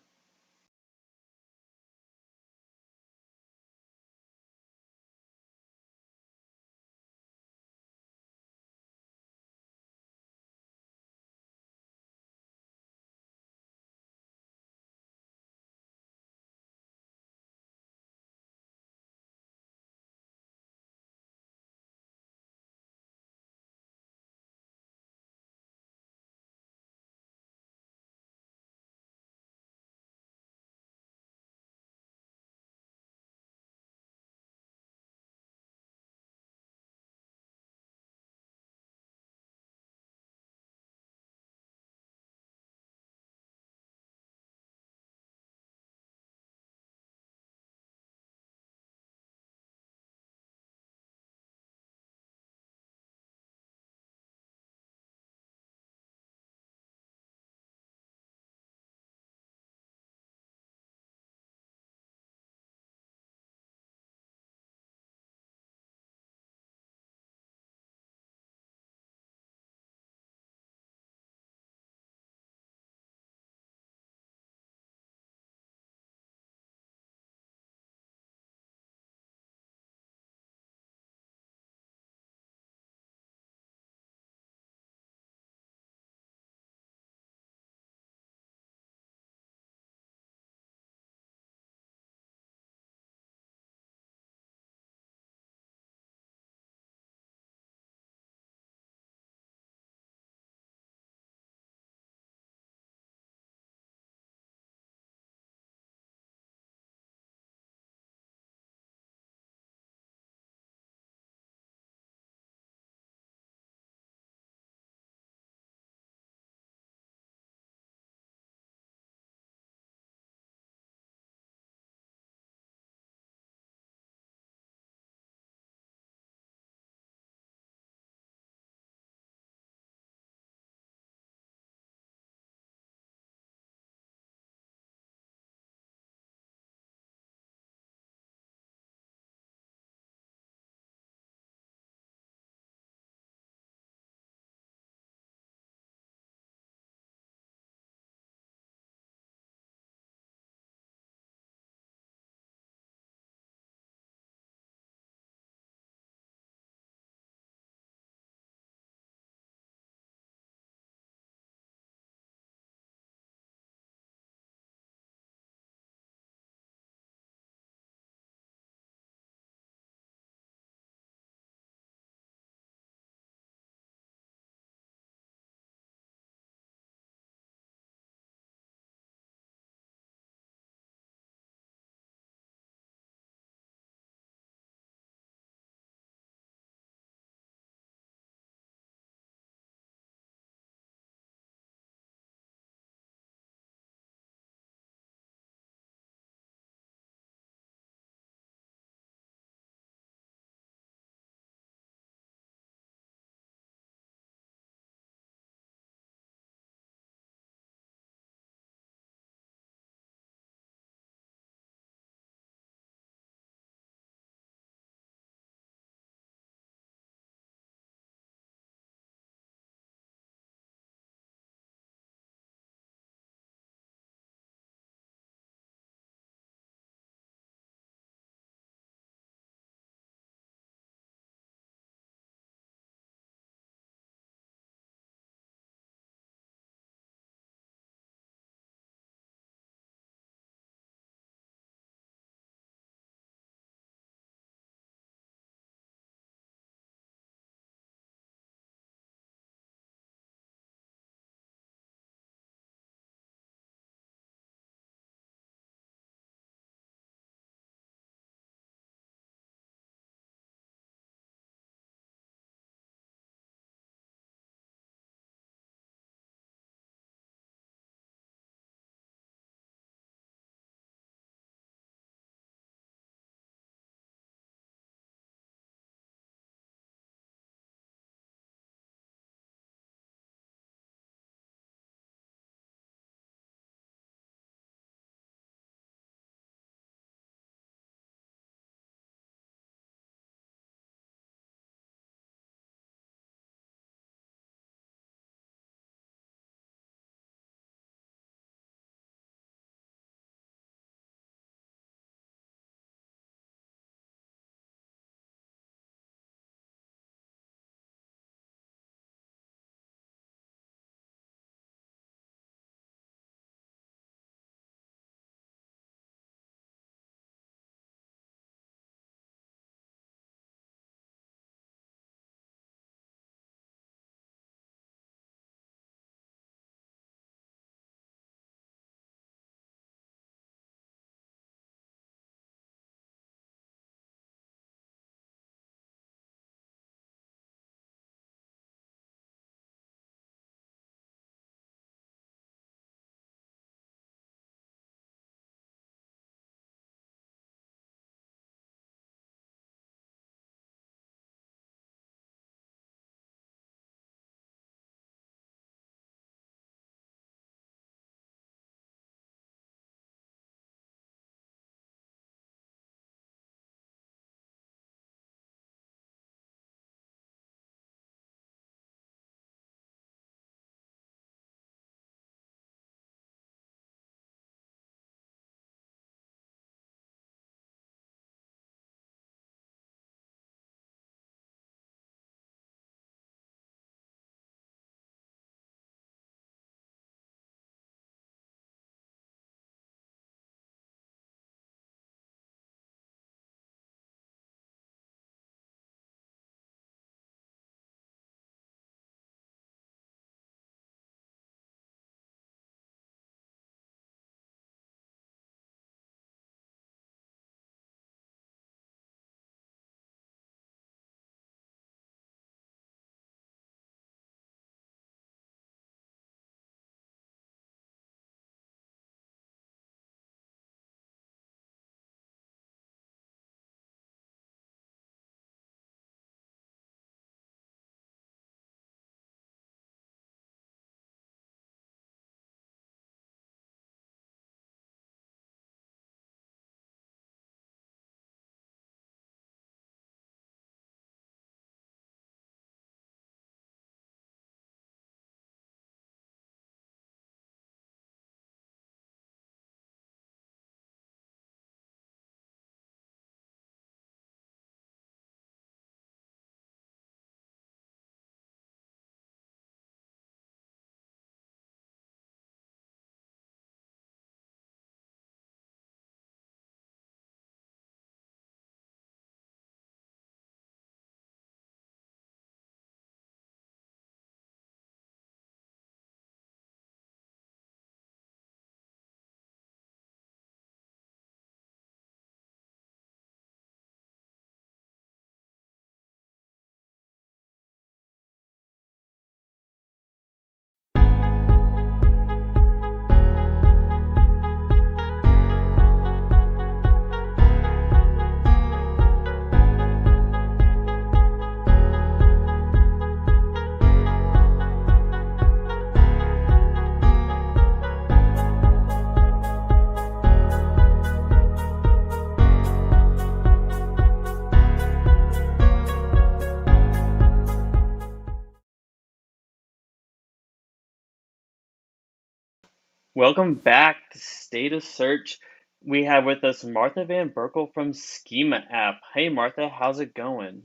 Welcome back to State of Search. We have with us Martha Van Berkel from Schema App. Hey Martha, how's it going?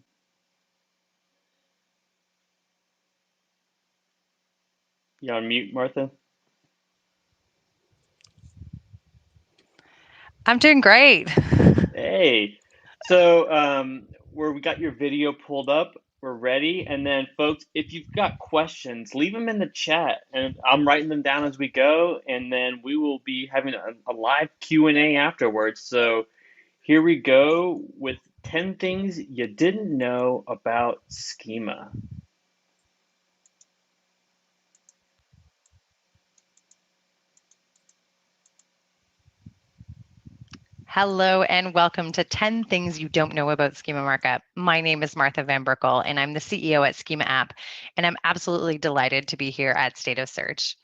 You on mute, Martha? I'm doing great. Hey, so where we got your video pulled up, we're ready. And then, folks, if you've got questions, leave them in the chat, and I'm writing them down as we go. And then we will be having a live Q&A afterwards. So here we go with 10 things you didn't know about schema. Hello and welcome to 10 Things You Don't Know About Schema Markup. My name is Martha Van Berkel and I'm the CEO at Schema App, and I'm absolutely delighted to be here at State of Search.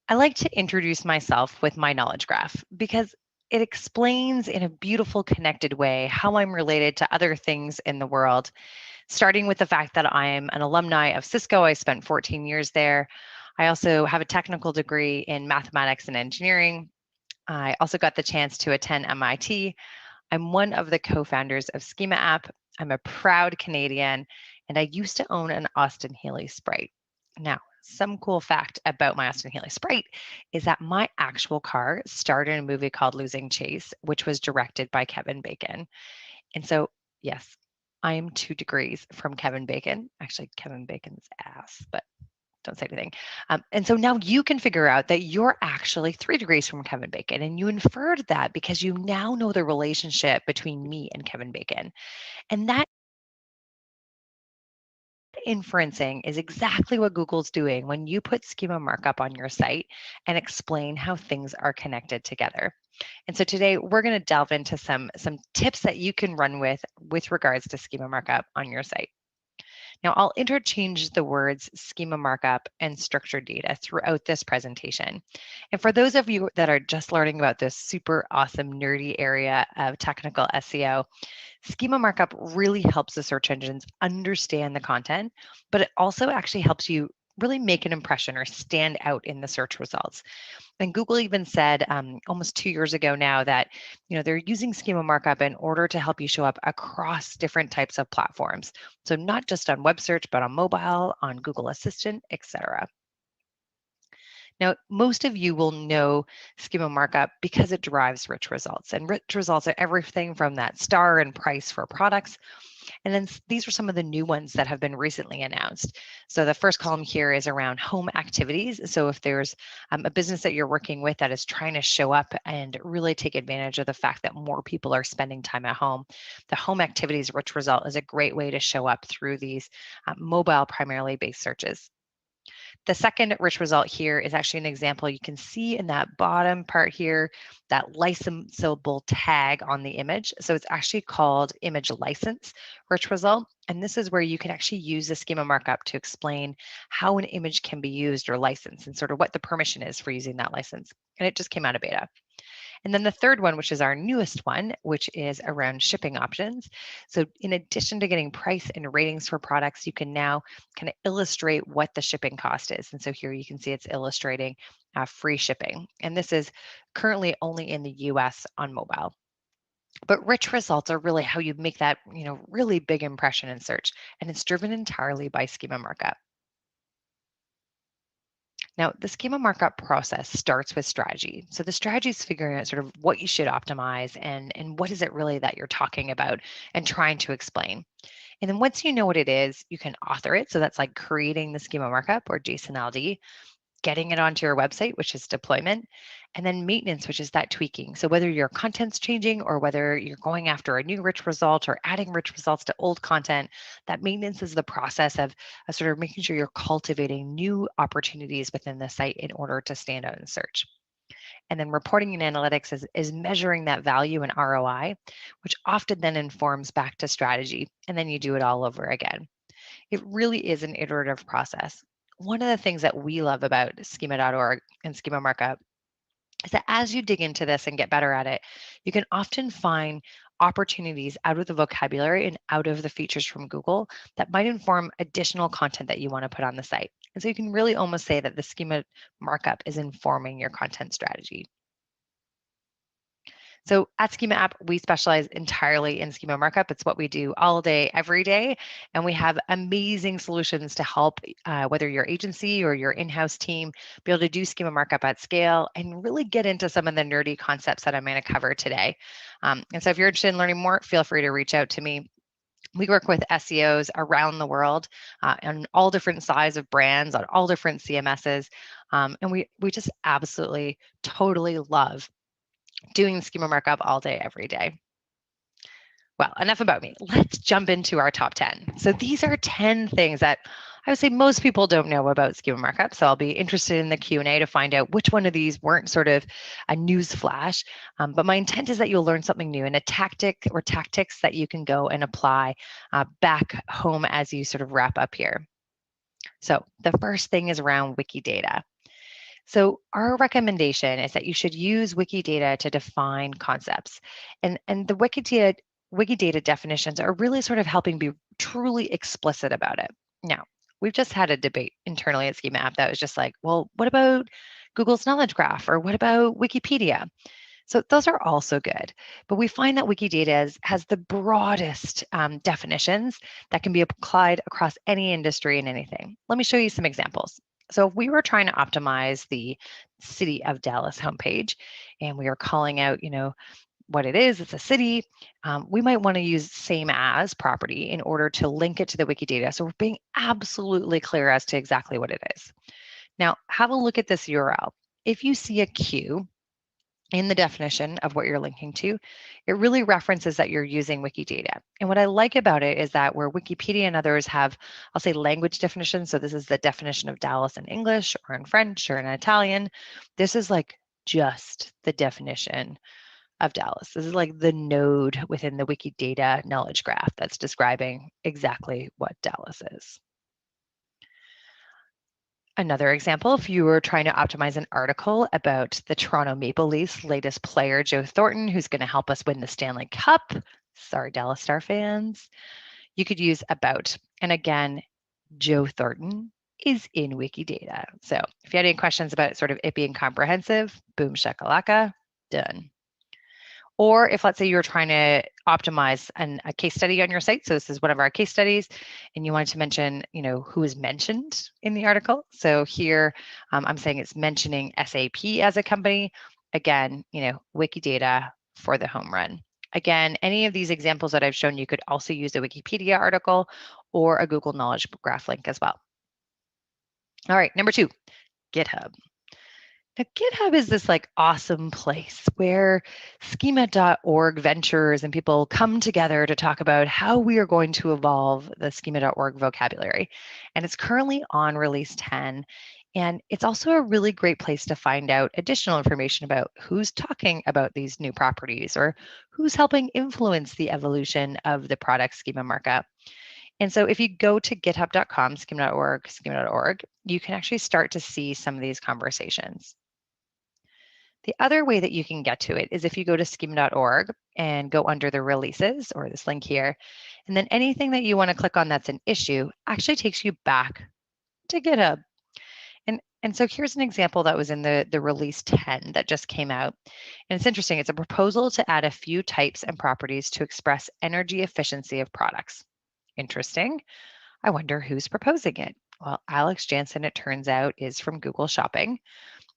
I like to introduce myself with my knowledge graph because it explains in a beautiful, connected way how I'm related to other things in the world, starting with the fact that I'm an alumni of Cisco. I spent 14 years there. I also have a technical degree in mathematics and engineering. I also got the chance to attend MIT. I'm one of the co-founders of Schema App. I'm a proud Canadian, and I used to own an Austin Healey Sprite. Now, some cool fact about my Austin Healey Sprite is that my actual car starred in a movie called Losing Chase, which was directed by Kevin Bacon. And so, yes, I am 2 degrees from Kevin Bacon. Actually, Kevin Bacon's ass, but don't say anything. And so now you can figure out that you're actually 3 degrees from Kevin Bacon, and you inferred that because you now know the relationship between me and Kevin Bacon. And that inferencing is exactly what Google's doing when you put schema markup on your site and explain how things are connected together. And so today we're going to delve into some tips that you can run with regards to schema markup on your site. Now, I'll interchange the words schema markup and structured data throughout this presentation. And for those of you that are just learning about this super awesome nerdy area of technical SEO, schema markup really helps the search engines understand the content, but it also actually helps you really make an impression or stand out in the search results. And Google even said almost 2 years ago now that they're using schema markup in order to help you show up across different types of platforms. So not just on web search, but on mobile, on Google Assistant, etc. Now, most of you will know schema markup because it drives rich results. And rich results are everything from that star and price for products. And then these are some of the new ones that have been recently announced. So the first column here is around home activities. So if there's a business that you're working with that is trying to show up and really take advantage of the fact that more people are spending time at home, the home activities rich result is a great way to show up through these mobile primarily based searches. The second rich result here is actually an example you can see in that bottom part here, that licensable tag on the image. So it's actually called image license rich result. And this is where you can actually use the schema markup to explain how an image can be used or licensed and sort of what the permission is for using that license. And it just came out of beta. And then the third one, which is our newest one, which is around shipping options. So in addition to getting price and ratings for products, you can now kind of illustrate what the shipping cost is. And so here you can see it's illustrating free shipping. And this is currently only in the US on mobile. But rich results are really how you make that, really big impression in search. And it's driven entirely by schema markup. Now, the schema markup process starts with strategy. So the strategy is figuring out sort of what you should optimize and what is it really that you're talking about and trying to explain. And then once you know what it is, you can author it. So that's like creating the schema markup or JSON-LD, getting it onto your website, which is deployment, and then maintenance, which is that tweaking. So whether your content's changing or whether you're going after a new rich result or adding rich results to old content, that maintenance is the process of sort of making sure you're cultivating new opportunities within the site in order to stand out in search. And then reporting and analytics is measuring that value and ROI, which often then informs back to strategy. And then you do it all over again. It really is an iterative process. One of the things that we love about schema.org and schema markup is that as you dig into this and get better at it, you can often find opportunities out of the vocabulary and out of the features from Google that might inform additional content that you want to put on the site. And so you can really almost say that the schema markup is informing your content strategy. So at Schema App, we specialize entirely in schema markup. It's what we do all day, every day. And we have amazing solutions to help whether your agency or your in-house team be able to do schema markup at scale and really get into some of the nerdy concepts that I'm going to cover today. And so if you're interested in learning more, feel free to reach out to me. We work with SEOs around the world on all different size of brands, on all different CMSs. And we just absolutely, totally love doing schema markup all day, every day. Well, enough about me. Let's jump into our top 10. So these are 10 things that I would say most people don't know about schema markup. So I'll be interested in the Q&A to find out which one of these weren't sort of a news flash. But my intent is that you'll learn something new and a tactic or tactics that you can go and apply back home as you sort of wrap up here. So the first thing is around Wikidata. So our recommendation is that you should use Wikidata to define concepts. And the Wikidata definitions are really sort of helping be truly explicit about it. Now, we've just had a debate internally at Schema App that was just like, well, what about Google's knowledge graph? Or what about Wikipedia? So those are also good, but we find that Wikidata has the broadest definitions that can be applied across any industry and anything. Let me show you some examples. So if we were trying to optimize the City of Dallas homepage and we are calling out, what it is, it's a city, we might want to use same as property in order to link it to the Wikidata. So we're being absolutely clear as to exactly what it is. Now, have a look at this URL. If you see a Q in the definition of what you're linking to, it really references that you're using Wikidata. And what I like about it is that where Wikipedia and others have, I'll say language definitions, so this is the definition of Dallas in English or in French or in Italian, this is like just the definition of Dallas. This is like the node within the Wikidata knowledge graph that's describing exactly what Dallas is. Another example, if you were trying to optimize an article about the Toronto Maple Leafs latest player, Joe Thornton, who's going to help us win the Stanley Cup. Sorry, Dallas Star fans. You could use about. And again, Joe Thornton is in Wikidata. So if you had any questions about sort of it being comprehensive, boom shakalaka, done. Or if, let's say, you're trying to optimize a case study on your site. So this is one of our case studies, and you wanted to mention, who is mentioned in the article. So here, I'm saying it's mentioning SAP as a company. Again, Wikidata for the home run. Again, any of these examples that I've shown, you could also use a Wikipedia article or a Google Knowledge Graph link as well. All right, number 2, GitHub. Now, GitHub is this like awesome place where schema.org ventures and people come together to talk about how we are going to evolve the schema.org vocabulary. And it's currently on release 10. And it's also a really great place to find out additional information about who's talking about these new properties or who's helping influence the evolution of the product schema markup. And so if you go to github.com, schema.org, you can actually start to see some of these conversations. The other way that you can get to it is if you go to schema.org and go under the releases or this link here, and then anything that you want to click on that's an issue actually takes you back to GitHub. And so here's an example that was in the release 10 that just came out. And it's interesting. It's a proposal to add a few types and properties to express energy efficiency of products. Interesting. I wonder who's proposing it. Well, Alex Jansen, it turns out, is from Google Shopping.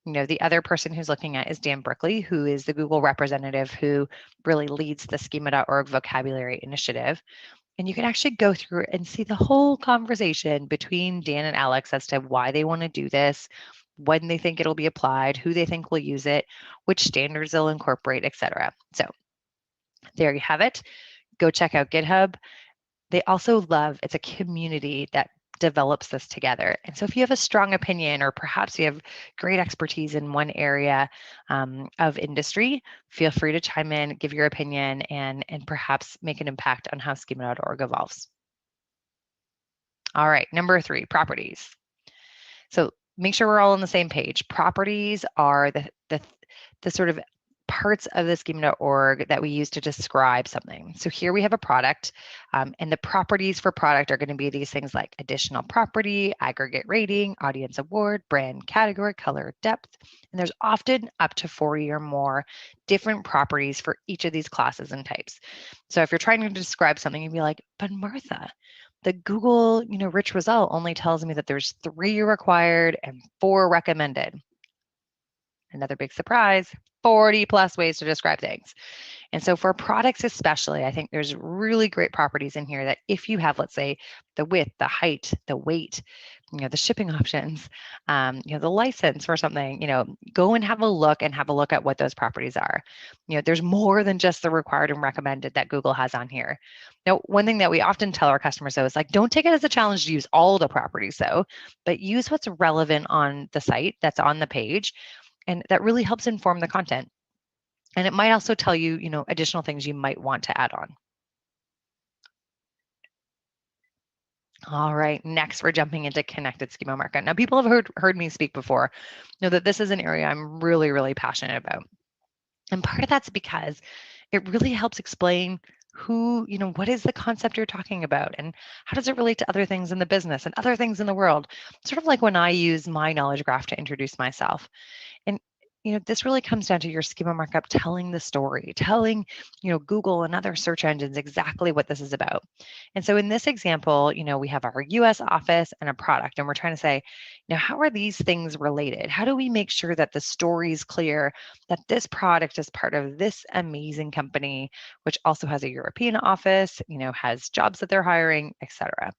The other person who's looking at is Dan Brickley, who is the Google representative who really leads the schema.org vocabulary initiative. And you can actually go through and see the whole conversation between Dan and Alex as to why they want to do this, when they think it'll be applied, who they think will use it, which standards they'll incorporate, etc. So there you have it. Go check out GitHub. They also love, it's a community that develops this together. And so if you have a strong opinion or perhaps you have great expertise in one area of industry, feel free to chime in, give your opinion, and perhaps make an impact on how schema.org evolves. All right, number 3, properties. So make sure we're all on the same page. Properties are the sort of parts of the schema.org that we use to describe something. So here we have a product, and the properties for product are going to be these things like additional property, aggregate rating, audience award, brand category, color, depth. And there's often up to 40 or more different properties for each of these classes and types. So if you're trying to describe something, you'd be like, but Martha, the Google, rich result only tells me that there's 3 required and 4 recommended. Another big surprise, 40 plus ways to describe things. And so for products especially, I think there's really great properties in here that if you have, let's say, the width, the height, the weight, the shipping options, the license for something, go and have a look at what those properties are. There's more than just the required and recommended that Google has on here. Now, one thing that we often tell our customers though is like, don't take it as a challenge to use all the properties though, but use what's relevant on the site that's on the page. And that really helps inform the content. And it might also tell you, additional things you might want to add on. All right, next we're jumping into connected schema markup. Now, people have heard me speak before, know that this is an area I'm really, really passionate about. And part of that's because it really helps explain who, what is the concept you're talking about and how does it relate to other things in the business and other things in the world? Sort of like when I use my knowledge graph to introduce myself. And this really comes down to your schema markup telling the story, telling, Google and other search engines exactly what this is about. And so in this example, we have our US office and a product, and we're trying to say, how are these things related? How do we make sure that the story is clear that this product is part of this amazing company, which also has a European office, has jobs that they're hiring, etc.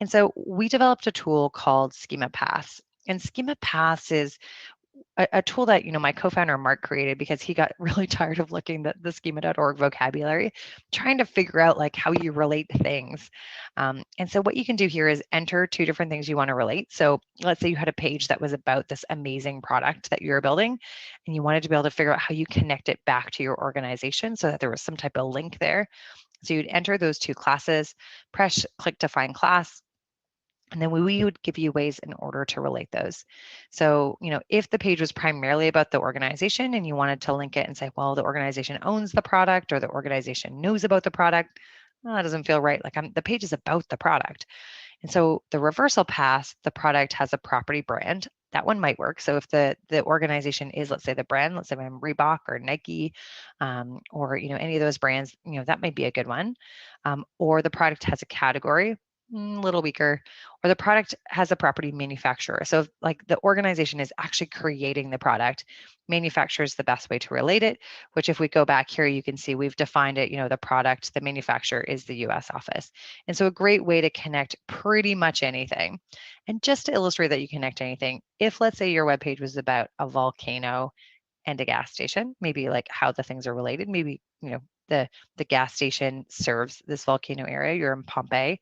And so we developed a tool called Schema Paths. And Schema Paths is a tool that my co-founder Mark created because he got really tired of looking at the schema.org vocabulary, trying to figure out like how you relate to things. And so what you can do here is enter 2 different things you want to relate. So let's say you had a page that was about this amazing product that you're building, and you wanted to be able to figure out how you connect it back to your organization so that there was some type of link there. So you'd enter those 2 classes, click to find class. And then we would give you ways in order to relate those. So, if the page was primarily about the organization and you wanted to link it and say, well, the organization owns the product or the organization knows about the product, well, that doesn't feel right. Like the page is about the product. And so the reversal pass, the product has a property brand. That one might work. So if the organization is, let's say the brand, let's say I'm Reebok or Nike, or any of those brands, that might be a good one. Or the product has a category, a little weaker, or the product has a property manufacturer. So if, like the organization is actually creating the product, manufacturer is the best way to relate it, which if we go back here, you can see we've defined it, the product, the manufacturer is the US office. And so a great way to connect pretty much anything. And just to illustrate that you connect anything, if let's say your webpage was about a volcano and a gas station, maybe like how the things are related, maybe, the gas station serves this volcano area, you're in Pompeii,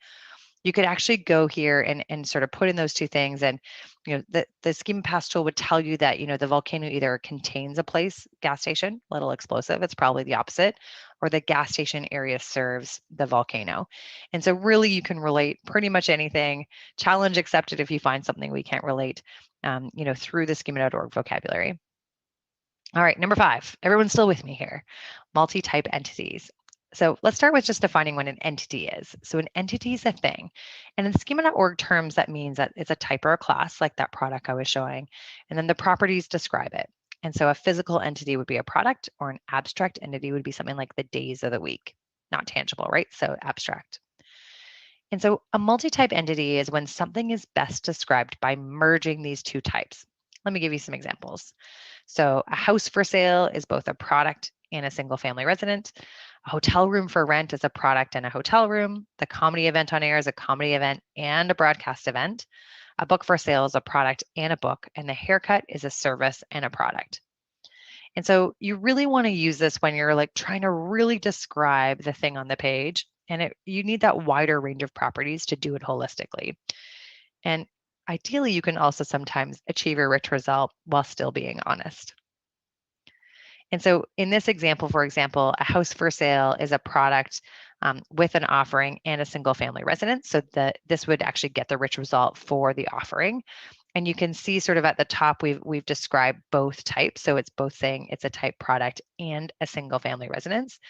you could actually go here and sort of put in those 2 things. And, the Schema Paths tool would tell you that, the volcano either contains a gas station, little explosive, it's probably the opposite, or the gas station area serves the volcano. And so really you can relate pretty much anything, challenge accepted if you find something we can't relate, through the schema.org vocabulary. All right, number 5, everyone's still with me here, multi-type entities. So let's start with just defining what an entity is. So an entity is a thing. And in schema.org terms, that means that it's a type or a class, like that product I was showing. And then the properties describe it. And so a physical entity would be a product, or an abstract entity would be something like the days of the week. Not tangible, right? So abstract. And so a multi-type entity is when something is best described by merging these 2 types. Let me give you some examples. So a house for sale is both a product and a single family resident. A hotel room for rent is a product and a hotel room. The comedy event on air is a comedy event and a broadcast event. A book for sale is a product and a book, and the haircut is a service and a product. And so you really want to use this when you're like trying to really describe the thing on the page, and you need that wider range of properties to do it holistically. And ideally, you can also sometimes achieve a rich result while still being honest. And so in this example, for example, a house for sale is a product with an offering and a single family residence. So this would actually get the rich result for the offering. And you can see sort of at the top, we've described both types. So it's both saying it's a type product and a single family residence.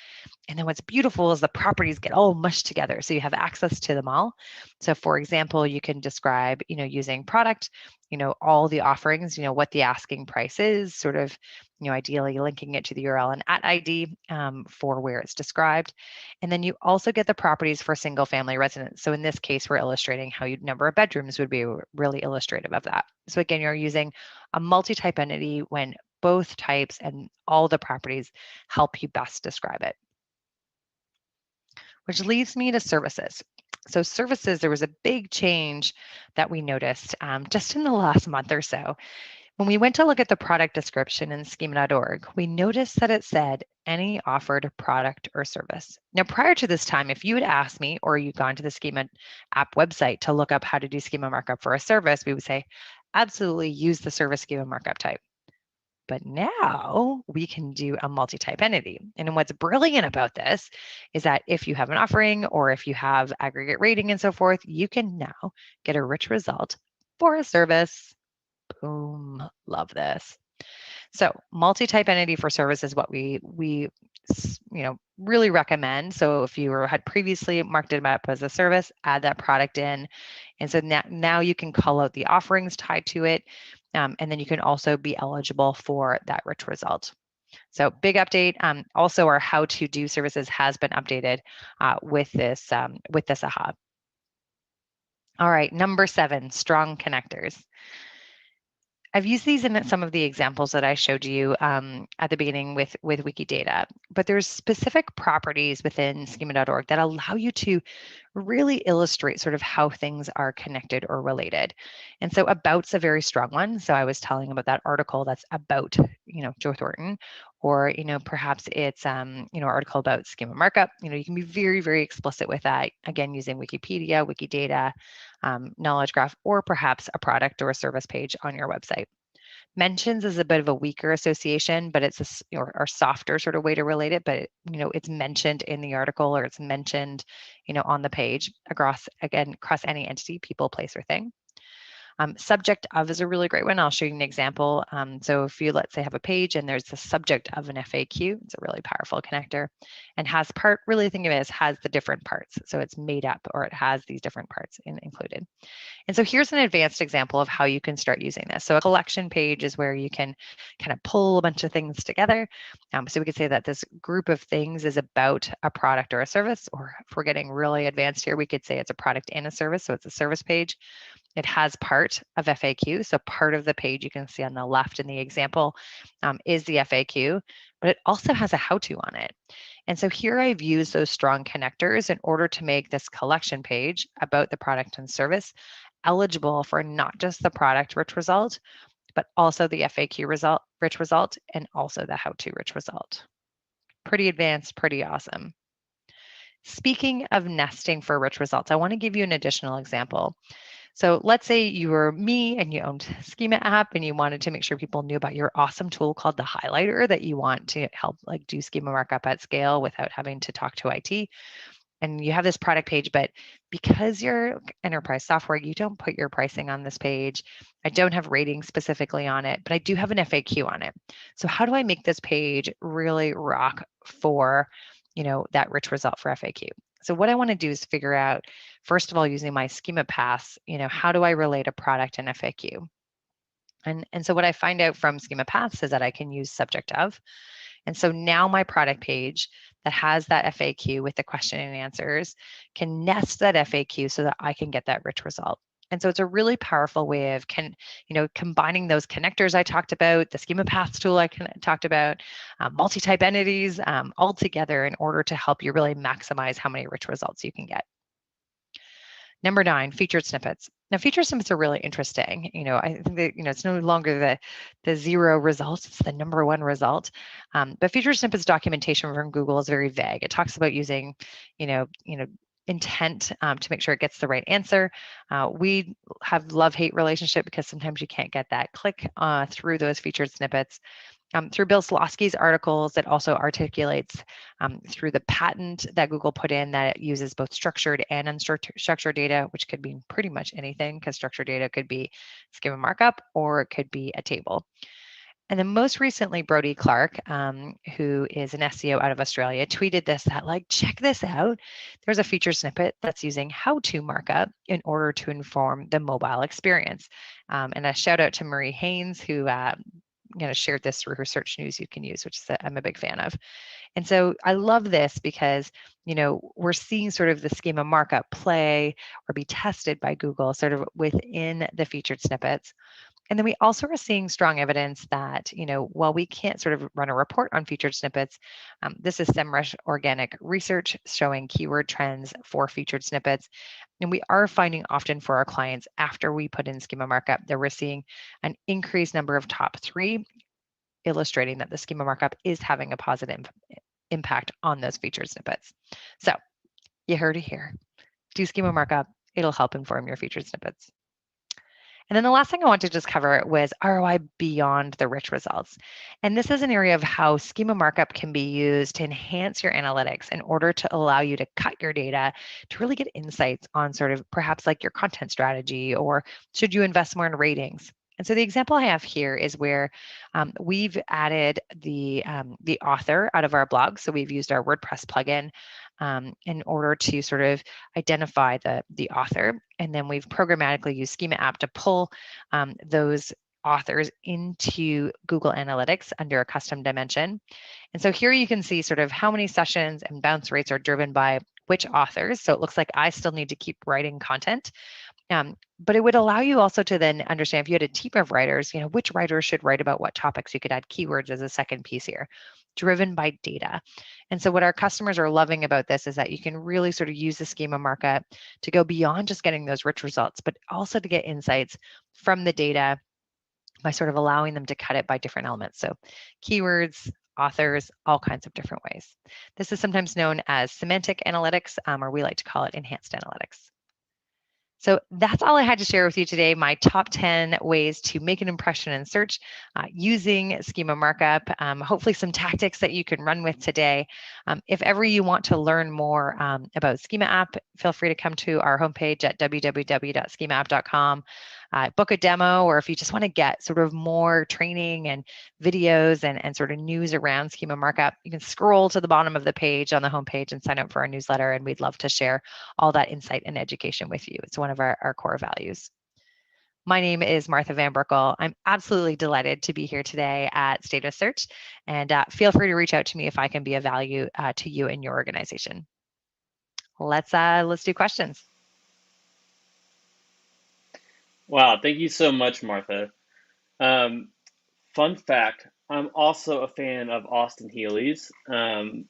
And then what's beautiful is the properties get all mushed together. So you have access to them all. So for example, you can describe, using product, all the offerings, what the asking price is, sort of, ideally linking it to the URL and at ID for where it's described. And then you also get the properties for single family residence. So in this case, we're illustrating how number of bedrooms would be really illustrative of that. So again, you're using a multi-type entity when both types and all the properties help you best describe it. Which leads me to services. So services, there was a big change that we noticed just in the last month or so. When we went to look at the product description in schema.org, we noticed that it said any offered product or service. Now, prior to this time, if you had asked me or you'd gone to the Schema app website to look up how to do schema markup for a service, we would say, absolutely use the service schema markup type. But now we can do a multi-type entity. And what's brilliant about this is that if you have an offering or if you have aggregate rating and so forth, you can now get a rich result for a service. Boom, love this. So multi-type entity for service is what we really recommend. So if you had previously marked it up as a service, add that product in. And so now you can call out the offerings tied to it. And then you can also be eligible for that rich result. So big update. Also, our how to do services has been updated with this AHA. All right, number 7, strong connectors. I've used these in some of the examples that I showed you at the beginning with Wikidata, but there's specific properties within schema.org that allow you to really illustrate sort of how things are connected or related. And so about's a very strong one. So I was telling about that article that's about, Joe Thornton, or, perhaps it's, article about schema markup. You can be very, very explicit with that, again, using Wikipedia, Wikidata, knowledge graph, or perhaps a product or a service page on your website. Mentions is a bit of a weaker association, but it's a softer sort of way to relate it. But it's mentioned in the article or it's mentioned, on the page across any entity, people, place, or thing. Subject of is a really great one. I'll show you an example. So if you, let's say, have a page and there's the subject of an FAQ, it's a really powerful connector, and has part, really think of it as has the different parts. So it's made up or it has these different parts included. And so here's an advanced example of how you can start using this. So a collection page is where you can kind of pull a bunch of things together. So we could say that this group of things is about a product or a service, or if we're getting really advanced here, we could say it's a product and a service. So it's a service page. It has part of FAQ. So part of the page you can see on the left in the example is the FAQ, but it also has a how-to on it. And so here I've used those strong connectors in order to make this collection page about the product and service eligible for not just the product rich result, but also the FAQ rich result, and also the how-to rich result. Pretty advanced, pretty awesome. Speaking of nesting for rich results, I want to give you an additional example. So let's say you were me and you owned Schema app and you wanted to make sure people knew about your awesome tool called the highlighter that you want to help do schema markup at scale without having to talk to IT. And you have this product page, but because you're enterprise software, you don't put your pricing on this page. I don't have ratings specifically on it, but I do have an FAQ on it. So how do I make this page really rock for, that rich result for FAQ? So what I want to do is figure out, first of all, using my schema paths, how do I relate a product and FAQ? And so what I find out from schema paths is that I can use subject of. And so now my product page that has that FAQ with the question and answers can nest that FAQ so that I can get that rich result. And so it's a really powerful way of combining those connectors I talked about, the schema paths tool I talked about, multi-type entities all together in order to help you really maximize how many rich results you can get. Number 9, featured snippets. Now, featured snippets are really interesting. I think that, it's no longer the 0 result, it's the number 1 result. But featured snippets documentation from Google is very vague. It talks about using, intent to make sure it gets the right answer. We have love-hate relationship because sometimes you can't get that click through those featured snippets. Through Bill Slosky's articles, it also articulates through the patent that Google put in that it uses both structured and unstructured data, which could mean pretty much anything, because structured data could be schema markup or it could be a table. And then most recently, Brody Clark, who is an SEO out of Australia, tweeted this, that like, check this out. There's a feature snippet that's using how-to markup in order to inform the mobile experience. And a shout out to Marie Haynes, who shared this through her search news you can use, which I'm a big fan of. And so I love this because, we're seeing sort of the schema markup play or be tested by Google sort of within the featured snippets. And then we also are seeing strong evidence that, while we can't sort of run a report on featured snippets, this is SEMrush organic research showing keyword trends for featured snippets. And we are finding often for our clients after we put in schema markup that we're seeing an increased number of top 3, illustrating that the schema markup is having a positive impact on those featured snippets. So you heard it here. Do schema markup. It'll help inform your featured snippets. And then the last thing I want to just cover was ROI beyond the rich results. And this is an area of how schema markup can be used to enhance your analytics in order to allow you to cut your data to really get insights on sort of perhaps like your content strategy, or should you invest more in ratings. And so the example I have here is where we've added the author out of our blog. So we've used our WordPress plugin in order to sort of identify the author. And then we've programmatically used Schema app to pull those authors into Google Analytics under a custom dimension. And so here you can see sort of how many sessions and bounce rates are driven by which authors. So it looks like I still need to keep writing content. But it would allow you also to then understand if you had a team of writers, which writers should write about what topics. You could add keywords as a second piece here, driven by data. And so what our customers are loving about this is that you can really sort of use the schema markup to go beyond just getting those rich results, but also to get insights from the data by sort of allowing them to cut it by different elements. So keywords, authors, all kinds of different ways. This is sometimes known as semantic analytics, or we like to call it enhanced analytics. So that's all I had to share with you today, my top 10 ways to make an impression in search using schema markup, hopefully some tactics that you can run with today. If ever you want to learn more about Schema app, feel free to come to our homepage at www.schemaapp.com. Book a demo, or if you just want to get sort of more training and videos and sort of news around schema markup, you can scroll to the bottom of the page on the homepage and sign up for our newsletter, and we'd love to share all that insight and education with you. It's one of our core values. My name is Martha Van Berkel. I'm absolutely delighted to be here today at State of Search, and feel free to reach out to me if I can be of value to you and your organization. Let's do questions. Wow, thank you so much, Martha. Fun fact, I'm also a fan of Austin Healey's. When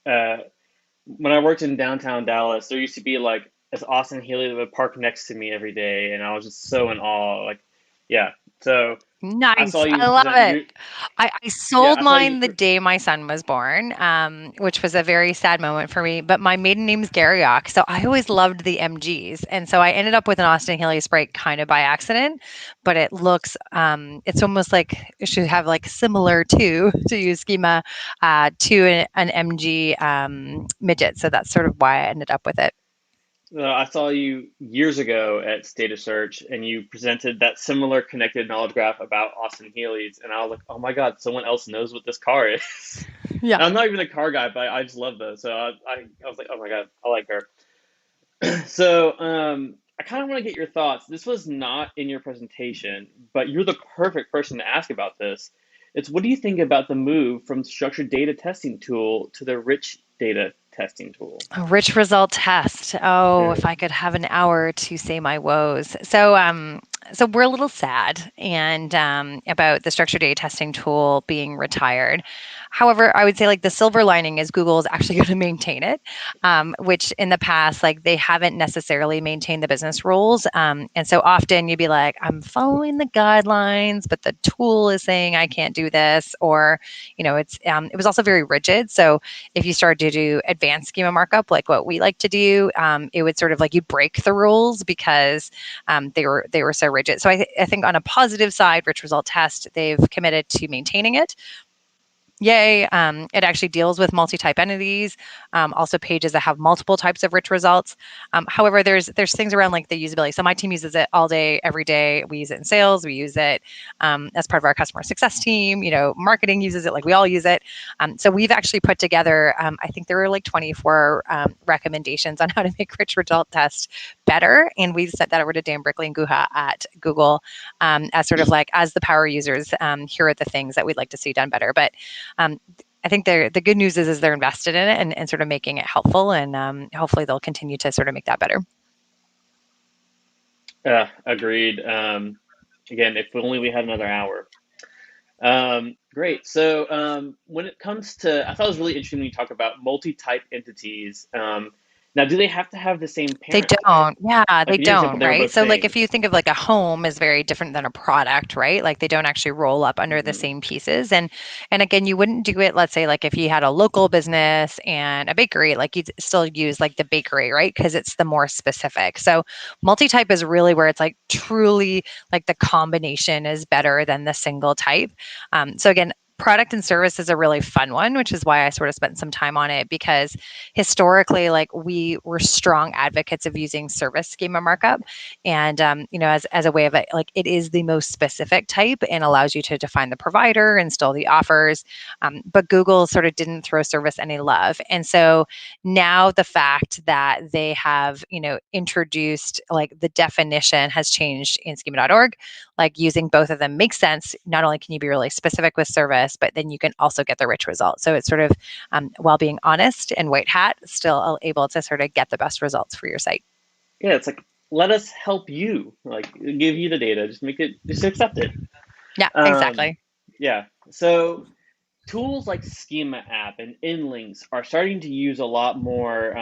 I worked in downtown Dallas, there used to be like this Austin Healey that would park next to me every day, and I was just so in awe. Like, yeah, so Nice. saw you I love present it. I sold I saw mine you the day my son was born, which was a very sad moment for me. But my maiden name's Garriock, so I always loved the MGs, and so I ended up with an Austin Healey Sprite kind of by accident. But it looks, it's almost like it should have like similar to use schema to an MG midget. So that's sort of why I ended up with it. I saw you years ago at State of Search, and you presented that similar connected knowledge graph about Austin Healey's, and I was like, oh my God, someone else knows what this car is. Yeah. I'm not even a car guy, but I just love those. So I was like, oh my God, I like her. So I kind of want to get your thoughts. This was not in your presentation, but you're the perfect person to ask about this. It's what do you think about the move from structured data testing tool to the rich data testing tool? A rich result test. Oh, Yeah. if I could have an hour to say my woes. So so we're a little sad and about the structured data testing tool being retired. However, I would say like the silver lining is Google is actually going to maintain it, which in the past, like they haven't necessarily maintained the business rules. And so often you'd be like, I'm following the guidelines, but the tool is saying I can't do this, or, it was also very rigid. So if you started to do advanced schema markup, like what we like to do, it would sort of like you break the rules because they were so rigid. So I think on a positive side, rich result test, they've committed to maintaining it. Yay. It actually deals with multi-type entities, also pages that have multiple types of rich results. However, there's things around like the usability. So my team uses it all day, every day. We use it in sales. We use it as part of our customer success team. Marketing uses it, like we all use it. So we've actually put together, I think there were like 24 recommendations on how to make rich result tests better. And we sent that over to Dan Brickley and Guha at Google as sort of like, as the power users, here are the things that we'd like to see done better. But I think the good news is they're invested in it and sort of making it helpful, and hopefully they'll continue to sort of make that better. Agreed. Again, if only we had another hour. Great. So when it comes to, I thought it was really interesting when you talk about multi-type entities. Now, do they have to have the same They parent? don't. Yeah, they Give me an example, don't, they were right? both So like saying. if you think of like a home is very different than a product, right? Like they don't actually roll up under the same pieces. And again, you wouldn't do it, let's say like if you had a local business and a bakery, like you'd still use like the bakery, right? Because it's the more specific. So multi-type is really where it's like truly like the combination is better than the single type. So again, product and service is a really fun one, which is why I sort of spent some time on it, because historically, like we were strong advocates of using service schema markup, and as a way of it, like it is the most specific type and allows you to define the provider and still the offers. But Google sort of didn't throw service any love, and so now the fact that they have introduced, like the definition has changed in schema.org, like using both of them makes sense. Not only can you be really specific with service, but then you can also get the rich result. So it's sort of, while being honest and white hat, still able to sort of get the best results for your site. Yeah, it's like, let us help you, like give you the data, just accept it. Yeah, exactly. Yeah. So tools like Schema app and Inlinks are starting to use a lot more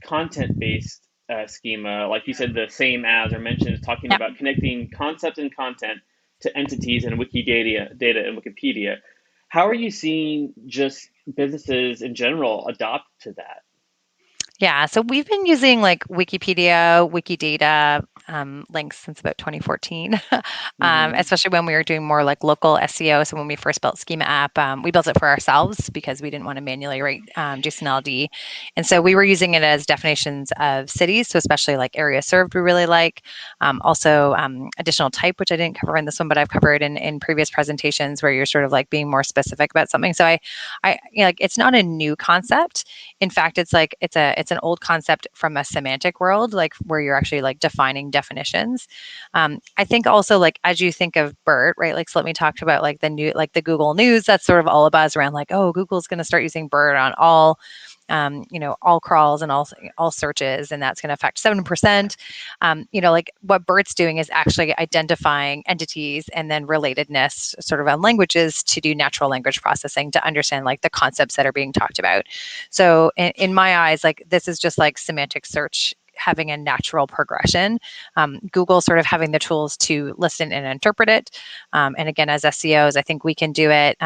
content-based schema. Like you said, the same as or mentioned, talking about connecting concept and content to entities and Wikidata data in Wikipedia. How are you seeing just businesses in general adopt to that? Yeah, so we've been using like Wikipedia, Wikidata links since about 2014, especially when we were doing more like local SEO. So when we first built Schema app, we built it for ourselves because we didn't want to manually write JSON-LD. And so we were using it as definitions of cities. So especially like area served, we really like. Also additional type, which I didn't cover in this one, but I've covered in previous presentations where you're sort of like being more specific about something. So I like, it's not a new concept. In fact, it's an old concept from a semantic world, like where you're actually like defining definitions. I think also like as you think of BERT, right? Like, so let me talk about like the Google News. That's sort of all a buzz around like, oh, Google's going to start using BERT on all crawls and all searches, and that's going to affect 7%. Like what BERT's doing is actually identifying entities and then relatedness sort of on languages to do natural language processing to understand like the concepts that are being talked about. So in my eyes, like this is just like semantic search having a natural progression. Google sort of having the tools to listen and interpret it. And again, as SEOs, I think we can do it.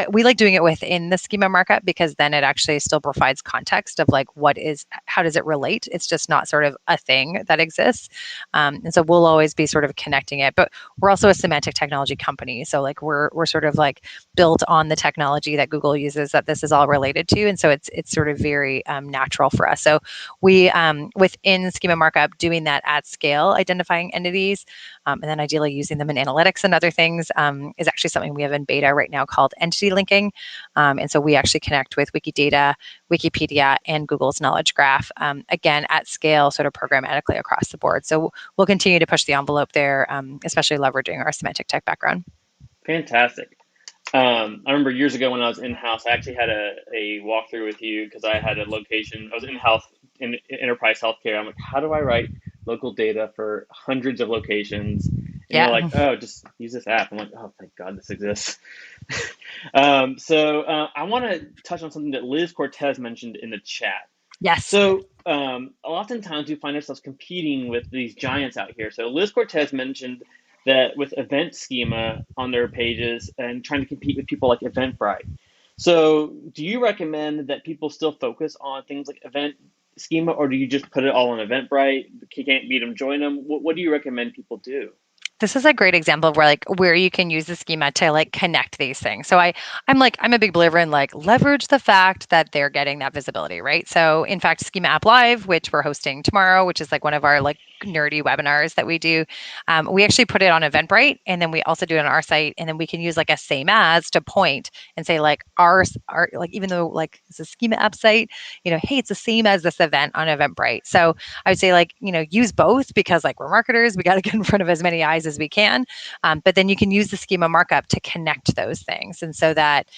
We like doing it within the schema markup because then it actually still provides context of like how does it relate? It's just not sort of a thing that exists. And so we'll always be sort of connecting it, but we're also a semantic technology company. So like we're sort of like built on the technology that Google uses that this is all related to. And so it's sort of very natural for us. So we, within schema markup, doing that at scale, identifying entities, and then ideally using them in analytics and other things is actually something we have in beta right now called entity linking. And so we actually connect with Wikidata, Wikipedia, and Google's knowledge graph, again, at scale, sort of programmatically across the board. So we'll continue to push the envelope there, especially leveraging our semantic tech background. Fantastic. I remember years ago when I was in-house, I actually had a walkthrough with you because I had a location. I was in enterprise healthcare. I'm like, how do I write local data for hundreds of locations And they're Yeah. like, oh, just use this app. I'm like, oh, thank God this exists. I want to touch on something that Liz Cortez mentioned in the chat. Yes. So oftentimes we find ourselves competing with these giants out here. So Liz Cortez mentioned that with event schema on their pages and trying to compete with people like Eventbrite. So do you recommend that people still focus on things like event schema, or do you just put it all on Eventbrite? You can't beat them, join them. What do you recommend people do? This is a great example of where you can use the schema to like connect these things. So I'm a big believer in like leverage the fact that they're getting that visibility, right? So in fact, Schema App Live, which we're hosting tomorrow, which is like one of our like nerdy webinars that we do, we actually put it on Eventbrite, and then we also do it on our site, and then we can use like a same as to point and say like our like, even though like it's a Schema App site, hey, it's the same as this event on Eventbrite. So I would say like, use both, because like we're marketers, we got to get in front of as many eyes as we can. But then you can use the schema markup to connect those things. And so that,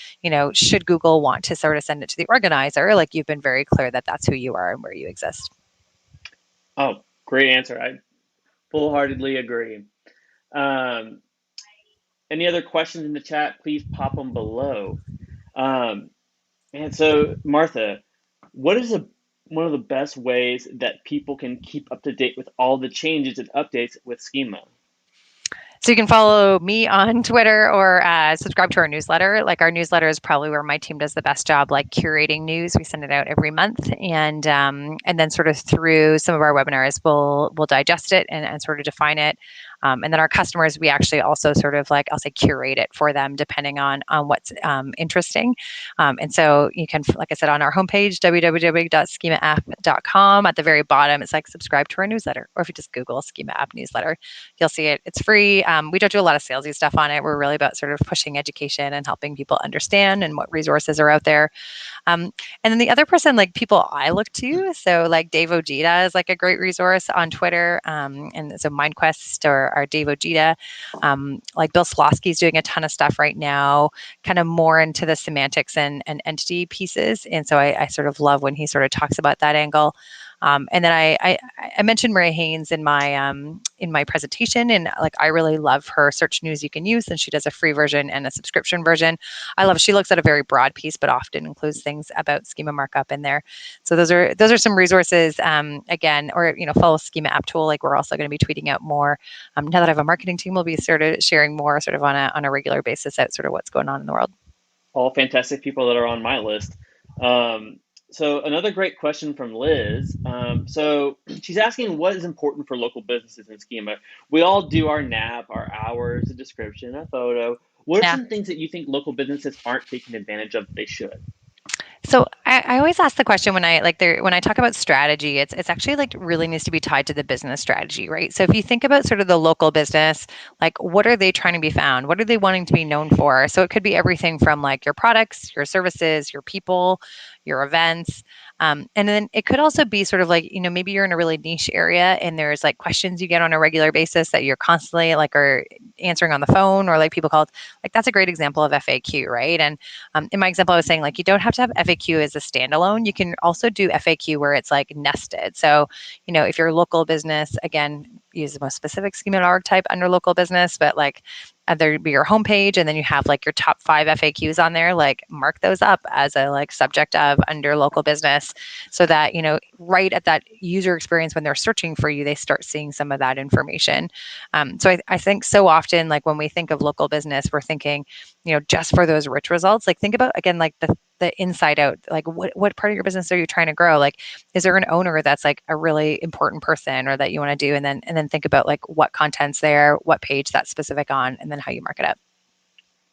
should Google want to sort of send it to the organizer, like you've been very clear that that's who you are and where you exist. Oh, great answer. I full-heartedly agree. Any other questions in the chat, please pop them below. And so, Martha, what is one of the best ways that people can keep up to date with all the changes and updates with Schema? So you can follow me on Twitter or subscribe to our newsletter. Like our newsletter is probably where my team does the best job, like curating news. We send it out every month, and then sort of through some of our webinars, we'll digest it and sort of define it. And then our customers, we actually also sort of like, I'll say, curate it for them depending on what's interesting. And so you can, like I said, on our homepage, www.schemaapp.com, at the very bottom, it's like subscribe to our newsletter. Or if you just Google Schema App newsletter, you'll see it. It's free. We don't do a lot of salesy stuff on it. We're really about sort of pushing education and helping people understand and what resources are out there. And then the other person, like people I look to, so like Dave Ojeda is like a great resource on Twitter. And so MindQuest or Dave Ojeda, like Bill Slosky is doing a ton of stuff right now, kind of more into the semantics and entity pieces. And so I sort of love when he sort of talks about that angle. And then I mentioned Maria Haynes in my presentation, and like I really love her Search News You Can Use, and she does a free version and a subscription version. She looks at a very broad piece, but often includes things about schema markup in there. So those are some resources. Again, or follow Schema App Tool. Like we're also going to be tweeting out more. Now that I have a marketing team, we'll be sort of sharing more sort of on a regular basis out sort of what's going on in the world. All fantastic people that are on my list. So another great question from Liz. So she's asking, what is important for local businesses in Schema? We all do our NAP, our hours, a description, a photo. What are some things that you think local businesses aren't taking advantage of that they should? So I always ask the question when I talk about strategy, it's actually like really needs to be tied to the business strategy, right? So if you think about sort of the local business, like what are they trying to be found? What are they wanting to be known for? So it could be everything from like your products, your services, your people, your events. And then it could also be sort of like, maybe you're in a really niche area and there's like questions you get on a regular basis that you're constantly like are answering on the phone, or like people call it, like that's a great example of FAQ, right? And in my example, I was saying like you don't have to have FAQ as a standalone. You can also do FAQ where it's like nested. So, if you're a local business, again, use the most specific schema.org type under local business, but like there'd be your homepage, and then you have like your top 5 FAQs on there, like mark those up as a like subject of under local business, so that, right at that user experience when they're searching for you, they start seeing some of that information. So I think so often, like when we think of local business, we're thinking, just for those rich results, like think about, again, like the inside out, like what part of your business are you trying to grow? Like, is there an owner that's like a really important person or that you want to do? And then think about like what content's there, what page that's specific on, and then how you mark it up.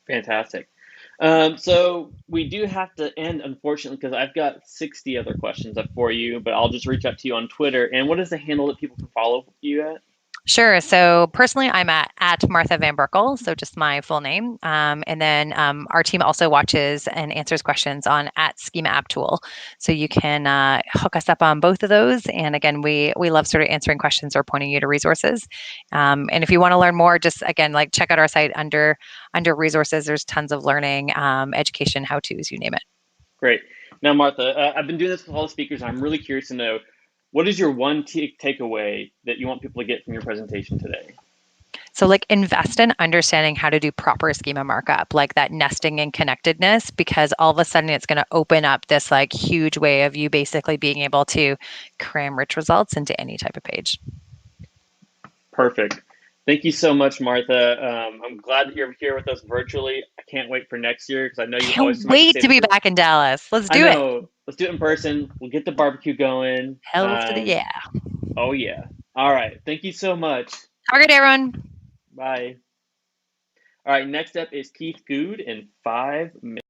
Fantastic. So we do have to end, unfortunately, because I've got 60 other questions up for you, but I'll just reach out to you on Twitter. And what is the handle that people can follow you at? Sure. So personally, I'm at Martha Van Berkel, so just my full name. And then our team also watches and answers questions on at Schema App Tool. So you can hook us up on both of those. And again, we love sort of answering questions or pointing you to resources. And if you want to learn more, just again, like check out our site under resources. There's tons of learning, education, how-tos, you name it. Great. Now, Martha, I've been doing this with all the speakers. I'm really curious to know, what is your one takeaway that you want people to get from your presentation today? So like invest in understanding how to do proper schema markup, like that nesting and connectedness, because all of a sudden it's going to open up this like huge way of you basically being able to cram rich results into any type of page. Perfect. Thank you so much, Martha. I'm glad that you're here with us virtually. I can't wait for next year because I know you always Can't come back wait to be back in Dallas. Let's I do it. know. Let's do it in person. We'll get the barbecue going. Hells to the yeah. Oh yeah. All right. Thank you so much. Have a good day, everyone. Bye. All right. Next up is Keith Good in 5 minutes.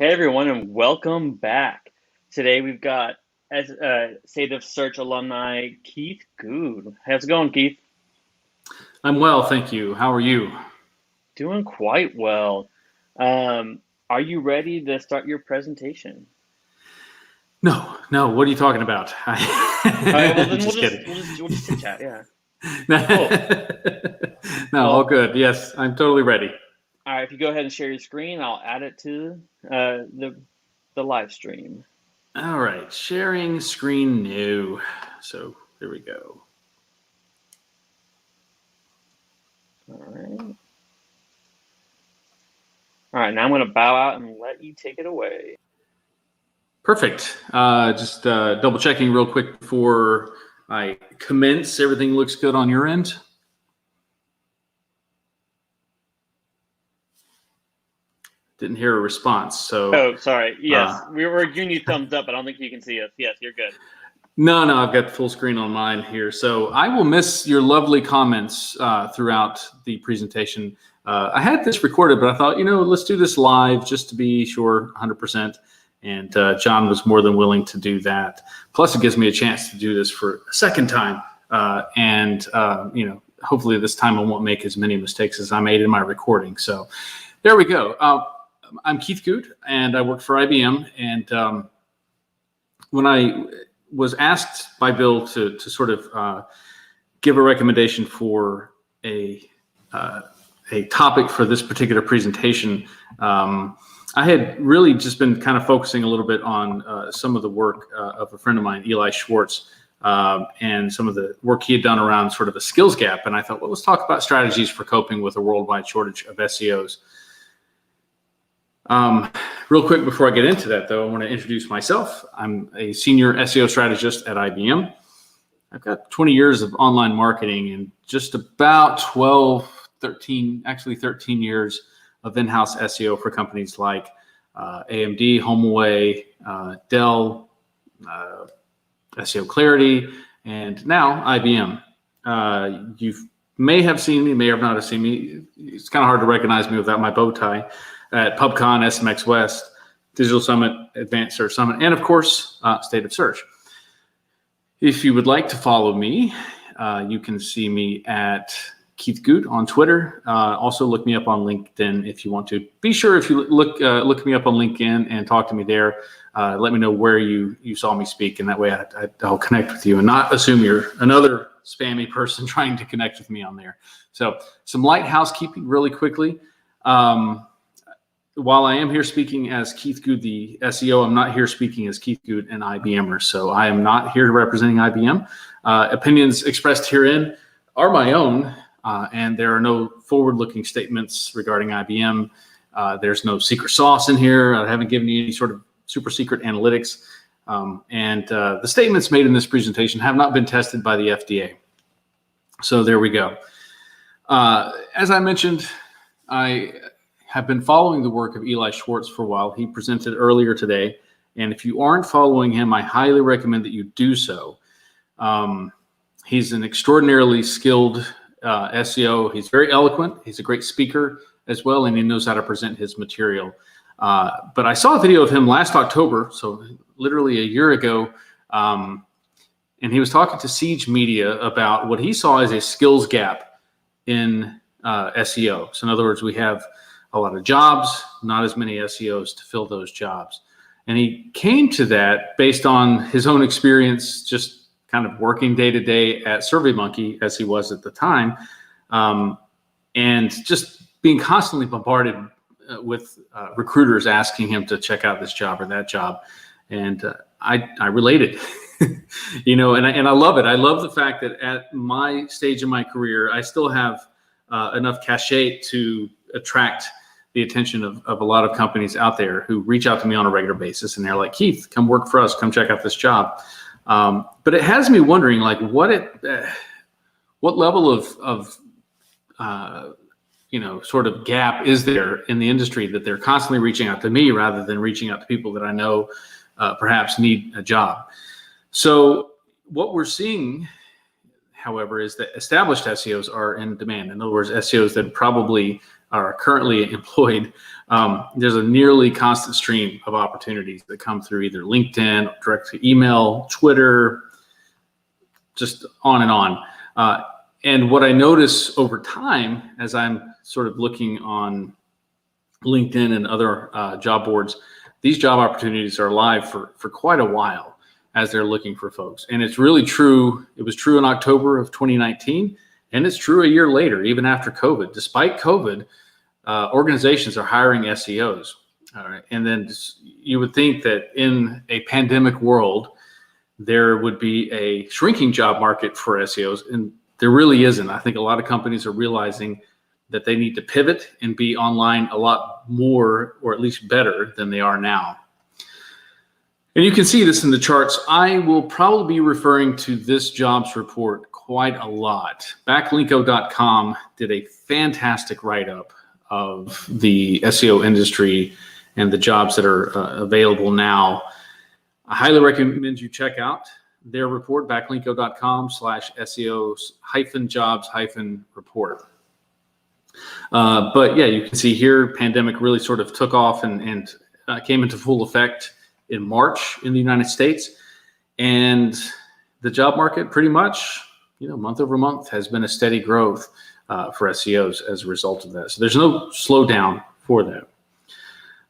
Hey everyone, and welcome back. Today we've got State of Search alumni Keith Good. How's it going, Keith? I'm well, thank you. How are you? Doing quite well. Are you ready to start your presentation? No. What are you talking about? All right, well then kidding. we'll just chit chat. Yeah. No, all good. Yes, I'm totally ready. All right, if you go ahead and share your screen, I'll add it to the live stream. All right, sharing screen new. So here we go. All right, now I'm going to bow out and let you take it away. Perfect. Just double checking real quick before I commence. Everything looks good on your end? Didn't hear a response. So. Oh, sorry. Yes, we were giving you thumbs up, but I don't think you can see us. Yes, you're good. No, I've got full screen on mine here. So I will miss your lovely comments throughout the presentation. I had this recorded, but I thought, let's do this live just to be sure 100%. And John was more than willing to do that. Plus, it gives me a chance to do this for a second time. Hopefully this time I won't make as many mistakes as I made in my recording. So there we go. I'm Keith Good, and I work for IBM. And when I was asked by Bill to sort of give a recommendation for a topic for this particular presentation, I had really just been kind of focusing a little bit on some of the work of a friend of mine, Eli Schwartz, and some of the work he had done around sort of a skills gap. And I thought, well, let's talk about strategies for coping with a worldwide shortage of SEOs. Real quick before I get into that, though, I want to introduce myself. I'm a senior SEO strategist at IBM. I've got 20 years of online marketing and just about 13 years of in-house SEO for companies like AMD, HomeAway, Dell, SEO Clarity, and now IBM. You may have seen me, may or not have seen me. It's kind of hard to recognize me without my bow tie. At PubCon, SMX West, Digital Summit, Advanced Search Summit, and of course, State of Search. If you would like to follow me, you can see me at Keith Good on Twitter. Also look me up on LinkedIn if you want to. Be sure if you look me up on LinkedIn and talk to me there, let me know where you saw me speak, and that way I'll connect with you and not assume you're another spammy person trying to connect with me on there. So some light housekeeping really quickly. While I am here speaking as Keith Good, the SEO, I'm not here speaking as Keith Good, an IBMer. So I am not here representing IBM. Opinions expressed herein are my own, and there are no forward-looking statements regarding IBM. There's no secret sauce in here. I haven't given you any sort of super secret analytics. And the statements made in this presentation have not been tested by the FDA. So there we go. As I mentioned, I have been following the work of Eli Schwartz for a while. He presented earlier today, and if you aren't following him, I highly recommend that you do so. He's an extraordinarily skilled SEO. He's very eloquent. He's a great speaker as well, and he knows how to present his material. But I saw a video of him last October, so literally a year ago, and he was talking to Siege Media about what he saw as a skills gap in SEO. So in other words, we have a lot of jobs, not as many SEOs to fill those jobs. And he came to that based on his own experience, just kind of working day to day at SurveyMonkey as he was at the time, and just being constantly bombarded with recruiters asking him to check out this job or that job. And I related, and I love it. I love the fact that at my stage in my career, I still have enough cachet to attract the attention of a lot of companies out there who reach out to me on a regular basis, and they're like, Keith, come work for us, come check out this job. But it has me wondering, like, what level of sort of gap is there in the industry that they're constantly reaching out to me rather than reaching out to people that I know perhaps need a job. So what we're seeing, however, is that established SEOs are in demand. In other words, SEOs that probably are currently employed, there's a nearly constant stream of opportunities that come through either LinkedIn, direct to email, Twitter, just on and on. And what I notice over time, as I'm sort of looking on LinkedIn and other job boards, these job opportunities are live for quite a while as they're looking for folks. And it's really true. It was true in October of 2019, and it's true a year later, even after COVID. Despite COVID, organizations are hiring SEOs. All right. And then you would think that in a pandemic world, there would be a shrinking job market for SEOs, and there really isn't. I think a lot of companies are realizing that they need to pivot and be online a lot more, or at least better than they are now. And you can see this in the charts. I will probably be referring to this jobs report quite a lot. Backlinko.com did a fantastic write-up of the SEO industry and the jobs that are available now. I highly recommend you check out their report, backlinko.com/SEO-jobs-report. But yeah, you can see here, pandemic really sort of took off and came into full effect in March in the United States. And the job market pretty much, month over month has been a steady growth for SEOs as a result of that. So there's no slowdown for that.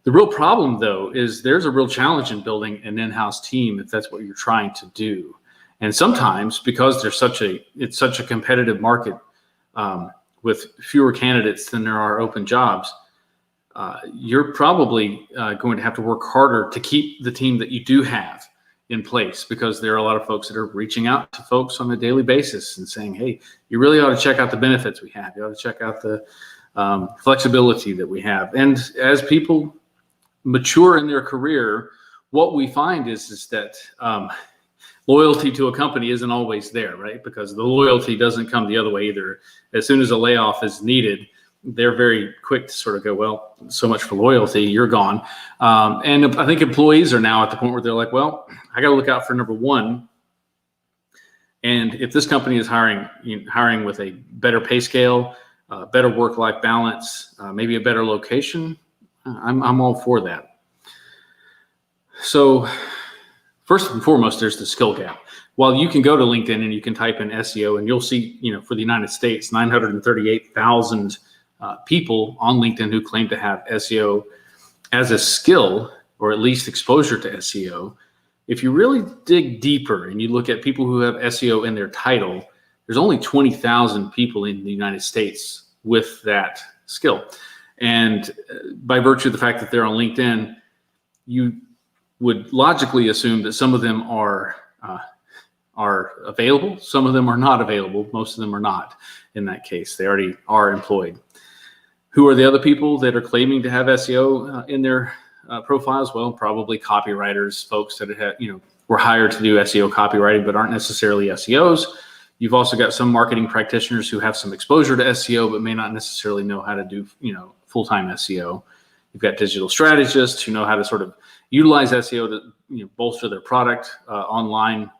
The real problem, though, is there's a real challenge in building an in-house team if that's what you're trying to do. And sometimes, because it's such a competitive market with fewer candidates than there are open jobs, you're probably going to have to work harder to keep the team that you do have in place, because there are a lot of folks that are reaching out to folks on a daily basis and saying, hey, you really ought to check out the benefits we have. You ought to check out the flexibility that we have. And as people mature in their career, what we find is that loyalty to a company isn't always there, right? Because the loyalty doesn't come the other way either. As soon as a layoff is needed, they're very quick to sort of go, well, so much for loyalty, you're gone. And I think employees are now at the point where they're like, well, I got to look out for number one. And if this company is hiring with a better pay scale, better work-life balance, maybe a better location, I'm all for that. So first and foremost, there's the skill gap. While you can go to LinkedIn and you can type in SEO, and you'll see, for the United States, 938,000 people on LinkedIn who claim to have SEO as a skill, or at least exposure to SEO. If you really dig deeper and you look at people who have SEO in their title, there's only 20,000 people in the United States with that skill. And by virtue of the fact that they're on LinkedIn, you would logically assume that some of them are available, some of them are not available, most of them are not in that case. They already are employed. Who are the other people that are claiming to have SEO in their profiles? Well, probably copywriters, folks that were hired to do SEO copywriting but aren't necessarily SEOs. You've also got some marketing practitioners who have some exposure to SEO but may not necessarily know how to do full-time SEO. You've got digital strategists who know how to sort of utilize SEO to bolster their product online.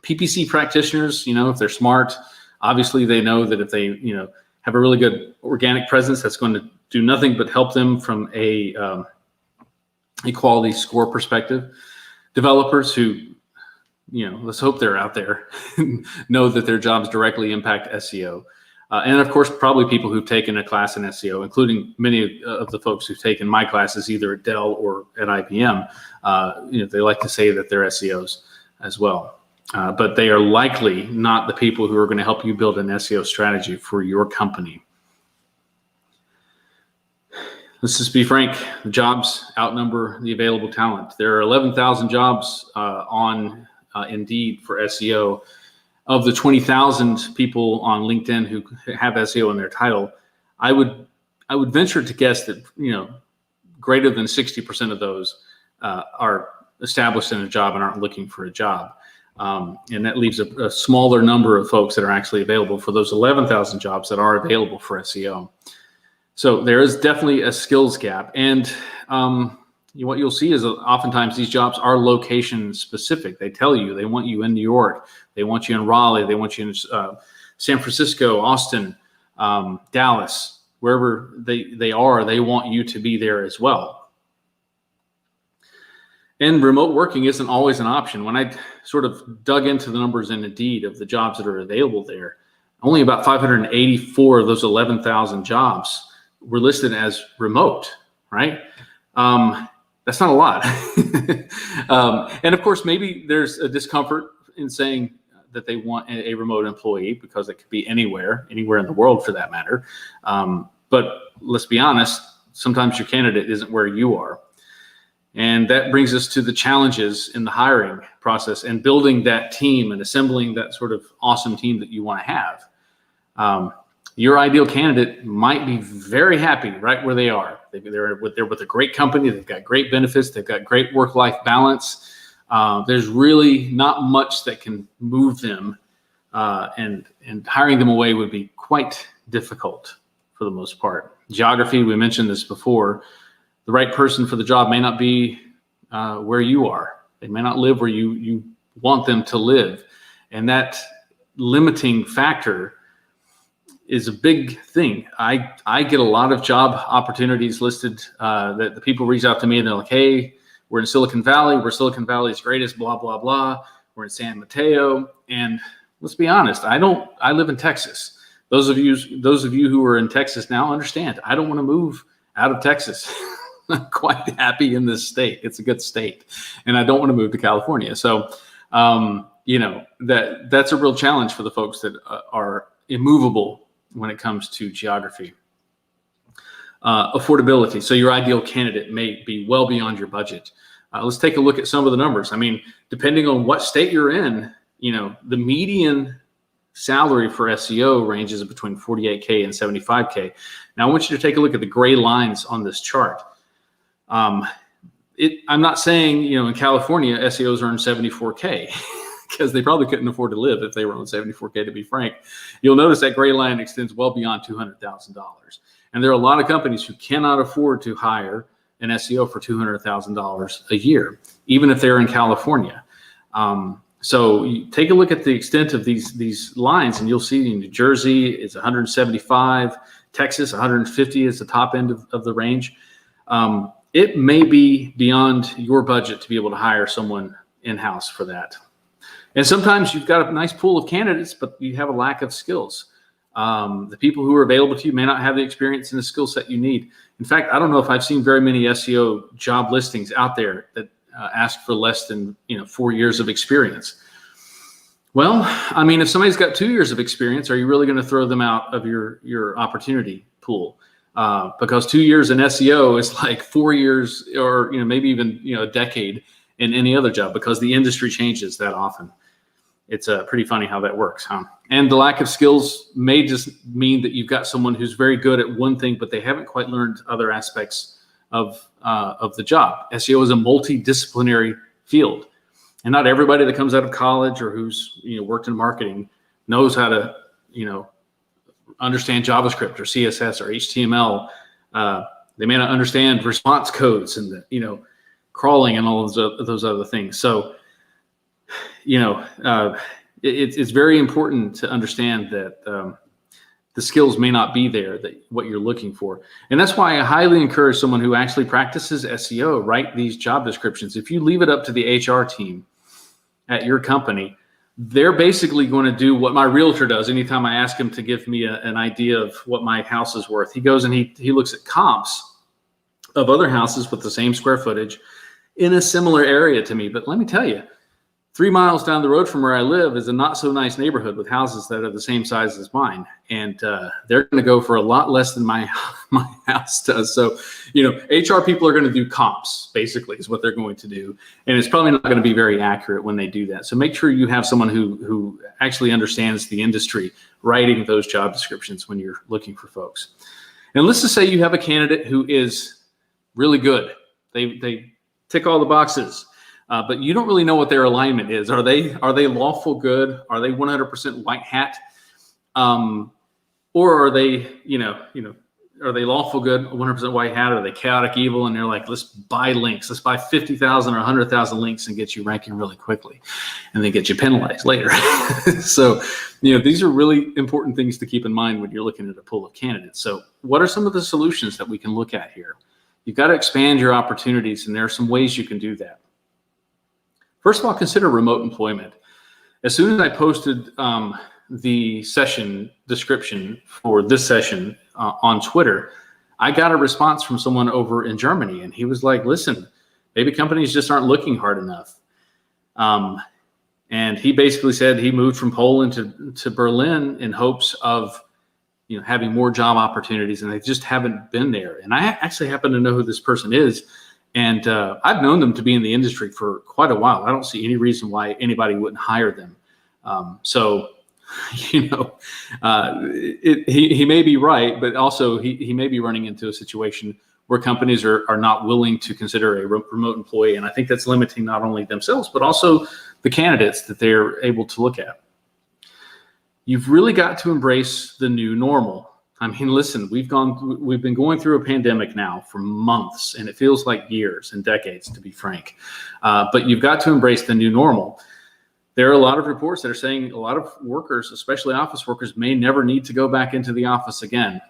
PPC practitioners, if they're smart, obviously they know that if they have a really good organic presence, that's going to do nothing but help them from a quality score perspective. Developers who, let's hope they're out there, know that their jobs directly impact SEO. And of course, probably people who've taken a class in SEO, including many of the folks who've taken my classes either at Dell or at IBM. They like to say that they're SEOs as well. But they are likely not the people who are going to help you build an SEO strategy for your company. Let's just be frank, the jobs outnumber the available talent. There are 11,000 jobs on Indeed for SEO. Of the 20,000 people on LinkedIn who have SEO in their title, I would venture to guess that greater than 60% of those are established in a job and aren't looking for a job. And that leaves a smaller number of folks that are actually available for those 11,000 jobs that are available for SEO. So there is definitely a skills gap. And what you'll see is oftentimes these jobs are location specific. They tell you they want you in New York, they want you in Raleigh, they want you in San Francisco, Austin, Dallas. wherever they are, they want you to be there as well. And remote working isn't always an option. When I sort of dug into the numbers in Indeed of the jobs that are available there, only about 584 of those 11,000 jobs were listed as remote, right? That's not a lot. And of course, maybe there's a discomfort in saying that they want a remote employee because it could be anywhere in the world for that matter. But let's be honest, sometimes your candidate isn't where you are. And that brings us to the challenges in the hiring process and building that team and assembling that sort of awesome team that you want to have. Your ideal candidate might be very happy right where they are. They're with a great company. They've got great benefits. They've got great work-life balance. There's really not much that can move them, and hiring them away would be quite difficult for the most part. Geography, we mentioned this before. The right person for the job may not be where you are. They may not live where you want them to live. And that limiting factor is a big thing. I get a lot of job opportunities listed that the people reach out to me and they're like, hey, we're in Silicon Valley. We're Silicon Valley's greatest, blah, blah, blah. We're in San Mateo. And let's be honest, I live in Texas. Those of you who are in Texas now understand, I don't want to move out of Texas. I'm quite happy in this state. It's a good state. And I don't want to move to California. So, that's a real challenge for the folks that are immovable when it comes to geography. Affordability. So your ideal candidate may be well beyond your budget. Let's take a look at some of the numbers. I mean, depending on what state you're in, the median salary for SEO ranges between 48K and 75K. Now I want you to take a look at the gray lines on this chart. I'm not saying, in California, SEOs earn 74K because they probably couldn't afford to live if they were on 74K, to be frank. You'll notice that gray line extends well beyond $200,000. And there are a lot of companies who cannot afford to hire an SEO for $200,000 a year, even if they're in California. So you take a look at the extent of these lines, and you'll see in New Jersey it's 175, Texas 150 is the top end of the range. It may be beyond your budget to be able to hire someone in-house for that. And sometimes you've got a nice pool of candidates, but you have a lack of skills. The people who are available to you may not have the experience and the skill set you need. In fact, I don't know if I've seen very many SEO job listings out there that ask for less than 4 years of experience. Well, I mean, if somebody's got 2 years of experience, are you really going to throw them out of your opportunity pool? Because 2 years in SEO is like 4 years or maybe even a decade in any other job because the industry changes that often. It's pretty funny how that works, huh? And the lack of skills may just mean that you've got someone who's very good at one thing, but they haven't quite learned other aspects of the job. SEO is a multidisciplinary field, and not everybody that comes out of college or who's worked in marketing knows how to understand JavaScript or CSS or HTML. They may not understand response codes and crawling and all of those other things. So, it's very important to understand that the skills may not be there, that what you're looking for. And that's why I highly encourage someone who actually practices SEO, write these job descriptions. If you leave it up to the HR team at your company, they're basically going to do what my realtor does anytime I ask him to give me an idea of what my house is worth. He goes and he looks at comps of other houses with the same square footage in a similar area to me. But let me tell you, 3 miles down the road from where I live is a not so nice neighborhood with houses that are the same size as mine. And they're going to go for a lot less than my house does. So, HR people are going to do comps, basically, is what they're going to do. And it's probably not going to be very accurate when they do that. So make sure you have someone who actually understands the industry writing those job descriptions when you're looking for folks. And let's just say you have a candidate who is really good. They tick all the boxes. But you don't really know what their alignment is. Are they lawful good? Are they 100% white hat? Or are they, are they lawful good, 100% white hat? Are they chaotic evil? And they're like, let's buy links. Let's buy 50,000 or 100,000 links and get you ranking really quickly, and then get you penalized later. So, these are really important things to keep in mind when you're looking at a pool of candidates. So what are some of the solutions that we can look at here? You've got to expand your opportunities, and there are some ways you can do that. First of all, consider remote employment. As soon as I posted the session description for this session on Twitter, I got a response from someone over in Germany, and he was like, listen, maybe companies just aren't looking hard enough. And he basically said he moved from Poland to Berlin in hopes of having more job opportunities, and they just haven't been there. And I actually happen to know who this person is, and I've known them to be in the industry for quite a while. I don't see any reason why anybody wouldn't hire them. He may be right, but also he may be running into a situation where companies are not willing to consider a remote employee. And I think that's limiting not only themselves, but also the candidates that they're able to look at. You've really got to embrace the new normal. I mean, listen, we've been going through a pandemic now for months, and it feels like years and decades, to be frank. But you've got to embrace the new normal. There are a lot of reports that are saying a lot of workers, especially office workers, may never need to go back into the office again.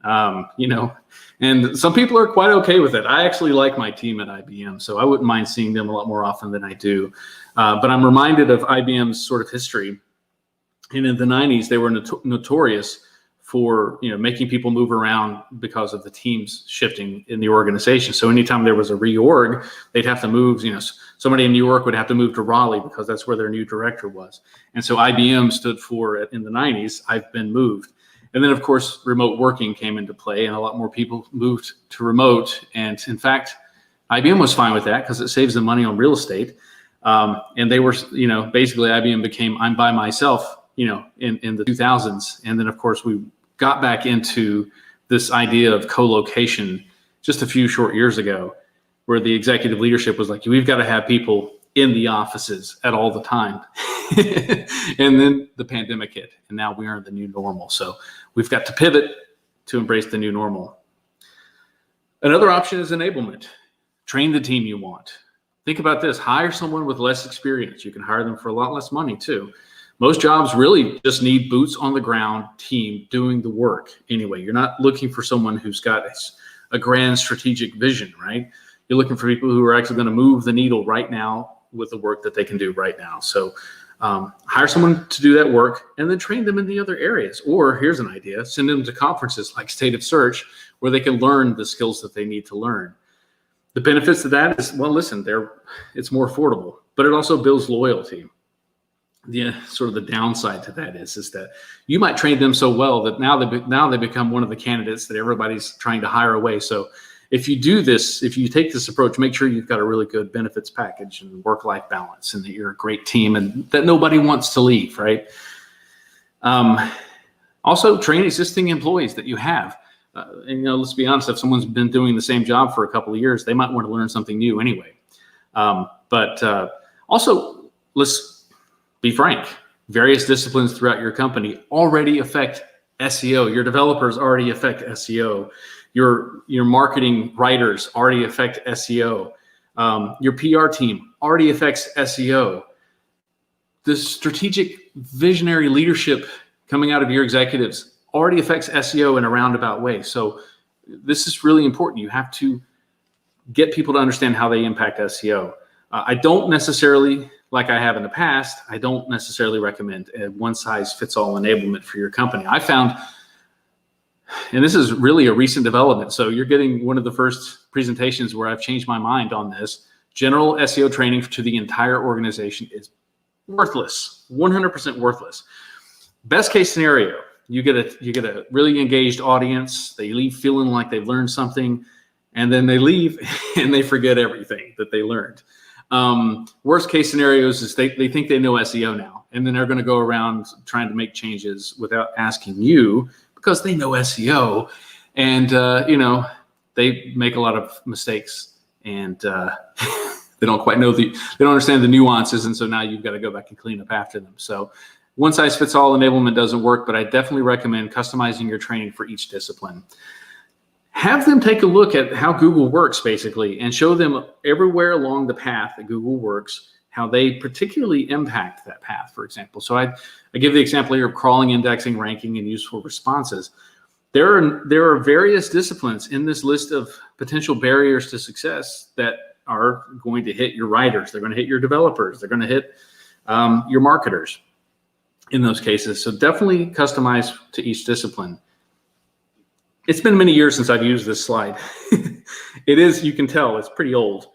And some people are quite okay with it. I actually like my team at IBM, so I wouldn't mind seeing them a lot more often than I do. But I'm reminded of IBM's sort of history. And in the 90s, they were notorious for making people move around because of the teams shifting in the organization. So anytime there was a reorg, they'd have to move. Somebody in New York would have to move to Raleigh because that's where their new director was. And so IBM stood for, in the 90s, I've been moved. And then, of course, remote working came into play, and a lot more people moved to remote. And in fact, IBM was fine with that because it saves them money on real estate. And they were, basically IBM became I'm by myself, in the 2000s. And then, of course, we got back into this idea of co-location just a few short years ago, where the executive leadership was like, we've got to have people in the offices at all the time. And then the pandemic hit, and now we are in the new normal. So we've got to pivot to embrace the new normal. Another option is enablement. Train the team you want. Think about this. Hire someone with less experience. You can hire them for a lot less money too. Most jobs really just need boots on the ground team doing the work anyway. You're not looking for someone who's got a grand strategic vision, right? You're looking for people who are actually going to move the needle right now with the work that they can do right now. So hire someone to do that work and then train them in the other areas. Or here's an idea, send them to conferences like State of Search where they can learn the skills that they need to learn. The benefits of that is, well, listen, it's more affordable, but it also builds loyalty. The sort of the downside to that is that you might train them so well that now they become one of the candidates that everybody's trying to hire away. So if you do this, if you take this approach, make sure you've got a really good benefits package and work-life balance, and that you're a great team and that nobody wants to leave, right? Also, train existing employees that you have. And let's be honest, if someone's been doing the same job for a couple of years, they might want to learn something new anyway. But also, let's be frank, various disciplines throughout your company already affect SEO. Your developers already affect SEO. Your marketing writers already affect SEO. Your PR team already affects SEO. The strategic visionary leadership coming out of your executives already affects SEO in a roundabout way. So this is really important. You have to get people to understand how they impact SEO. I don't necessarily, like I have in the past, I don't necessarily recommend a one-size-fits-all enablement for your company. I found, and this is really a recent development, so you're getting one of the first presentations where I've changed my mind on this. General SEO training to the entire organization is worthless, 100% worthless. Best case scenario, you get a really engaged audience. They leave feeling like they've learned something, and then they leave and they forget everything that they learned. Worst case scenarios is they think they know SEO now, and then they're going to go around trying to make changes without asking you because they know SEO, and they make a lot of mistakes, and they don't quite know they don't understand the nuances, and so now you've got to go back and clean up after them. So one size fits all enablement doesn't work, but I definitely recommend customizing your training for each discipline. have them take a look at how Google works basically and show them everywhere along the path that Google works, how they particularly impact that path, for example. So I give the example here of crawling, indexing, ranking, and useful responses. There are various disciplines in this list of potential barriers to success that are going to hit your writers. They're going to hit your developers. They're going to hit your marketers in those cases. So definitely customize to each discipline. It's been many years since I've used this slide. It is, you can tell, it's pretty old.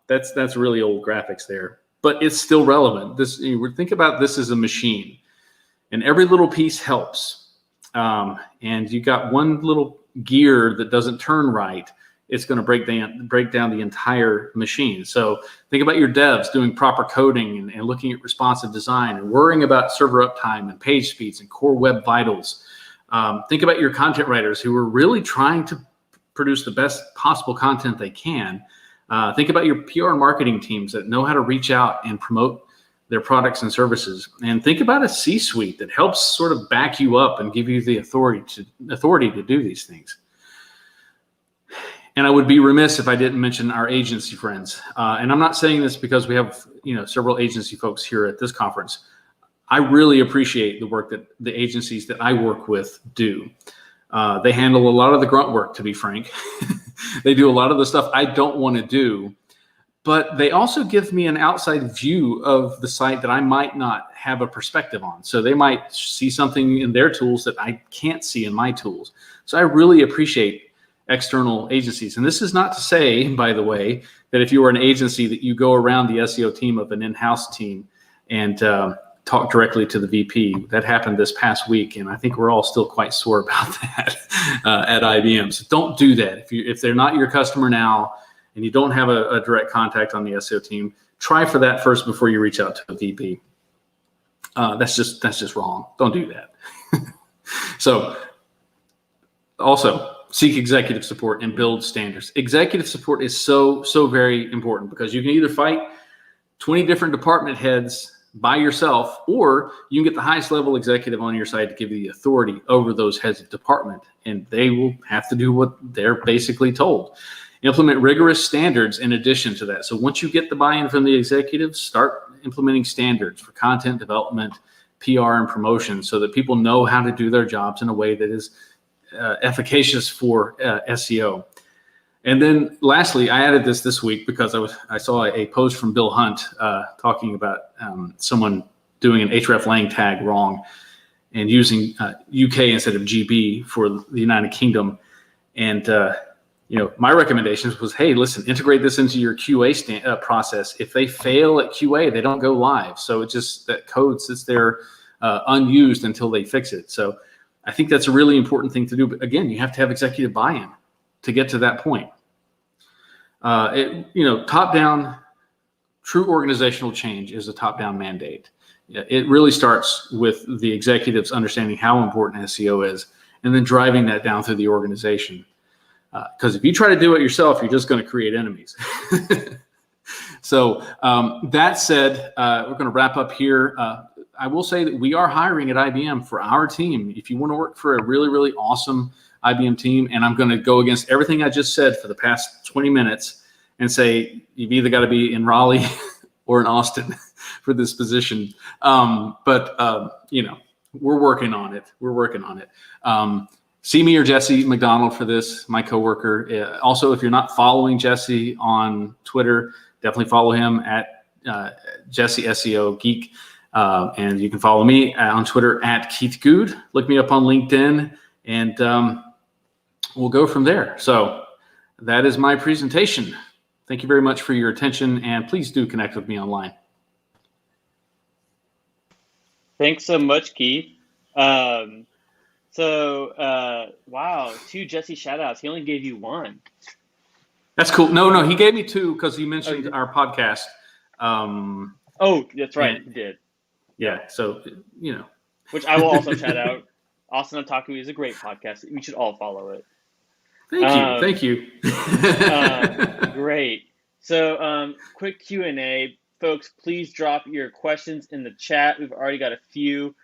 That's really old graphics there, but it's still relevant. Think about this as a machine, and every little piece helps. And you got one little gear that doesn't turn right, it's going to break down the entire machine. So think about your devs doing proper coding and looking at responsive design and worrying about server uptime and page speeds and core web vitals. Think about your content writers who are really trying to produce the best possible content they can. Think about your PR and marketing teams that know how to reach out and promote their products and services. And think about a C-suite that helps sort of back you up and give you the authority to do these things. And I would be remiss if I didn't mention our agency friends. And I'm not saying this because we have several agency folks here at this conference. I really appreciate the work that the agencies that I work with do. They handle a lot of the grunt work, to be frank. They do a lot of the stuff I don't want to do, but they also give me an outside view of the site that I might not have a perspective on. So they might see something in their tools that I can't see in my tools. So I really appreciate external agencies. And this is not to say, by the way, that if you are an agency that you go around the SEO team of an in-house team and talk directly to the VP. That happened this past week, and I think we're all still quite sore about that at IBM. So don't do that. If they're not your customer now and you don't have a direct contact on the SEO team, try for that first before you reach out to the VP. That's just wrong. Don't do that. So also seek executive support and build standards. Executive support is so very important because you can either fight 20 different department heads by yourself, or you can get the highest level executive on your side to give you the authority over those heads of department, and they will have to do what they're basically told. Implement rigorous standards in addition to that. So once you get the buy-in from the executives, start implementing standards for content development, PR, and promotion so that people know how to do their jobs in a way that is efficacious for SEO. And then lastly, I added this week because I saw a post from Bill Hunt talking about someone doing an hreflang tag wrong and using UK instead of GB for the United Kingdom. And my recommendations was, hey, listen, integrate this into your QA process. If they fail at QA, they don't go live. So it just, that code sits there unused until they fix it. So I think that's a really important thing to do. But again, you have to have executive buy-in to get to that point. Top-down, true organizational change is a top-down mandate. It really starts with the executives understanding how important SEO is and then driving that down through the organization. Because if you try to do it yourself, you're just going to create enemies. So that said, we're going to wrap up here. I will say that we are hiring at IBM for our team. If you want to work for a really, really awesome IBM team, and I'm going to go against everything I just said for the past 20 minutes and say you've either got to be in Raleigh or in Austin for this position. But we're working on it. We're working on it. See me or Jesse McDonald for this, my coworker. Also, if you're not following Jesse on Twitter, definitely follow him at Jesse SEO Geek. And you can follow me on Twitter at Keith Good. Look me up on LinkedIn, and we'll go from there. So that is my presentation. Thank you very much for your attention, and please do connect with me online. Thanks so much, Keith. Wow, 2 Jesse shout-outs. He only gave you 1. That's cool. No, he gave me 2 because he mentioned our podcast. That's right. He did. Yeah, so, Which I will also shout out. Austin Otaku is a great podcast. We should all follow it. Thank you. Great. So quick Q&A. Folks, please drop your questions in the chat. We've already got a few.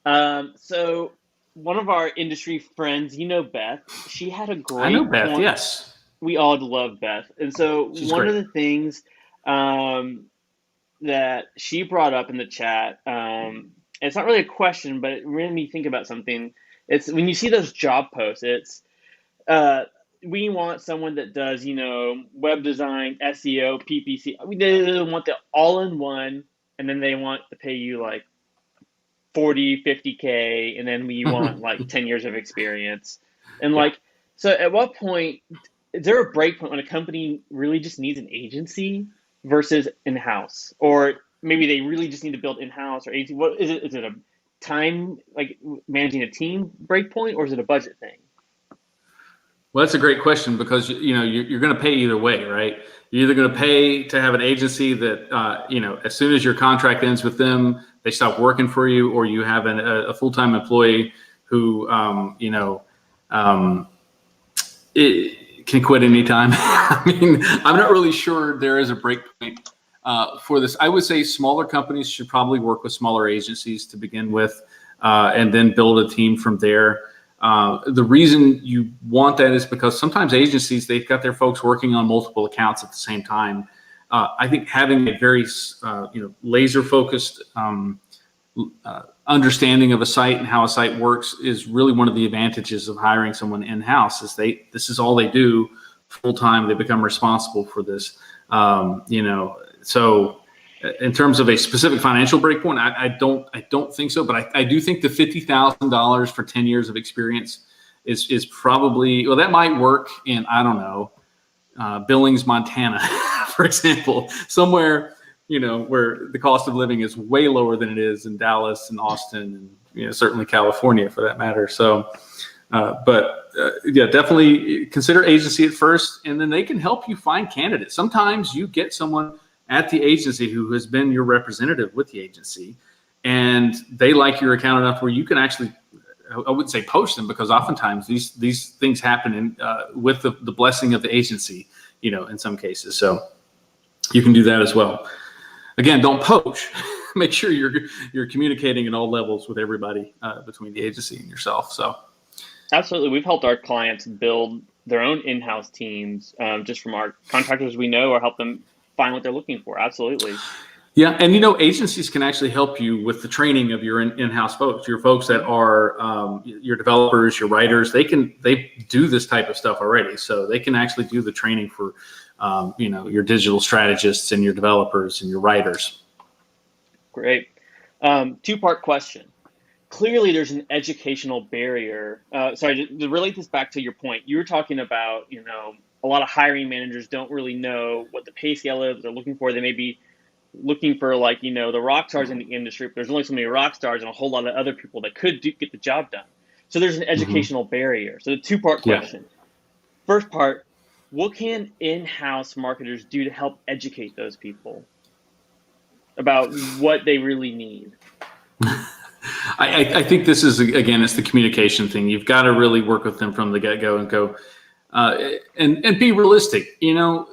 So one of our industry friends, Beth, she had a great I know Beth, point. yes. We all love Beth. And so She's one great. of the things that she brought up in the chat, it's not really a question, but it made me think about something. It's when you see those job posts, it's we want someone that does, web design, SEO, PPC. They want the all-in-one, and then they want to pay you like 40, 50K, and then we want like 10 years of experience. And like, so at what point is there a break point when a company really just needs an agency versus in-house? Or maybe they really just need to build in-house or agency? What is it? Is it a time, like managing a team break point, or is it a budget thing? Well, that's a great question because you're going to pay either way, right? You're either going to pay to have an agency that as soon as your contract ends with them, they stop working for you, or you have a full-time employee who it can quit anytime. I mean, I'm not really sure there is a break point for this. I would say smaller companies should probably work with smaller agencies to begin with, and then build a team from there. The reason you want that is because sometimes agencies, they've got their folks working on multiple accounts at the same time. I think having a very laser focused understanding of a site and how a site works is really one of the advantages of hiring someone in-house. This is all they do full time. They become responsible for this. So in terms of a specific financial breakpoint, I don't think so, but I do think the $50,000 for 10 years of experience is probably, well, that might work in, I don't know, Billings, Montana, for example, somewhere, where the cost of living is way lower than it is in Dallas and Austin and, certainly California for that matter. So, definitely consider agency at first, and then they can help you find candidates. Sometimes you get someone at the agency who has been your representative with the agency, and they like your account enough where you can actually, I wouldn't say poach them, because oftentimes these things happen with the blessing of the agency, in some cases. So you can do that as well. Again, don't poach. Make sure you're communicating at all levels with everybody between the agency and yourself. So absolutely, we've helped our clients build their own in-house teams just from our contractors we know, or help them find what they're looking for. Absolutely. Yeah, and agencies can actually help you with the training of your in-house folks. Your folks that are your developers, your writers, they do this type of stuff already, so they can actually do the training for your digital strategists and your developers and your writers. Great. Two-part question. Clearly, there's an educational barrier. Sorry, to relate this back to your point, you were talking about a lot of hiring managers don't really know what the pay scale is they're looking for. They may be looking for the rock stars in the industry, but there's only so many rock stars and a whole lot of other people that could get the job done. So there's an educational barrier. So the two-part question. First part, what can in-house marketers do to help educate those people about what they really need? I think this is, again, it's the communication thing. You've got to really work with them from the get-go and go, and be realistic. You know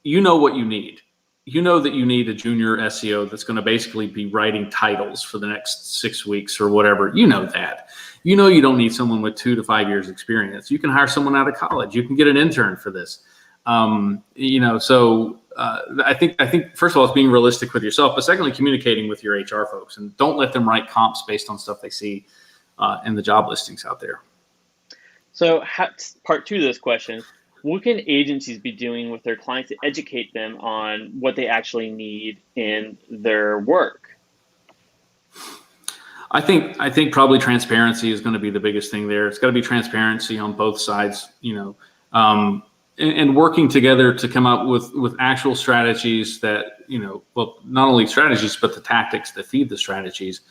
what you need. You know that you need a junior SEO that's going to basically be writing titles for the next 6 weeks or whatever. You know that. You don't need someone with 2 to 5 years experience. You can hire someone out of college. You can get an intern for this. So I think first of all, it's being realistic with yourself, but secondly, communicating with your HR folks, and don't let them write comps based on stuff they see in the job listings out there. So part two of this question, what can agencies be doing with their clients to educate them on what they actually need in their work? I think probably transparency is going to be the biggest thing there. It's got to be transparency on both sides, and working together to come up with actual strategies that, not only strategies, but the tactics that feed the strategies.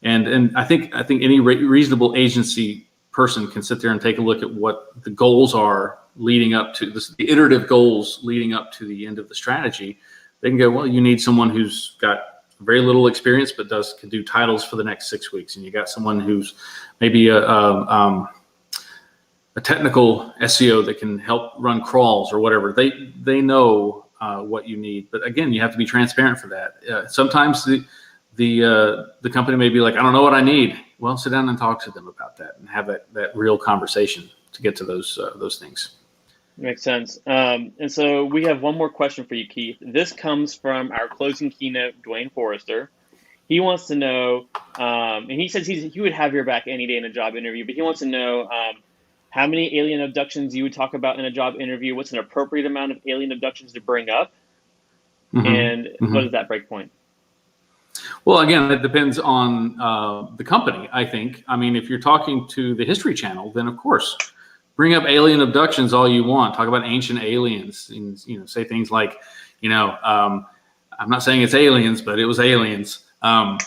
And I think any reasonable agency person can sit there and take a look at what the goals are leading up to this, the iterative goals leading up to the end of the strategy. They can go, well, you need someone who's got very little experience, but can do titles for the next 6 weeks. And you got someone who's maybe a technical SEO that can help run crawls or whatever. They know what you need, but again, you have to be transparent for that. Sometimes the company may be like, I don't know what I need. well, sit down and talk to them about that and have that real conversation to get to those things. Makes sense. And so we have one more question for you, Keith. This comes from our closing keynote, Dwayne Forrester. He wants to know, and he says he would have your back any day in a job interview, but he wants to know how many alien abductions you would talk about in a job interview, what's an appropriate amount of alien abductions to bring up, and what is that break point? Well, again, it depends on the company, I think. I mean, if you're talking to the History Channel, then of course, bring up alien abductions all you want. Talk about ancient aliens, and say things like, I'm not saying it's aliens, but it was aliens.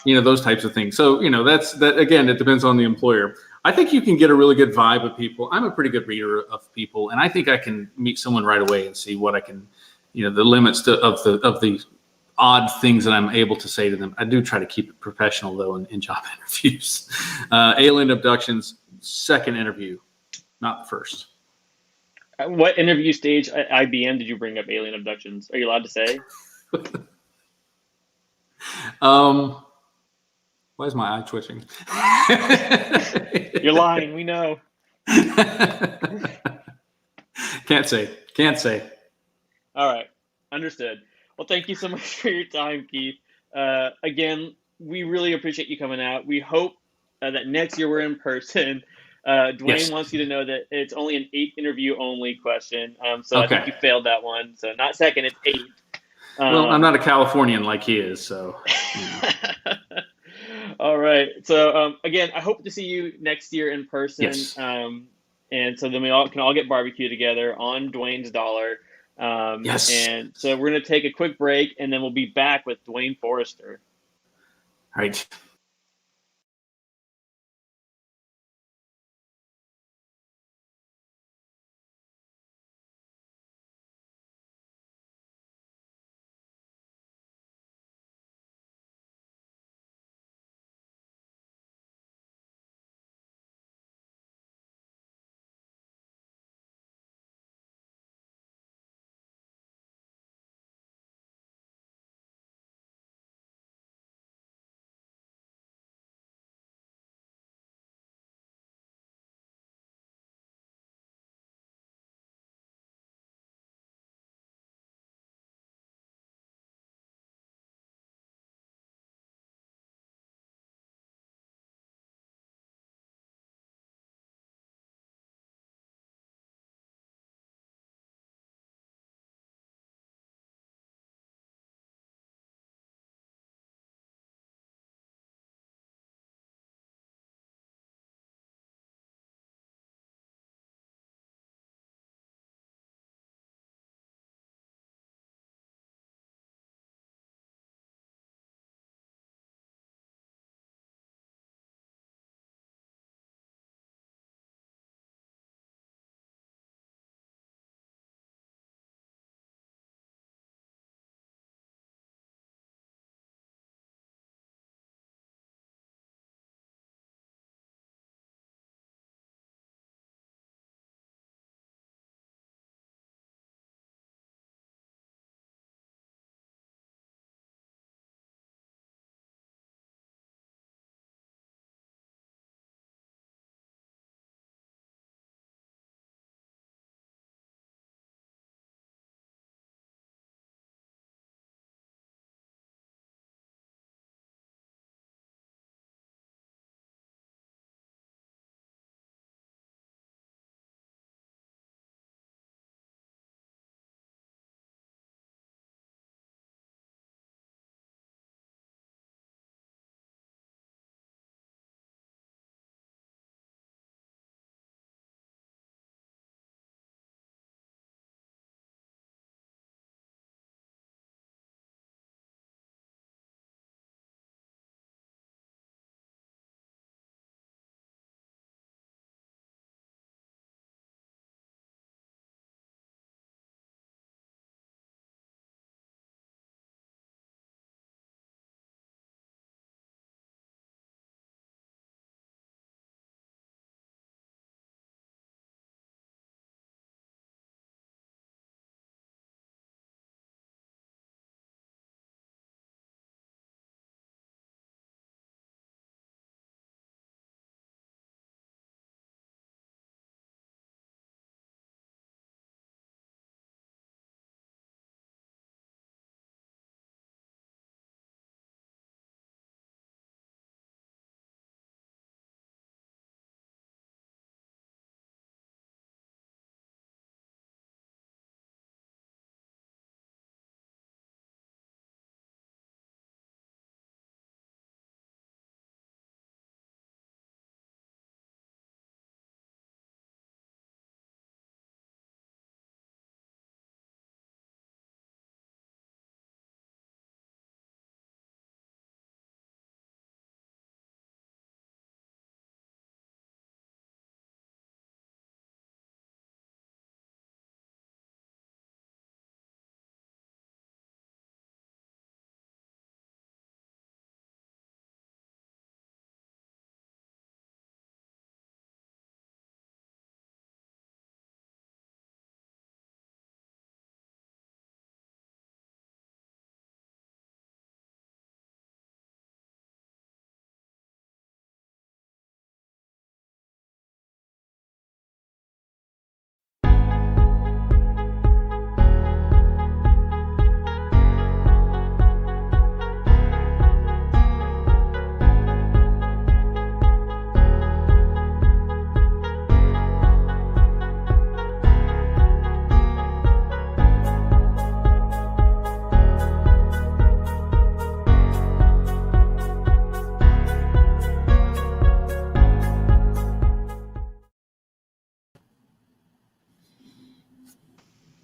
Those types of things. So that again, it depends on the employer. I think you can get a really good vibe of people. I'm a pretty good reader of people, and I think I can meet someone right away and see what I can, the limits of the odd things that I'm able to say to them. I do try to keep it professional though in job interviews. Alien abductions, second interview, not the first. At what interview stage at IBM did you bring up alien abductions? Are you allowed to say? Why is my eye twitching? You're lying. We know. Can't say. All right. Understood. Well, thank you so much for your time, Keith. Again, we really appreciate you coming out. We hope that next year we're in person. Dwayne wants you to know that it's only an 8 interview only question. So okay. I think you failed that one. So not second, it's 8. Well, I'm not a Californian like he is, so. All right. So again, I hope to see you next year in person. Yes. And so then we can all get barbecue together on Dwayne's dollar. Yes. And so we're going to take a quick break, and then we'll be back with Dwayne Forrester. All right.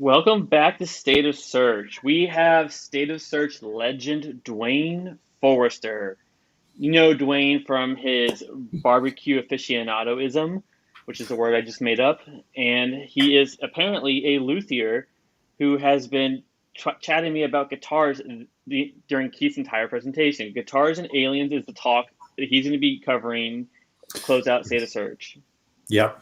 Welcome back to State of Search. We have State of Search legend Dwayne Forrester. You know Dwayne from his barbecue aficionadoism, which is a word I just made up, and he is apparently a luthier who has been chatting me about guitars during Keith's entire presentation. Guitars and aliens is the talk that he's going to be covering to close out State of Search. Yep.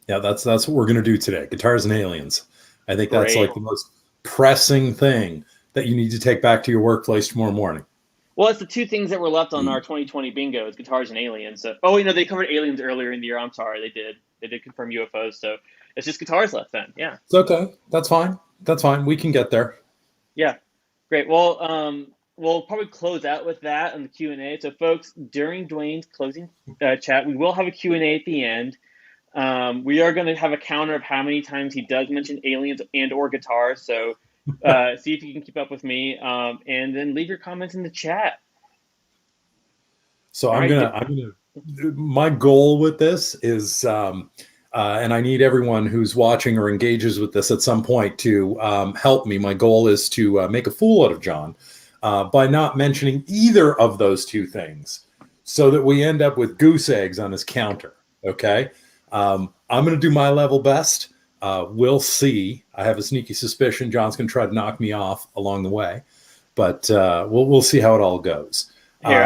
Yeah, that's what we're going to do today. Guitars and aliens. I think that's Great. like the most pressing thing that you need to take back to your workplace tomorrow morning. Well, it's the two things that were left on our 2020 bingo is guitars and aliens. So, they covered aliens earlier in the year. I'm sorry, they did. They did confirm UFOs. So it's just guitars left then. Yeah. It's okay. That's fine. That's fine. We can get there. Yeah. Great. Well, we'll probably close out with that on the Q&A. So, folks, during Dwayne's closing chat, we will have a Q&A at the end. We are going to have a counter of how many times he does mention aliens and or guitars. So see if you can keep up with me, and then leave your comments in the chat. So my goal with this is, and I need everyone who's watching or engages with this at some point to help me. My goal is to make a fool out of John by not mentioning either of those two things so that we end up with goose eggs on his counter. Okay. I'm going to do my level best. We'll see. I have a sneaky suspicion John's going to try to knock me off along the way, but we'll see how it all goes. Here,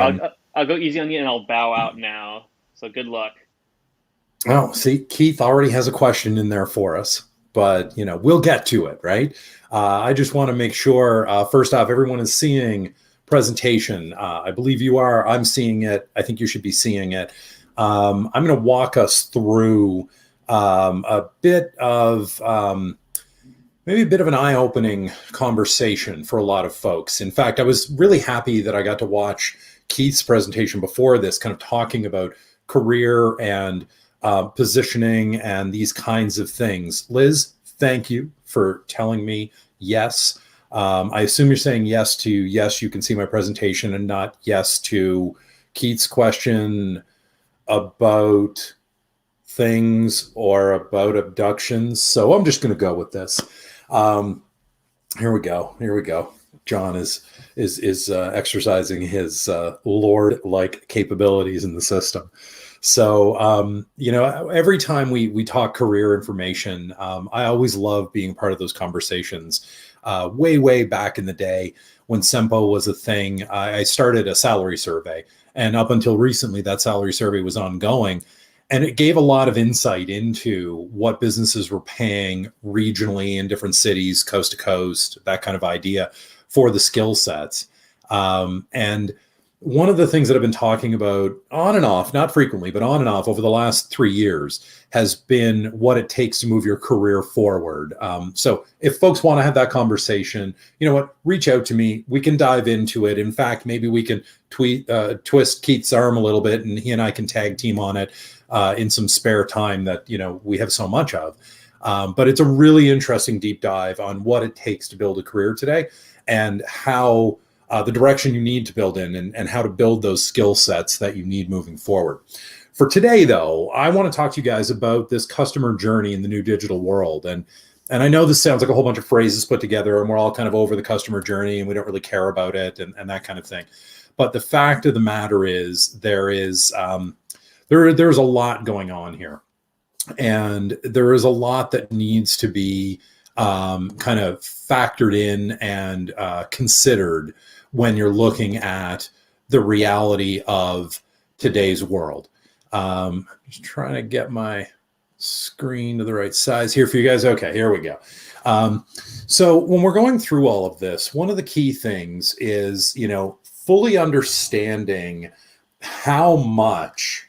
I'll go easy on you and I'll bow out now. So good luck. Oh, see, Keith already has a question in there for us, but we'll get to it, right? I just want to make sure, first off, everyone is seeing presentation. I believe you are. I'm seeing it. I think you should be seeing it. I'm going to walk us through a bit of maybe a bit of an eye-opening conversation for a lot of folks. In fact, I was really happy that I got to watch Keith's presentation before this, kind of talking about career and positioning and these kinds of things. Liz, thank you for telling me yes. I assume you're saying yes to yes, you can see my presentation, and not yes to Keith's question about things or about abductions. So I'm just going to go with this. Here we go. John is exercising his Lord-like capabilities in the system. So, every time we talk career information, I always love being part of those conversations. Way back in the day when SEMPO was a thing, I started a salary survey. And up until recently, that salary survey was ongoing. And it gave a lot of insight into what businesses were paying regionally in different cities, coast to coast, that kind of idea for the skill sets. And one of the things that I've been talking about on and off, not frequently, but on and off over the last 3 years has been what it takes to move your career forward. So if folks want to have that conversation, you know what, reach out to me. We can dive into it. In fact, maybe we can twist Keith's arm a little bit and he and I can tag team on it in some spare time that, we have so much of. But it's a really interesting deep dive on what it takes to build a career today and how the direction you need to build in and how to build those skill sets that you need moving forward. For today, though, I want to talk to you guys about this customer journey in the new digital world. And I know this sounds like a whole bunch of phrases put together and we're all kind of over the customer journey and we don't really care about it and that kind of thing. But the fact of the matter is there's a lot going on here. And there is a lot that needs to be kind of factored in and considered when you're looking at the reality of today's world. Just trying to get my screen to the right size here for you guys. Okay, here we go. So when we're going through all of this, one of the key things is, fully understanding how much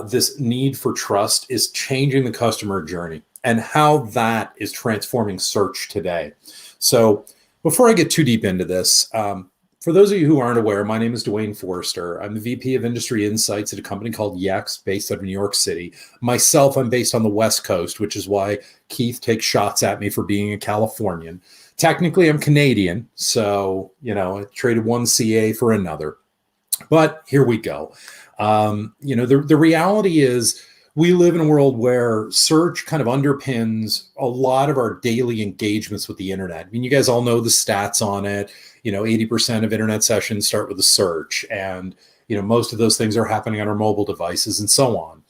this need for trust is changing the customer journey and how that is transforming search today. So before I get too deep into this, for those of you who aren't aware, my name is Dwayne Forrester. I'm the VP of Industry Insights at a company called Yext, based out of New York City. Myself, I'm based on the West Coast, which is why Keith takes shots at me for being a Californian. Technically, I'm Canadian, so, I traded one CA for another. But here we go. The reality is we live in a world where search kind of underpins a lot of our daily engagements with the internet. I mean, you guys all know the stats on it. 80% of internet sessions start with a search, and most of those things are happening on our mobile devices and so on.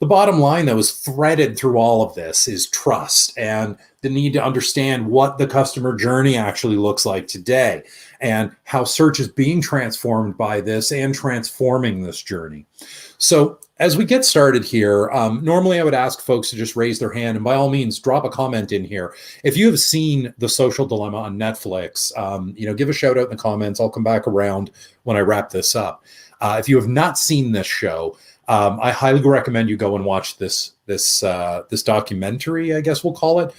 The bottom line, though, is threaded through all of this is trust and the need to understand what the customer journey actually looks like today and how search is being transformed by this and transforming this journey. So as we get started here, normally I would ask folks to just raise their hand, and by all means, drop a comment in here. If you have seen The Social Dilemma on Netflix, give a shout out in the comments. I'll come back around when I wrap this up. If you have not seen this show, I highly recommend you go and watch this documentary, I guess we'll call it.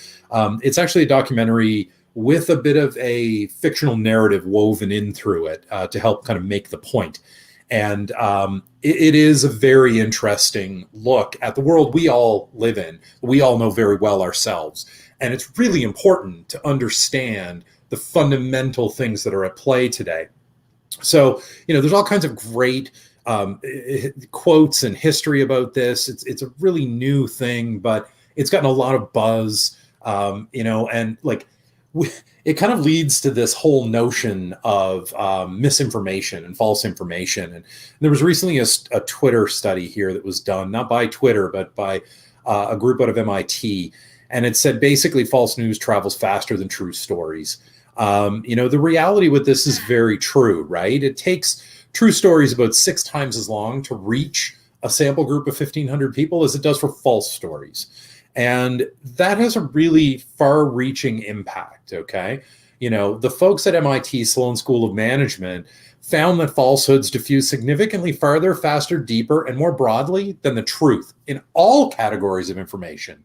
It's actually a documentary with a bit of a fictional narrative woven in through it to help kind of make the point. And it is a very interesting look at the world we all live in. We all know very well ourselves. And it's really important to understand the fundamental things that are at play today. So, there's all kinds of great quotes and history about this. It's a really new thing, but it's gotten a lot of buzz, and it kind of leads to this whole notion of misinformation and false information. And there was recently a Twitter study here that was done, not by Twitter, but by a group out of MIT. And it said basically false news travels faster than true stories. The reality with this is very true, right? It takes true stories about 6 times as long to reach a sample group of 1,500 people as it does for false stories. And that has a really far-reaching impact, okay? The folks at MIT Sloan School of Management found that falsehoods diffuse significantly farther, faster, deeper, and more broadly than the truth in all categories of information.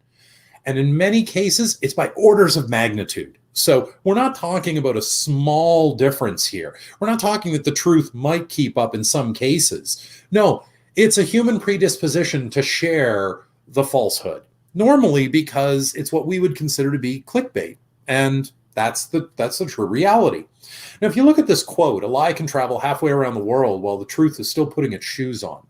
And in many cases, it's by orders of magnitude. So we're not talking about a small difference here. We're not talking that the truth might keep up in some cases. No, it's a human predisposition to share the falsehood. Normally because it's what we would consider to be clickbait. And that's the true reality. Now, if you look at this quote, a lie can travel halfway around the world while the truth is still putting its shoes on.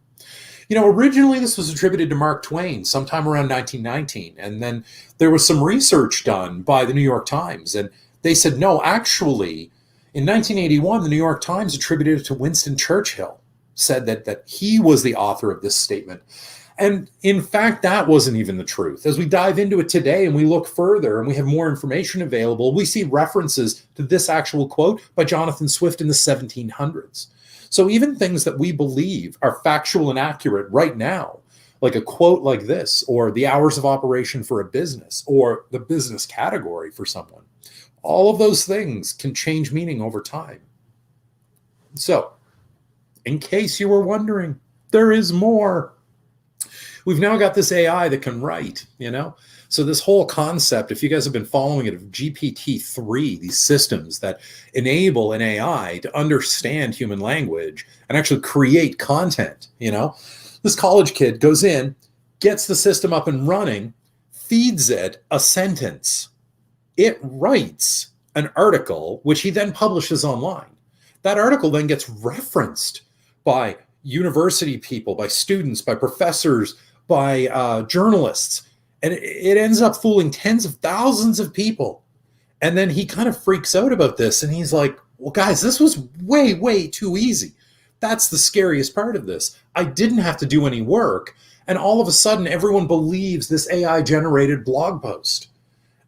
Originally this was attributed to Mark Twain sometime around 1919. And then there was some research done by the New York Times. And they said, no, actually, in 1981, the New York Times attributed it to Winston Churchill, said that he was the author of this statement. And in fact, that wasn't even the truth. As we dive into it today and we look further and we have more information available, we see references to this actual quote by Jonathan Swift in the 1700s. So even things that we believe are factual and accurate right now, like a quote like this, or the hours of operation for a business, or the business category for someone, all of those things can change meaning over time. So, in case you were wondering, there is more. We've now got this AI that can write, So this whole concept, if you guys have been following it, of GPT-3, these systems that enable an AI to understand human language and actually create content, This college kid goes in, gets the system up and running, feeds it a sentence. It writes an article, which he then publishes online. That article then gets referenced by university people, by students, by professors, by journalists. And it ends up fooling tens of thousands of people. And then he kind of freaks out about this. And he's like, well, guys, this was way, way too easy. That's the scariest part of this. I didn't have to do any work. And all of a sudden, everyone believes this AI-generated blog post.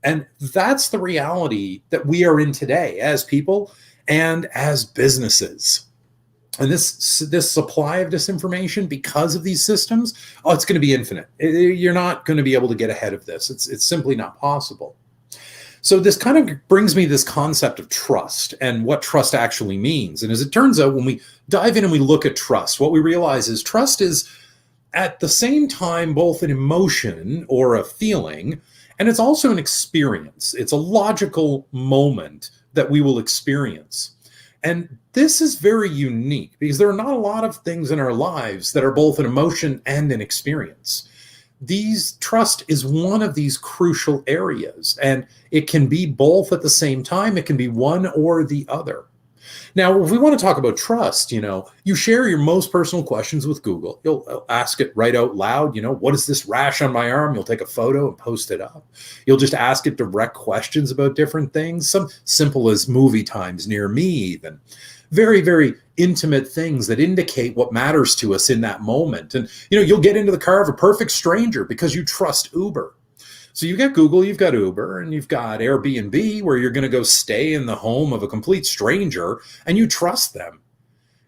And that's the reality that we are in today as people and as businesses. And this supply of disinformation, because of these systems, it's going to be infinite. You're not going to be able to get ahead of this. It's simply not possible. So this kind of brings me this concept of trust and what trust actually means. And as it turns out, when we dive in and we look at trust, what we realize is trust is at the same time both an emotion or a feeling, and it's also an experience. It's a logical moment that we will experience. And this is very unique because there are not a lot of things in our lives that are both an emotion and an experience. Trust is one of these crucial areas, and it can be both at the same time. It can be one or the other. Now, if we want to talk about trust, you share your most personal questions with Google. You'll ask it right out loud, what is this rash on my arm? You'll take a photo and post it up. You'll just ask it direct questions about different things, some simple as movie times near me even. Very, very intimate things that indicate what matters to us in that moment. And, you'll get into the car of a perfect stranger because you trust Uber. So you've got Google, you've got Uber, and you've got Airbnb, where you're going to go stay in the home of a complete stranger and you trust them.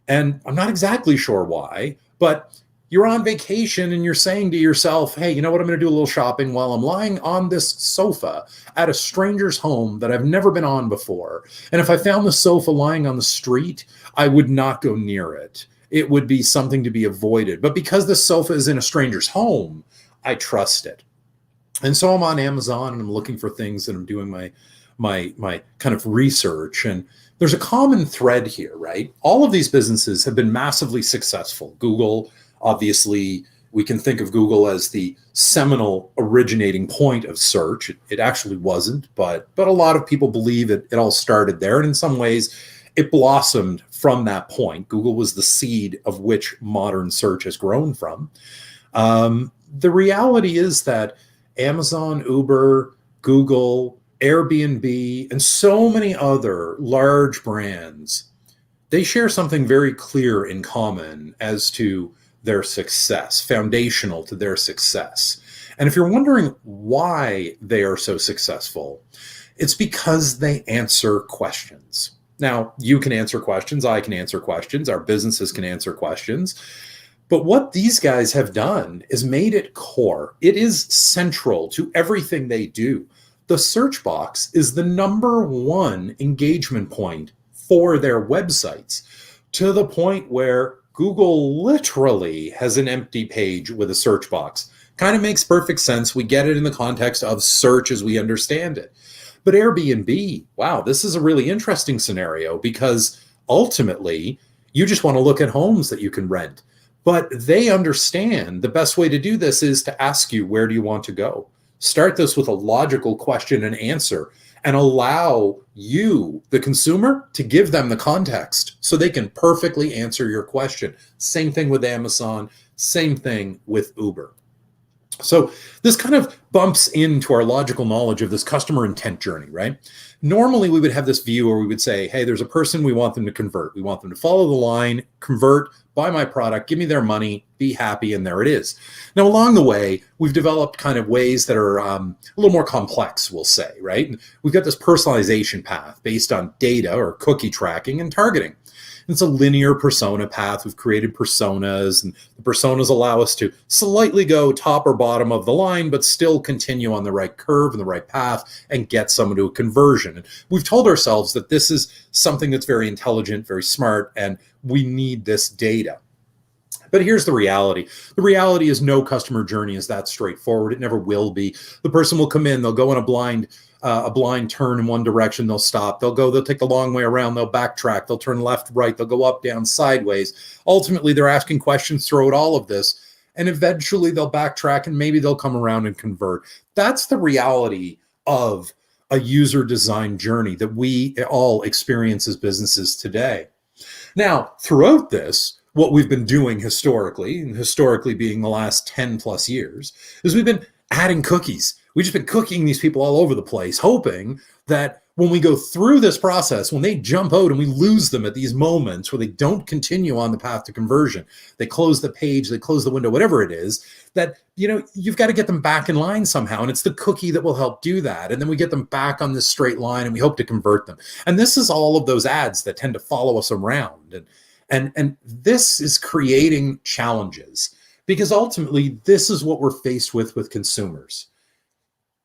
And I'm not exactly sure why, but you're on vacation and you're saying to yourself, hey, you know what? I'm going to do a little shopping while I'm lying on this sofa at a stranger's home that I've never been on before. And if I found the sofa lying on the street, I would not go near it. It would be something to be avoided. But because the sofa is in a stranger's home, I trust it. And so I'm on Amazon and I'm looking for things and I'm doing my kind of research. And there's a common thread here, right? All of these businesses have been massively successful. Google, obviously, we can think of Google as the seminal originating point of search. It actually wasn't, but a lot of people believe it all started there. And in some ways, it blossomed from that point. Google was the seed of which modern search has grown from. The reality is that Amazon, Uber, Google, Airbnb, and so many other large brands, they share something very clear in common as to their success, foundational to their success. And if you're wondering why they are so successful, it's because they answer questions. Now, you can answer questions, I can answer questions, our businesses can answer questions. But what these guys have done is made it core. It is central to everything they do. The search box is the number one engagement point for their websites, to the point where Google literally has an empty page with a search box. Kind of makes perfect sense. We get it in the context of search as we understand it. But Airbnb, wow, this is a really interesting scenario because ultimately you just want to look at homes that you can rent. But they understand the best way to do this is to ask you, where do you want to go? Start this with a logical question and answer and allow you, the consumer, to give them the context so they can perfectly answer your question. Same thing with Amazon, same thing with Uber. So this kind of bumps into our logical knowledge of this customer intent journey, right? Normally we would have this view where we would say, hey, there's a person, we want them to convert. We want them to follow the line, convert, buy my product, give me their money, be happy, and there it is. Now, along the way, we've developed kind of ways that are a little more complex, we'll say, right? We've got this personalization path based on data or cookie tracking and targeting. It's a linear persona path. We've created personas, and the personas allow us to slightly go top or bottom of the line, but still continue on the right curve and the right path and get someone to a conversion. And we've told ourselves that this is something that's very intelligent, very smart, and we need this data. But here's the reality. The reality is no customer journey is that straightforward. It never will be. The person will come in, they'll go in a blind turn in one direction, they'll stop, they'll take the long way around, they'll backtrack, they'll turn left, right, they'll go up, down, sideways. Ultimately, they're asking questions throughout all of this, and eventually they'll backtrack and maybe they'll come around and convert. That's the reality of a user design journey that we all experience as businesses today. Now, throughout this, what we've been doing historically, and historically being the last 10 plus years, is we've been adding cookies. We've just been cooking these people all over the place, hoping that when we go through this process, when they jump out and we lose them at these moments where they don't continue on the path to conversion, they close the page, they close the window, whatever it is, that, you've got to get them back in line somehow. And it's the cookie that will help do that. And then we get them back on this straight line and we hope to convert them. And this is all of those ads that tend to follow us around. And this is creating challenges because ultimately this is what we're faced with consumers.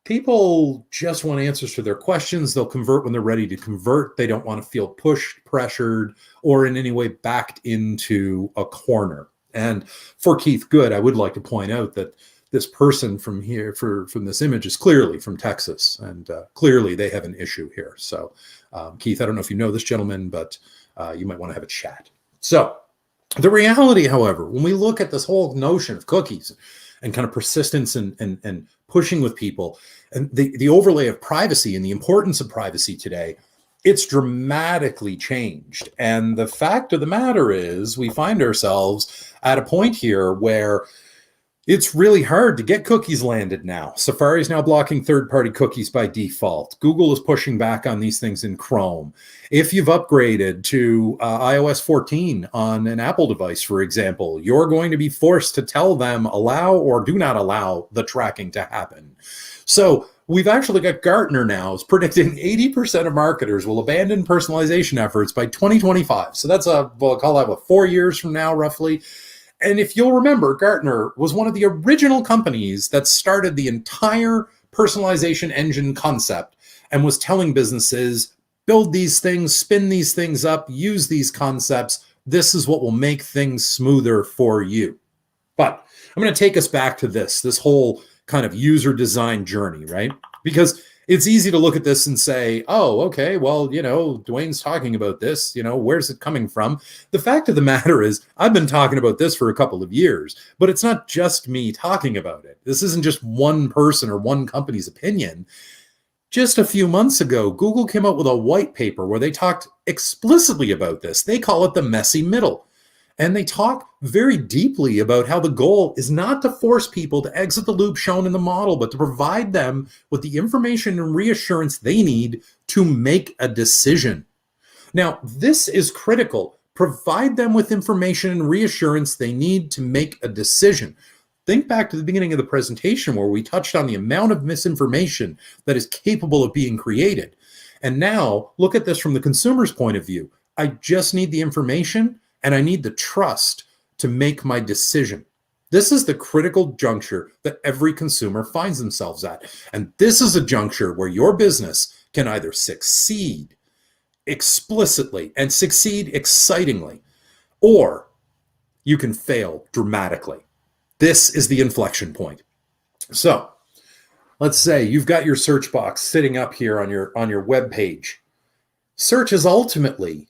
People just want answers to their questions. They'll convert when they're ready to convert. They don't want to feel pushed, pressured, or in any way backed into a corner. And for Keith Good, I would like to point out that this person from here, from this image, is clearly from Texas, and clearly they have an issue here. So, Keith, I don't know if you know this gentleman, but you might want to have a chat. So, the reality, however, when we look at this whole notion of cookies and kind of persistence and pushing with people, and the overlay of privacy and the importance of privacy today, It's dramatically changed. And the fact of the matter is, we find ourselves at a point here where it's really hard to get cookies landed now. Safari is now blocking third-party cookies by default. Google is pushing back on these things in Chrome. If you've upgraded to iOS 14 on an Apple device, for example, you're going to be forced to tell them allow or do not allow the tracking to happen. So we've actually got Gartner now is predicting 80% of marketers will abandon personalization efforts by 2025. So that's we'll call that 4 years from now, roughly. And if you'll remember, Gartner was one of the original companies that started the entire personalization engine concept and was telling businesses, build these things, spin these things up, use these concepts. This is what will make things smoother for you. But I'm going to take us back to this whole kind of user design journey, right? Because it's easy to look at this and say, oh, okay, well, Dwayne's talking about this, where's it coming from? The fact of the matter is, I've been talking about this for a couple of years, but it's not just me talking about it. This isn't just one person or one company's opinion. Just a few months ago, Google came out with a white paper where they talked explicitly about this. They call it the messy middle. And they talk very deeply about how the goal is not to force people to exit the loop shown in the model, but to provide them with the information and reassurance they need to make a decision. Now, this is critical. Provide them with information and reassurance they need to make a decision. Think back to the beginning of the presentation where we touched on the amount of misinformation that is capable of being created. And now look at this from the consumer's point of view. I just need the information and I need the trust to make my decision. This is the critical juncture that every consumer finds themselves at. And this is a juncture where your business can either succeed explicitly and succeed excitingly, or you can fail dramatically. This is the inflection point. So let's say you've got your search box sitting up here on your web page. Search is ultimately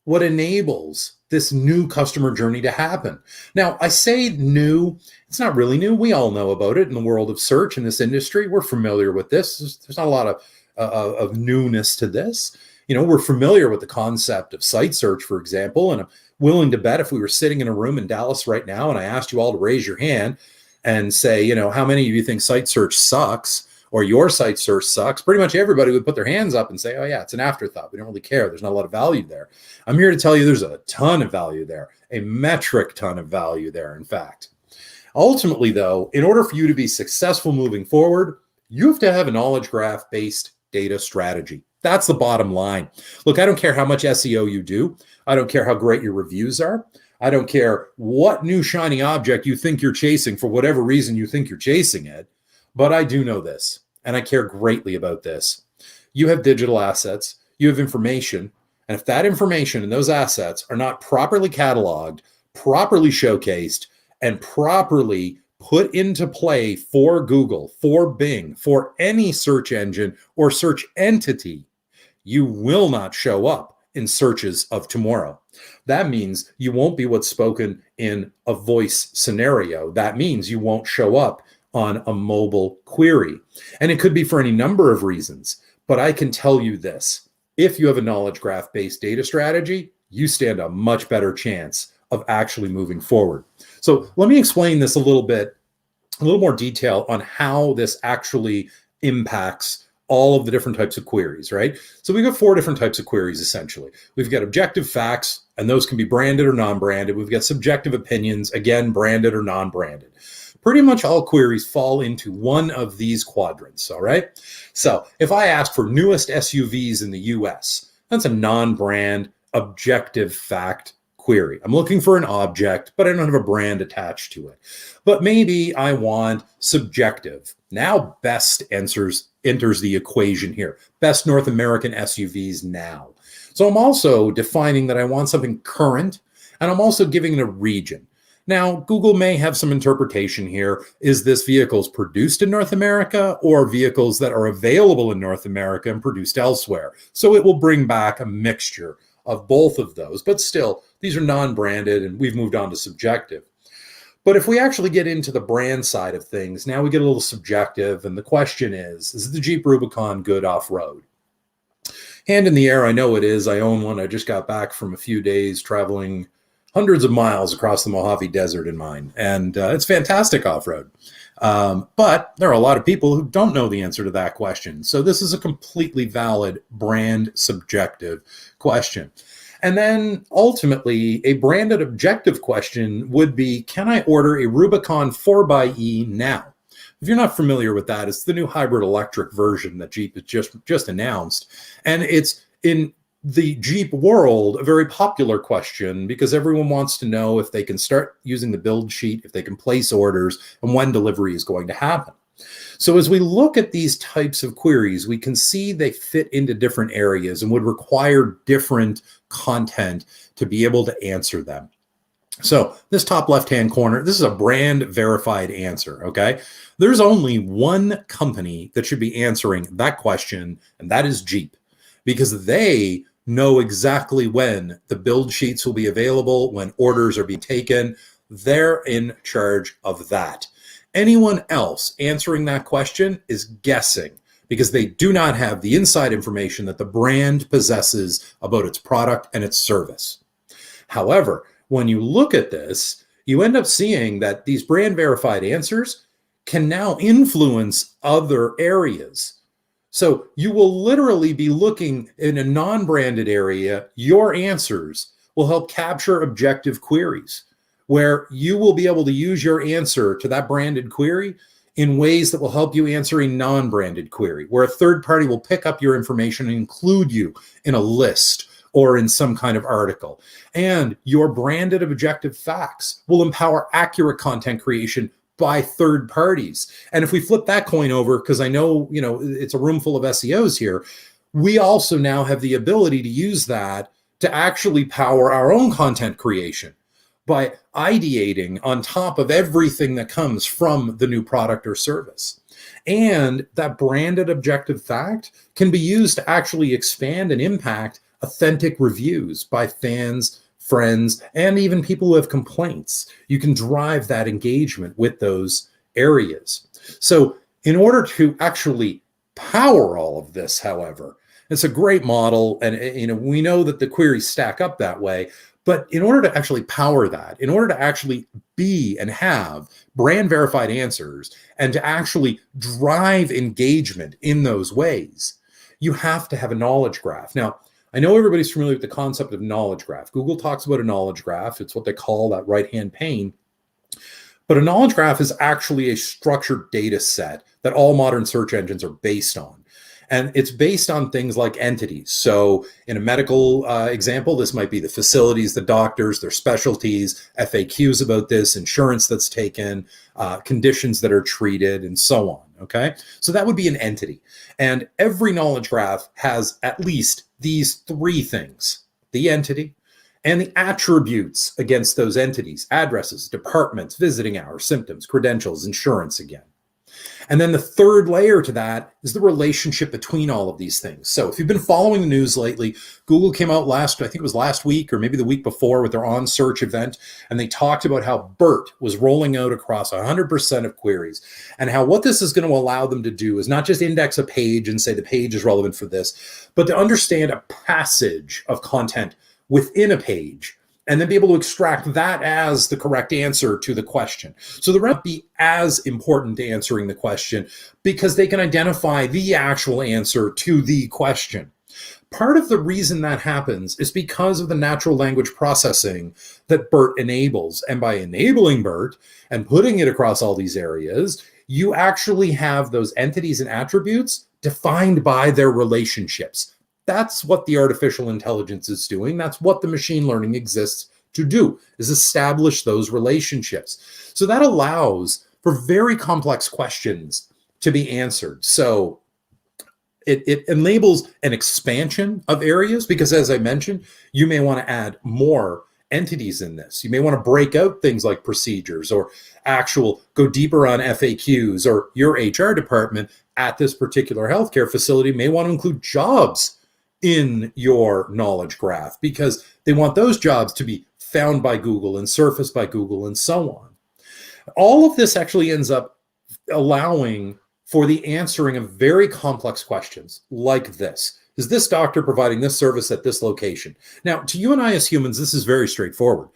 what enables this new customer journey to happen. Now, I say new, it's not really new. We all know about it in the world of search in this industry. We're familiar with this. There's not a lot of newness to this. We're familiar with the concept of site search, for example, and I'm willing to bet if we were sitting in a room in Dallas right now and I asked you all to raise your hand and say, how many of you think site search sucks? Or your site search sucks, pretty much everybody would put their hands up and say, oh yeah, it's an afterthought. We don't really care. There's not a lot of value there. I'm here to tell you there's a ton of value there, a metric ton of value there, in fact. Ultimately, though, in order for you to be successful moving forward, you have to have a knowledge graph-based data strategy. That's the bottom line. Look, I don't care how much SEO you do. I don't care how great your reviews are. I don't care what new shiny object you think you're chasing for whatever reason you think you're chasing it. But I do know this, and I care greatly about this. You have digital assets, you have information, and if that information and those assets are not properly cataloged, properly showcased, and properly put into play for Google, for Bing, for any search engine or search entity, you will not show up in searches of tomorrow. That means you won't be what's spoken in a voice scenario. That means you won't show up on a mobile query. And it could be for any number of reasons, but I can tell you this. If you have a knowledge graph-based data strategy, you stand a much better chance of actually moving forward. So let me explain this a little more detail on how this actually impacts all of the different types of queries, right? So we've got 4 different types of queries, essentially. We've got objective facts, and those can be branded or non-branded. We've got subjective opinions, again, branded or non-branded. Pretty much all queries fall into one of these quadrants, all right? So if I ask for newest SUVs in the US, that's a non-brand objective fact query. I'm looking for an object, but I don't have a brand attached to it. But maybe I want subjective. Now best enters the equation here. Best North American SUVs now. So I'm also defining that I want something current, and I'm also giving it a region. Now, Google may have some interpretation here. Is this vehicles produced in North America or vehicles that are available in North America and produced elsewhere? So it will bring back a mixture of both of those. But still, these are non-branded, and we've moved on to subjective. But if we actually get into the brand side of things, now we get a little subjective. And the question is the Jeep Rubicon good off-road? hand in the air, I know it is. I own one. I just got back from a few days traveling hundreds of miles across the Mojave Desert in mine, and it's fantastic off-road. But there are a lot of people who don't know the answer to that question. So this is a completely valid brand subjective question. And then ultimately, a branded objective question would be, can I order a Rubicon 4xe now? If you're not familiar with that, it's the new hybrid electric version that Jeep has just announced. And it's in the Jeep world a very popular question because everyone wants to know if they can start using the build sheet, if they can place orders, and when delivery is going to happen. So as we look at these types of queries, we can see they fit into different areas and would require different content to be able to answer them. So this top left-hand corner, this is a brand verified answer, okay? There's only one company that should be answering that question, and that is Jeep, because they know exactly when the build sheets will be available, when orders are being taken. They're in charge of that. Anyone else answering that question is guessing because they do not have the inside information that the brand possesses about its product and its service. However, when you look at this, you end up seeing that these brand verified answers can now influence other areas. So you will literally be looking in a non-branded area, your answers will help capture objective queries where you will be able to use your answer to that branded query in ways that will help you answer a non-branded query, where a third party will pick up your information and include you in a list or in some kind of article. And your branded objective facts will empower accurate content creation by third parties. And if we flip that coin over, because I know, it's a room full of SEOs here, we also now have the ability to use that to actually power our own content creation by ideating on top of everything that comes from the new product or service. And that branded objective fact can be used to actually expand and impact authentic reviews by fans, friends, and even people who have complaints. You can drive that engagement with those areas. So in order to actually power all of this, however, it's a great model, and we know that the queries stack up that way. But in order to actually power that, in order to actually be and have brand verified answers and to actually drive engagement in those ways, you have to have a knowledge graph. Now, I know everybody's familiar with the concept of knowledge graph. Google talks about a knowledge graph. It's what they call that right-hand pane. But a knowledge graph is actually a structured data set that all modern search engines are based on. And it's based on things like entities. So in a medical example, this might be the facilities, the doctors, their specialties, FAQs about this, insurance that's taken, conditions that are treated, and so on, okay? So that would be an entity. And every knowledge graph has at least these three things: the entity and the attributes against those entities: addresses, departments, visiting hours, symptoms, credentials, insurance again. And then the third layer to that is the relationship between all of these things. So if you've been following the news lately, Google came out I think it was last week or maybe the week before, with their On Search event, and they talked about how BERT was rolling out across 100% of queries, and how what this is going to allow them to do is not just index a page and say the page is relevant for this, but to understand a passage of content within a page and then be able to extract that as the correct answer to the question. So the rep be as important to answering the question because they can identify the actual answer to the question. Part of the reason that happens is because of the natural language processing that BERT enables. And by enabling BERT and putting it across all these areas, you actually have those entities and attributes defined by their relationships. That's what the artificial intelligence is doing. That's what the machine learning exists to do, is establish those relationships. So that allows for very complex questions to be answered. So it enables an expansion of areas because, as I mentioned, you may want to add more entities in this. You may want to break out things like procedures or go deeper on FAQs, or your HR department at this particular healthcare facility may want to include jobs in your knowledge graph because they want those jobs to be found by Google and surfaced by Google and so on. All of this actually ends up allowing for the answering of very complex questions like this. Is this doctor providing this service at this location? Now, to you and I as humans, this is very straightforward.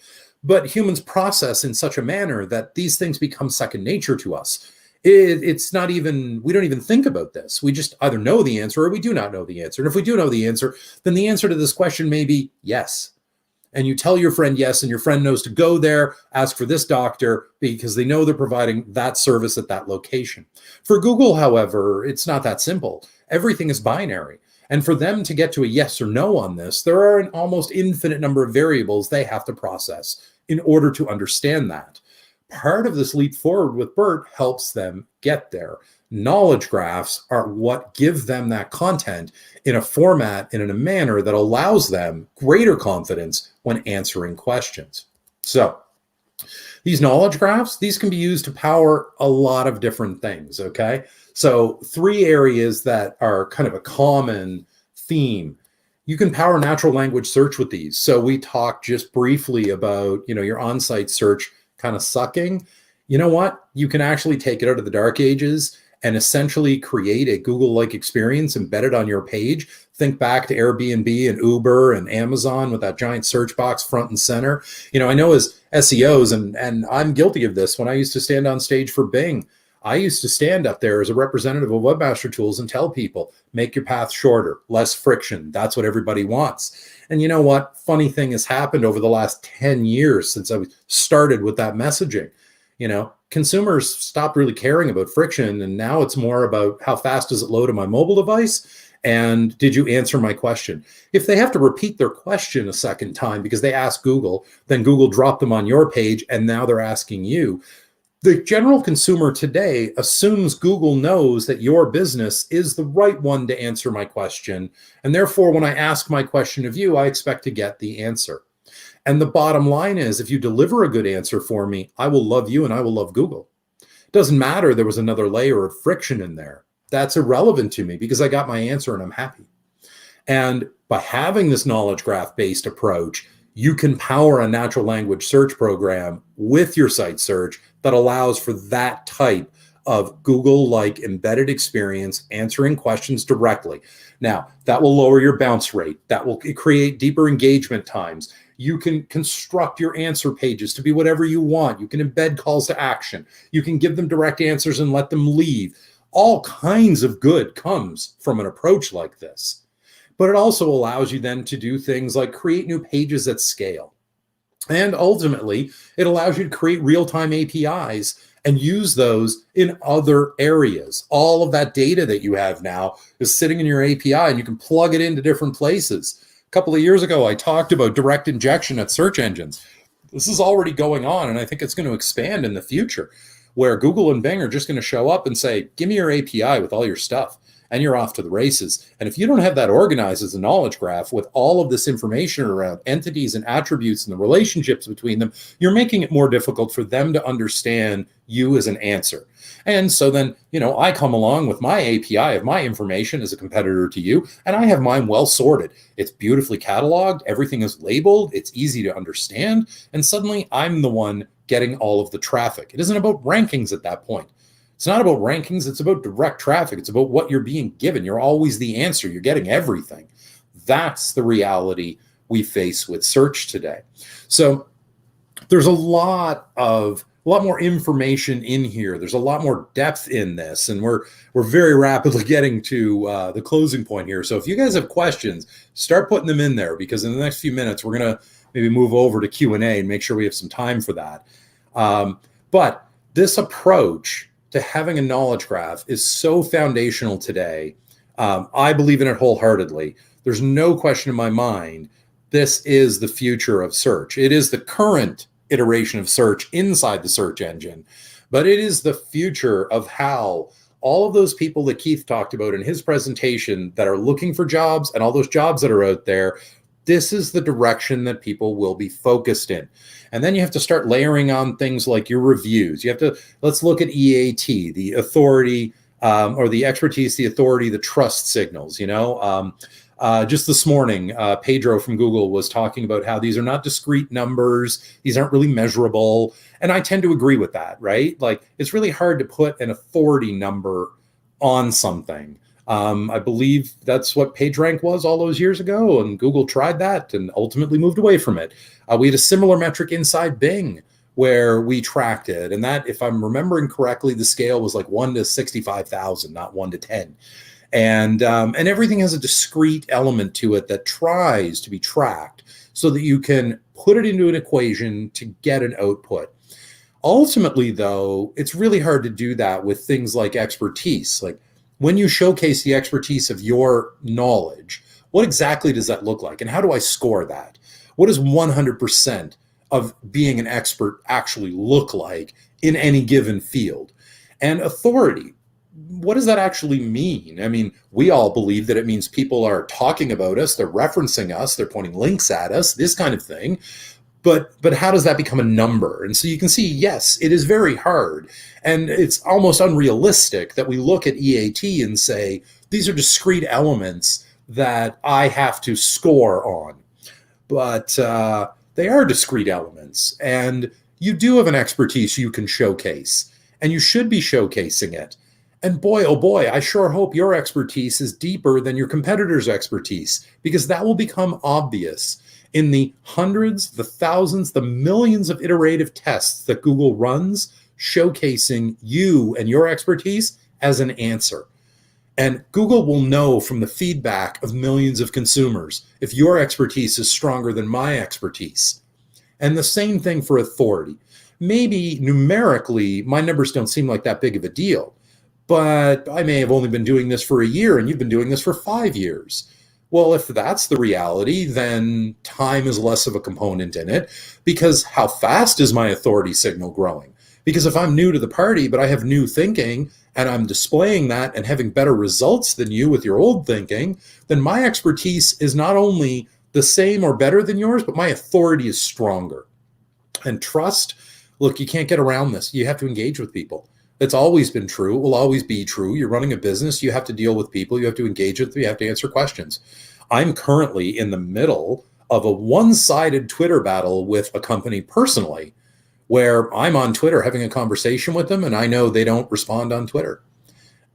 But humans process in such a manner that these things become second nature to us. It's not even, we don't even think about this. We just either know the answer or we do not know the answer. And if we do know the answer, then the answer to this question may be yes. And you tell your friend yes, and your friend knows to go there, ask for this doctor, because they know they're providing that service at that location. For Google, however, it's not that simple. Everything is binary. And for them to get to a yes or no on this, there are an almost infinite number of variables they have to process in order to understand that. Part of this leap forward with BERT helps them get there. Knowledge graphs are what give them that content in a format and in a manner that allows them greater confidence when answering questions. So these knowledge graphs, these can be used to power a lot of different things, okay? So 3 areas that are kind of a common theme. You can power natural language search with these. So we talked just briefly about, your on-site search kind of sucking. You know what? You can actually take it out of the dark ages and essentially create a Google-like experience embedded on your page. Think back to Airbnb and Uber and Amazon with that giant search box front and center. I know as SEOs, and I'm guilty of this, when I used to stand on stage for Bing, I used to stand up there as a representative of Webmaster Tools and tell people, make your path shorter, less friction. That's what everybody wants. And you know what? Funny thing has happened over the last 10 years since I started with that messaging. Consumers stopped really caring about friction, and now it's more about how fast does it load on my mobile device, and did you answer my question? If they have to repeat their question a second time because they asked Google, then Google dropped them on your page, and now they're asking you. The general consumer today assumes Google knows that your business is the right one to answer my question, and therefore when I ask my question of you, I expect to get the answer. And the bottom line is, if you deliver a good answer for me, I will love you and I will love Google. It doesn't matter there was another layer of friction in there. That's irrelevant to me because I got my answer and I'm happy. And by having this knowledge graph-based approach, you can power a natural language search program with your site search that allows for that type of Google-like embedded experience, answering questions directly. Now, that will lower your bounce rate. That will create deeper engagement times. You can construct your answer pages to be whatever you want. You can embed calls to action. You can give them direct answers and let them leave. All kinds of good comes from an approach like this. But it also allows you then to do things like create new pages at scale. And ultimately, it allows you to create real-time APIs and use those in other areas. All of that data that you have now is sitting in your API, and you can plug it into different places. A couple of years ago, I talked about direct injection at search engines. This is already going on, and I think it's going to expand in the future, where Google and Bing are just going to show up and say, give me your API with all your stuff, and you're off to the races. And if you don't have that organized as a knowledge graph with all of this information around entities and attributes and the relationships between them, you're making it more difficult for them to understand you as an answer. And so then, I come along with my API of my information as a competitor to you, and I have mine well sorted. It's beautifully cataloged. Everything is labeled. It's easy to understand. And suddenly I'm the one getting all of the traffic. It isn't about rankings at that point. It's not about rankings. It's about direct traffic. It's about what you're being given. You're always the answer. You're getting everything. That's the reality we face with search today. So there's a lot more information in here. There's a lot more depth in this, and we're very rapidly getting to the closing point here. So if you guys have questions, start putting them in there, because in the next few minutes, we're going to maybe move over to Q&A and make sure we have some time for that. But this approach to having a knowledge graph is so foundational today. I believe in it wholeheartedly. There's no question in my mind. This is the future of search. It is the current iteration of search inside the search engine, but it is the future of how all of those people that Keith talked about in his presentation that are looking for jobs and all those jobs that are out there, this is the direction that people will be focused in. And then you have to start layering on things like your reviews. You have to, let's look at EAT, the authority or the expertise, the authority, the trust signals, just this morning, Pedro from Google was talking about how these are not discrete numbers. These aren't really measurable. And I tend to agree with that, right? Like, it's really hard to put an authority number on something. I believe that's what PageRank was all those years ago, and Google tried that and ultimately moved away from it. We had a similar metric inside Bing where we tracked it, and that, if I'm remembering correctly, the scale was like 1 to 65,000, not 1 to 10. And everything has a discrete element to it that tries to be tracked so that you can put it into an equation to get an output. Ultimately, though, it's really hard to do that with things like expertise. Like when you showcase the expertise of your knowledge, what exactly does that look like? And how do I score that? What does 100% of being an expert actually look like in any given field? And authority, what does that actually mean? I mean, we all believe that it means people are talking about us, they're referencing us, they're pointing links at us, this kind of thing. But how does that become a number? And so you can see, yes, it is very hard. And it's almost unrealistic that we look at EAT and say, these are discrete elements that I have to score on. But they are discrete elements. And you do have an expertise you can showcase. And you should be showcasing it. And boy, oh boy, I sure hope your expertise is deeper than your competitor's expertise, because that will become obvious in the hundreds, the thousands, the millions of iterative tests that Google runs, showcasing you and your expertise as an answer. And Google will know from the feedback of millions of consumers if your expertise is stronger than my expertise. And the same thing for authority. Maybe numerically, my numbers don't seem like that big of a deal, but I may have only been doing this for a year and you've been doing this for 5 years. Well, if that's the reality, then time is less of a component in it, because how fast is my authority signal growing? Because if I'm new to the party, but I have new thinking and I'm displaying that and having better results than you with your old thinking, then my expertise is not only the same or better than yours, but my authority is stronger. And trust, look, you can't get around this. You have to engage with people. It's always been true. It will always be true. You're running a business. You have to deal with people. You have to engage with them. You have to answer questions. I'm currently in the middle of a one-sided Twitter battle with a company personally, where I'm on Twitter having a conversation with them and I know they don't respond on Twitter.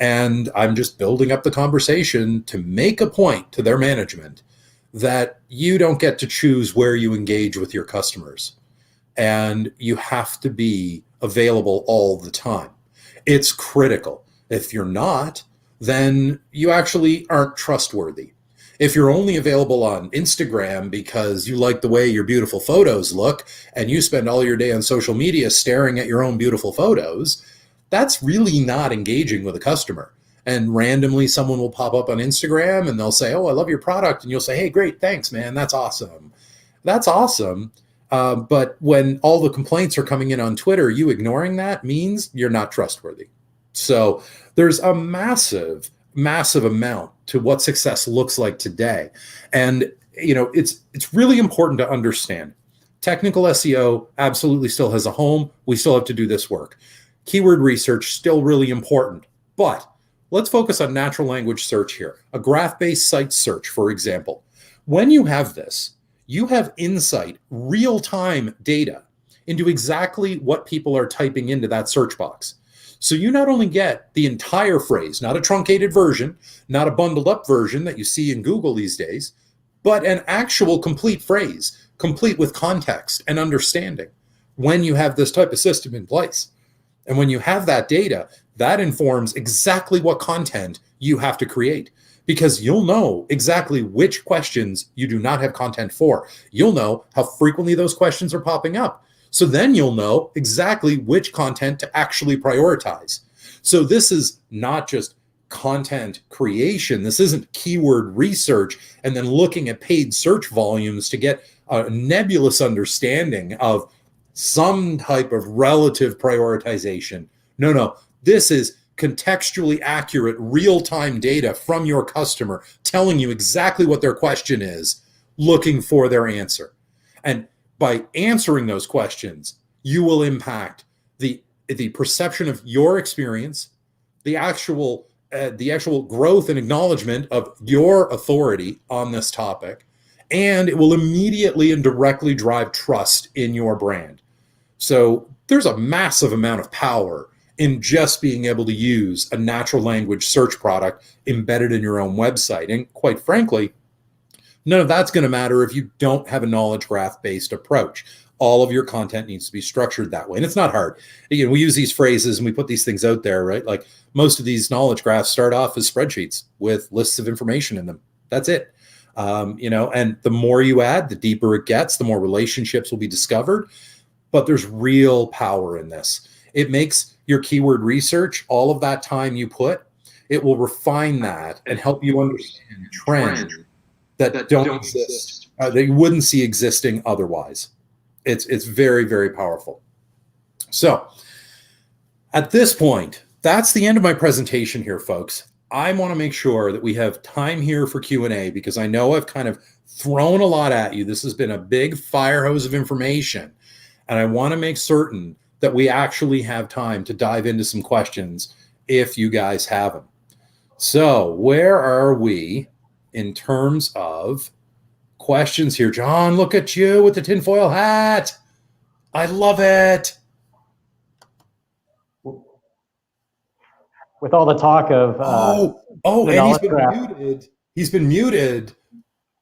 And I'm just building up the conversation to make a point to their management that you don't get to choose where you engage with your customers. And you have to be available all the time. It's critical. If you're not, then you actually aren't trustworthy. If you're only available on Instagram because you like the way your beautiful photos look and you spend all your day on social media staring at your own beautiful photos, that's really not engaging with a customer. And randomly someone will pop up on Instagram and they'll say, oh, I love your product. And you'll say, hey, great, thanks, man. That's awesome. That's awesome. But when all the complaints are coming in on Twitter, you ignoring that means you're not trustworthy. So there's a massive amount to what success looks like today. And, you know, it's really important to understand. Technical SEO absolutely still has a home. We still have to do this work. Keyword research, still really important. But let's focus on natural language search here. A graph-based site search, for example. When you have this, you have insight, real-time data into exactly what people are typing into that search box. So you not only get the entire phrase, not a truncated version, not a bundled up version that you see in Google these days, but an actual complete phrase, complete with context and understanding when you have this type of system in place. And when you have that data, that informs exactly what content you have to create, because you'll know exactly which questions you do not have content for. You'll know how frequently those questions are popping up. So then you'll know exactly which content to actually prioritize. So this is not just content creation. This isn't keyword research and then looking at paid search volumes to get a nebulous understanding of some type of relative prioritization. No, this is contextually accurate, real-time data from your customer telling you exactly what their question is, looking for their answer. And by answering those questions, you will impact the perception of your experience, the actual growth and acknowledgement of your authority on this topic, and it will immediately and directly drive trust in your brand. So there's a massive amount of power in just being able to use a natural language search product embedded in your own website. And quite frankly, none of that's going to matter if you don't have a knowledge graph based approach. All of your content needs to be structured that way. And it's not hard. You know, we use these phrases and we put these things out there, right? Like most of these knowledge graphs start off as spreadsheets with lists of information in them. That's it. You know, and the more you add, the deeper it gets, the more relationships will be discovered. But there's real power in this. It makes your keyword research, all of that time you put, it will refine that and help you understand trends that don't exist, that you wouldn't see existing otherwise. It's very, very powerful. So at this point, that's the end of my presentation here, folks. I want to make sure that we have time here for Q&A because I know I've kind of thrown a lot at you. This has been a big fire hose of information, and I want to make certain that we actually have time to dive into some questions if you guys have them. So where are we in terms of questions here? John, look at you with the tinfoil hat. I love it. With all the talk of and he's been muted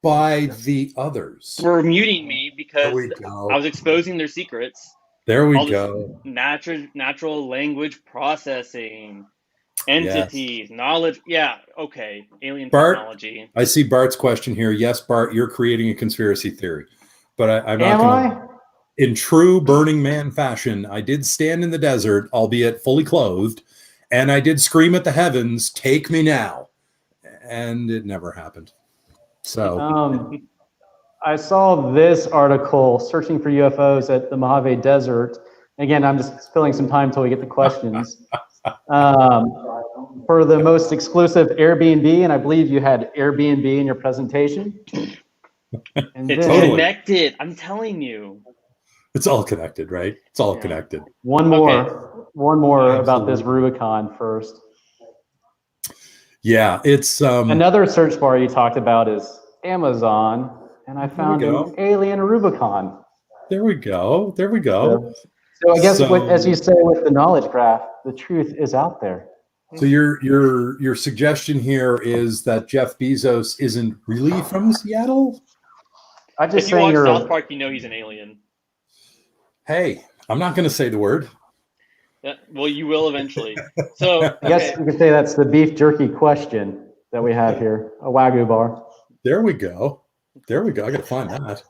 by the others. We're muting me because There we go. I was exposing their secrets. There we All this go. Natural language processing, entities, knowledge. Yeah, okay. Alien Bart, technology. I see Bart's question here. Yes, Bart, you're creating a conspiracy theory, but I'm not Am going to. I? In true Burning Man fashion, I did stand in the desert, albeit fully clothed, and I did scream at the heavens, "Take me now," and it never happened. So I saw this article, searching for UFOs at the Mojave Desert. Again, I'm just filling some time until we get the questions. For the most exclusive Airbnb, and I believe you had Airbnb in your presentation. And It's then connected. I'm telling you. it's all connected, right? It's all connected. one more Absolutely. about this Rubicon first. Yeah, it's Another search bar you talked about is Amazon, and I found an alien Rubicon. There we go. There we go. So I guess, as you say, with the knowledge graph, the truth is out there. So your suggestion here is that Jeff Bezos isn't really from Seattle? I If you watch South Park, you know he's an alien. Hey, I'm not going to say the word. Yeah, well, you will eventually. So I guess we could say that's the beef jerky question that we have here, a Wagyu bar. There we go. There we go. I got to find that.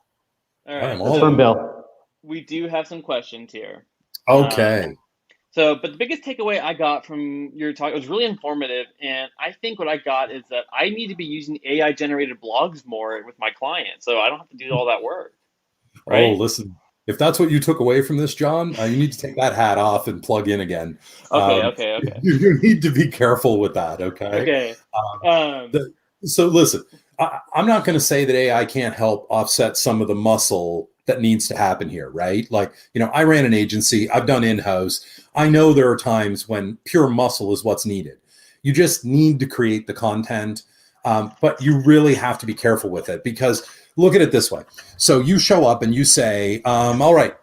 All right. From Bill. We do have some questions here. Okay. But the biggest takeaway I got from your talk, it was really informative, and I think what I got is that I need to be using AI-generated blogs more with my clients, so I don't have to do all that work. Right? Oh, listen. If that's what you took away from this, John, you need to take that hat off and plug in again. Okay. You need to be careful with that, okay? Okay. So listen, I'm not going to say that AI can't help offset some of the muscle that needs to happen here, right? Like, I ran an agency, I've done in-house. I know there are times when pure muscle is what's needed. You just need to create the content, but you really have to be careful with it because look at it this way. So you show up and you say, all right,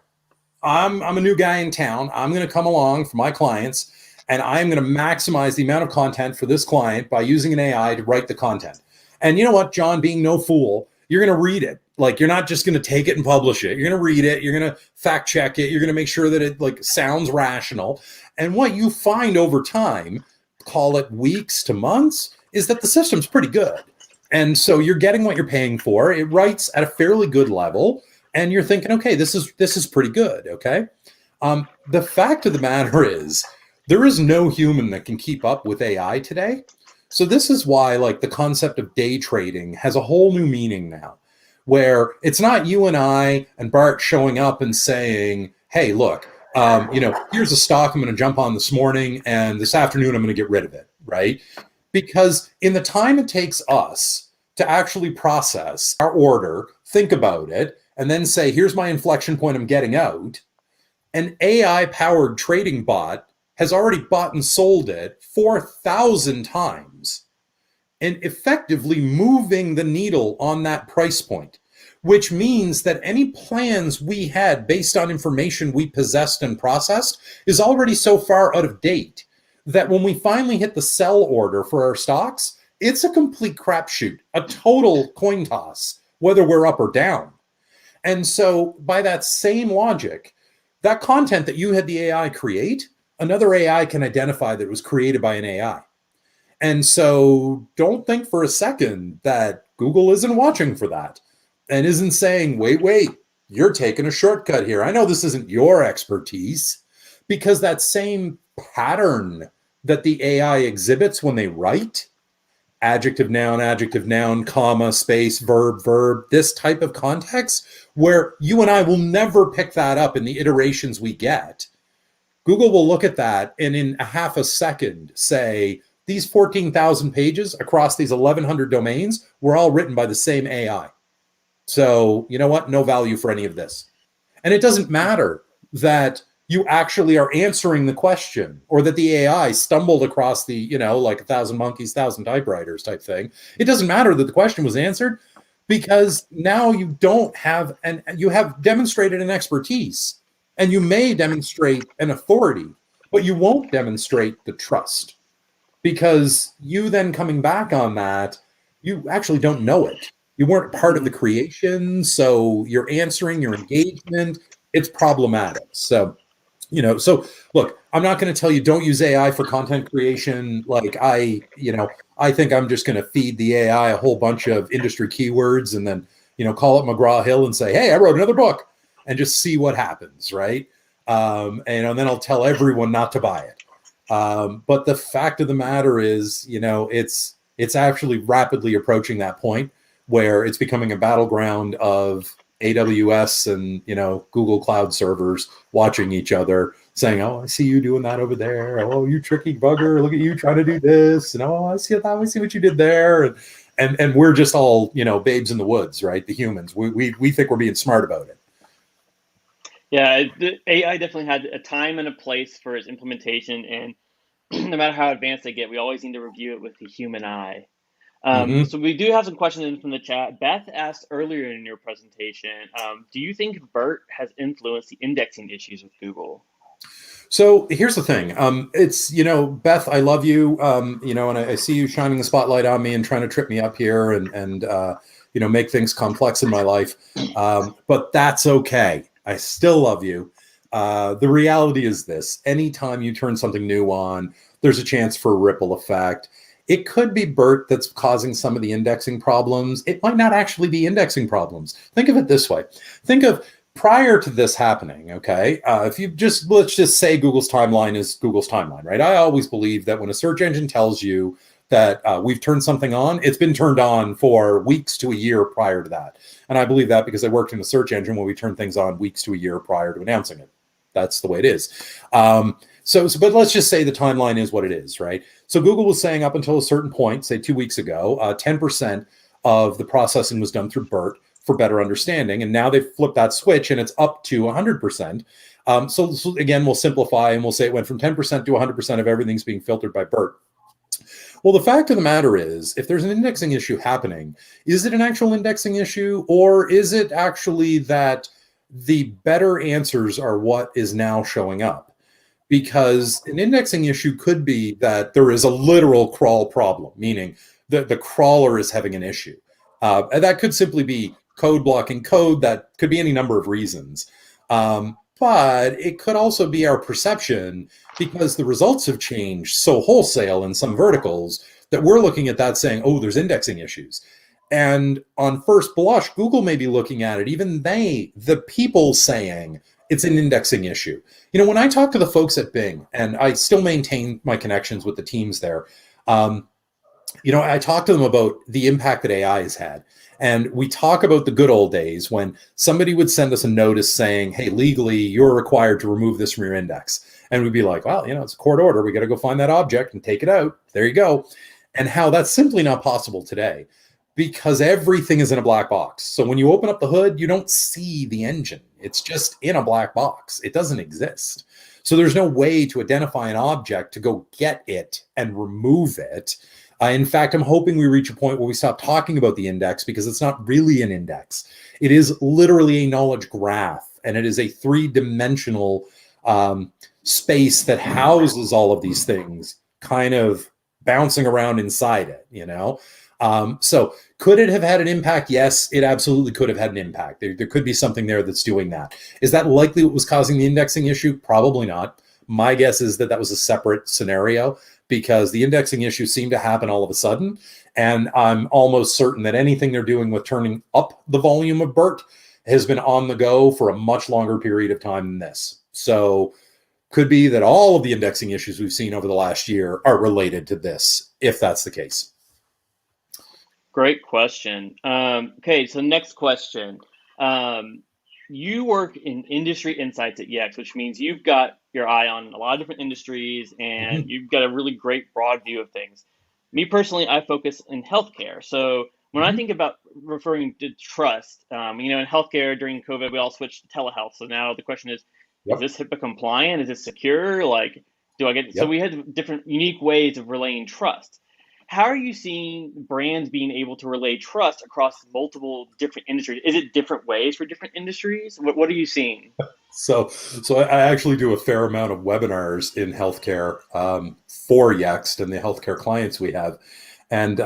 I'm a new guy in town. I'm going to come along for my clients and I'm going to maximize the amount of content for this client by using an AI to write the content. And you know what, John, being no fool, you're going to read it. Like, you're not just going to take it and publish it. You're going to read it. You're going to fact check it. You're going to make sure that it sounds rational. And what you find over time, call it weeks to months, is that the system's pretty good. And so you're getting what you're paying for. It writes at a fairly good level. And you're thinking, okay, this is pretty good. Okay. The fact of the matter is there is no human that can keep up with AI today. So this is why the concept of day trading has a whole new meaning now, where it's not you and I and Bart showing up and saying, hey, look, here's a stock I'm going to jump on this morning and this afternoon I'm going to get rid of it, right? Because in the time it takes us to actually process our order, think about it, and then say, here's my inflection point I'm getting out, an AI-powered trading bot has already bought and sold it 4,000 times and effectively moving the needle on that price point, which means that any plans we had based on information we possessed and processed is already so far out of date that when we finally hit the sell order for our stocks, it's a complete crapshoot, a total coin toss, whether we're up or down. And so by that same logic, that content that you had the AI create, another AI can identify that it was created by an AI. And so don't think for a second that Google isn't watching for that and isn't saying, wait, you're taking a shortcut here. I know this isn't your expertise, because that same pattern that the AI exhibits when they write, adjective, noun, comma, space, verb, this type of context, where you and I will never pick that up in the iterations we get. Google will look at that and in a half a second say, these 14,000 pages across these 1,100 domains were all written by the same AI. So you know what? No value for any of this. And it doesn't matter that you actually are answering the question or that the AI stumbled across the, like 1,000 monkeys, 1,000 typewriters type thing. It doesn't matter that the question was answered, because now you don't have, and you have demonstrated an expertise, and you may demonstrate an authority, but you won't demonstrate the trust, because you then coming back on that, you actually don't know it. You weren't part of the creation, so your answering, your engagement, it's problematic. So, so look, I'm not going to tell you don't use AI for content creation. Like I think I'm just going to feed the AI a whole bunch of industry keywords and then, call it McGraw-Hill and say, hey, I wrote another book, and just see what happens, right? And then I'll tell everyone not to buy it. But the fact of the matter is, it's actually rapidly approaching that point where it's becoming a battleground of AWS and, Google Cloud servers watching each other saying, oh, I see you doing that over there. Oh, you tricky bugger. Look at you trying to do this. And oh, I see what you did there. And we're just all, babes in the woods, right? The humans, we think we're being smart about it. Yeah, the AI definitely had a time and a place for its implementation, and no matter how advanced they get, we always need to review it with the human eye. So we do have some questions in from the chat. Beth asked earlier in your presentation, do you think BERT has influenced the indexing issues with Google? So here's the thing. It's, Beth, I love you, and I see you shining the spotlight on me and trying to trip me up here and make things complex in my life. But that's okay. I still love you. The reality is this: anytime you turn something new on, there's a chance for a ripple effect. It could be BERT that's causing some of the indexing problems. It might not actually be indexing problems. Think of it this way. Think of prior to this happening, okay? If you let's just say Google's timeline is Google's timeline, right? I always believe that when a search engine tells you that we've turned something on, it's been turned on for weeks to a year prior to that. And I believe that because I worked in a search engine where we turn things on weeks to a year prior to announcing it. That's the way it is. But let's just say the timeline is what it is, right? So Google was saying up until a certain point, say 2 weeks ago, 10% of the processing was done through BERT for better understanding. And now they've flipped that switch and it's up to 100%. So again, we'll simplify and we'll say it went from 10% to 100% of everything's being filtered by BERT. Well, the fact of the matter is, if there's an indexing issue happening, is it an actual indexing issue, or is it actually that the better answers are what is now showing up? Because an indexing issue could be that there is a literal crawl problem, meaning the crawler is having an issue. And that could simply be code blocking code. That could be any number of reasons. But it could also be our perception, because the results have changed so wholesale in some verticals that we're looking at that saying, oh, there's indexing issues. And on first blush, Google may be looking at it, even the people saying it's an indexing issue. When I talk to the folks at Bing, and I still maintain my connections with the teams there, I talk to them about the impact that AI has had. And we talk about the good old days when somebody would send us a notice saying, hey, legally, you're required to remove this from your index. And we'd be like, well, it's a court order. We got to go find that object and take it out. There you go. And how that's simply not possible today, because everything is in a black box. So when you open up the hood, you don't see the engine. It's just in a black box. It doesn't exist. So there's no way to identify an object to go get it and remove it. In fact, I'm hoping we reach a point where we stop talking about the index, because it's not really an index. It is literally a knowledge graph, and it is a three-dimensional space that houses all of these things kind of bouncing around inside it, you know? So could it have had an impact? Yes, it absolutely could have had an impact. There could be something there that's doing that. Is that likely what was causing the indexing issue? Probably not. My guess is that that was a separate scenario, because the indexing issue seemed to happen all of a sudden. And I'm almost certain that anything they're doing with turning up the volume of BERT has been on the go for a much longer period of time than this. So could be that all of the indexing issues we've seen over the last year are related to this, if that's the case. Great question. Okay, so next question. You work in industry insights at Yext, which means you've got your eye on a lot of different industries, and you've got a really great broad view of things. Me personally, I focus in healthcare. So when I think about referring to trust, in healthcare during COVID, we all switched to telehealth. So now the question is this HIPAA compliant? Is this secure? Like, do I get? So we had different unique ways of relaying trust. How are you seeing brands being able to relay trust across multiple different industries? Is it different ways for different industries? What are you seeing? So I actually do a fair amount of webinars in healthcare for Yext and the healthcare clients we have. And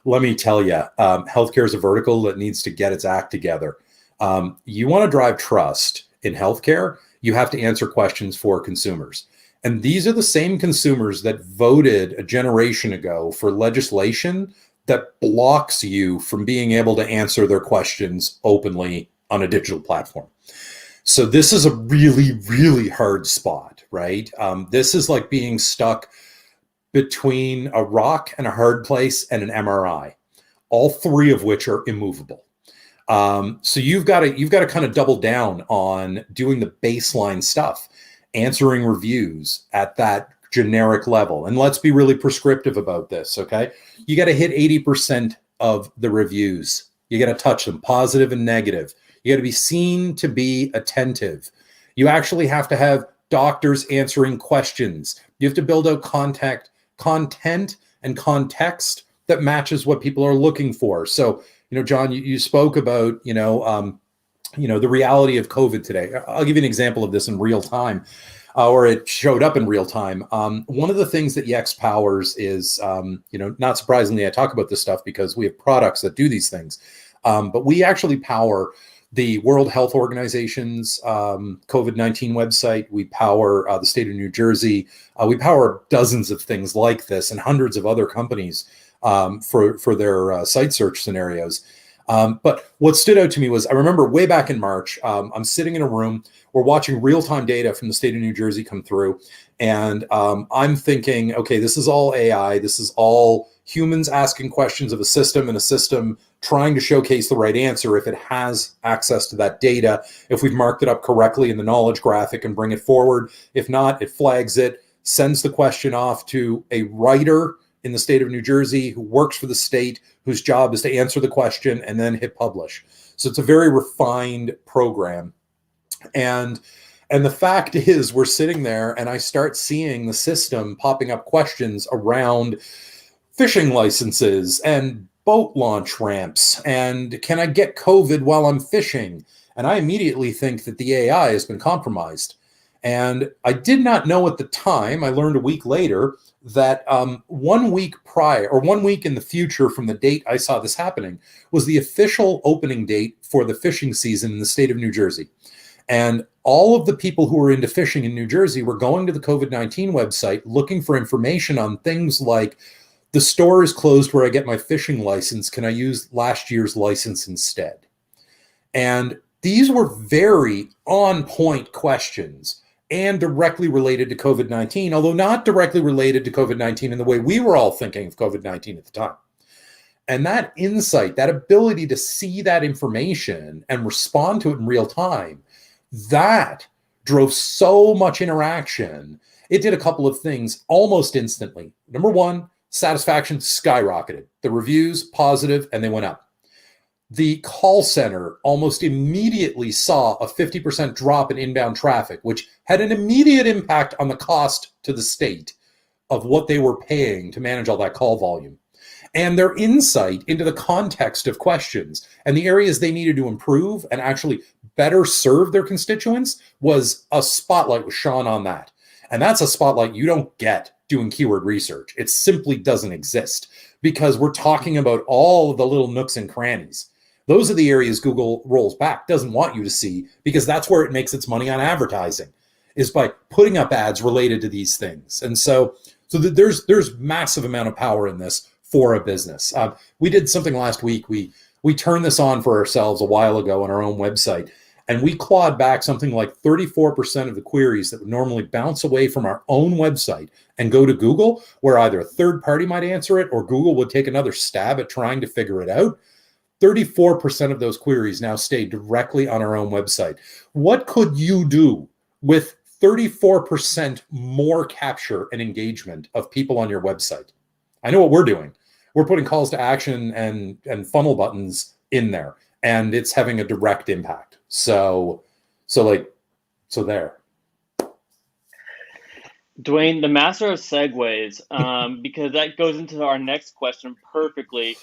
let me tell you, healthcare is a vertical that needs to get its act together. You want to drive trust in healthcare, you have to answer questions for consumers. And these are the same consumers that voted a generation ago for legislation that blocks you from being able to answer their questions openly on a digital platform. So this is a really, really hard spot, right? This is like being stuck between a rock and a hard place and an MRI, all three of which are immovable. So you've got to kind of double down on doing the baseline stuff, answering reviews at that generic level. And let's be really prescriptive about this, okay? You got to hit 80% of the reviews. You got to touch them, positive and negative. You got to be seen to be attentive. You actually have to have doctors answering questions. You have to build out content and context that matches what people are looking for. So, John, you spoke about, the reality of COVID today. I'll give you an example of this in real time, or it showed up in real time. One of the things that Yext powers is, not surprisingly, I talk about this stuff because we have products that do these things. But we actually power the World Health Organization's COVID-19 website. We power the state of New Jersey. We power dozens of things like this and hundreds of other companies for their site search scenarios. But what stood out to me was, I remember way back in March, I'm sitting in a room, we're watching real-time data from the state of New Jersey come through, and I'm thinking, okay, this is all AI, this is all humans asking questions of a system, and a system trying to showcase the right answer if it has access to that data, if we've marked it up correctly in the knowledge graphic and bring it forward. If not, it flags it, sends the question off to a writer in the state of New Jersey who works for the state, whose job is to answer the question and then hit publish. So it's a very refined program. And the fact is, we're sitting there and I start seeing the system popping up questions around fishing licenses and boat launch ramps, and can I get COVID while I'm fishing? And I immediately think that the AI has been compromised. And I did not know at the time, I learned a week later, that 1 week prior, or 1 week in the future from the date I saw this happening, was the official opening date for the fishing season in the state of New Jersey. And all of the people who were into fishing in New Jersey were going to the COVID-19 website looking for information on things like, the store is closed where I get my fishing license. Can I use last year's license instead? And these were very on-point questions and directly related to COVID-19, although not directly related to COVID-19 in the way we were all thinking of COVID-19 at the time. And that insight, that ability to see that information and respond to it in real time, that drove so much interaction. It did a couple of things almost instantly. Number one, satisfaction skyrocketed. The reviews, positive, and they went up. The call center almost immediately saw a 50% drop in inbound traffic, which had an immediate impact on the cost to the state of what they were paying to manage all that call volume. And their insight into the context of questions and the areas they needed to improve and actually better serve their constituents was a spotlight was shone on that. And that's a spotlight you don't get doing keyword research. It simply doesn't exist because we're talking about all of the little nooks and crannies. Those are the areas Google rolls back, doesn't want you to see, because that's where it makes its money on advertising, is by putting up ads related to these things. And so there's massive amount of power in this for a business. We did something last week. We turned this on for ourselves a while ago on our own website, and we clawed back something like 34% of the queries that would normally bounce away from our own website and go to Google, where either a third party might answer it or Google would take another stab at trying to figure it out. 34% of those queries now stay directly on our own website. What could you do with 34% more capture and engagement of people on your website? I know what we're doing. We're putting calls to action and funnel buttons in there, and it's having a direct impact. So there. Dwayne, the master of segues, because that goes into our next question perfectly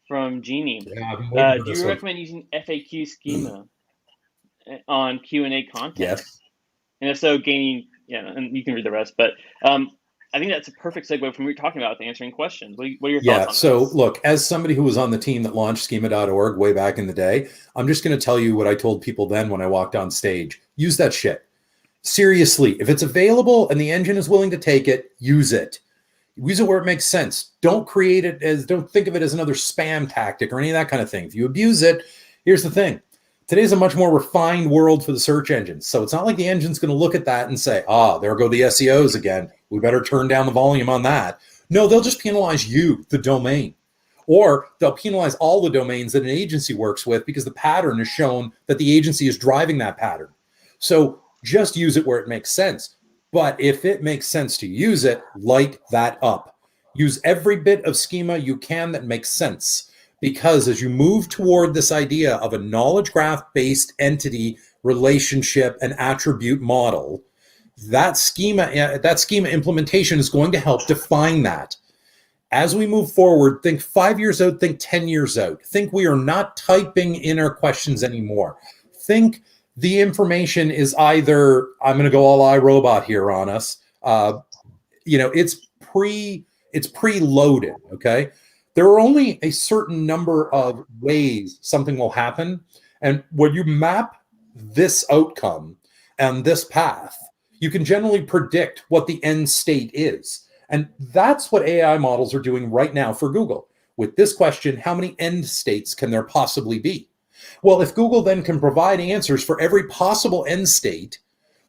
from Jeannie. Yeah, do you recommend using FAQ schema on Q&A content? Yes. And if so, gaining, and you can read the rest, but I think that's a perfect segue from what you're talking about with answering questions. What are your thoughts on so this? Look, as somebody who was on the team that launched schema.org way back in the day, I'm just going to tell you what I told people then when I walked on stage. Use that shit. Seriously, if it's available and the engine is willing to take it, use it. Use it where it makes sense. Don't think of it as another spam tactic or any of that kind of thing. If you abuse it, here's the thing. Today's a much more refined world for the search engines. So it's not like the engine's going to look at that and say, there go the SEOs again. We better turn down the volume on that. No, they'll just penalize you, the domain. Or they'll penalize all the domains that an agency works with because the pattern is shown that the agency is driving that pattern. So just use it where it makes sense. But if it makes sense to use it, light that up. Use every bit of schema you can that makes sense. Because as you move toward this idea of a knowledge graph-based entity relationship and attribute model, that schema implementation is going to help define that. As we move forward, think 5 years out, think 10 years out. Think we are not typing in our questions anymore. Think the information is either, I'm going to go all iRobot here on us. It's preloaded, okay? There are only a certain number of ways something will happen. And when you map this outcome and this path, you can generally predict what the end state is. And that's what AI models are doing right now for Google. With this question, how many end states can there possibly be? Well, if Google then can provide answers for every possible end state,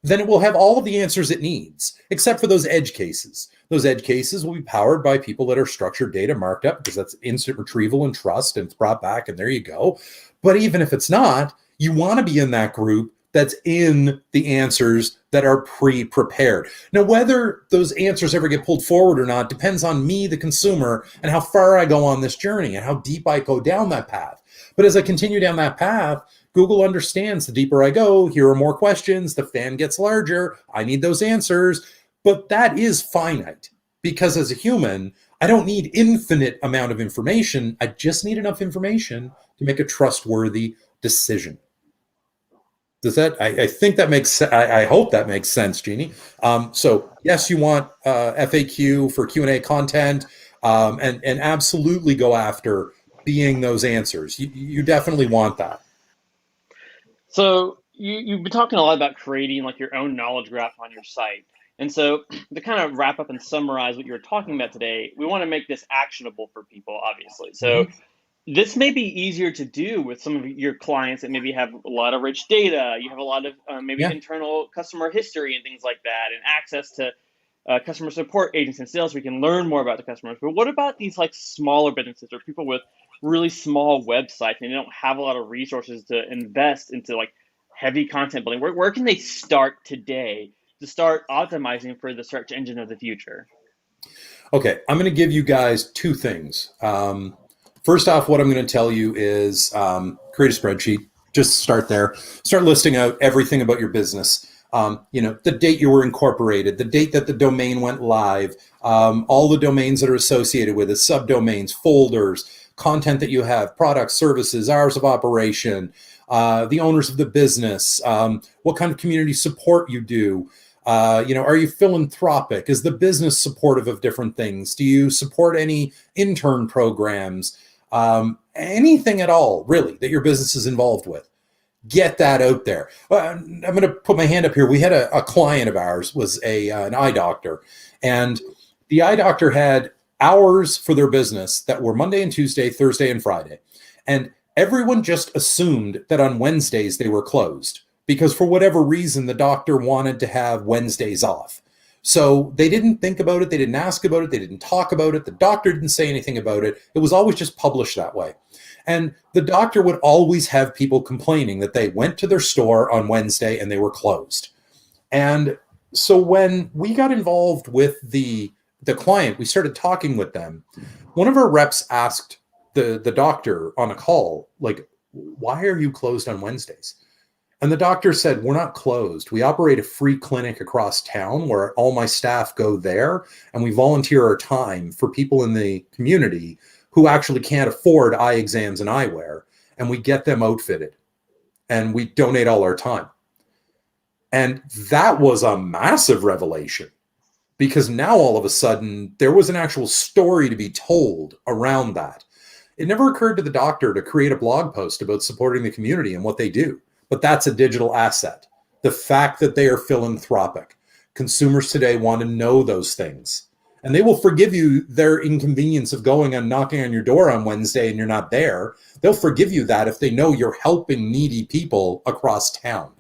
then it will have all of the answers it needs, except for those edge cases. Those edge cases will be powered by people that are structured data marked up because that's instant retrieval and trust, and it's brought back, and there you go. But even if it's not, you want to be in that group that's in the answers that are pre-prepared. Now, whether those answers ever get pulled forward or not depends on me, the consumer, and how far I go on this journey and how deep I go down that path. But as I continue down that path, Google understands the deeper I go, here are more questions, the fan gets larger, I need those answers. But that is finite because as a human, I don't need infinite amount of information. I just need enough information to make a trustworthy decision. Does that, I think that makes sense. I hope that makes sense, Jeannie. So yes, you want FAQ for Q&A content and absolutely go after being those answers. You definitely want that. So you've been talking a lot about creating like your own knowledge graph on your site. And so to kind of wrap up and summarize what you were talking about today, we want to make this actionable for people, obviously. So this may be easier to do with some of your clients that maybe have a lot of rich data. You have a lot of internal customer history and things like that, and access to customer support agents and sales. We can learn more about the customers. But what about these like smaller businesses or people with really small websites and they don't have a lot of resources to invest into like heavy content building? Where can they start today to start optimizing for the search engine of the future? Okay, I'm going to give you guys two things. First off, what I'm going to tell you is create a spreadsheet. Just start there. Start listing out everything about your business. The date you were incorporated, the date that the domain went live, all the domains that are associated with it, subdomains, folders, content that you have, products, services, hours of operation, the owners of the business, what kind of community support you do. Are you philanthropic? Is the business supportive of different things? Do you support any intern programs? Anything at all, really, that your business is involved with. Get that out there. I'm going to put my hand up here. We had a client of ours was an eye doctor, and the eye doctor had hours for their business that were Monday and Tuesday, Thursday and Friday. And everyone just assumed that on Wednesdays they were closed because for whatever reason, the doctor wanted to have Wednesdays off. So they didn't think about it. They didn't ask about it. They didn't talk about it. The doctor didn't say anything about it. It was always just published that way. And the doctor would always have people complaining that they went to their store on Wednesday and they were closed. And so when we got involved with the client, we started talking with them. One of our reps asked the doctor on a call, like, why are you closed on Wednesdays? And the doctor said, we're not closed. We operate a free clinic across town where all my staff go there, and we volunteer our time for people in the community who actually can't afford eye exams and eyewear, and we get them outfitted, and we donate all our time. And that was a massive revelation because now all of a sudden there was an actual story to be told around that. It never occurred to the doctor to create a blog post about supporting the community and what they do, but that's a digital asset. The fact that they are philanthropic. Consumers today want to know those things. And they will forgive you their inconvenience of going and knocking on your door on Wednesday and you're not there. They'll forgive you that if they know you're helping needy people across town.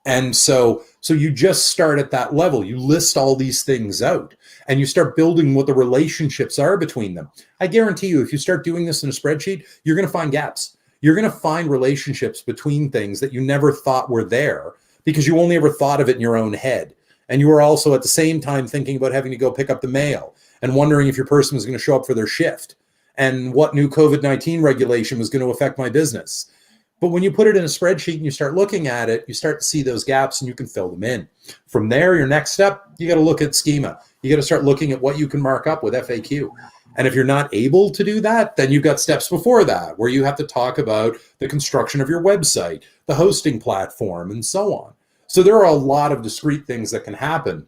And so you just start at that level. You list all these things out and you start building what the relationships are between them. I guarantee you, if you start doing this in a spreadsheet, you're going to find gaps. You're going to find relationships between things that you never thought were there because you only ever thought of it in your own head. And you were also at the same time thinking about having to go pick up the mail and wondering if your person was going to show up for their shift and what new COVID-19 regulation was going to affect my business. But when you put it in a spreadsheet and you start looking at it, you start to see those gaps and you can fill them in. From there, your next step, you got to look at schema. You got to start looking at what you can mark up with FAQ. And if you're not able to do that, then you've got steps before that where you have to talk about the construction of your website, the hosting platform, and so on. So there are a lot of discrete things that can happen.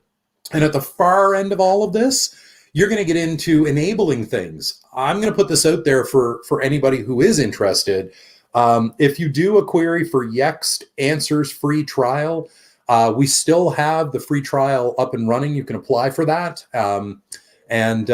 And at the far end of all of this, you're going to get into enabling things. I'm going to put this out there for anybody who is interested. If you do a query for Yext Answers free trial, we still have the free trial up and running. You can apply for that. And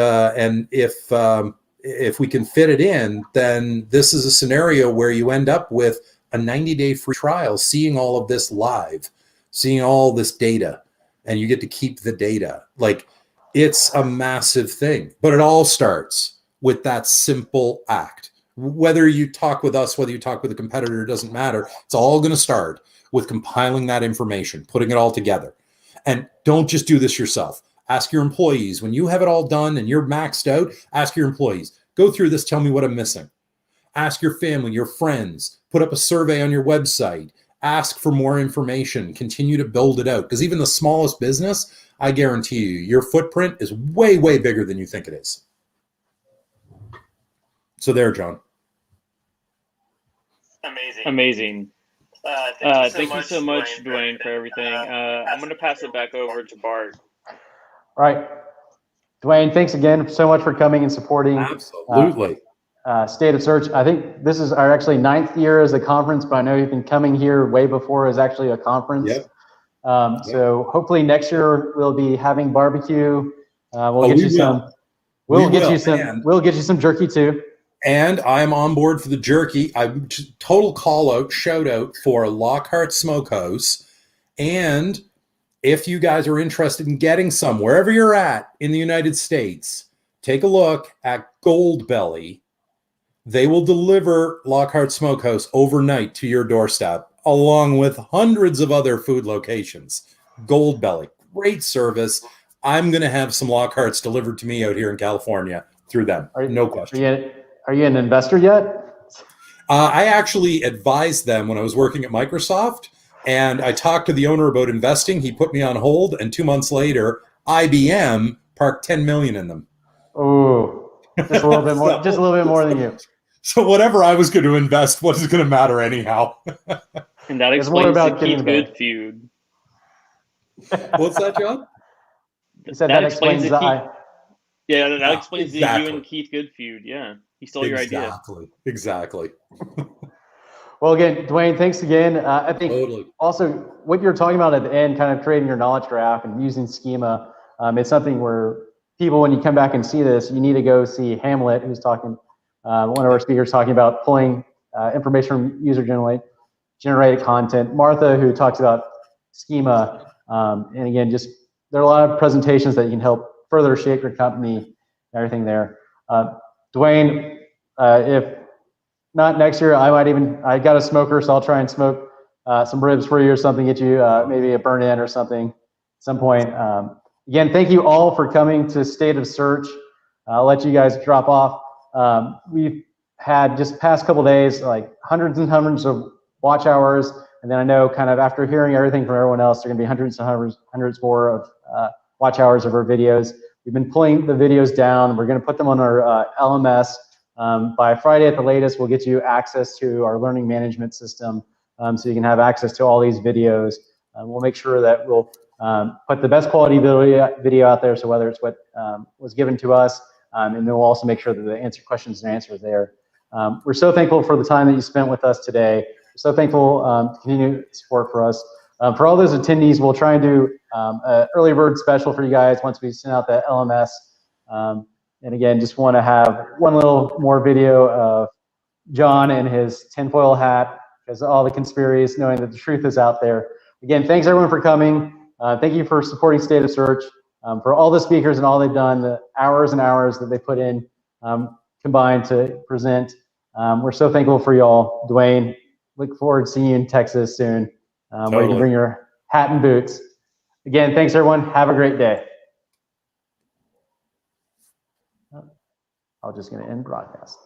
if we can fit it in, then this is a scenario where you end up with a 90-day free trial, seeing all of this live, seeing all this data, and you get to keep the data. Like, it's a massive thing, but it all starts with that simple act. Whether you talk with us, whether you talk with a competitor, it doesn't matter. It's all going to start with compiling that information, putting it all together. And don't just do this yourself. Ask your employees. When you have it all done and you're maxed out, ask your employees, go through this, tell me what I'm missing. Ask your family, your friends, put up a survey on your website, ask for more information, continue to build it out. Because even the smallest business, I guarantee you, your footprint is way, way bigger than you think it is. So there, John. Amazing. Thank you so much, Dwayne, for everything. I'm going to pass it back over to Bart. All right. Dwayne, thanks again so much for coming and supporting. Absolutely. State of Search. I think this is our actually 9th year as a conference, but I know you've been coming here way before as actually a conference. Yep. So hopefully next year we'll be having barbecue. We'll get you some jerky too. And I'm on board for the jerky. I'm total call out, shout out for Lockhart Smokehouse. And if you guys are interested in getting some, wherever you're at in the United States, take a look at Goldbelly. They will deliver Lockhart Smokehouse overnight to your doorstep, along with hundreds of other food locations. Goldbelly, great service. I'm going to have some Lockharts delivered to me out here in California through them. No question. Are you an investor yet? I actually advised them when I was working at Microsoft And I talked to the owner about investing. He put me on hold, and 2 months later, IBM parked 10 million in them. Oh, just a little bit more, just a little bit more than you. So whatever I was going to invest wasn't going to matter anyhow. And that It's more explains the about getting Keith the Good feud. What's that, John? You said that explains the Yeah, that explains the you exactly. and Keith Good feud. Yeah, he stole your idea. Exactly. Well, again, Dwayne, thanks again. I think Totally. also what you're talking about at the end, kind of creating your knowledge graph and using schema, it's something where people, when you come back and see this, you need to go see Hamlet, who's talking, one of our speakers talking about pulling information from user generated content. Martha, who talks about schema, and again, just there are a lot of presentations that you can help further shape your company and everything there. Dwayne, if not next year, I got a smoker, so I'll try and smoke some ribs for you or something, get you maybe a burn in or something at some point. Again, thank you all for coming to State of Search. I'll let you guys drop off. We've had just past couple days, like hundreds and hundreds of watch hours. And then I know kind of after hearing everything from everyone else, there are gonna be hundreds and hundreds more of watch hours of our videos. We've been pulling the videos down. We're gonna put them on our LMS. By Friday at the latest, we'll get you access to our learning management system, so you can have access to all these videos. We'll make sure that we'll put the best quality video out there, so whether it's what was given to us, and then we'll also make sure that the answer questions and answers there. We're so thankful for the time that you spent with us today. We're so thankful to continue support for us. For all those attendees, we'll try and do an early bird special for you guys once we send out the LMS. And again, just want to have one little more video of John in his tinfoil hat, because all the conspiracies, knowing that the truth is out there. Again, thanks everyone for coming. Thank you for supporting State of Search, for all the speakers and all they've done, the hours and hours that they put in combined to present. We're so thankful for y'all. Dwayne, look forward to seeing you in Texas soon. Where you can bring your hat and boots. Again, thanks everyone. Have a great day. I'm just going to end broadcast.